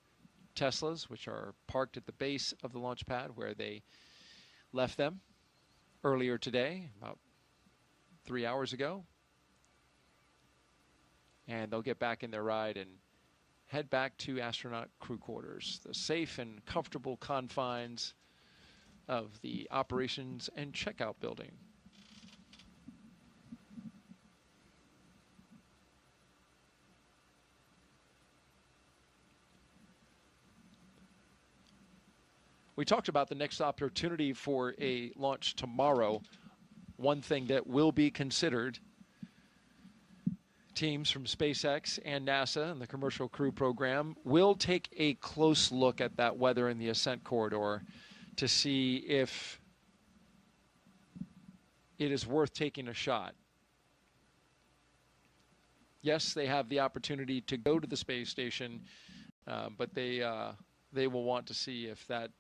Teslas, which are parked at the base of the launch pad where they left them earlier today, about 3 hours ago. And they'll get back in their ride and head back to astronaut crew quarters, the safe and comfortable confines of the operations and checkout building. We talked about the next opportunity for a launch tomorrow. One thing that will be considered, teams from SpaceX and NASA and the Commercial Crew Program will take a close look at that weather in the ascent corridor to see if it is worth taking a shot. Yes, they have the opportunity to go to the space station, but they will want to see if that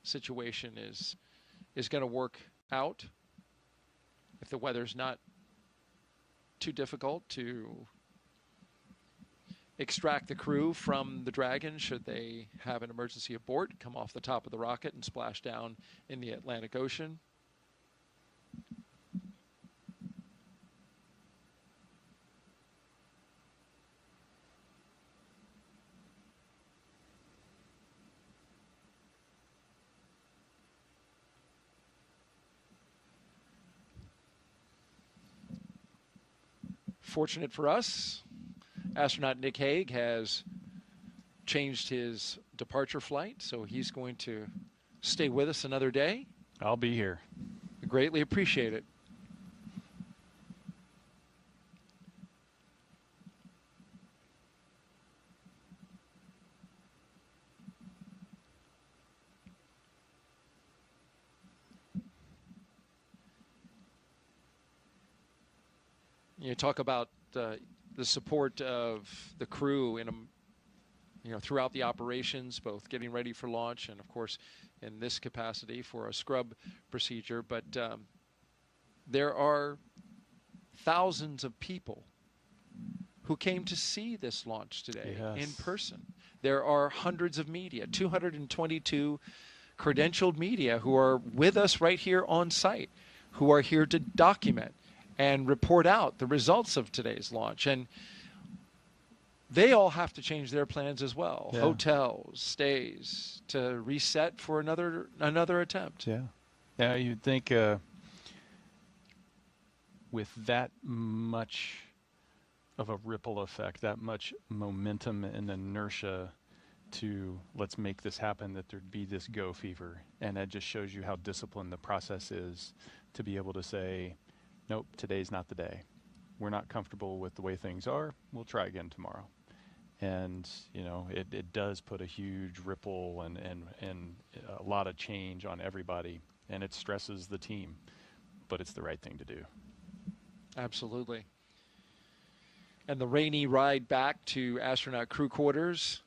situation is going to work out, if the weather's not too difficult to extract the crew from the Dragon should they have an emergency abort, come off the top of the rocket and splash down in the Atlantic Ocean. Fortunate for us, astronaut Nick Hague has changed his departure flight, so he's going to stay with us another day. I'll be here. I greatly appreciate it. You talk about the support of the crew in throughout the operations, both getting ready for launch and, of course, in this capacity for a scrub procedure. But there are thousands of people who came to see this launch today in person. There are hundreds of media, 222 credentialed media who are with us right here on site, who are here to document and report out the results of today's launch. And they all have to change their plans as well. Yeah. Hotels, stays, to reset for another attempt. Yeah. Yeah, you'd think with that much of a ripple effect, that much momentum and inertia, to let's make this happen, that there'd be this go fever. And that just shows you how disciplined the process is to be able to say, nope, today's not the day. We're not comfortable with the way things are. We'll try again tomorrow. And, you know, it does put a huge ripple and a lot of change on everybody. And it stresses the team, but it's the right thing to do. Absolutely. And the rainy ride back to astronaut crew quarters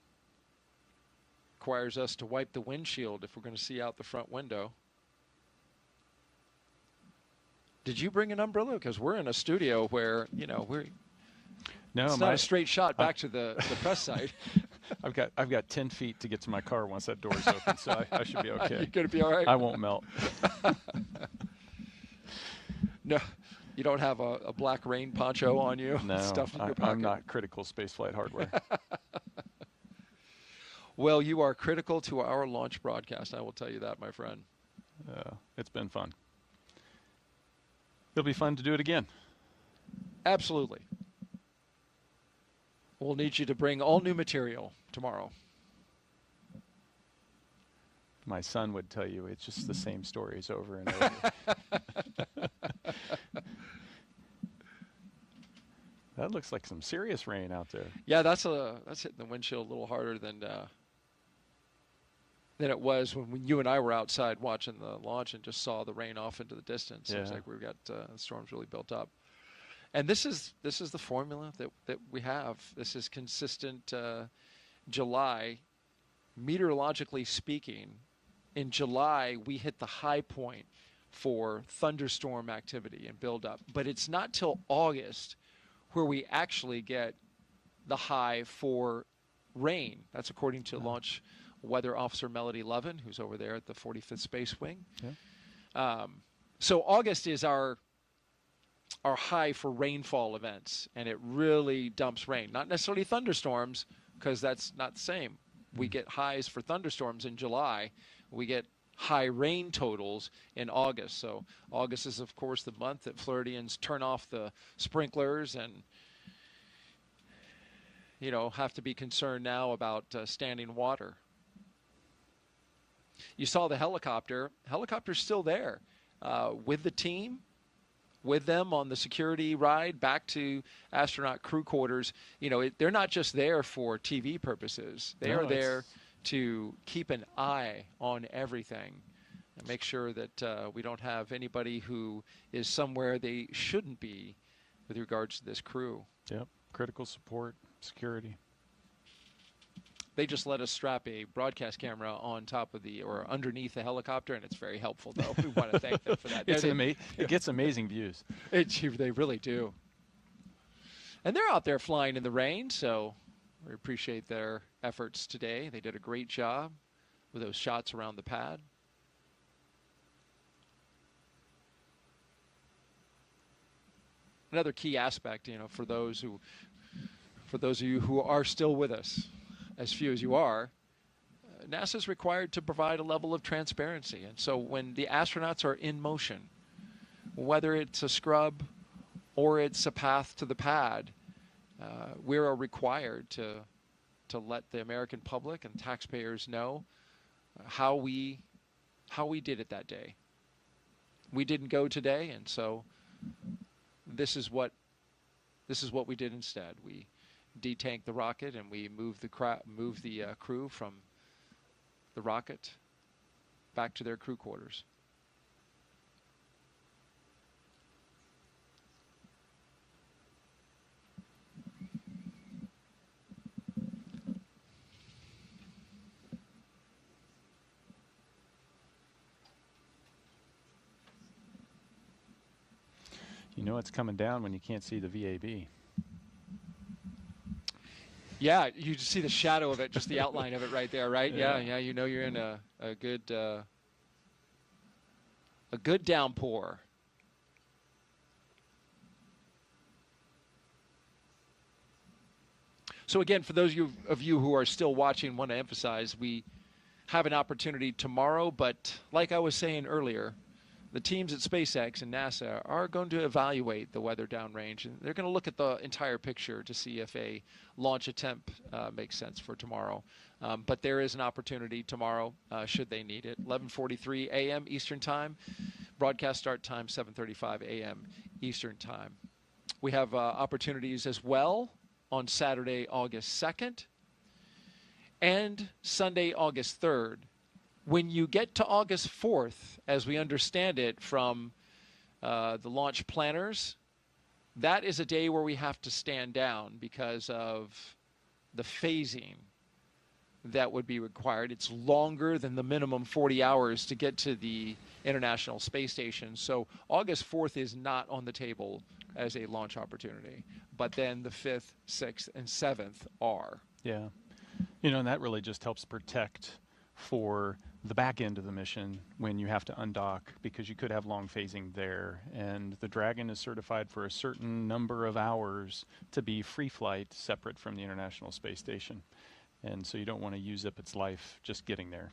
requires us to wipe the windshield if we're going to see out the front window. Did you bring an umbrella? Because we're in a studio where, you know, it's not a straight shot back to the press site. I've got 10 feet to get to my car once that door's open, so I should be okay. You're going to be all right? I won't melt. No, you don't have a black rain poncho on you? No, Stuff in your pocket. I'm not critical spaceflight hardware. Well, you are critical to our launch broadcast, I will tell you that, my friend. It's been fun. It'll be fun to do it again. Absolutely. We'll need you to bring all new material tomorrow. My son would tell you it's just the same stories over and over. That looks like some serious rain out there. Yeah, that's hitting the windshield a little harder than it was when you and I were outside watching the launch and just saw the rain off into the distance. Yeah. Looks like we've got the storms really built up. And this is the formula that we have. This is consistent July. Meteorologically speaking, in July, we hit the high point for thunderstorm activity and buildup. But it's not till August where we actually get the high for rain. That's according to Launch Weather Officer Melody Levin, who's over there at the 45th Space Wing. Yeah. So August is our high for rainfall events, and it really dumps rain. Not necessarily thunderstorms, because that's not the same. We get highs for thunderstorms in July. We get high rain totals in August. So August is, of course, the month that Floridians turn off the sprinklers and, you know, have to be concerned now about standing water. You saw the helicopter. Helicopter's still there with the team, with them on the security ride back to astronaut crew quarters. You know, they're not just there for TV purposes. They are there to keep an eye on everything and make sure that we don't have anybody who is somewhere they shouldn't be with regards to this crew. Yep, critical support, security. They just let us strap a broadcast camera on top of or underneath the helicopter, and it's very helpful, though. We want to thank them for that. It gets amazing views. They really do. And they're out there flying in the rain, so we appreciate their efforts today. They did a great job with those shots around the pad. Another key aspect, you know, for those of you who are still with us, as few as you are, NASA is required to provide a level of transparency. And so when the astronauts are in motion, whether it's a scrub or it's a path to the pad, we are required to let the American public and taxpayers know how we did it that day. We didn't go today, and so this is what we did instead. We detanked the rocket and we moved the crew from the rocket back to their crew quarters. You know it's coming down when you can't see the VAB. Yeah, you just see the shadow of it, just the outline of it right there, right? Yeah, you know you're in a good downpour. So again, for those of you who are still watching, want to emphasize we have an opportunity tomorrow, but like I was saying earlier, the teams at SpaceX and NASA are going to evaluate the weather downrange, and they're going to look at the entire picture to see if a launch attempt makes sense for tomorrow. But there is an opportunity tomorrow, should they need it. 11:43 a.m. Eastern Time. Broadcast start time 7:35 a.m. Eastern Time. We have opportunities as well on Saturday, August 2nd, and Sunday, August 3rd. When you get to August 4th, as we understand it from the launch planners, that is a day where we have to stand down because of the phasing that would be required. It's longer than the minimum 40 hours to get to the International Space Station. So August 4th is not on the table as a launch opportunity. But then the 5th, 6th, and 7th are. Yeah. You know, and that really just helps protect for the back end of the mission when you have to undock, because you could have long phasing there. And the Dragon is certified for a certain number of hours to be free flight separate from the International Space Station. And so you don't want to use up its life just getting there.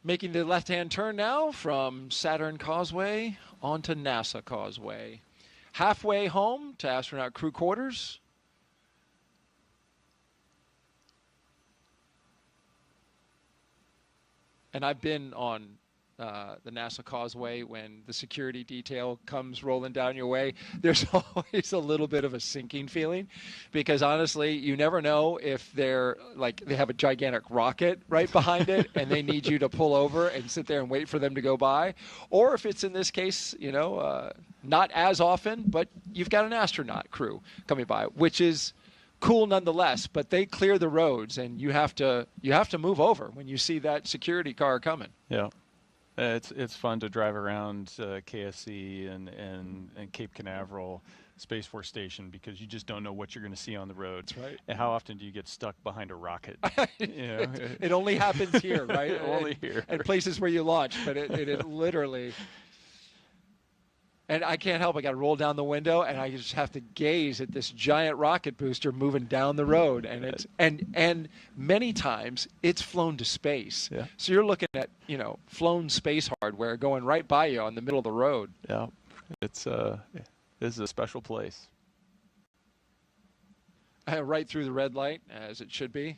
Making the left-hand turn now from Saturn Causeway onto NASA Causeway. Halfway home to astronaut crew quarters. And I've been on the NASA Causeway when the security detail comes rolling down your way. There's always a little bit of a sinking feeling, because honestly, you never know if they're like, they have a gigantic rocket right behind it and they need you to pull over and sit there and wait for them to go by. Or if it's, in this case, you know, not as often, but you've got an astronaut crew coming by, which is cool nonetheless, but they clear the roads and you have to move over when you see that security car coming. Yeah. It's fun to drive around KSC and Cape Canaveral Space Force Station, because you just don't know what you're going to see on the road. That's right. And how often do you get stuck behind a rocket? You know? It only happens here, right? Only here. And places where you launch, but it literally. And I can't help. I got to roll down the window, and I just have to gaze at this giant rocket booster moving down the road. And it's and many times it's flown to space. Yeah. So you're looking at, you know, flown space hardware going right by you on the middle of the road. Yeah, this is a special place. Right through the red light, as it should be.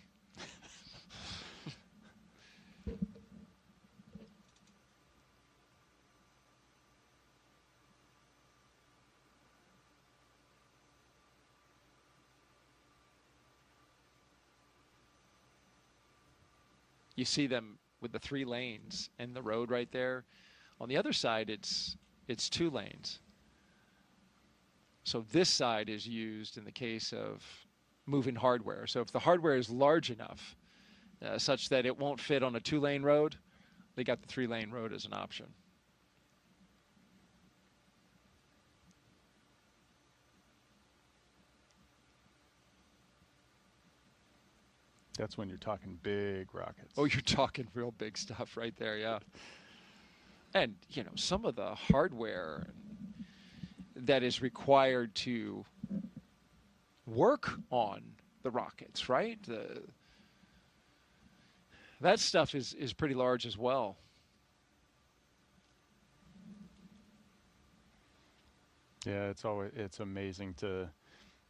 You see them with the 3 lanes and the road right there. On the other side, it's 2 lanes. So this side is used in the case of moving hardware. So if the hardware is large enough such that it won't fit on a 2-lane road, they got the 3-lane road as an option. That's when you're talking big rockets. Oh, you're talking real big stuff right there, yeah. And, you know, some of the hardware that is required to work on the rockets, right? That stuff is pretty large as well. Yeah, it's amazing to,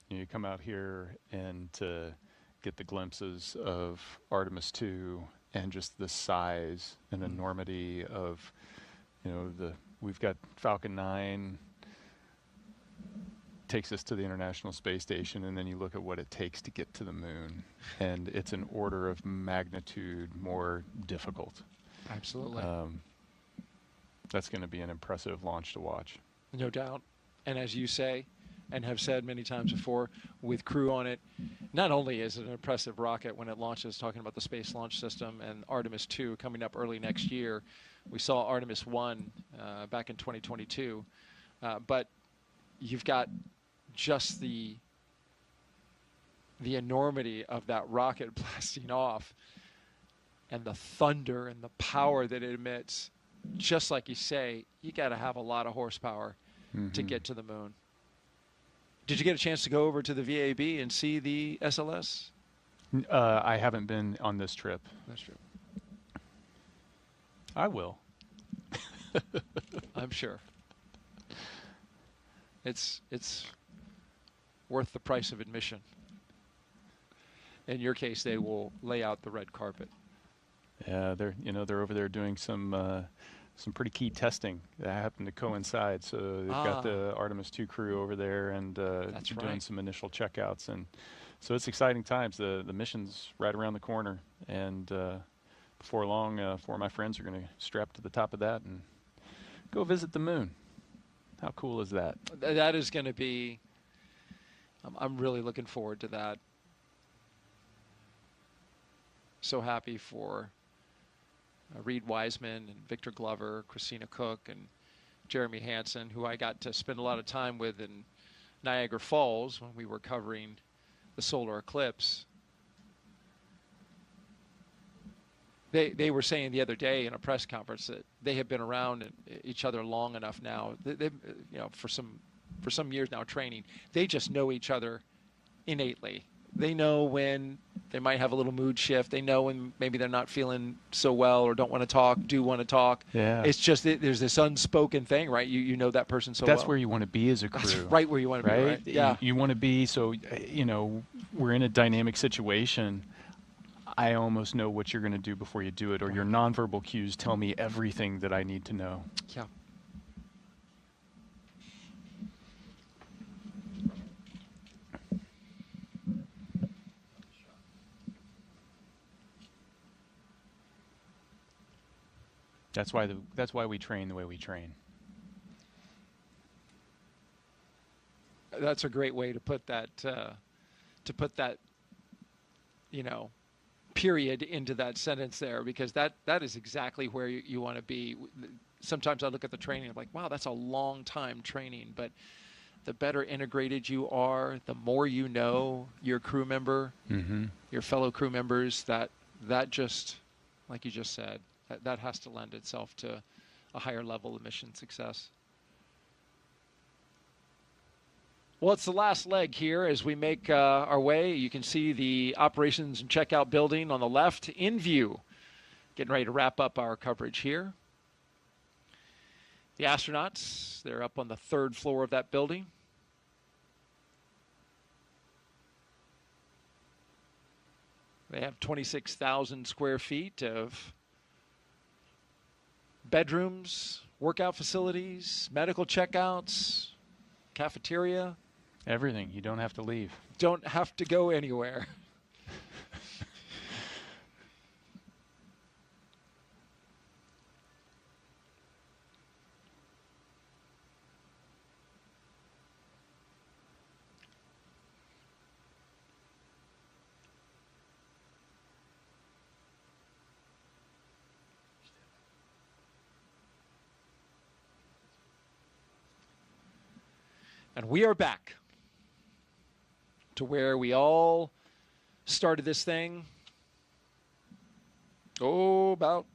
you know, you come out here and to get the glimpses of Artemis 2 and just the size and enormity of, you know, we've got Falcon 9 takes us to the International Space Station, and then you look at what it takes to get to the moon, and it's an order of magnitude more difficult. Absolutely. That's going to be an impressive launch to watch. No doubt. And as you say, and have said many times before, with Crew on it, not only is it an impressive rocket when it launches, talking about the Space Launch System, and Artemis 2 coming up early next year. We saw Artemis 1 back in 2022. But you've got just the enormity of that rocket blasting off. and the thunder and the power that it emits, just like you say, you got to have a lot of horsepower to get to the moon. Did you get a chance to go over to the VAB and see the SLS? I haven't been on this trip. That's true. I will. I'm sure. It's worth the price of admission. In your case, they will lay out the red carpet. Yeah, they're over there doing some pretty key testing that happened to coincide. So they've got the Artemis 2 crew over there and doing some initial checkouts, and so it's exciting times. The mission's right around the corner, and before long, 4 of my friends are going to strap to the top of that and go visit the moon. How cool is that? That is going to be. I'm really looking forward to that. So happy for Reed Wiseman and Victor Glover, Christina Cook, and Jeremy Hansen, who I got to spend a lot of time with in Niagara Falls when we were covering the solar eclipse. They were saying the other day in a press conference that they have been around each other long enough now. They've, for some years now training. They just know each other innately. They know when they might have a little mood shift. They know when maybe they're not feeling so well or don't want to talk, do want to talk. Yeah. It's just there's this unspoken thing, right? You know that person so well. That's where you want to be as a crew. That's right where you want to be, right? Yeah. You want to be, so, we're in a dynamic situation. I almost know what you're going to do before you do it, or your nonverbal cues tell me everything that I need to know. Yeah. That's why we train the way we train. That's a great way to put that. Period into that sentence there, because that is exactly where you want to be. Sometimes I look at the training, I'm like, wow, that's a long time training. But the better integrated you are, the more you know your crew member, your fellow crew members. That just, like you just said. That has to lend itself to a higher level of mission success. Well, it's the last leg here as we make our way. You can see the operations and checkout building on the left in view. Getting ready to wrap up our coverage here. The astronauts, they're up on the 3rd floor of that building. They have 26,000 square feet of bedrooms, workout facilities, medical checkouts, cafeteria. Everything. You don't have to leave. Don't have to go anywhere. And we are back to where we all started this thing, about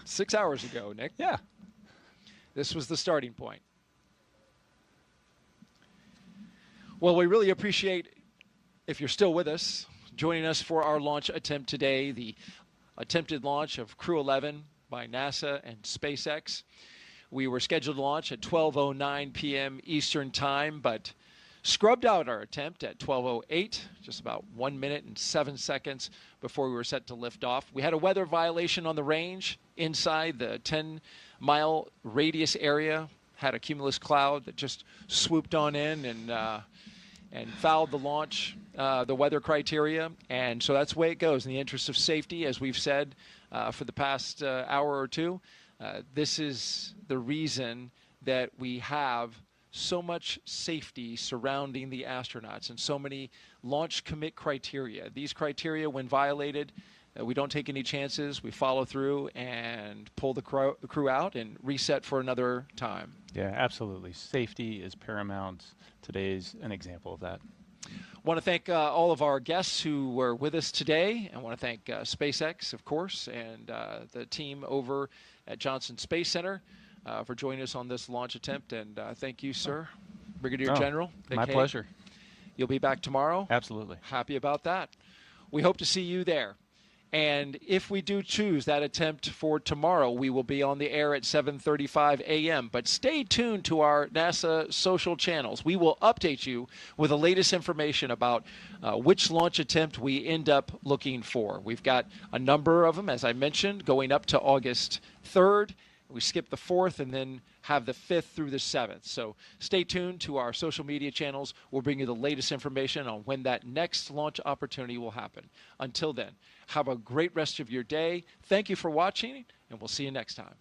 6 hours ago, Nick. Yeah. This was the starting point. Well, we really appreciate, if you're still with us, joining us for our launch attempt today, the attempted launch of Crew-11 by NASA and SpaceX. We were scheduled to launch at 12:09 p.m. Eastern Time, but scrubbed out our attempt at 12:08, just about 1 minute and 7 seconds before we were set to lift off. We had a weather violation on the range inside the 10-mile radius area, had a cumulus cloud that just swooped on in and fouled the launch, the weather criteria. And so that's the way it goes. In the interest of safety, as we've said for the past hour or two, this is the reason that we have so much safety surrounding the astronauts and so many launch commit criteria. These criteria, when violated, we don't take any chances. We follow through and pull the crew out and reset for another time. Yeah, absolutely. Safety is paramount. Today's an example of that. Want to thank all of our guests who were with us today. I want to thank SpaceX, of course, and the team over at Johnson Space Center for joining us on this launch attempt. And thank you, sir, Brigadier General. My pleasure. You'll be back tomorrow? Absolutely. Happy about that. We hope to see you there. And if we do choose that attempt for tomorrow, we will be on the air at 7:35 a.m. But stay tuned to our NASA social channels. We will update you with the latest information about which launch attempt we end up looking for. We've got a number of them, as I mentioned, going up to August 3rd. We skip the 4th and then have the 5th through the 7th. So stay tuned to our social media channels. We'll bring you the latest information on when that next launch opportunity will happen. Until then, have a great rest of your day. Thank you for watching, and we'll see you next time.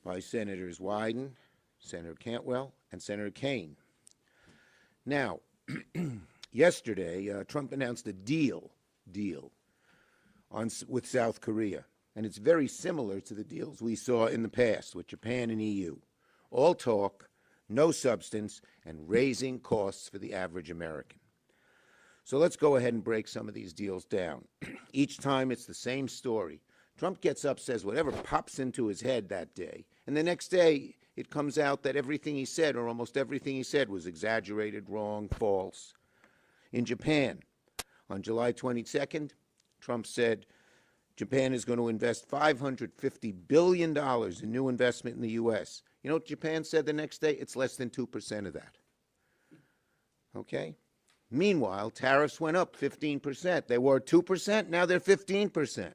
by Senators Wyden, Senator Cantwell, and Senator Kaine. Now, yesterday, Trump announced a deal with South Korea, and it's very similar to the deals we saw in the past with Japan and EU. All talk, no substance, and raising costs for the average American. So let's go ahead and break some of these deals down. Each time it's the same story. Trump gets up, says whatever pops into his head that day, and the next day it comes out that everything he said, or almost everything he said, was exaggerated, wrong, false. In Japan, on July 22nd, Trump said Japan is going to invest $550 billion in new investment in the U.S. You know what Japan said the next day? It's less than 2% of that. Okay? Meanwhile, tariffs went up 15%. They were 2%, now they're 15%.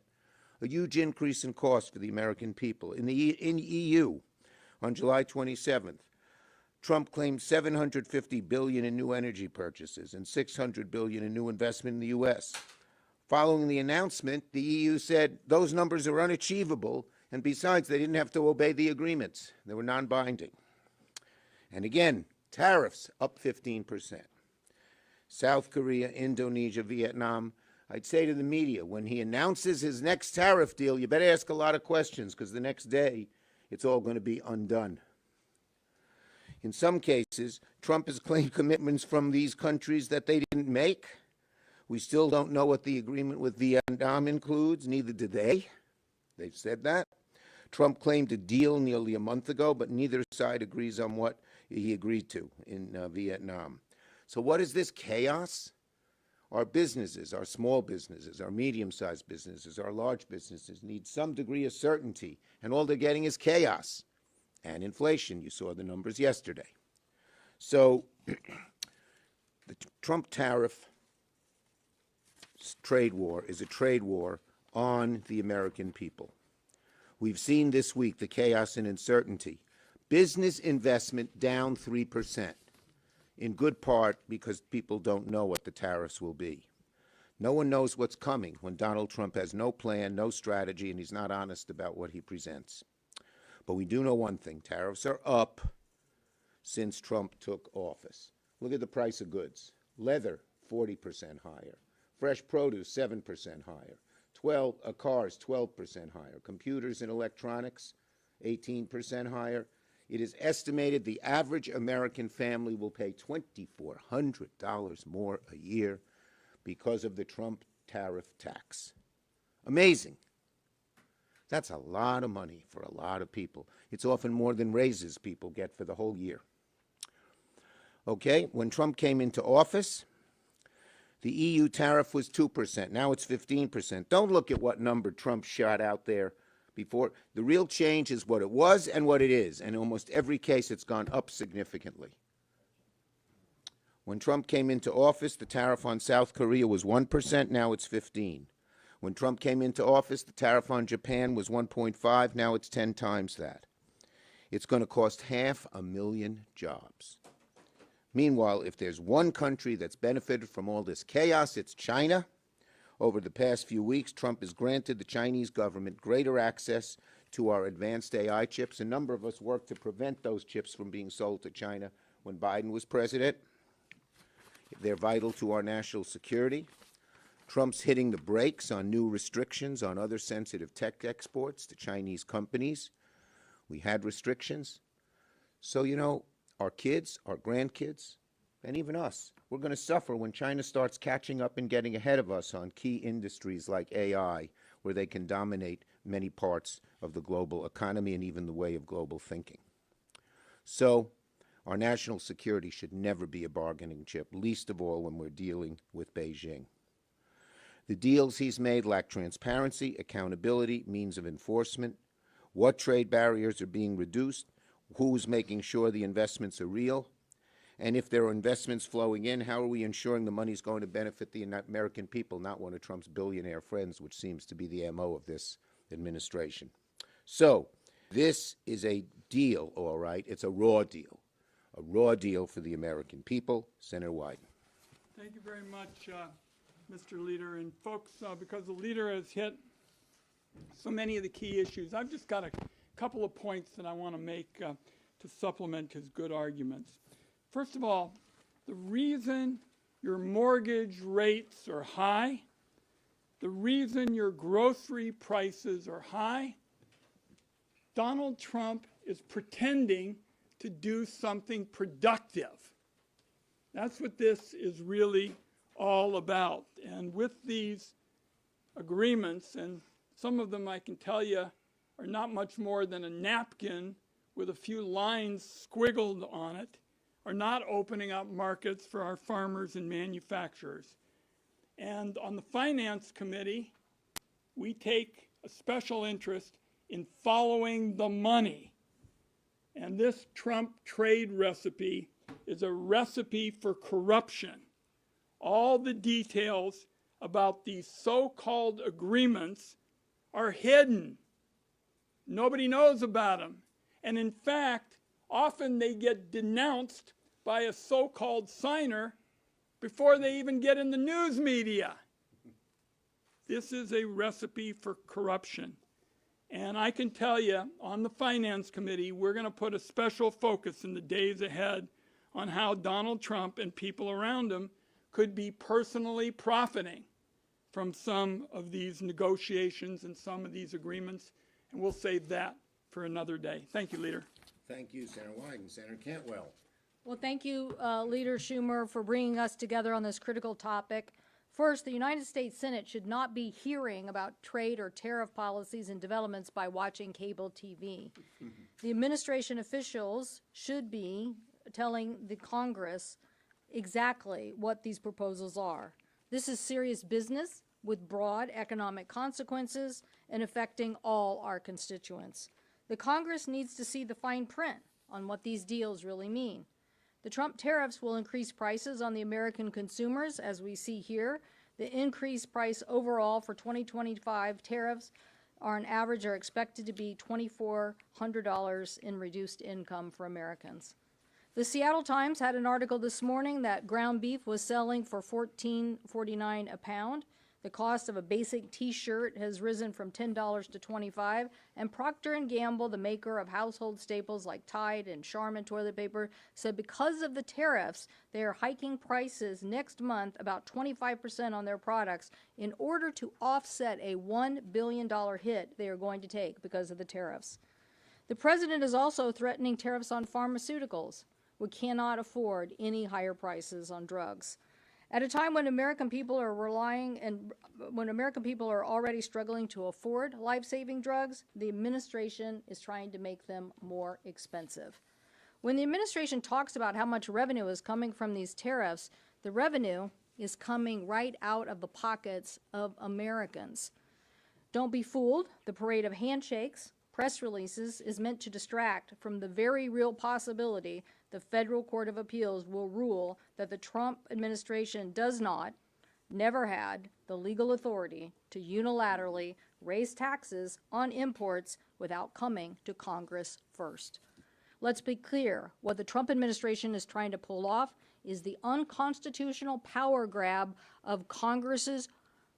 A huge increase in cost for the American people. In EU, on July 27th, Trump claimed $750 billion in new energy purchases and $600 billion in new investment in the U.S. Following the announcement, the EU said those numbers are unachievable, and besides, they didn't have to obey the agreements. They were non-binding. And again, tariffs up 15%. South Korea, Indonesia, Vietnam. I'd say to the media, when he announces his next tariff deal, you better ask a lot of questions, because the next day, it's all going to be undone. In some cases, Trump has claimed commitments from these countries that they didn't make. We still don't know what the agreement with Vietnam includes, neither do they. They've said that. Trump claimed a deal nearly a month ago, but neither side agrees on what he agreed to in Vietnam. So what is this chaos? Our businesses, our small businesses, our medium-sized businesses, our large businesses need some degree of certainty, and all they're getting is chaos and inflation. You saw the numbers yesterday. So the Trump tariff trade war is a trade war on the American people. We've seen this week the chaos and uncertainty. Business investment down 3%, in good part because people don't know what the tariffs will be. No one knows what's coming when Donald Trump has no plan, no strategy, and he's not honest about what he presents. But we do know one thing. Tariffs are up since Trump took office. Look at the price of goods. Leather, 40% higher. Fresh produce, 7% higher. Cars, 12% higher. Computers and electronics, 18% higher. It is estimated the average American family will pay $2,400 more a year because of the Trump tariff tax. Amazing. That's a lot of money for a lot of people. It's often more than raises people get for the whole year. Okay, when Trump came into office, the EU tariff was 2%. Now it's 15%. Don't look at what number Trump shot out there before. The real change is what it was and what it is. And in almost every case, it's gone up significantly. When Trump came into office, the tariff on South Korea was 1%. Now it's 15%. When Trump came into office, the tariff on Japan was 1.5%. Now it's 10 times that. It's going to cost 500,000 jobs. Meanwhile, if there's one country that's benefited from all this chaos, it's China. Over the past few weeks, Trump has granted the Chinese government greater access to our advanced AI chips. A number of us worked to prevent those chips from being sold to China when Biden was president. They're vital to our national security. Trump's hitting the brakes on new restrictions on other sensitive tech exports to Chinese companies. We had restrictions. So, you know, our kids, our grandkids, and even us, we're going to suffer when China starts catching up and getting ahead of us on key industries like AI, where they can dominate many parts of the global economy and even the way of global thinking. So our national security should never be a bargaining chip, least of all when we're dealing with Beijing. The deals he's made lack transparency, accountability, means of enforcement, what trade barriers are being reduced, who's making sure the investments are real, and if there are investments flowing in, how are we ensuring the money's going to benefit the American people, not one of Trump's billionaire friends, which seems to be the MO of this administration. So this is a deal, all right. It's a raw deal for the American people. Senator Wyden. Thank you very much, Mr. Leader. And folks, because the leader has hit so many of the key issues, I've just got a couple of points that I want to make to supplement his good arguments. First of all, the reason your mortgage rates are high, the reason your grocery prices are high, Donald Trump is pretending to do something productive. That's what this is really all about. And with these agreements, and some of them I can tell you are not much more than a napkin with a few lines squiggled on it, are not opening up markets for our farmers and manufacturers. And on the Finance Committee, we take a special interest in following the money. And this Trump trade recipe is a recipe for corruption. All the details about these so-called agreements are hidden. Nobody knows about them. And in fact, often they get denounced by a so-called signer before they even get in the news media. This is a recipe for corruption. And I can tell you, on the Finance Committee, we're going to put a special focus in the days ahead on how Donald Trump and people around him could be personally profiting from some of these negotiations and some of these agreements. And we'll save that for another day. Thank you, Leader. Thank you, Senator Wyden. Senator Cantwell. Well, thank you, Leader Schumer, for bringing us together on this critical topic. First, the United States Senate should not be hearing about trade or tariff policies and developments by watching cable TV. The administration officials should be telling the Congress exactly what these proposals are. This is serious business with broad economic consequences and affecting all our constituents. The Congress needs to see the fine print on what these deals really mean. The Trump tariffs will increase prices on the American consumers, as we see here. The increased price overall for 2025 tariffs on average are expected to be $2,400 in reduced income for Americans. The Seattle Times had an article this morning that ground beef was selling for $14.49 a pound. The cost of a basic T-shirt has risen from $10 to $25, and Procter & Gamble, the maker of household staples like Tide and Charmin toilet paper, said because of the tariffs, they are hiking prices next month about 25% on their products in order to offset a $1 billion hit they are going to take because of the tariffs. The president is also threatening tariffs on pharmaceuticals. We cannot afford any higher prices on drugs. At a time when American people are already struggling to afford life-saving drugs, the administration is trying to make them more expensive. When the administration talks about how much revenue is coming from these tariffs, the revenue is coming right out of the pockets of Americans. Don't be fooled. The parade of handshakes, press releases is meant to distract from the very real possibility the Federal Court of Appeals will rule that the Trump administration does not, never had, the legal authority to unilaterally raise taxes on imports without coming to Congress first. Let's be clear, what the Trump administration is trying to pull off is the unconstitutional power grab of Congress's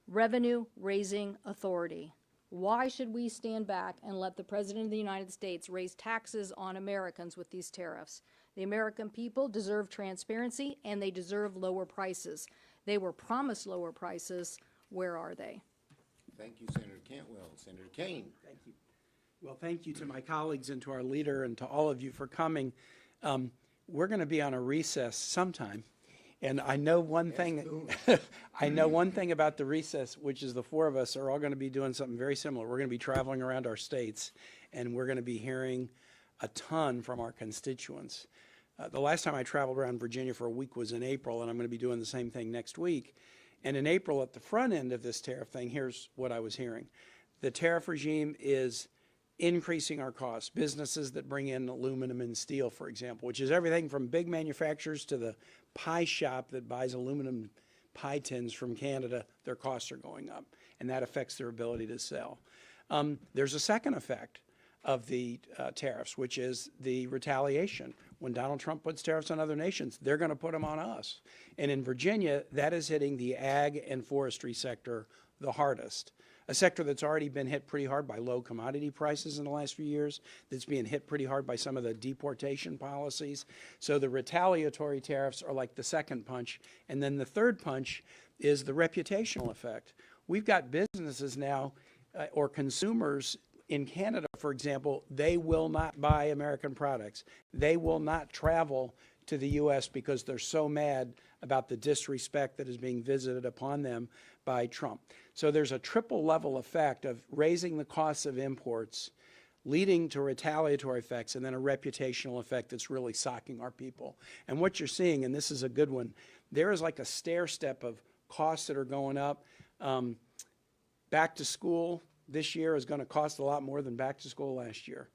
revenue-raising authority. Why should we stand back and let the President of the United States raise taxes on Americans with these tariffs? The American people deserve transparency, and they deserve lower prices. They were promised lower prices. Where are they? Thank you, Senator Cantwell. Senator Kane. Thank you. Well, thank you to my colleagues and to our leader and to all of you for coming. We're going to be on a recess sometime. And I know one thing. I know one thing about the recess, which is the four of us are all going to be doing something very similar. We're going to be traveling around our states, and we're going to be hearing a ton from our constituents. The last time I traveled around Virginia for a week was in April, and I'm going to be doing the same thing next week. And in April, at the front end of this tariff thing, here's what I was hearing. The tariff regime is increasing our costs. Businesses that bring in aluminum and steel, for example, which is everything from big manufacturers to the pie shop that buys aluminum pie tins from Canada, their costs are going up, and that affects their ability to sell. There's a second effect of the tariffs, which is the retaliation. When Donald Trump puts tariffs on other nations, they're going to put them on us. And in Virginia, that is hitting the ag and forestry sector the hardest. a sector that's already been hit pretty hard by low commodity prices in the last few years, that's being hit pretty hard by some of the deportation policies. So the retaliatory tariffs are like the second punch. And then the third punch is the reputational effect. We've got businesses now, or consumers in Canada, for example, they will not buy American products. They will not travel to the U.S. because they're so mad about the disrespect that is being visited upon them by Trump. So there's a triple level effect of raising the costs of imports, leading to retaliatory effects, and then a reputational effect that's really socking our people. And what you're seeing, and this is a good one, there is like a stair step of costs that are going up. Back to school this year is going to cost a lot more than back to school last year.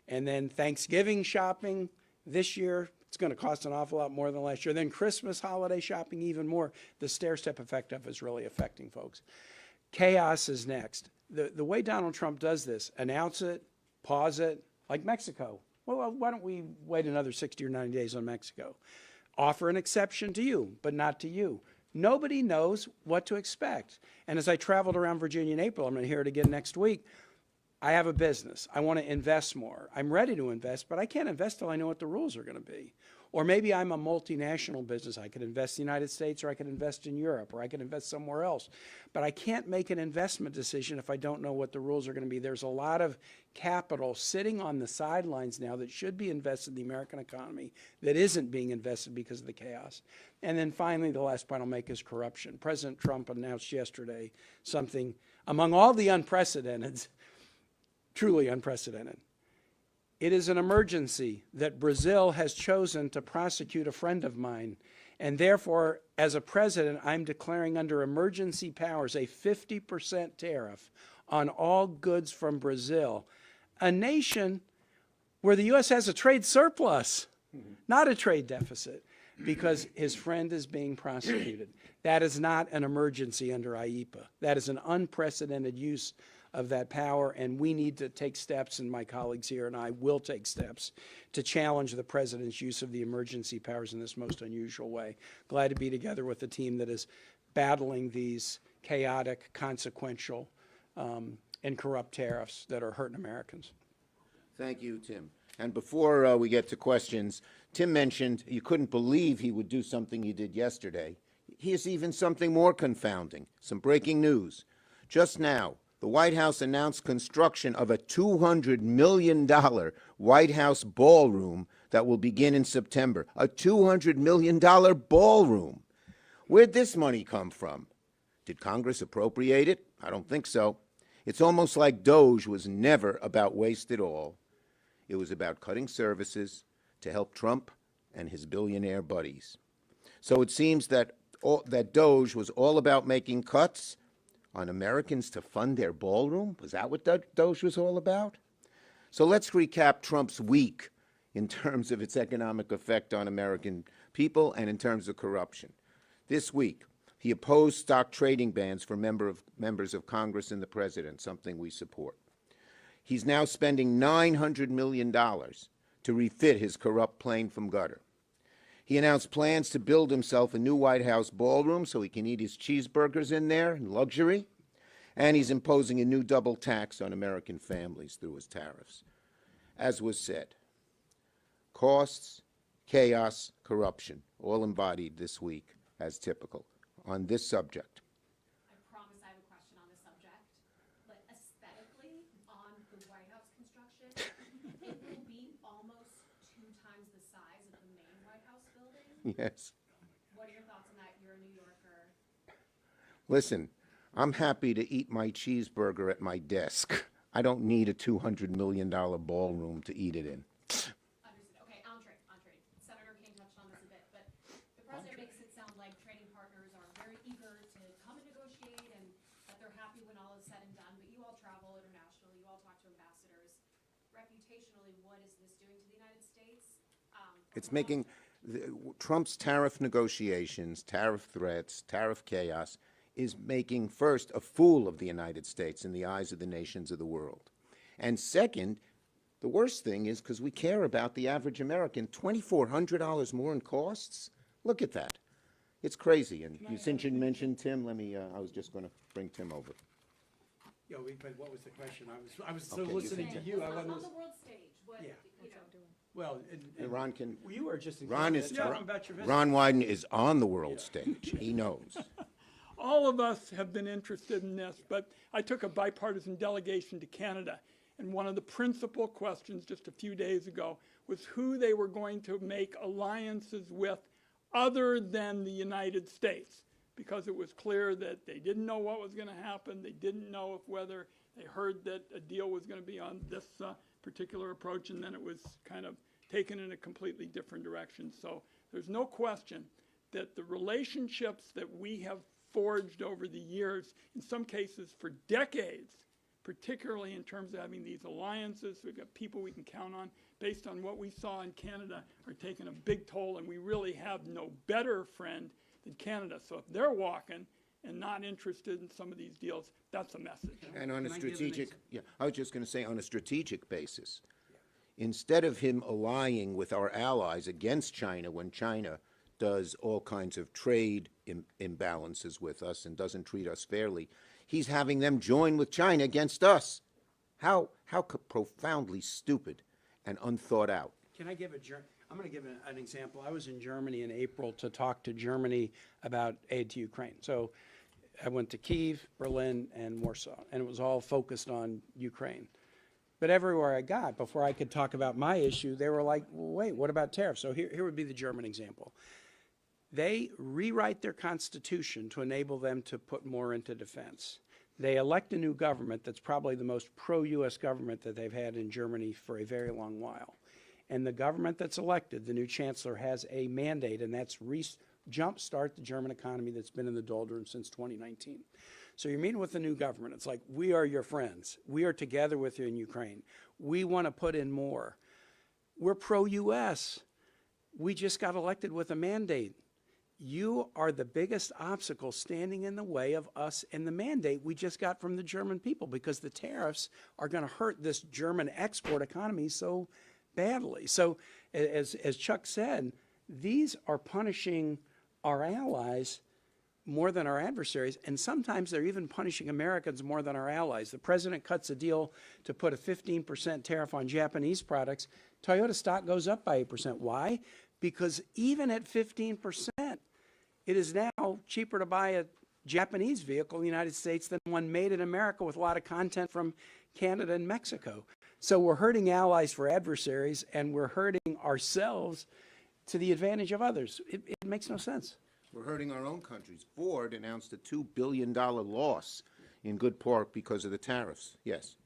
And then Thanksgiving shopping this year, it's going to cost an awful lot more than last year. Then Christmas holiday shopping even more. The stair-step effect of it is really affecting folks. Chaos is next. The way Donald Trump does this, announce it, pause it, like Mexico. Well, why don't we wait another 60 or 90 days on Mexico? Offer an exception to you, but not to you. Nobody knows what to expect. And as I traveled around Virginia in April, I'm going to hear it again next week, I have a business. I want to invest more. I'm ready to invest, but I can't invest till I know what the rules are going to be. Or maybe I'm a multinational business. I could invest in the United States, or I could invest in Europe, or I could invest somewhere else. But I can't make an investment decision if I don't know what the rules are going to be. There's a lot of capital sitting on the sidelines now that should be invested in the American economy that isn't being invested because of the chaos. And then finally, the last point I'll make is corruption. President Trump announced yesterday something among all the unprecedented, truly unprecedented. It is an emergency that Brazil has chosen to prosecute a friend of mine. And therefore, as a president, I'm declaring under emergency powers a 50% tariff on all goods from Brazil, a nation where the U.S. has a trade surplus, not a trade deficit, because his friend is being prosecuted. That is not an emergency under IEPA. That is an unprecedented use of that power, and we need to take steps, and my colleagues here and I will take steps to challenge the president's use of the emergency powers in this most unusual way. Glad to be together with a team that is battling these chaotic, consequential, and corrupt tariffs that are hurting Americans. Thank you, Tim. And before we get to questions, Tim mentioned you couldn't believe he would do something he did yesterday. Here's even something more confounding, some breaking news. Just now, the White House announced construction of a $200 million White House ballroom that will begin in September. A $200 million ballroom. Where'd this money come from? Did Congress appropriate it? I don't think so. It's almost like DOGE was never about waste at all. It was about cutting services to help Trump and his billionaire buddies. So it seems that DOGE was all about making cuts on Americans to fund their ballroom? Was that what DOGE was all about? So let's recap Trump's week in terms of its economic effect on American people and in terms of corruption. This week, he opposed stock trading bans for members of Congress and the president, something we support. He's now spending $900 million to refit his corrupt plane from gutter. He announced plans to build himself a new White House ballroom so he can eat his cheeseburgers in there in luxury. And he's imposing a new double tax on American families through his tariffs. As was said, costs, chaos, corruption, all embodied this week as typical on this subject. I promise I have a question on this subject, but aesthetically, on the White House construction, it will be almost 2 times the size of the main White House building. Yes. What are your thoughts on that? You're a New Yorker. Listen, I'm happy to eat my cheeseburger at my desk. I don't need a $200 million ballroom to eat it in. Understood. Okay, entree. Senator King touched on this a bit, but the president makes it sound like trading partners are very eager to come and negotiate and that they're happy when all is said and done, but you all travel internationally, you all talk to ambassadors. Reputationally, what is this doing to the United States? It's making Trump's tariff negotiations, tariff threats, tariff chaos, is making, first, a fool of the United States in the eyes of the nations of the world. And second, the worst thing is, because we care about the average American, $2,400 more in costs? Look at that. It's crazy. And since you mentioned Tim, I was just going to bring Tim over. Yeah, but what was the question? I was Okay, listening to you. I wasn't On the world stage, what, Yeah. you know. Well, And Ron can. you were just Ron is. about your visit. Ron Wyden is on the world stage. He knows. All of us have been interested in this, but I took a bipartisan delegation to Canada, and one of the principal questions just a few days ago was who they were going to make alliances with other than the United States, because it was clear that they didn't know what was going to happen. They didn't know if whether they heard that a deal was going to be on this particular approach, and then it was kind of taken in a completely different direction. So there's no question that the relationships that we have forged over the years, in some cases for decades, particularly in terms of having these alliances, we've got people we can count on, based on what we saw in Canada, are taking a big toll, and we really have no better friend than Canada. So if they're walking and not interested in some of these deals, that's a message. And on a strategic, I was just going to say, on a strategic basis, instead of him allying with our allies against China when China does all kinds of trade imbalances with us and doesn't treat us fairly, he's having them join with China against us. How profoundly stupid and unthought out. Can I give I'm going to give an example. I was in Germany in April to talk to Germany about aid to Ukraine. So I went to Kyiv, Berlin, and Warsaw, and it was all focused on Ukraine. But everywhere I got, before I could talk about my issue, they were like, well, wait, what about tariffs? So here would be the German example. They rewrite their constitution to enable them to put more into defense. They elect a new government that's probably the most pro-U.S. government that they've had in Germany for a very long while. And the government that's elected, the new chancellor, has a mandate, and that's jumpstart the German economy that's been in the doldrums since 2019. So you're meeting with the new government. It's like, we are your friends. We are together with you in Ukraine. We want to put in more. We're pro-U.S. We just got elected with a mandate. You are the biggest obstacle standing in the way of us and the mandate we just got from the German people, because the tariffs are going to hurt this German export economy so badly. So as Chuck said, these are punishing our allies more than our adversaries, and sometimes they're even punishing Americans more than our allies. The president cuts a deal to put a 15% tariff on Japanese products. Toyota stock goes up by 8%. Why? Because even at 15%, it is now cheaper to buy a Japanese vehicle in the United States than one made in America with a lot of content from Canada and Mexico. So we're hurting allies for adversaries, and we're hurting ourselves to the advantage of others. It makes no sense. We're hurting our own countries. Ford announced a $2 billion loss in good part because of the tariffs. Yes.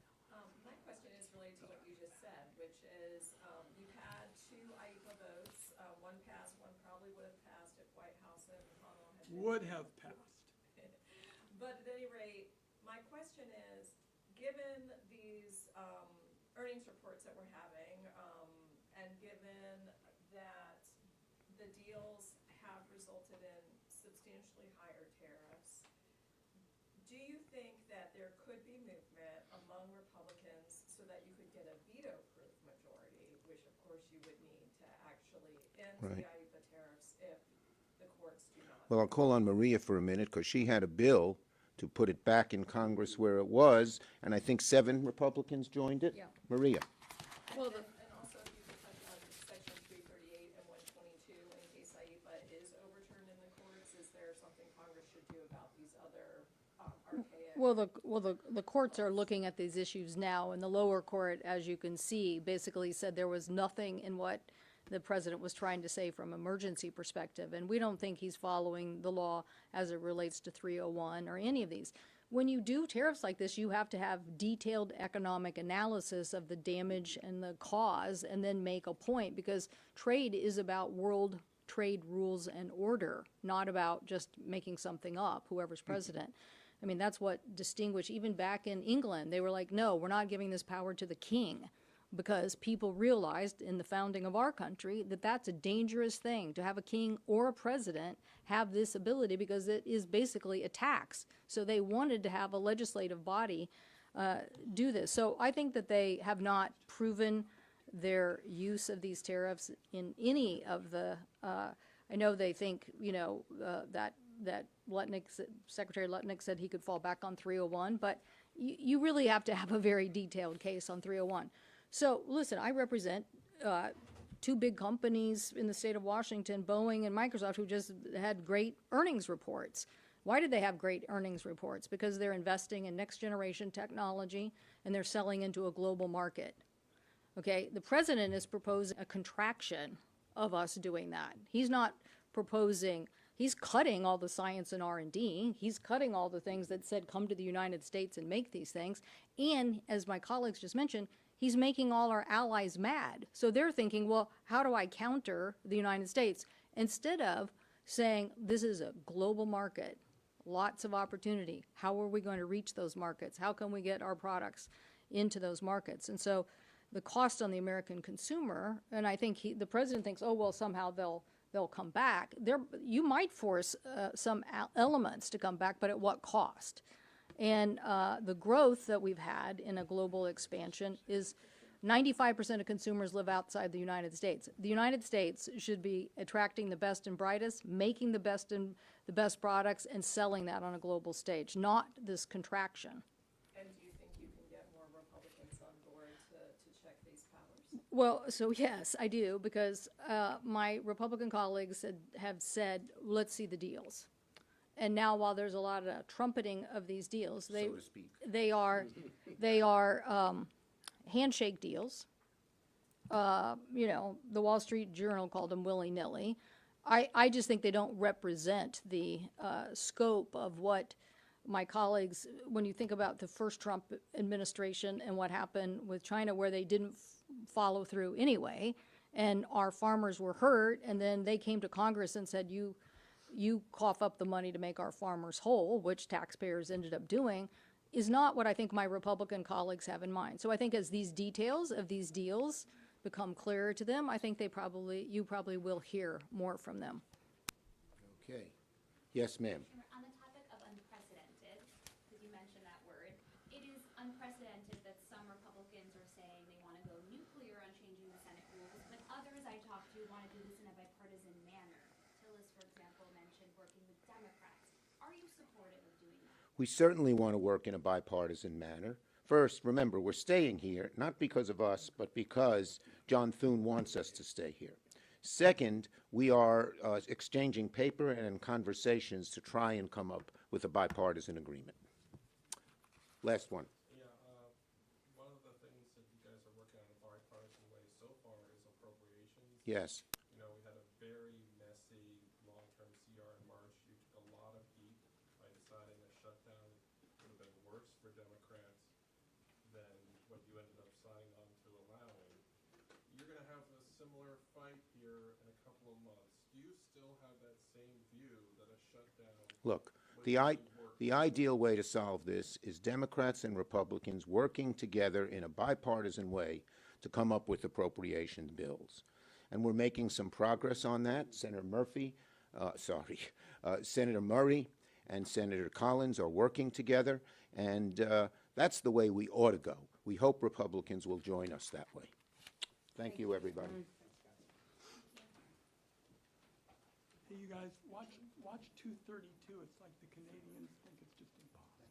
My question is related to what you just said, which is you've had two IEPA votes. One passed, one probably would have passed if White House and McConnell had been. Would have passed. But at any rate, my question is, given these earnings reports that we're having, and given that the deals have resulted in substantially higher tariffs, do you think that there could be movement among Republicans so that you could get a veto-proof majority, which of course you would need to actually end the IEPA tariffs if the courts do not? Well, I'll call on Maria for a minute, because she had a bill to put it back in Congress where it was, and I think 7 Republicans joined it. Yeah. Maria. Well, and also if you could touch on Section 338 and 122 in case IEPA is overturned in the courts, is there something Congress should do about these other archaic? Well, the courts are looking at these issues now, and the lower court, as you can see, basically said there was nothing in what the president was trying to say from emergency perspective, and we don't think he's following the law as it relates to 301 or any of these. When you do tariffs like this, you have to have detailed economic analysis of the damage and the cause, and then make a point, because trade is about world trade rules and order, not about just making something up, whoever's president. I mean, that's what distinguished, even back in England, they were like, no, we're not giving this power to the king, because people realized in the founding of our country that that's a dangerous thing to have a king or a president have this ability, because it is basically a tax. So they wanted to have a legislative body do this. So I think that they have not proven their use of these tariffs in any of the, I know they think, you know, that Secretary Lutnick said he could fall back on 301, but you really have to have a very detailed case on 301. So listen, I represent two big companies in the state of Washington, Boeing and Microsoft, who just had great earnings reports. Why did they have great earnings reports? Because they're investing in next generation technology and they're selling into a global market. Okay, the president is proposing a contraction of us doing that. He's not proposing, he's cutting all the science and R&D. He's cutting all the things that said come to the United States and make these things. And as my colleagues just mentioned, he's making all our allies mad. So they're thinking, well, how do I counter the United States? Instead of saying, this is a global market, lots of opportunity. How are we going to reach those markets? How can we get our products into those markets? And so the cost on the American consumer, and I think the president thinks, oh, well, somehow they'll come back. You might force some elements to come back, but at what cost? And the growth that we've had in a global expansion is 95% of consumers live outside the United States. The United States should be attracting the best and brightest, making the best and the best products, and selling that on a global stage, not this contraction. And do you think you can get more Republicans on board to check these powers? Well, so yes, I do, because my Republican colleagues have said, let's see the deals. And now, while there's a lot of trumpeting of these deals, so to speak, they are handshake deals. You know, the Wall Street Journal called them willy-nilly. I just think they don't represent the scope of what my colleagues, when you think about the first Trump administration and what happened with China, where they didn't follow through anyway, and our farmers were hurt, and then they came to Congress and said, you cough up the money to make our farmers whole, which taxpayers ended up doing, is not what I think my Republican colleagues have in mind. So I think as these details of these deals become clearer to them, I think you probably will hear more from them. Okay. Yes, ma'am. On the topic of unprecedented, because you mentioned that word, it is unprecedented that some Republicans are saying they want to go nuclear on changing the Senate rules, but others I talked to want to do this in a bipartisan manner. Tillis, for example, mentioned working with Democrats. Are you supportive of doing that? We certainly want to work in a bipartisan manner. First, remember, we're staying here, not because of us, but because John Thune wants us to stay here. Second, we are exchanging paper and conversations to try and come up with a bipartisan agreement. Last one. Yeah, one of the things that you guys are working on in a bipartisan way so far is appropriations. Yes. You know, we had a very messy long-term CR in March. You took a lot of heat by deciding a shutdown would have been worse for Democrats than what you ended up signing on to allowing. You're going to have a similar fight here in a couple of months. Do you still have that same view that a shutdown... Look, the ideal way to solve this is Democrats and Republicans working together in a bipartisan way to come up with appropriation bills. And we're making some progress on that. Senator Murray and Senator Collins are working together, and that's the way we ought to go. We hope Republicans will join us that way. Thank you, everybody. Hey, you guys, watch 232. It's like the Canadians think it's just impossible.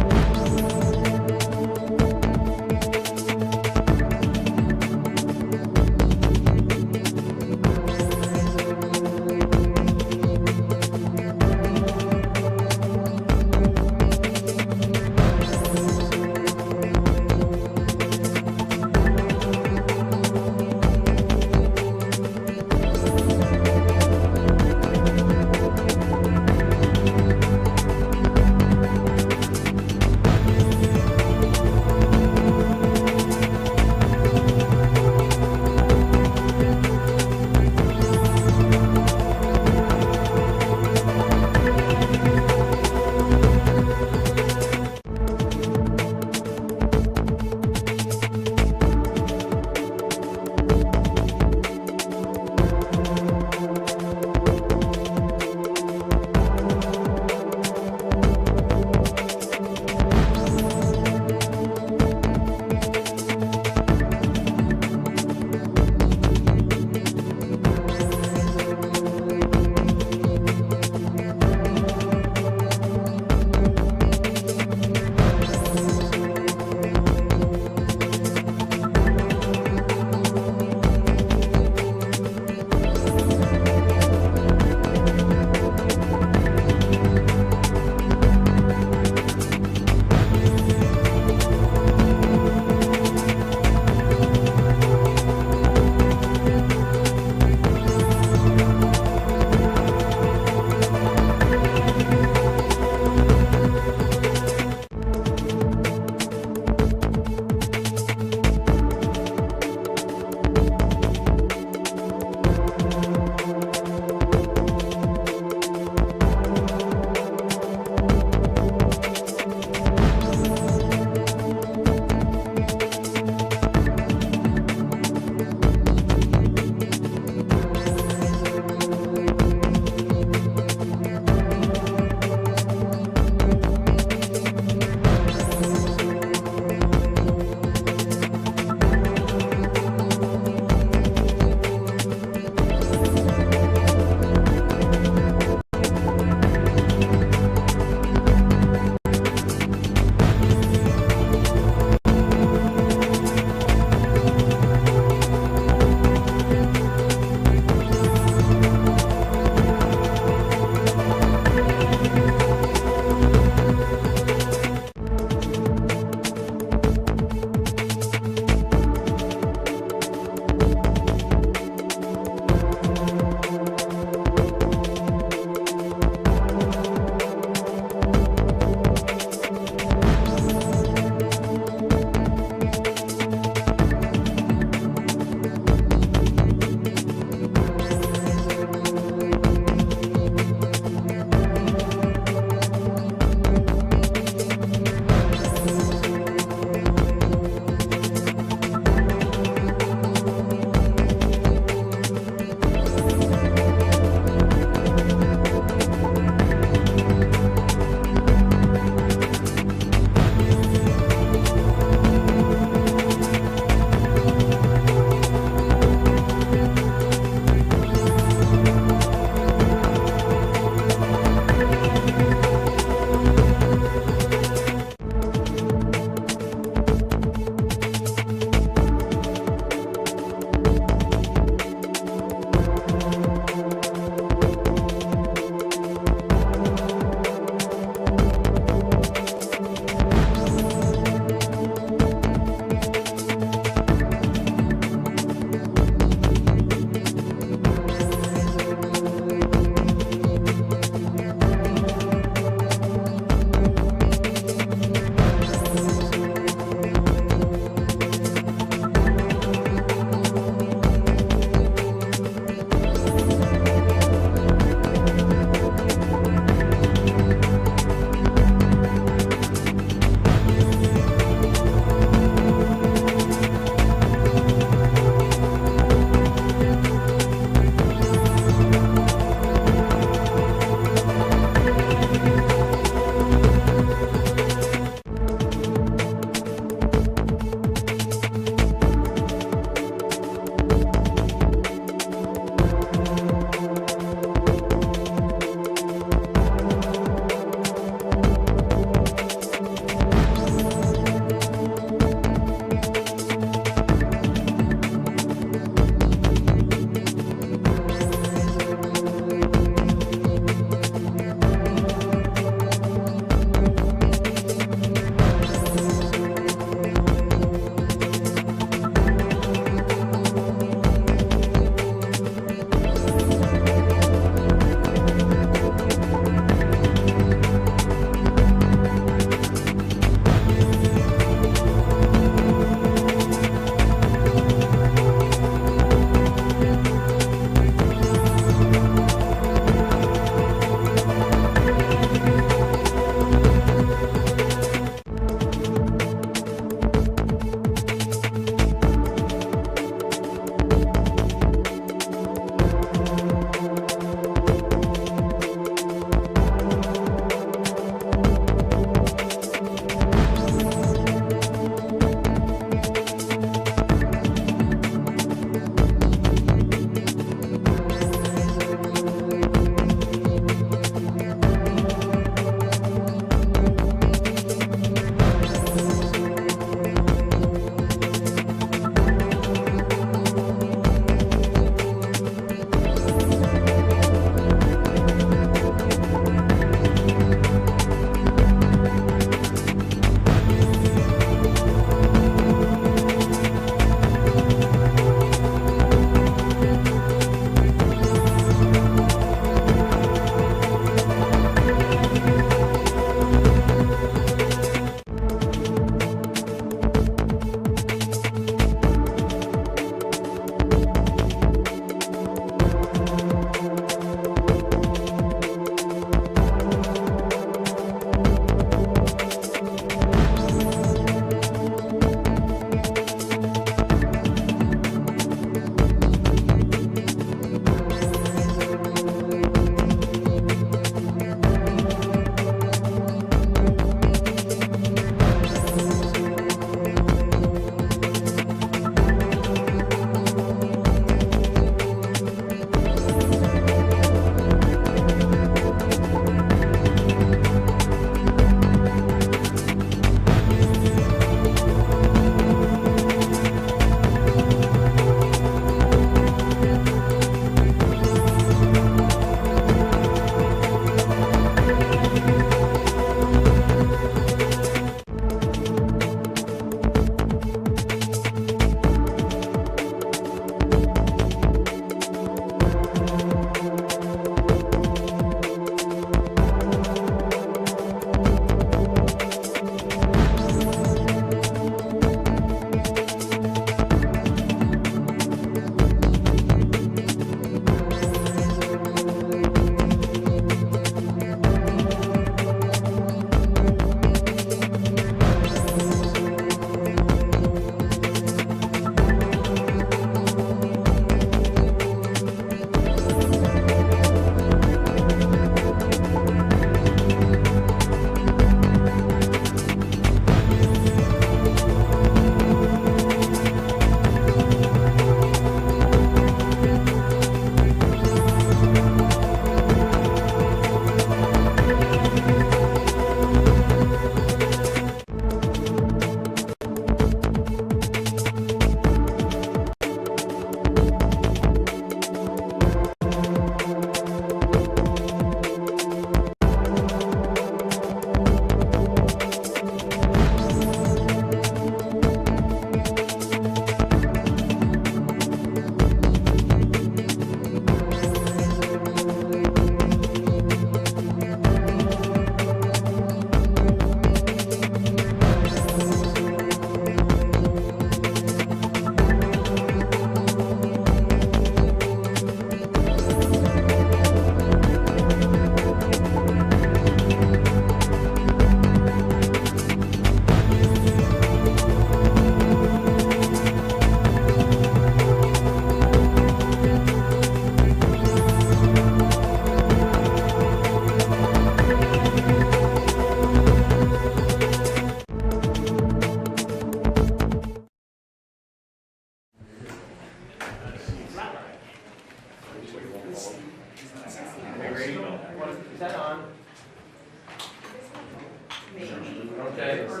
Okay.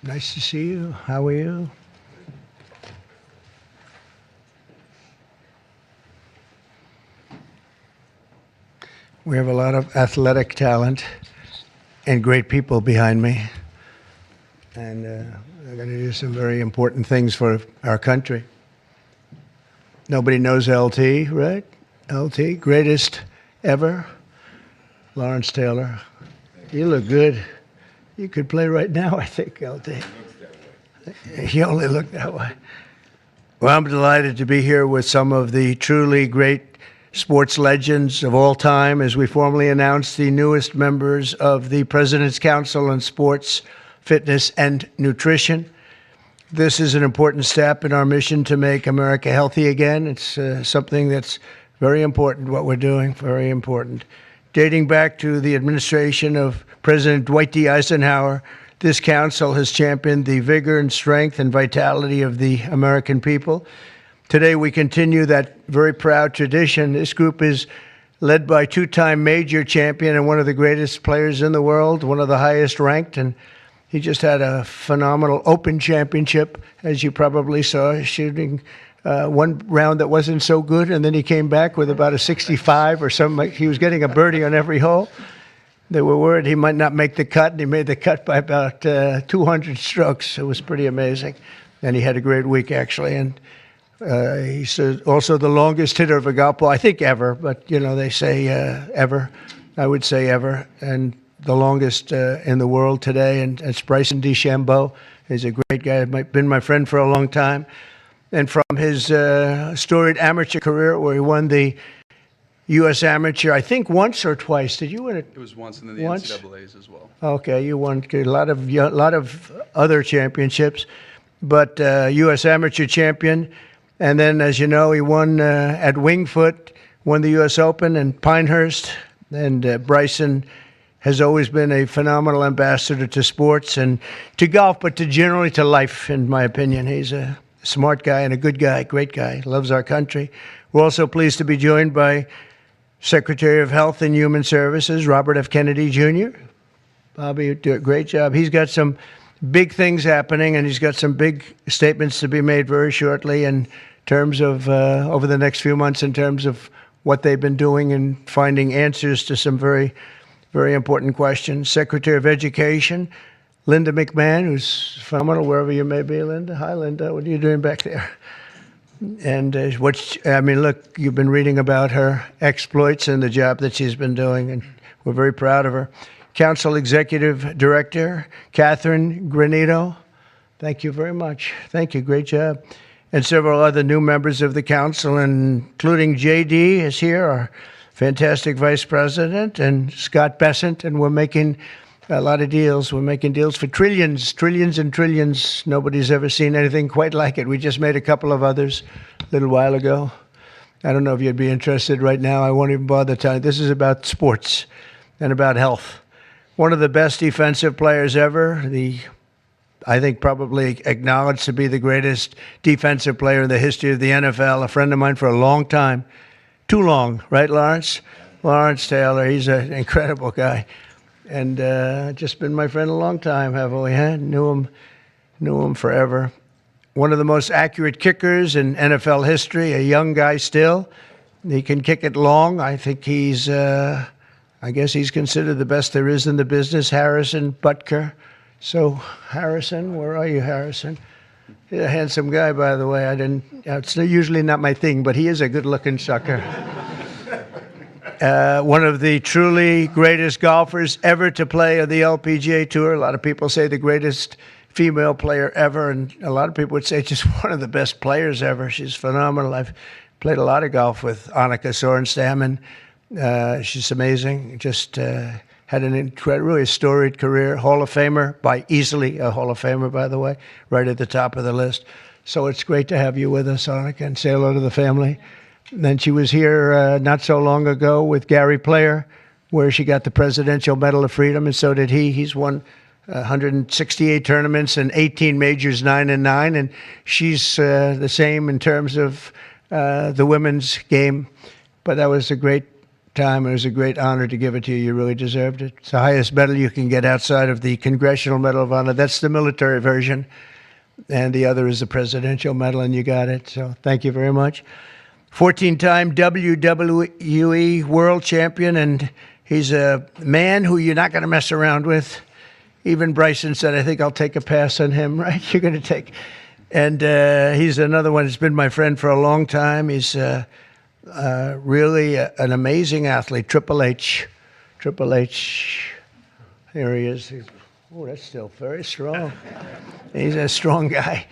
Nice to see you. How are you? We have a lot of athletic talent and great people behind me. And they're going to do some very important things for our country. Nobody knows LT, right? LT, greatest ever. Lawrence Taylor. You look good. You could play right now, I think, LT. You only look that way. Well, I'm delighted to be here with some of the truly great sports legends of all time as we formally announce the newest members of the President's Council on Sports, Fitness, and Nutrition. This is an important step in our mission to make America healthy again. It's something that's very important, what we're doing, very important. Dating back to the administration of President Dwight D. Eisenhower, this council has championed the vigor and strength and vitality of the American people. Today, we continue that very proud tradition. This group is led by two-time major champion and one of the greatest players in the world, one of the highest ranked, and he just had a phenomenal Open Championship, as you probably saw, shooting one round that wasn't so good, and then he came back with about a 65 or something. He was getting a birdie on every hole. They were worried he might not make the cut, and he made the cut by about 200 strokes. It was pretty amazing, and he had a great week, actually. And he's also the longest hitter of a golf ball, I think ever, but, you know, they say ever. I would say ever. And the longest in the world today, and it's Bryson DeChambeau. He's a great guy, been my friend for a long time. And from his storied amateur career, where he won the U.S. Amateur, I think once or twice. Did you win it? It was once, and then the Once? NCAAs as well. Okay, you won a lot of other championships, but U.S. Amateur champion. And then, as you know, he won at Wingfoot, won the U.S. Open and Pinehurst. And Bryson has always been a phenomenal ambassador to sports and to golf, but generally to life, in my opinion. He's a smart guy and a good guy, great guy, loves our country. We're also pleased to be joined by Secretary of Health and Human Services, Robert F. Kennedy, Jr. Bobby, you do a great job. He's got some big things happening, and he's got some big statements to be made very shortly in terms of, over the next few months, in terms of what they've been doing and finding answers to some very, very important questions. Secretary of Education, Linda McMahon, who's phenomenal wherever you may be, Linda. Hi, Linda. What are you doing back there? And look, you've been reading about her exploits and the job that she's been doing, and we're very proud of her. Council Executive Director, Catherine Granito. Thank you very much. Thank you. Great job. And several other new members of the council, including J.D. is here, our fantastic vice president, and Scott Bessent, and we're making a lot of deals. We're making deals for trillions and trillions. Nobody's ever seen anything quite like it. We just made a couple of others a little while ago. I don't know if you'd be interested right now. I won't even bother telling you. This is about sports and about health. One of the best defensive players ever, I think probably acknowledged to be the greatest defensive player in the history of the NFL, a friend of mine for a long time. Too long, right, Lawrence? Lawrence Taylor, he's an incredible guy. And just been my friend a long time, haven't we? Huh? Knew him forever. One of the most accurate kickers in NFL history, a young guy still. He can kick it long. I think I guess he's considered the best there is in the business, Harrison Butker. So, Harrison, where are you, Harrison? He's a handsome guy, by the way. It's usually not my thing, but he is a good-looking sucker. One of the truly greatest golfers ever to play on the LPGA Tour. A lot of people say the greatest female player ever, and a lot of people would say just one of the best players ever. She's phenomenal. I've played a lot of golf with Annika Sorenstam, and she's amazing. Just had an really storied career. Hall of Famer, easily a Hall of Famer, by the way, right at the top of the list. So it's great to have you with us, Annika, and say hello to the family. And then she was here not so long ago with Gary Player, where she got the Presidential Medal of Freedom, and so did he. He's won 168 tournaments and 18 majors, 9-9, and she's the same in terms of the women's game. But that was a great time. It was a great honor to give it to you. You really deserved it. It's the highest medal you can get outside of the Congressional Medal of Honor. That's the military version. And the other is the Presidential Medal, and you got it. So thank you very much. 14-time WWE World Champion, and he's a man who you're not going to mess around with. Even Bryson said, I think I'll take a pass on him, right? You're going to take. And he's another one that's been my friend for a long time. He's really an amazing athlete. Triple H. Here he is. Oh, that's still very strong. He's a strong guy.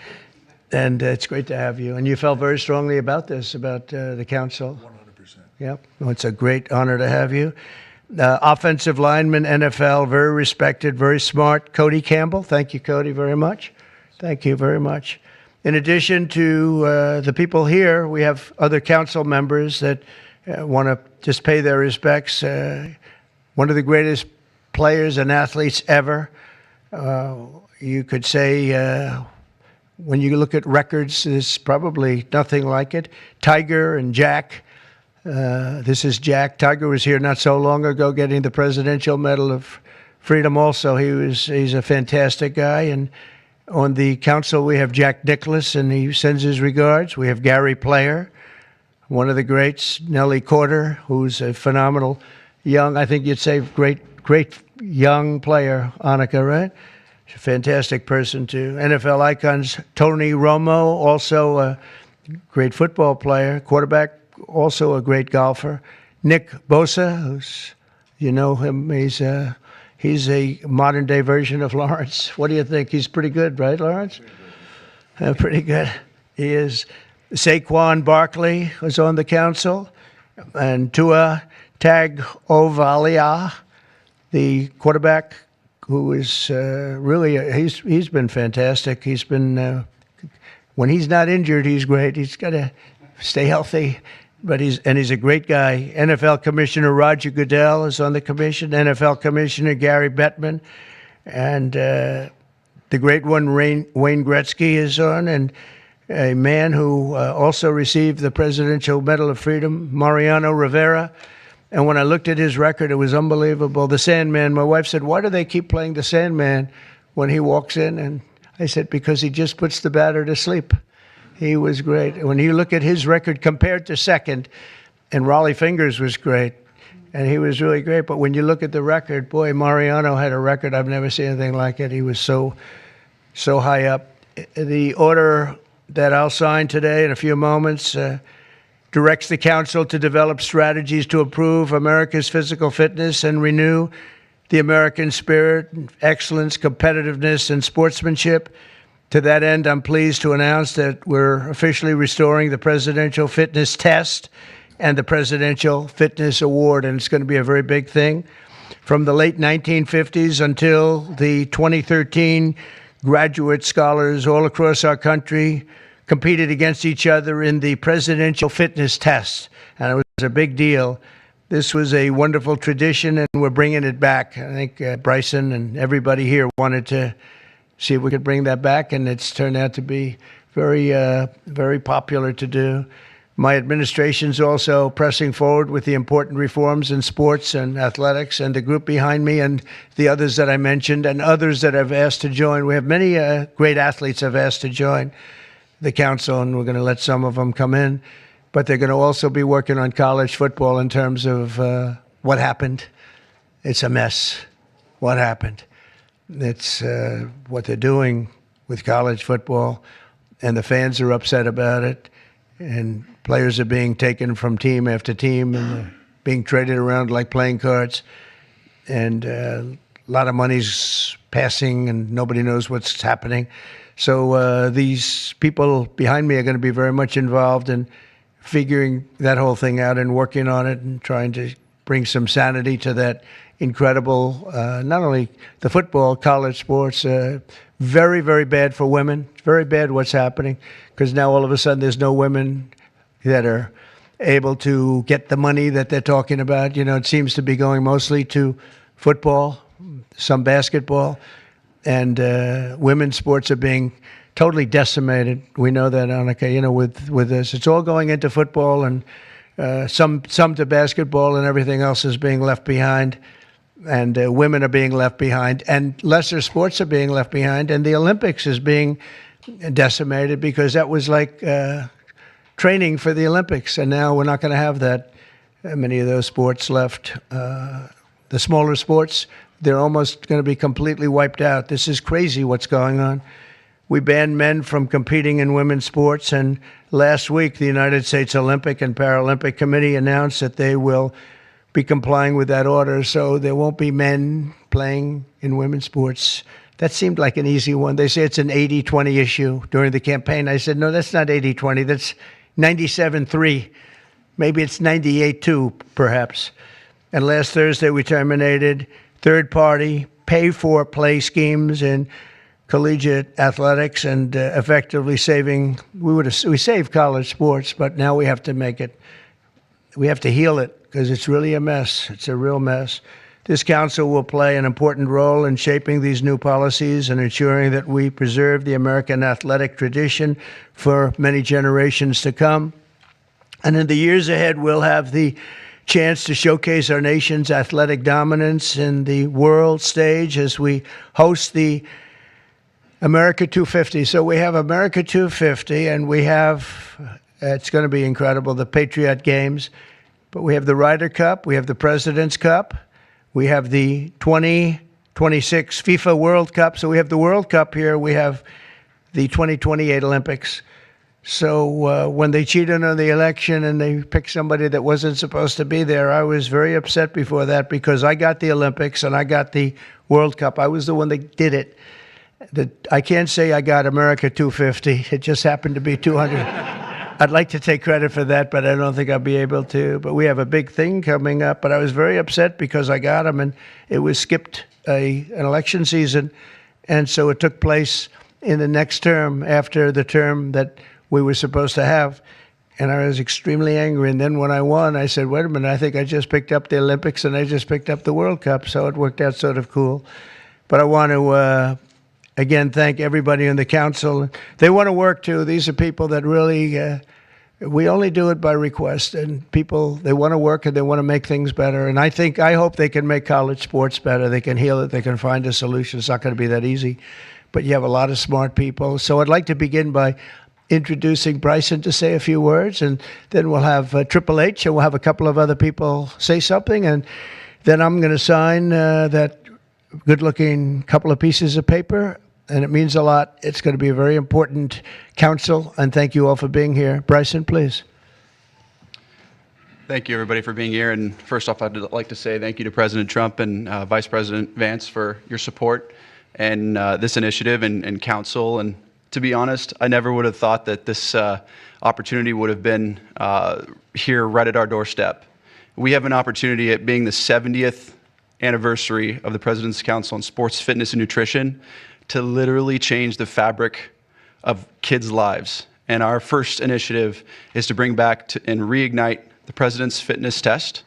And it's great to have you. And you felt very strongly about this, about the council. 100%. Yep. Well, it's a great honor to have you. Offensive lineman, NFL, very respected, very smart. Cody Campbell. Thank you, Cody, very much. Thank you very much. In addition to the people here, we have other council members that want to just pay their respects. One of the greatest players and athletes ever. You could say, when you look at records, there's probably nothing like it. Tiger and Jack. This is Jack. Tiger was here not so long ago getting the Presidential Medal of Freedom also. He's a fantastic guy. And on the council, we have Jack Nicklaus, and he sends his regards. We have Gary Player, one of the greats. Nellie Corder, who's a phenomenal young, I think you'd say great young player. Annika, right? She's a fantastic person, too. NFL icons, Tony Romo, also a great football player. Quarterback, also a great golfer. Nick Bosa, who's, you know him, he's a modern-day version of Lawrence. What do you think? He's pretty good, right, Lawrence? Pretty good. He is. Saquon Barkley was on the council. And Tua Tagovailoa, the quarterback, who is really, he's been fantastic. He's been, when he's not injured, he's great. He's got to stay healthy. But he's a great guy. NFL Commissioner Roger Goodell is on the commission. NFL Commissioner Gary Bettman, and the great one Wayne Gretzky is on, and a man who also received the Presidential Medal of Freedom, Mariano Rivera. And when I looked at his record, it was unbelievable. The Sandman. My wife said, "Why do they keep playing the Sandman when he walks in?" And I said, "Because he just puts the batter to sleep." He was great. When you look at his record compared to second, and Raleigh Fingers was great, and he was really great. But when you look at the record, boy, Mariano had a record. I've never seen anything like it. He was so high up. The order that I'll sign today in a few moments directs the council to develop strategies to improve America's physical fitness and renew the American spirit, excellence, competitiveness, and sportsmanship. To that end, I'm pleased to announce that we're officially restoring the Presidential Fitness Test and the Presidential Fitness Award, and it's going to be a very big thing. From the late 1950s until the 2013, graduate scholars all across our country competed against each other in the Presidential Fitness Test, and it was a big deal. This was a wonderful tradition, and we're bringing it back. I think Bryson and everybody here wanted to see if we could bring that back, and it's turned out to be very popular to do. My administration's also pressing forward with the important reforms in sports and athletics, and the group behind me and the others that I mentioned and others that have asked to join. We have many great athletes have asked to join the council, and we're going to let some of them come in, but they're going to also be working on college football in terms of what happened. It's a mess. What happened? It's what they're doing with college football, and the fans are upset about it, and players are being taken from team after team and being traded around like playing cards, and a lot of money's passing, and nobody knows what's happening. So these people behind me are going to be very much involved in figuring that whole thing out and working on it and trying to bring some sanity to that incredible, not only the football, college sports, very, very bad for women. Very bad what's happening, because now all of a sudden there's no women that are able to get the money that they're talking about. You know, it seems to be going mostly to football, some basketball, and women's sports are being totally decimated. We know that, Annika, you know, with this. It's all going into football, and some to basketball, and everything else is being left behind. And women are being left behind, and lesser sports are being left behind, and the Olympics is being decimated because that was like training for the Olympics, and now we're not going to have that many of those sports left. The smaller sports, they're almost going to be completely wiped out. This is crazy what's going on. We banned men from competing in women's sports, and last week the United States Olympic and Paralympic Committee announced that they will be complying with that order, so there won't be men playing in women's sports. That seemed like an easy one. They say it's an 80-20 issue during the campaign. I said, no, that's not 80-20. That's 97-3. Maybe it's 98-2, perhaps. And last Thursday, we terminated third-party pay-for-play schemes in collegiate athletics and effectively we saved college sports, but now we have to we have to heal it, because it's really a mess. It's a real mess. This council will play an important role in shaping these new policies and ensuring that we preserve the American athletic tradition for many generations to come. And in the years ahead, we'll have the chance to showcase our nation's athletic dominance in the world stage as we host the America 250. So we have America 250, and we have, it's going to be incredible, the Patriot Games. But we have the Ryder Cup, we have the President's Cup, we have the 2026 FIFA World Cup. So we have the World Cup here, we have the 2028 Olympics. So when they cheated on the election and they picked somebody that wasn't supposed to be there, I was very upset before that, because I got the Olympics and I got the World Cup. I was the one that did it. I can't say I got America 250. It just happened to be 200. I'd like to take credit for that, but I don't think I'll be able to. But we have a big thing coming up. But I was very upset because I got them, and it was skipped an election season. And so it took place in the next term after the term that we were supposed to have. And I was extremely angry. And then when I won, I said, wait a minute, I think I just picked up the Olympics and I just picked up the World Cup. So it worked out sort of cool. But I want to again, thank everybody in the council. They want to work too. These are people that really, we only do it by request, and people, they want to work and they want to make things better. And I hope they can make college sports better. They can heal it. They can find a solution. It's not going to be that easy, but you have a lot of smart people. So I'd like to begin by introducing Bryson to say a few words, and then we'll have Triple H, and we'll have a couple of other people say something, and then I'm going to sign that good-looking couple of pieces of paper, and it means a lot. It's going to be a very important council, and thank you all for being here. Bryson, please. Thank you, everybody, for being here. And first off, I'd like to say thank you to President Trump and Vice President Vance for your support and this initiative and council. And to be honest, I never would have thought that this opportunity would have been here right at our doorstep. We have an opportunity at being the 70th anniversary of the President's Council on Sports, Fitness, and Nutrition to literally change the fabric of kids' lives. And our first initiative is to bring back and reignite the President's Fitness Test,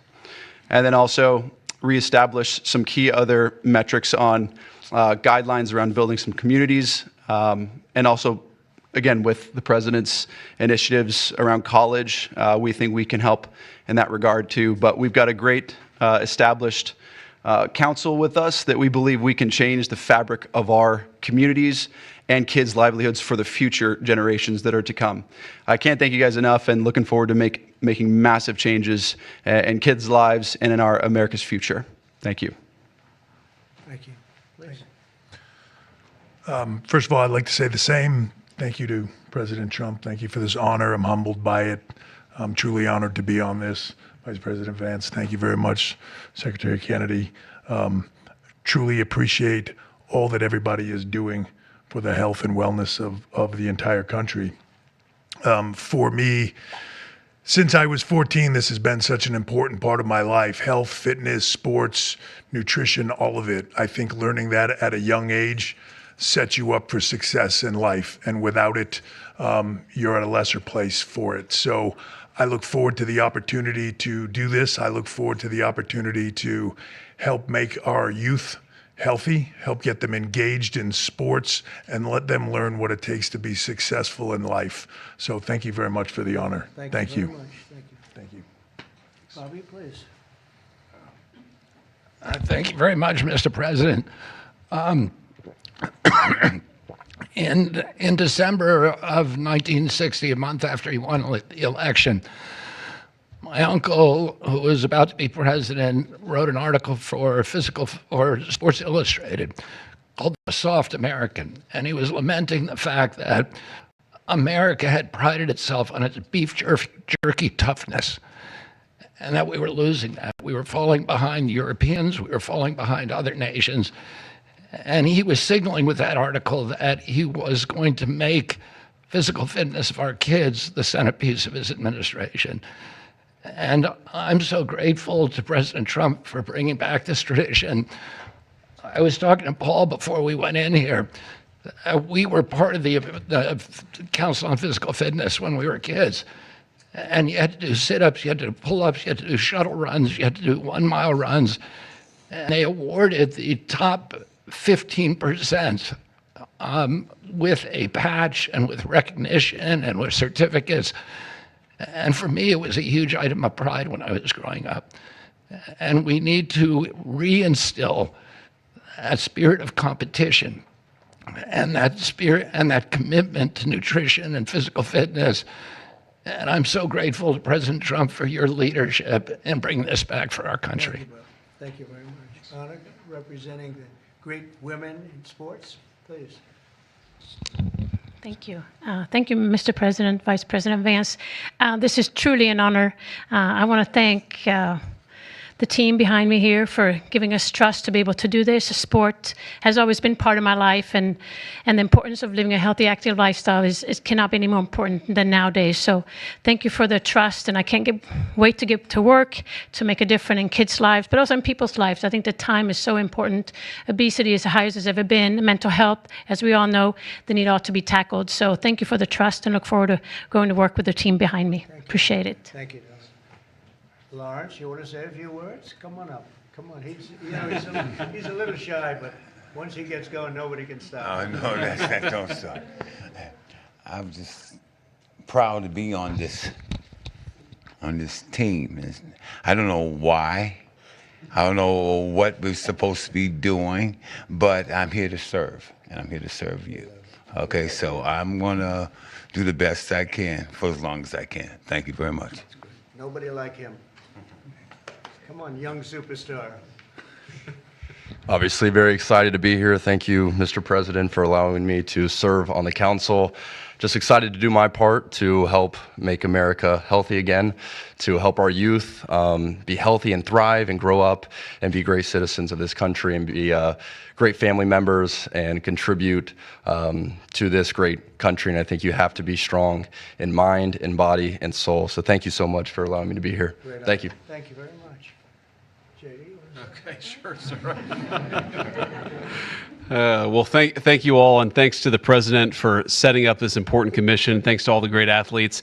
and then also reestablish some key other metrics on guidelines around building some communities, and also, again, with the President's initiatives around college, we think we can help in that regard too. But we've got a great established council with us that we believe we can change the fabric of our communities and kids' livelihoods for the future generations that are to come. I can't thank you guys enough, and looking forward to making massive changes in kids' lives and in our America's future. Thank you. Thank you. Please. First of all, I'd like to say the same. Thank you to President Trump. Thank you for this honor. I'm humbled by it. I'm truly honored to be on this. Vice President Vance, thank you very much. Secretary Kennedy, truly appreciate all that everybody is doing for the health and wellness of the entire country. For me, since I was 14, this has been such an important part of my life. Health, fitness, sports, nutrition, all of it. I think learning that at a young age sets you up for success in life. And without it, you're at a lesser place for it. So I look forward to the opportunity to do this. I look forward to the opportunity to help make our youth healthy, help get them engaged in sports, and let them learn what it takes to be successful in life. So thank you very much for the honor. Thank you. Thank you. Bobby, please. Thank you very much, Mr. President. In December of 1960, a month after he won the election, my uncle, who was about to be president, wrote an article for Sports Illustrated called "The Soft American," and he was lamenting the fact that America had prided itself on its beef jerky toughness, and that we were losing that. We were falling behind Europeans, we were falling behind other nations, and he was signaling with that article that he was going to make physical fitness of our kids the centerpiece of his administration. And I'm so grateful to President Trump for bringing back this tradition. I was talking to Paul before we went in here. We were part of the Council on Physical Fitness when we were kids. And you had to do sit-ups, you had to do pull-ups, you had to do shuttle runs, you had to do 1 mile runs. And they awarded the top 15% with a patch and with recognition and with certificates. And for me, it was a huge item of pride when I was growing up. And we need to reinstill that spirit of competition and that spirit and that commitment to nutrition and physical fitness. And I'm so grateful to President Trump for your leadership in bringing this back for our country. Thank you very much. Anna, representing the great women in sports, please. Thank you. Thank you, Mr. President, Vice President Vance. This is truly an honor. I want to thank the team behind me here for giving us trust to be able to do this. Sport has always been part of my life, and the importance of living a healthy, active lifestyle cannot be any more important than nowadays. So thank you for the trust, and I can't wait to get to work to make a difference in kids' lives, but also in people's lives. I think the time is so important. Obesity is the highest it's ever been. Mental health, as we all know, the need ought to be tackled. So thank you for the trust, and look forward to going to work with the team behind me. Appreciate it. Thank you. Lawrence, you want to say a few words? Come on up. Come on. He's a little shy, but once he gets going, nobody can stop. Oh, no, that don't stop. I'm just proud to be on this team. I don't know why. I don't know what we're supposed to be doing, but I'm here to serve, and I'm here to serve you. Okay, so I'm going to do the best I can for as long as I can. Thank you very much. Nobody like him. Come on, young superstar. Obviously very excited to be here. Thank you, Mr. President, for allowing me to serve on the council. Just excited to do my part to help make America healthy again, to help our youth be healthy and thrive and grow up and be great citizens of this country and be great family members and contribute to this great country. And I think you have to be strong in mind, in body, and soul. So thank you so much for allowing me to be here. Thank you. Thank you very much. JD? Okay, sure, sir. Well, thank you all, and thanks to the President for setting up this important commission. Thanks to all the great athletes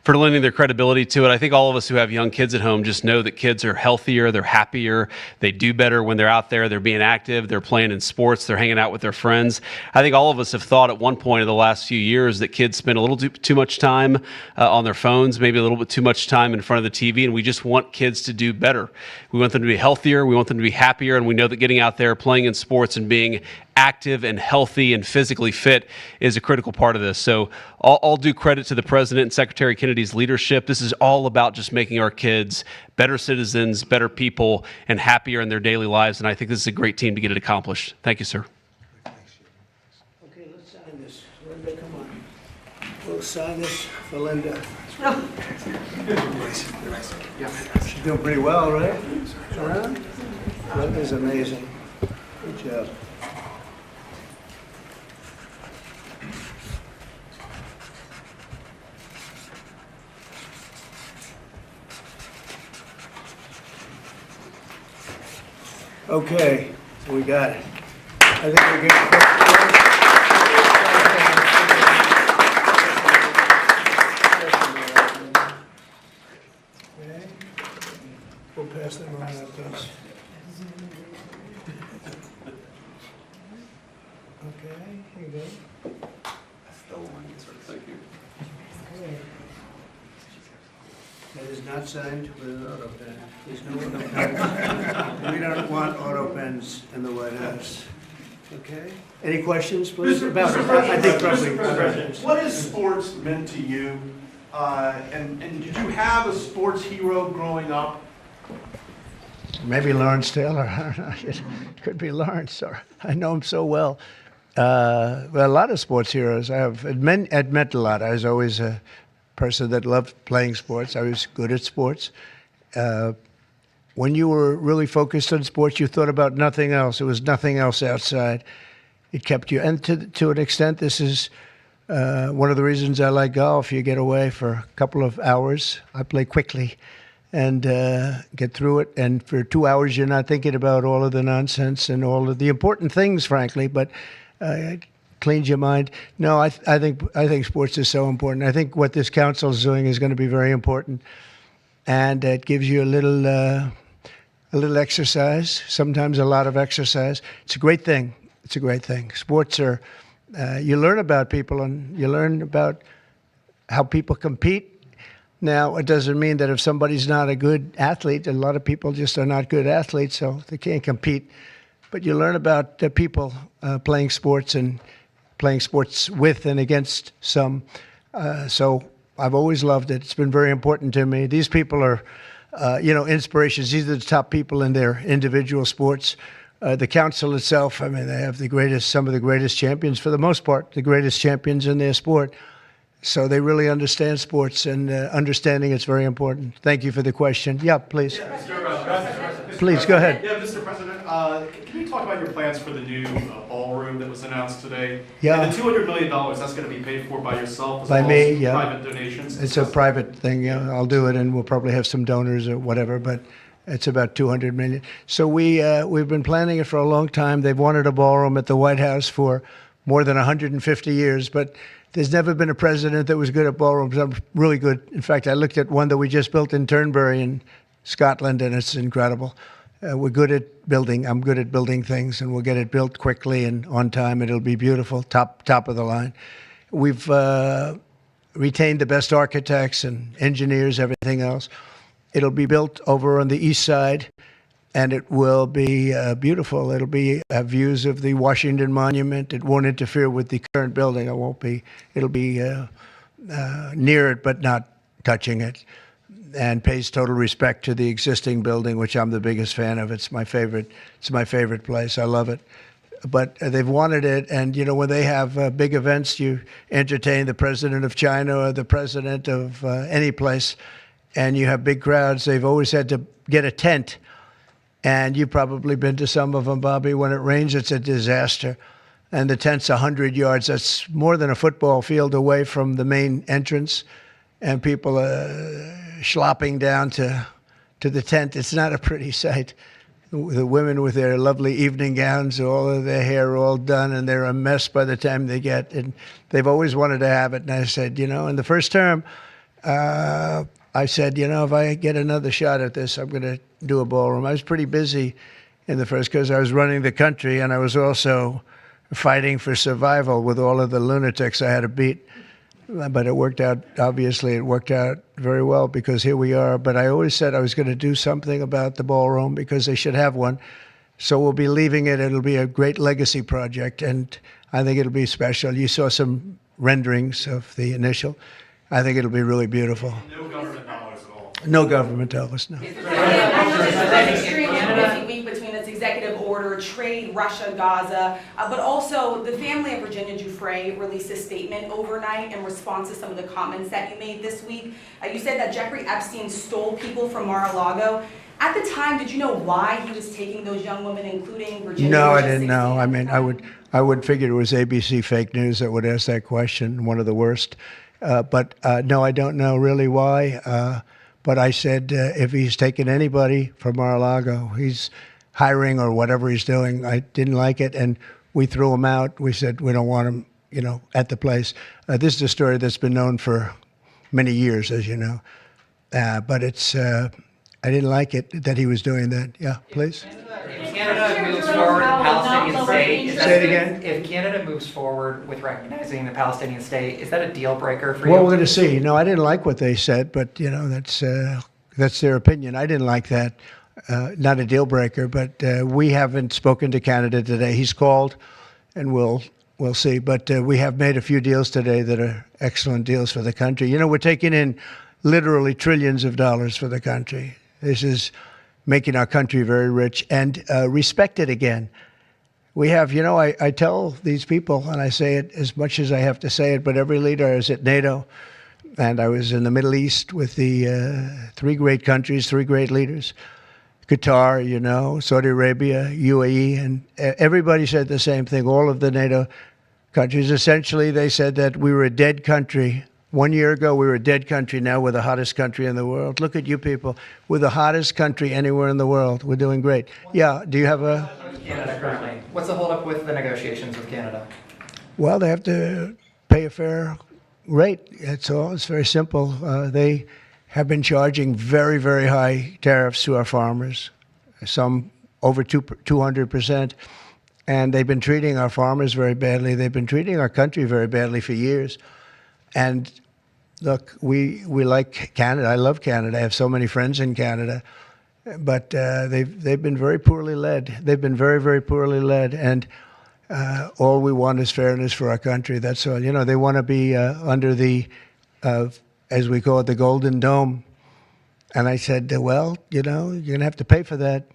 for lending their credibility to it. I think all of us who have young kids at home just know that kids are healthier, they're happier, they do better when they're out there, they're being active, they're playing in sports, they're hanging out with their friends. I think all of us have thought at one point in the last few years that kids spend a little too much time on their phones, maybe a little bit too much time in front of the TV, and we just want kids to do better. We want them to be healthier, we want them to be happier, and we know that getting out there, playing in sports, and being active and healthy and physically fit is a critical part of this. So all due credit to the President and Secretary Kennedy's leadership. This is all about just making our kids better citizens, better people, and happier in their daily lives. And I think this is a great team to get it accomplished. Thank you, sir. Okay, let's sign this. Linda, come on. We'll sign this for Linda. She's doing pretty well, right? Around? Linda's amazing. Good job. Okay, we got it. I think we're getting okay. We'll pass them around like this. Okay, here you go. That's the one. Thank you. Okay. That is not signed with an auto pen. There's no auto pens. We don't want auto pens in the White House. Okay? Any questions, please? About it? I think probably. What has sports meant to you? And did you have a sports hero growing up? Maybe Lawrence Taylor. I don't know. It could be Lawrence. Or I know him so well. Well, a lot of sports heroes. It meant a lot. I was always a person that loved playing sports. I was good at sports. When you were really focused on sports, you thought about nothing else. There was nothing else outside. It kept you. And to an extent, this is one of the reasons I like golf. You get away for a couple of hours. I play quickly and get through it. And for 2 hours, you're not thinking about all of the nonsense and all of the important things, frankly, but it cleans your mind. No, I think sports is so important. I think what this council is doing is going to be very important. And it gives you a little exercise, sometimes a lot of exercise. It's a great thing. It's a great thing. Sports are, you learn about people and you learn about how people compete. Now, it doesn't mean that if somebody's not a good athlete, a lot of people just are not good athletes, so they can't compete. But you learn about people playing sports and playing sports with and against some. So I've always loved it. It's been very important to me. These people are, inspirations. These are the top people in their individual sports. The council itself, I mean, they have some of the greatest champions, for the most part, the greatest champions in their sport. So they really understand sports, and understanding it's very important. Thank you for the question. Yeah, please. Please, go ahead. Yeah, Mr. President, can you talk about your plans for the new ballroom that was announced today? Yeah. And the $200 million, that's going to be paid for by yourself as By well me, as yeah. private donations? It's a private thing, yeah. I'll do it, and we'll probably have some donors or whatever, but it's about $200 million. So we've been planning it for a long time. They've wanted a ballroom at the White House for more than 150 years, but there's never been a president that was good at ballrooms. I'm really good. In fact, I looked at one that we just built in Turnberry in Scotland, and it's incredible. We're good at building. I'm good at building things, and we'll get it built quickly and on time. It'll be beautiful, top of the line. We've retained the best architects and engineers, everything else. It'll be built over on the east side, and it will be beautiful. It'll be views of the Washington Monument. It won't interfere with the current building. It'll be near it, but not touching it, and pays total respect to the existing building, which I'm the biggest fan of. It's my favorite place. I love it. But they've wanted it, and when they have big events, you entertain the president of China or the president of any place, and you have big crowds. They've always had to get a tent, and you've probably been to some of them, Bobby. When it rains, it's a disaster, and the tent's 100 yards. That's more than a football field away from the main entrance, and people are schlopping down to the tent. It's not a pretty sight. The women with their lovely evening gowns, all of their hair all done, and they're a mess by the time they get. And they've always wanted to have it. And I said, in the first term, I said, if I get another shot at this, I'm going to do a ballroom. I was pretty busy in the first because I was running the country, and I was also fighting for survival with all of the lunatics I had to beat. But it worked out, obviously, it worked out very well because here we are. But I always said I was going to do something about the ballroom because they should have one. So we'll be leaving it. It'll be a great legacy project, and I think it'll be special. You saw some renderings of the initial. I think it'll be really beautiful. No government dollars at all? No government dollars, no. An extremely busy week between this executive order, trade, Russia, Gaza, but also the family of Virginia Giuffre released a statement overnight in response to some of the comments that you made this week. You said that Jeffrey Epstein stole people from Mar-a-Lago. At the time, did you know why he was taking those young women, including Virginia? No, I didn't know. I mean, I would figure it was ABC fake news that would ask that question, one of the worst. But no, I don't know really why. But I said, if he's taking anybody from Mar-a-Lago, he's hiring or whatever he's doing. I didn't like it, and we threw him out. We said we don't want him, at the place. This is a story that's been known for many years, as you know. But I didn't like it that he was doing that. Yeah, please. Canada forward with the Palestinian state, Say it again. if Canada moves forward with recognizing the Palestinian state, is that a deal breaker for you? Well, we're going to see. No, I didn't like what they said, but that's their opinion. I didn't like that. Not a deal breaker, but we haven't spoken to Canada today. He's called, and we'll see. But we have made a few deals today that are excellent deals for the country. You know, we're taking in literally trillions of dollars for the country. This is making our country very rich and respected again. We have, you know, I tell these people, and I say it as much as I have to say it, but every leader is at NATO, and I was in the Middle East with the three great countries, three great leaders, Qatar, you know, Saudi Arabia, UAE, and everybody said the same thing. All of the NATO countries, essentially, they said that we were a dead country. 1 year ago, we were a dead country. Now we're the hottest country in the world. Look at you people. We're the hottest country anywhere in the world. We're doing great. Yeah, do you have a... Canada currently. What's the holdup with the negotiations with Canada? Well, they have to pay a fair rate. That's all. It's very simple. They have been charging very, very high tariffs to our farmers, some over 200%. And they've been treating our farmers very badly. They've been treating our country very badly for years. And look, we like Canada. I love Canada. I have so many friends in Canada. But they've been very poorly led. They've been very, very poorly led. And all we want is fairness for our country. That's all. You know, they want to be under the, as we call it, the Golden Dome. And I said, well, you know, you're going to have to pay for that.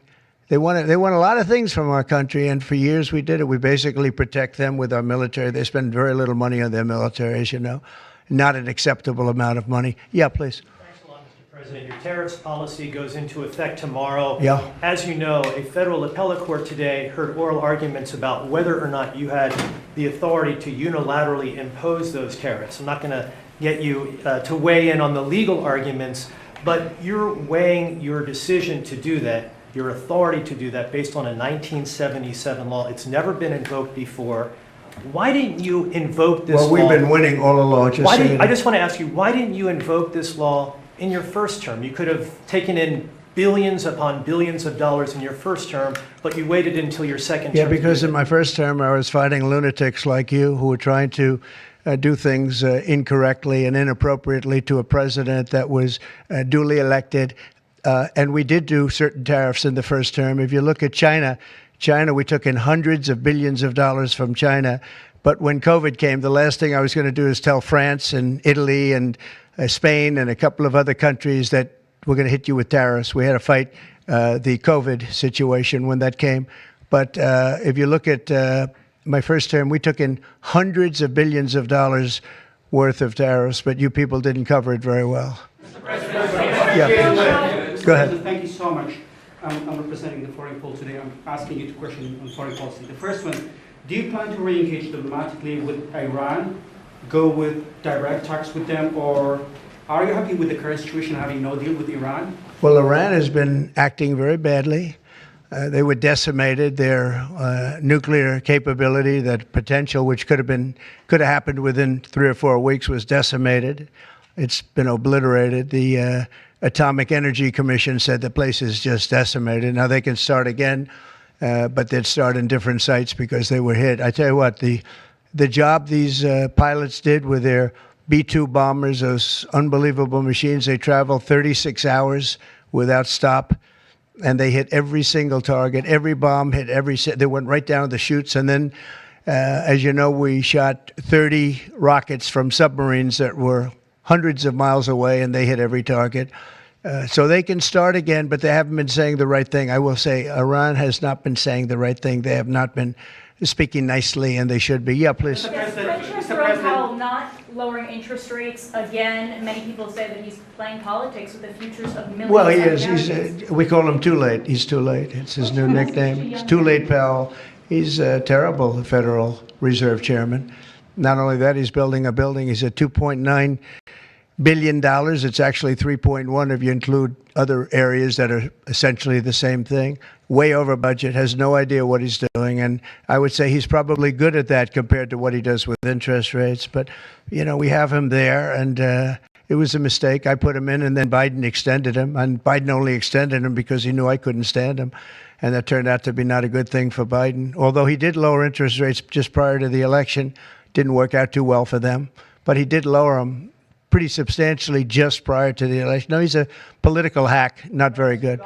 They want a lot of things from our country, and for years we did it. We basically protect them with our military. They spend very little money on their military, as you know. Not an acceptable amount of money. Yeah, please. Thanks a lot, Mr. President. Your tariffs policy goes into effect tomorrow. Yeah. As you know, a federal appellate court today heard oral arguments about whether or not you had the authority to unilaterally impose those tariffs. I'm not going to get you to weigh in on the legal arguments, but you're weighing your decision to do that, your authority to do that, based on a 1977 law. It's never been invoked before. Why didn't you invoke this law? Well, we've been winning all along. I just want to ask you, why didn't you invoke this law in your first term? You could have taken in billions upon billions of dollars in your first term, but you waited until your second term. Yeah, because in my first term, I was fighting lunatics like you who were trying to do things incorrectly and inappropriately to a president that was duly elected. And we did do certain tariffs in the first term. If you look at China, we took in hundreds of billions of dollars from China. But when COVID came, the last thing I was going to do is tell France and Italy and Spain and a couple of other countries that we're going to hit you with tariffs. We had to fight the COVID situation when that came. But if you look at my first term, we took in hundreds of billions of dollars worth of tariffs, but you people didn't cover it very well. Yeah, please. Go ahead. Thank you so much. I'm representing the foreign poll today. I'm asking you two questions on foreign policy. The first one, do you plan to re-engage diplomatically with Iran, go with direct talks with them, or are you happy with the current situation, having no deal with Iran? Well, Iran has been acting very badly. They were decimated. Their nuclear capability, that potential, which could have happened within 3 or 4 weeks, was decimated. It's been obliterated. The Atomic Energy Commission said the place is just decimated. Now they can start again, but they'd start in different sites because they were hit. I tell you what, the job these pilots did with their B-2 bombers, those unbelievable machines, they traveled 36 hours without stop, and they hit every single target. Every bomb hit they went right down to the chutes, and then, as you know, we shot 30 rockets from submarines that were hundreds of miles away, and they hit every target. So they can start again, but they haven't been saying the right thing. I will say Iran has not been saying the right thing. They have not been speaking nicely, and they should be. Yeah, please. President Jerome Powell not lowering interest rates again. Many people say that he's playing politics with the futures of millions. Well, he is. We call him Too Late. He's Too Late. It's his new nickname. It's Too Late Powell. He's a terrible Federal Reserve Chairman. Not only that, he's building a building. He's at $2.9 billion. It's actually 3.1 if you include other areas that are essentially the same thing. Way over budget, has no idea what he's doing. And I would say he's probably good at that compared to what he does with interest rates. But, you know, we have him there. And It was a mistake. I put him in, and then Biden extended him. And Biden only extended him because he knew I couldn't stand him. And that turned out to be not a good thing for Biden. Although he did lower interest rates just prior to the election. Didn't work out too well for them. But he did lower them pretty substantially just prior to the election. No, he's a political hack. Not very good.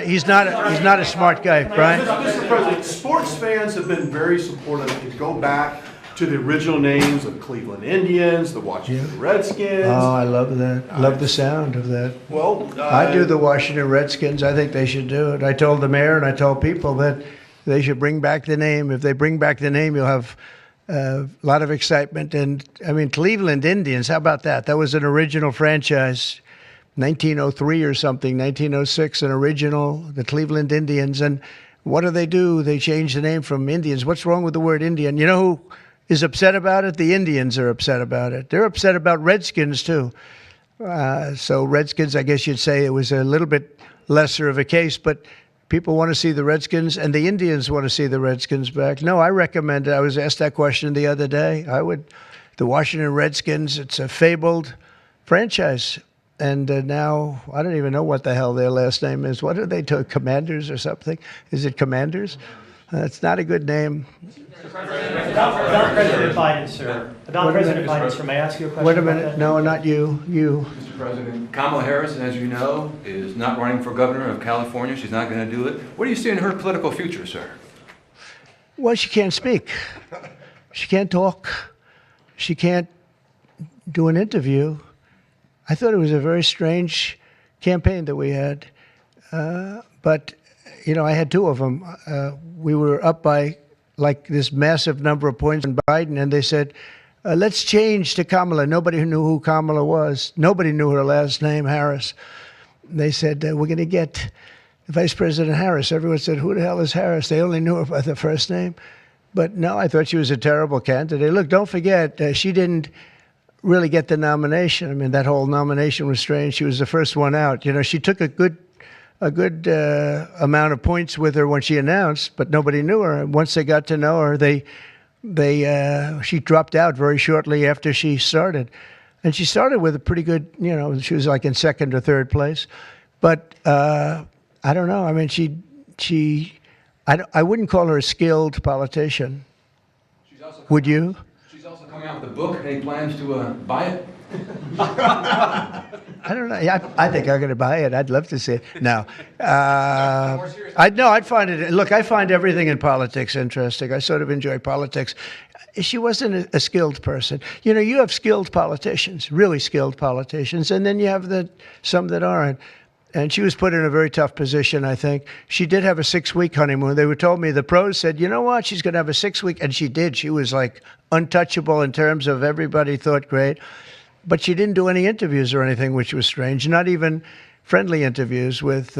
He's not a smart guy, Brian. Mr. President, sports fans have been very supportive to go back to the original names of Cleveland Indians, the Washington Redskins. Oh, I love that. I love the sound of that. Well, I do the Washington Redskins. I think they should do it. I told the mayor and I told people that they should bring back the name. If they bring back the name, you'll have a lot of excitement. And, I mean, Cleveland Indians, how about that? That was an original franchise, 1903 or something, 1906, an original, the Cleveland Indians. And what do? They changed the name from Indians. What's wrong with the word Indian? You know who is upset about it? The Indians are upset about it. They're upset about Redskins, too. So Redskins, I guess you'd say it was a little bit lesser of a case, but people want to see the Redskins, and the Indians want to see the Redskins back. No, I recommend it. I was asked that question the other day. The Washington Redskins, it's a fabled franchise. And now, I don't even know what the hell their last name is. What are they to Commanders or something? Is it Commanders? That's not a good name. About President Biden, sir. About President Biden, sir. May I ask you a question? Wait a minute. No, not you. You. Mr. President, Kamala Harris, as you know, is not running for governor of California. She's not going to do it. What do you see in her political future, sir? Well, she can't speak. She can't talk. She can't do an interview. I thought it was a very strange campaign that we had. But, you know, I had two of them. We were up by like this massive number of points on Biden, and they said, let's change to Kamala. Nobody knew who Kamala was. Nobody knew her last name, Harris. They said, we're going to get Vice President Harris. Everyone said, who the hell is Harris? They only knew her by the first name. But no, I thought she was a terrible candidate. Look, don't forget, she didn't really get the nomination. I mean, that whole nomination was strange. She was the first one out. You know, she took a good amount of points with her when she announced, but nobody knew her. And once they got to know her, she dropped out very shortly after she started. And she started with a pretty good, you know, she was like in second or third place. But I don't know. I mean, I wouldn't call her a skilled politician. Would you? She's also coming out with a book. Any plans to buy it? I don't know. I think I'm going to buy it. I'd love to see it. No. I'd find it. Look, I find everything in politics interesting. I sort of enjoy politics. She wasn't a skilled person. You know, you have skilled politicians, really skilled politicians, and then you have some that aren't. And she was put in a very tough position, I think. She did have a 6-week honeymoon. They were told me, the pros said, you know what, she's going to have a 6-week, and she did. She was like untouchable in terms of everybody thought great. But she didn't do any interviews or anything, which was strange. Not even friendly interviews with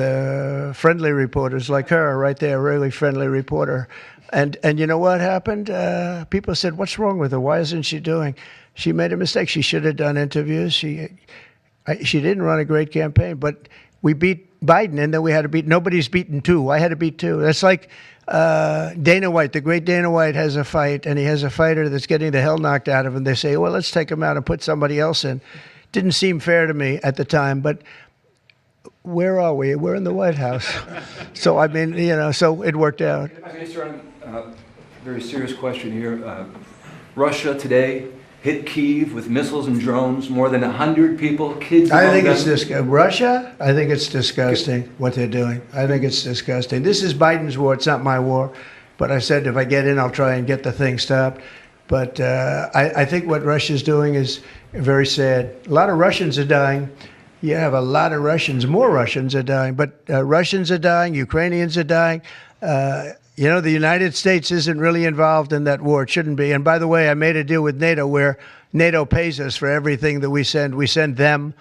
friendly reporters like her right there, a really friendly reporter. And you know what happened? People said, what's wrong with her? Why isn't she doing? She made a mistake. She should have done interviews. She didn't run a great campaign, but we beat Biden, and then we had to beat, nobody's beaten two. I had to beat two. That's like Dana White, the great Dana White has a fight, and he has a fighter that's getting the hell knocked out of him. They say, well, let's take him out and put somebody else in. Didn't seem fair to me at the time, but where are we? We're in the White House. So, I mean, you know, so it worked out. Very serious question here. Russia today hit Kyiv with missiles and drones, more than 100 people, kids. I think it's disgusting. Russia, I think it's disgusting what they're doing. I think it's disgusting. This is Biden's war. It's not my war. But I said if I get in, I'll try and get the thing stopped. But I think what Russia's doing is very sad. A lot of Russians are dying. You have a lot of Russians. More Russians are dying. But Russians are dying. Ukrainians are dying. You know, the United States isn't really involved in that war. It shouldn't be. And by the way, I made a deal with NATO where NATO pays us for everything that we send. We send them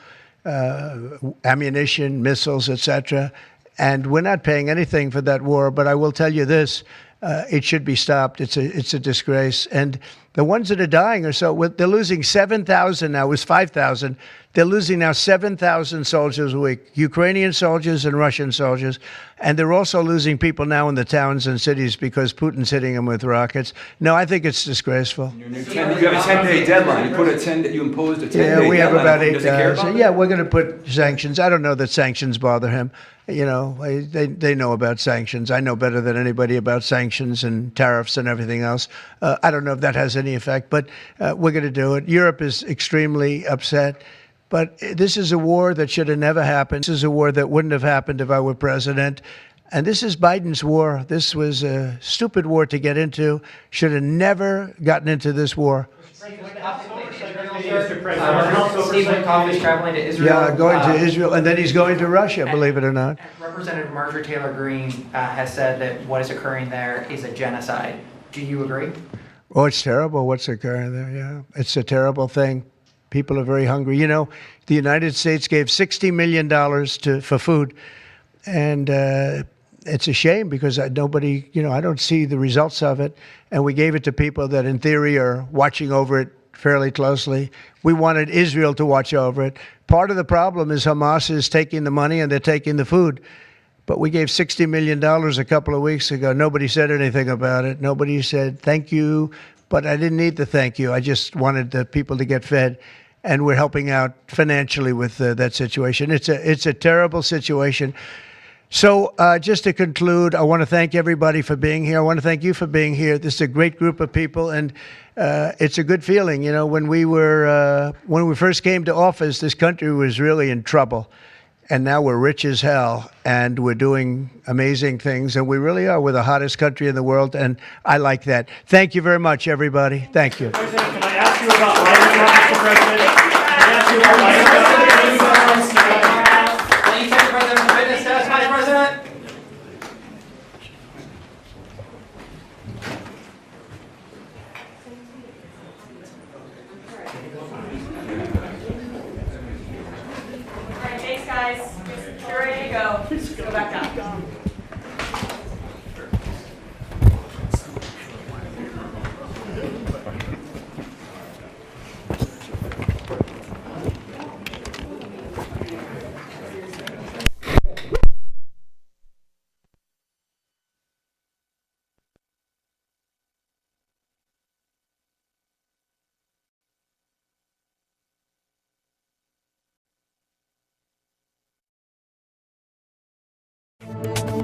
ammunition, missiles, etc. And we're not paying anything for that war. But I will tell you this, it should be stopped. It's a disgrace. And The ones that are dying are they're losing 7,000 now. It was 5,000. They're losing now 7,000 soldiers a week, Ukrainian soldiers and Russian soldiers. And they're also losing people now in the towns and cities because Putin's hitting them with rockets. No, I think it's disgraceful. You have a 10-day deadline. You imposed a 10-day deadline. Yeah, we have about 8 Does he care days. about Yeah, that? we're going to put sanctions. I don't know that sanctions bother him. You know, they know about sanctions. I know better than anybody about sanctions and tariffs and everything else. I don't know if that has any effect, but we're going to do it. Europe is extremely upset. But this is a war that should have never happened. This is a war that wouldn't have happened if I were president. And this is Biden's war. This was a stupid war to get into. Should have never gotten into this war. Stephen Coffey's traveling to Israel. Yeah, going to Israel, and then he's going to Russia, believe it or not. Representative Marjorie Taylor Greene has said that what is occurring there is a genocide. Do you agree? Oh, it's terrible what's occurring there, yeah. It's a terrible thing. People are very hungry. You know, the United States gave $60 million for food, and it's a shame because nobody, you know, I don't see the results of it, and we gave it to people that in theory are watching over it fairly closely. We wanted Israel to watch over it. Part of the problem is Hamas is taking the money and they're taking the food. But we gave $60 million a couple of weeks ago. Nobody said anything about it. Nobody said thank you, but I didn't need the thank you. I just wanted the people to get fed. And we're helping out financially with that situation. It's a terrible situation. So just to conclude, I want to thank everybody for being here. I want to thank you for being here. This is a great group of people, and it's a good feeling. You know, when we first came to office, this country was really in trouble, and now we're rich as hell, and we're doing amazing things, and we really are. We're the hottest country in the world, and I like that. Thank you very much, everybody. Thank you. President, can I ask you about lighting, Mr. President? Can I ask you about lighting? Will you take the president for witness test, Vice President? All right, thanks, guys. You're ready to go. Let's go back up. Thank you.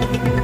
Thank you.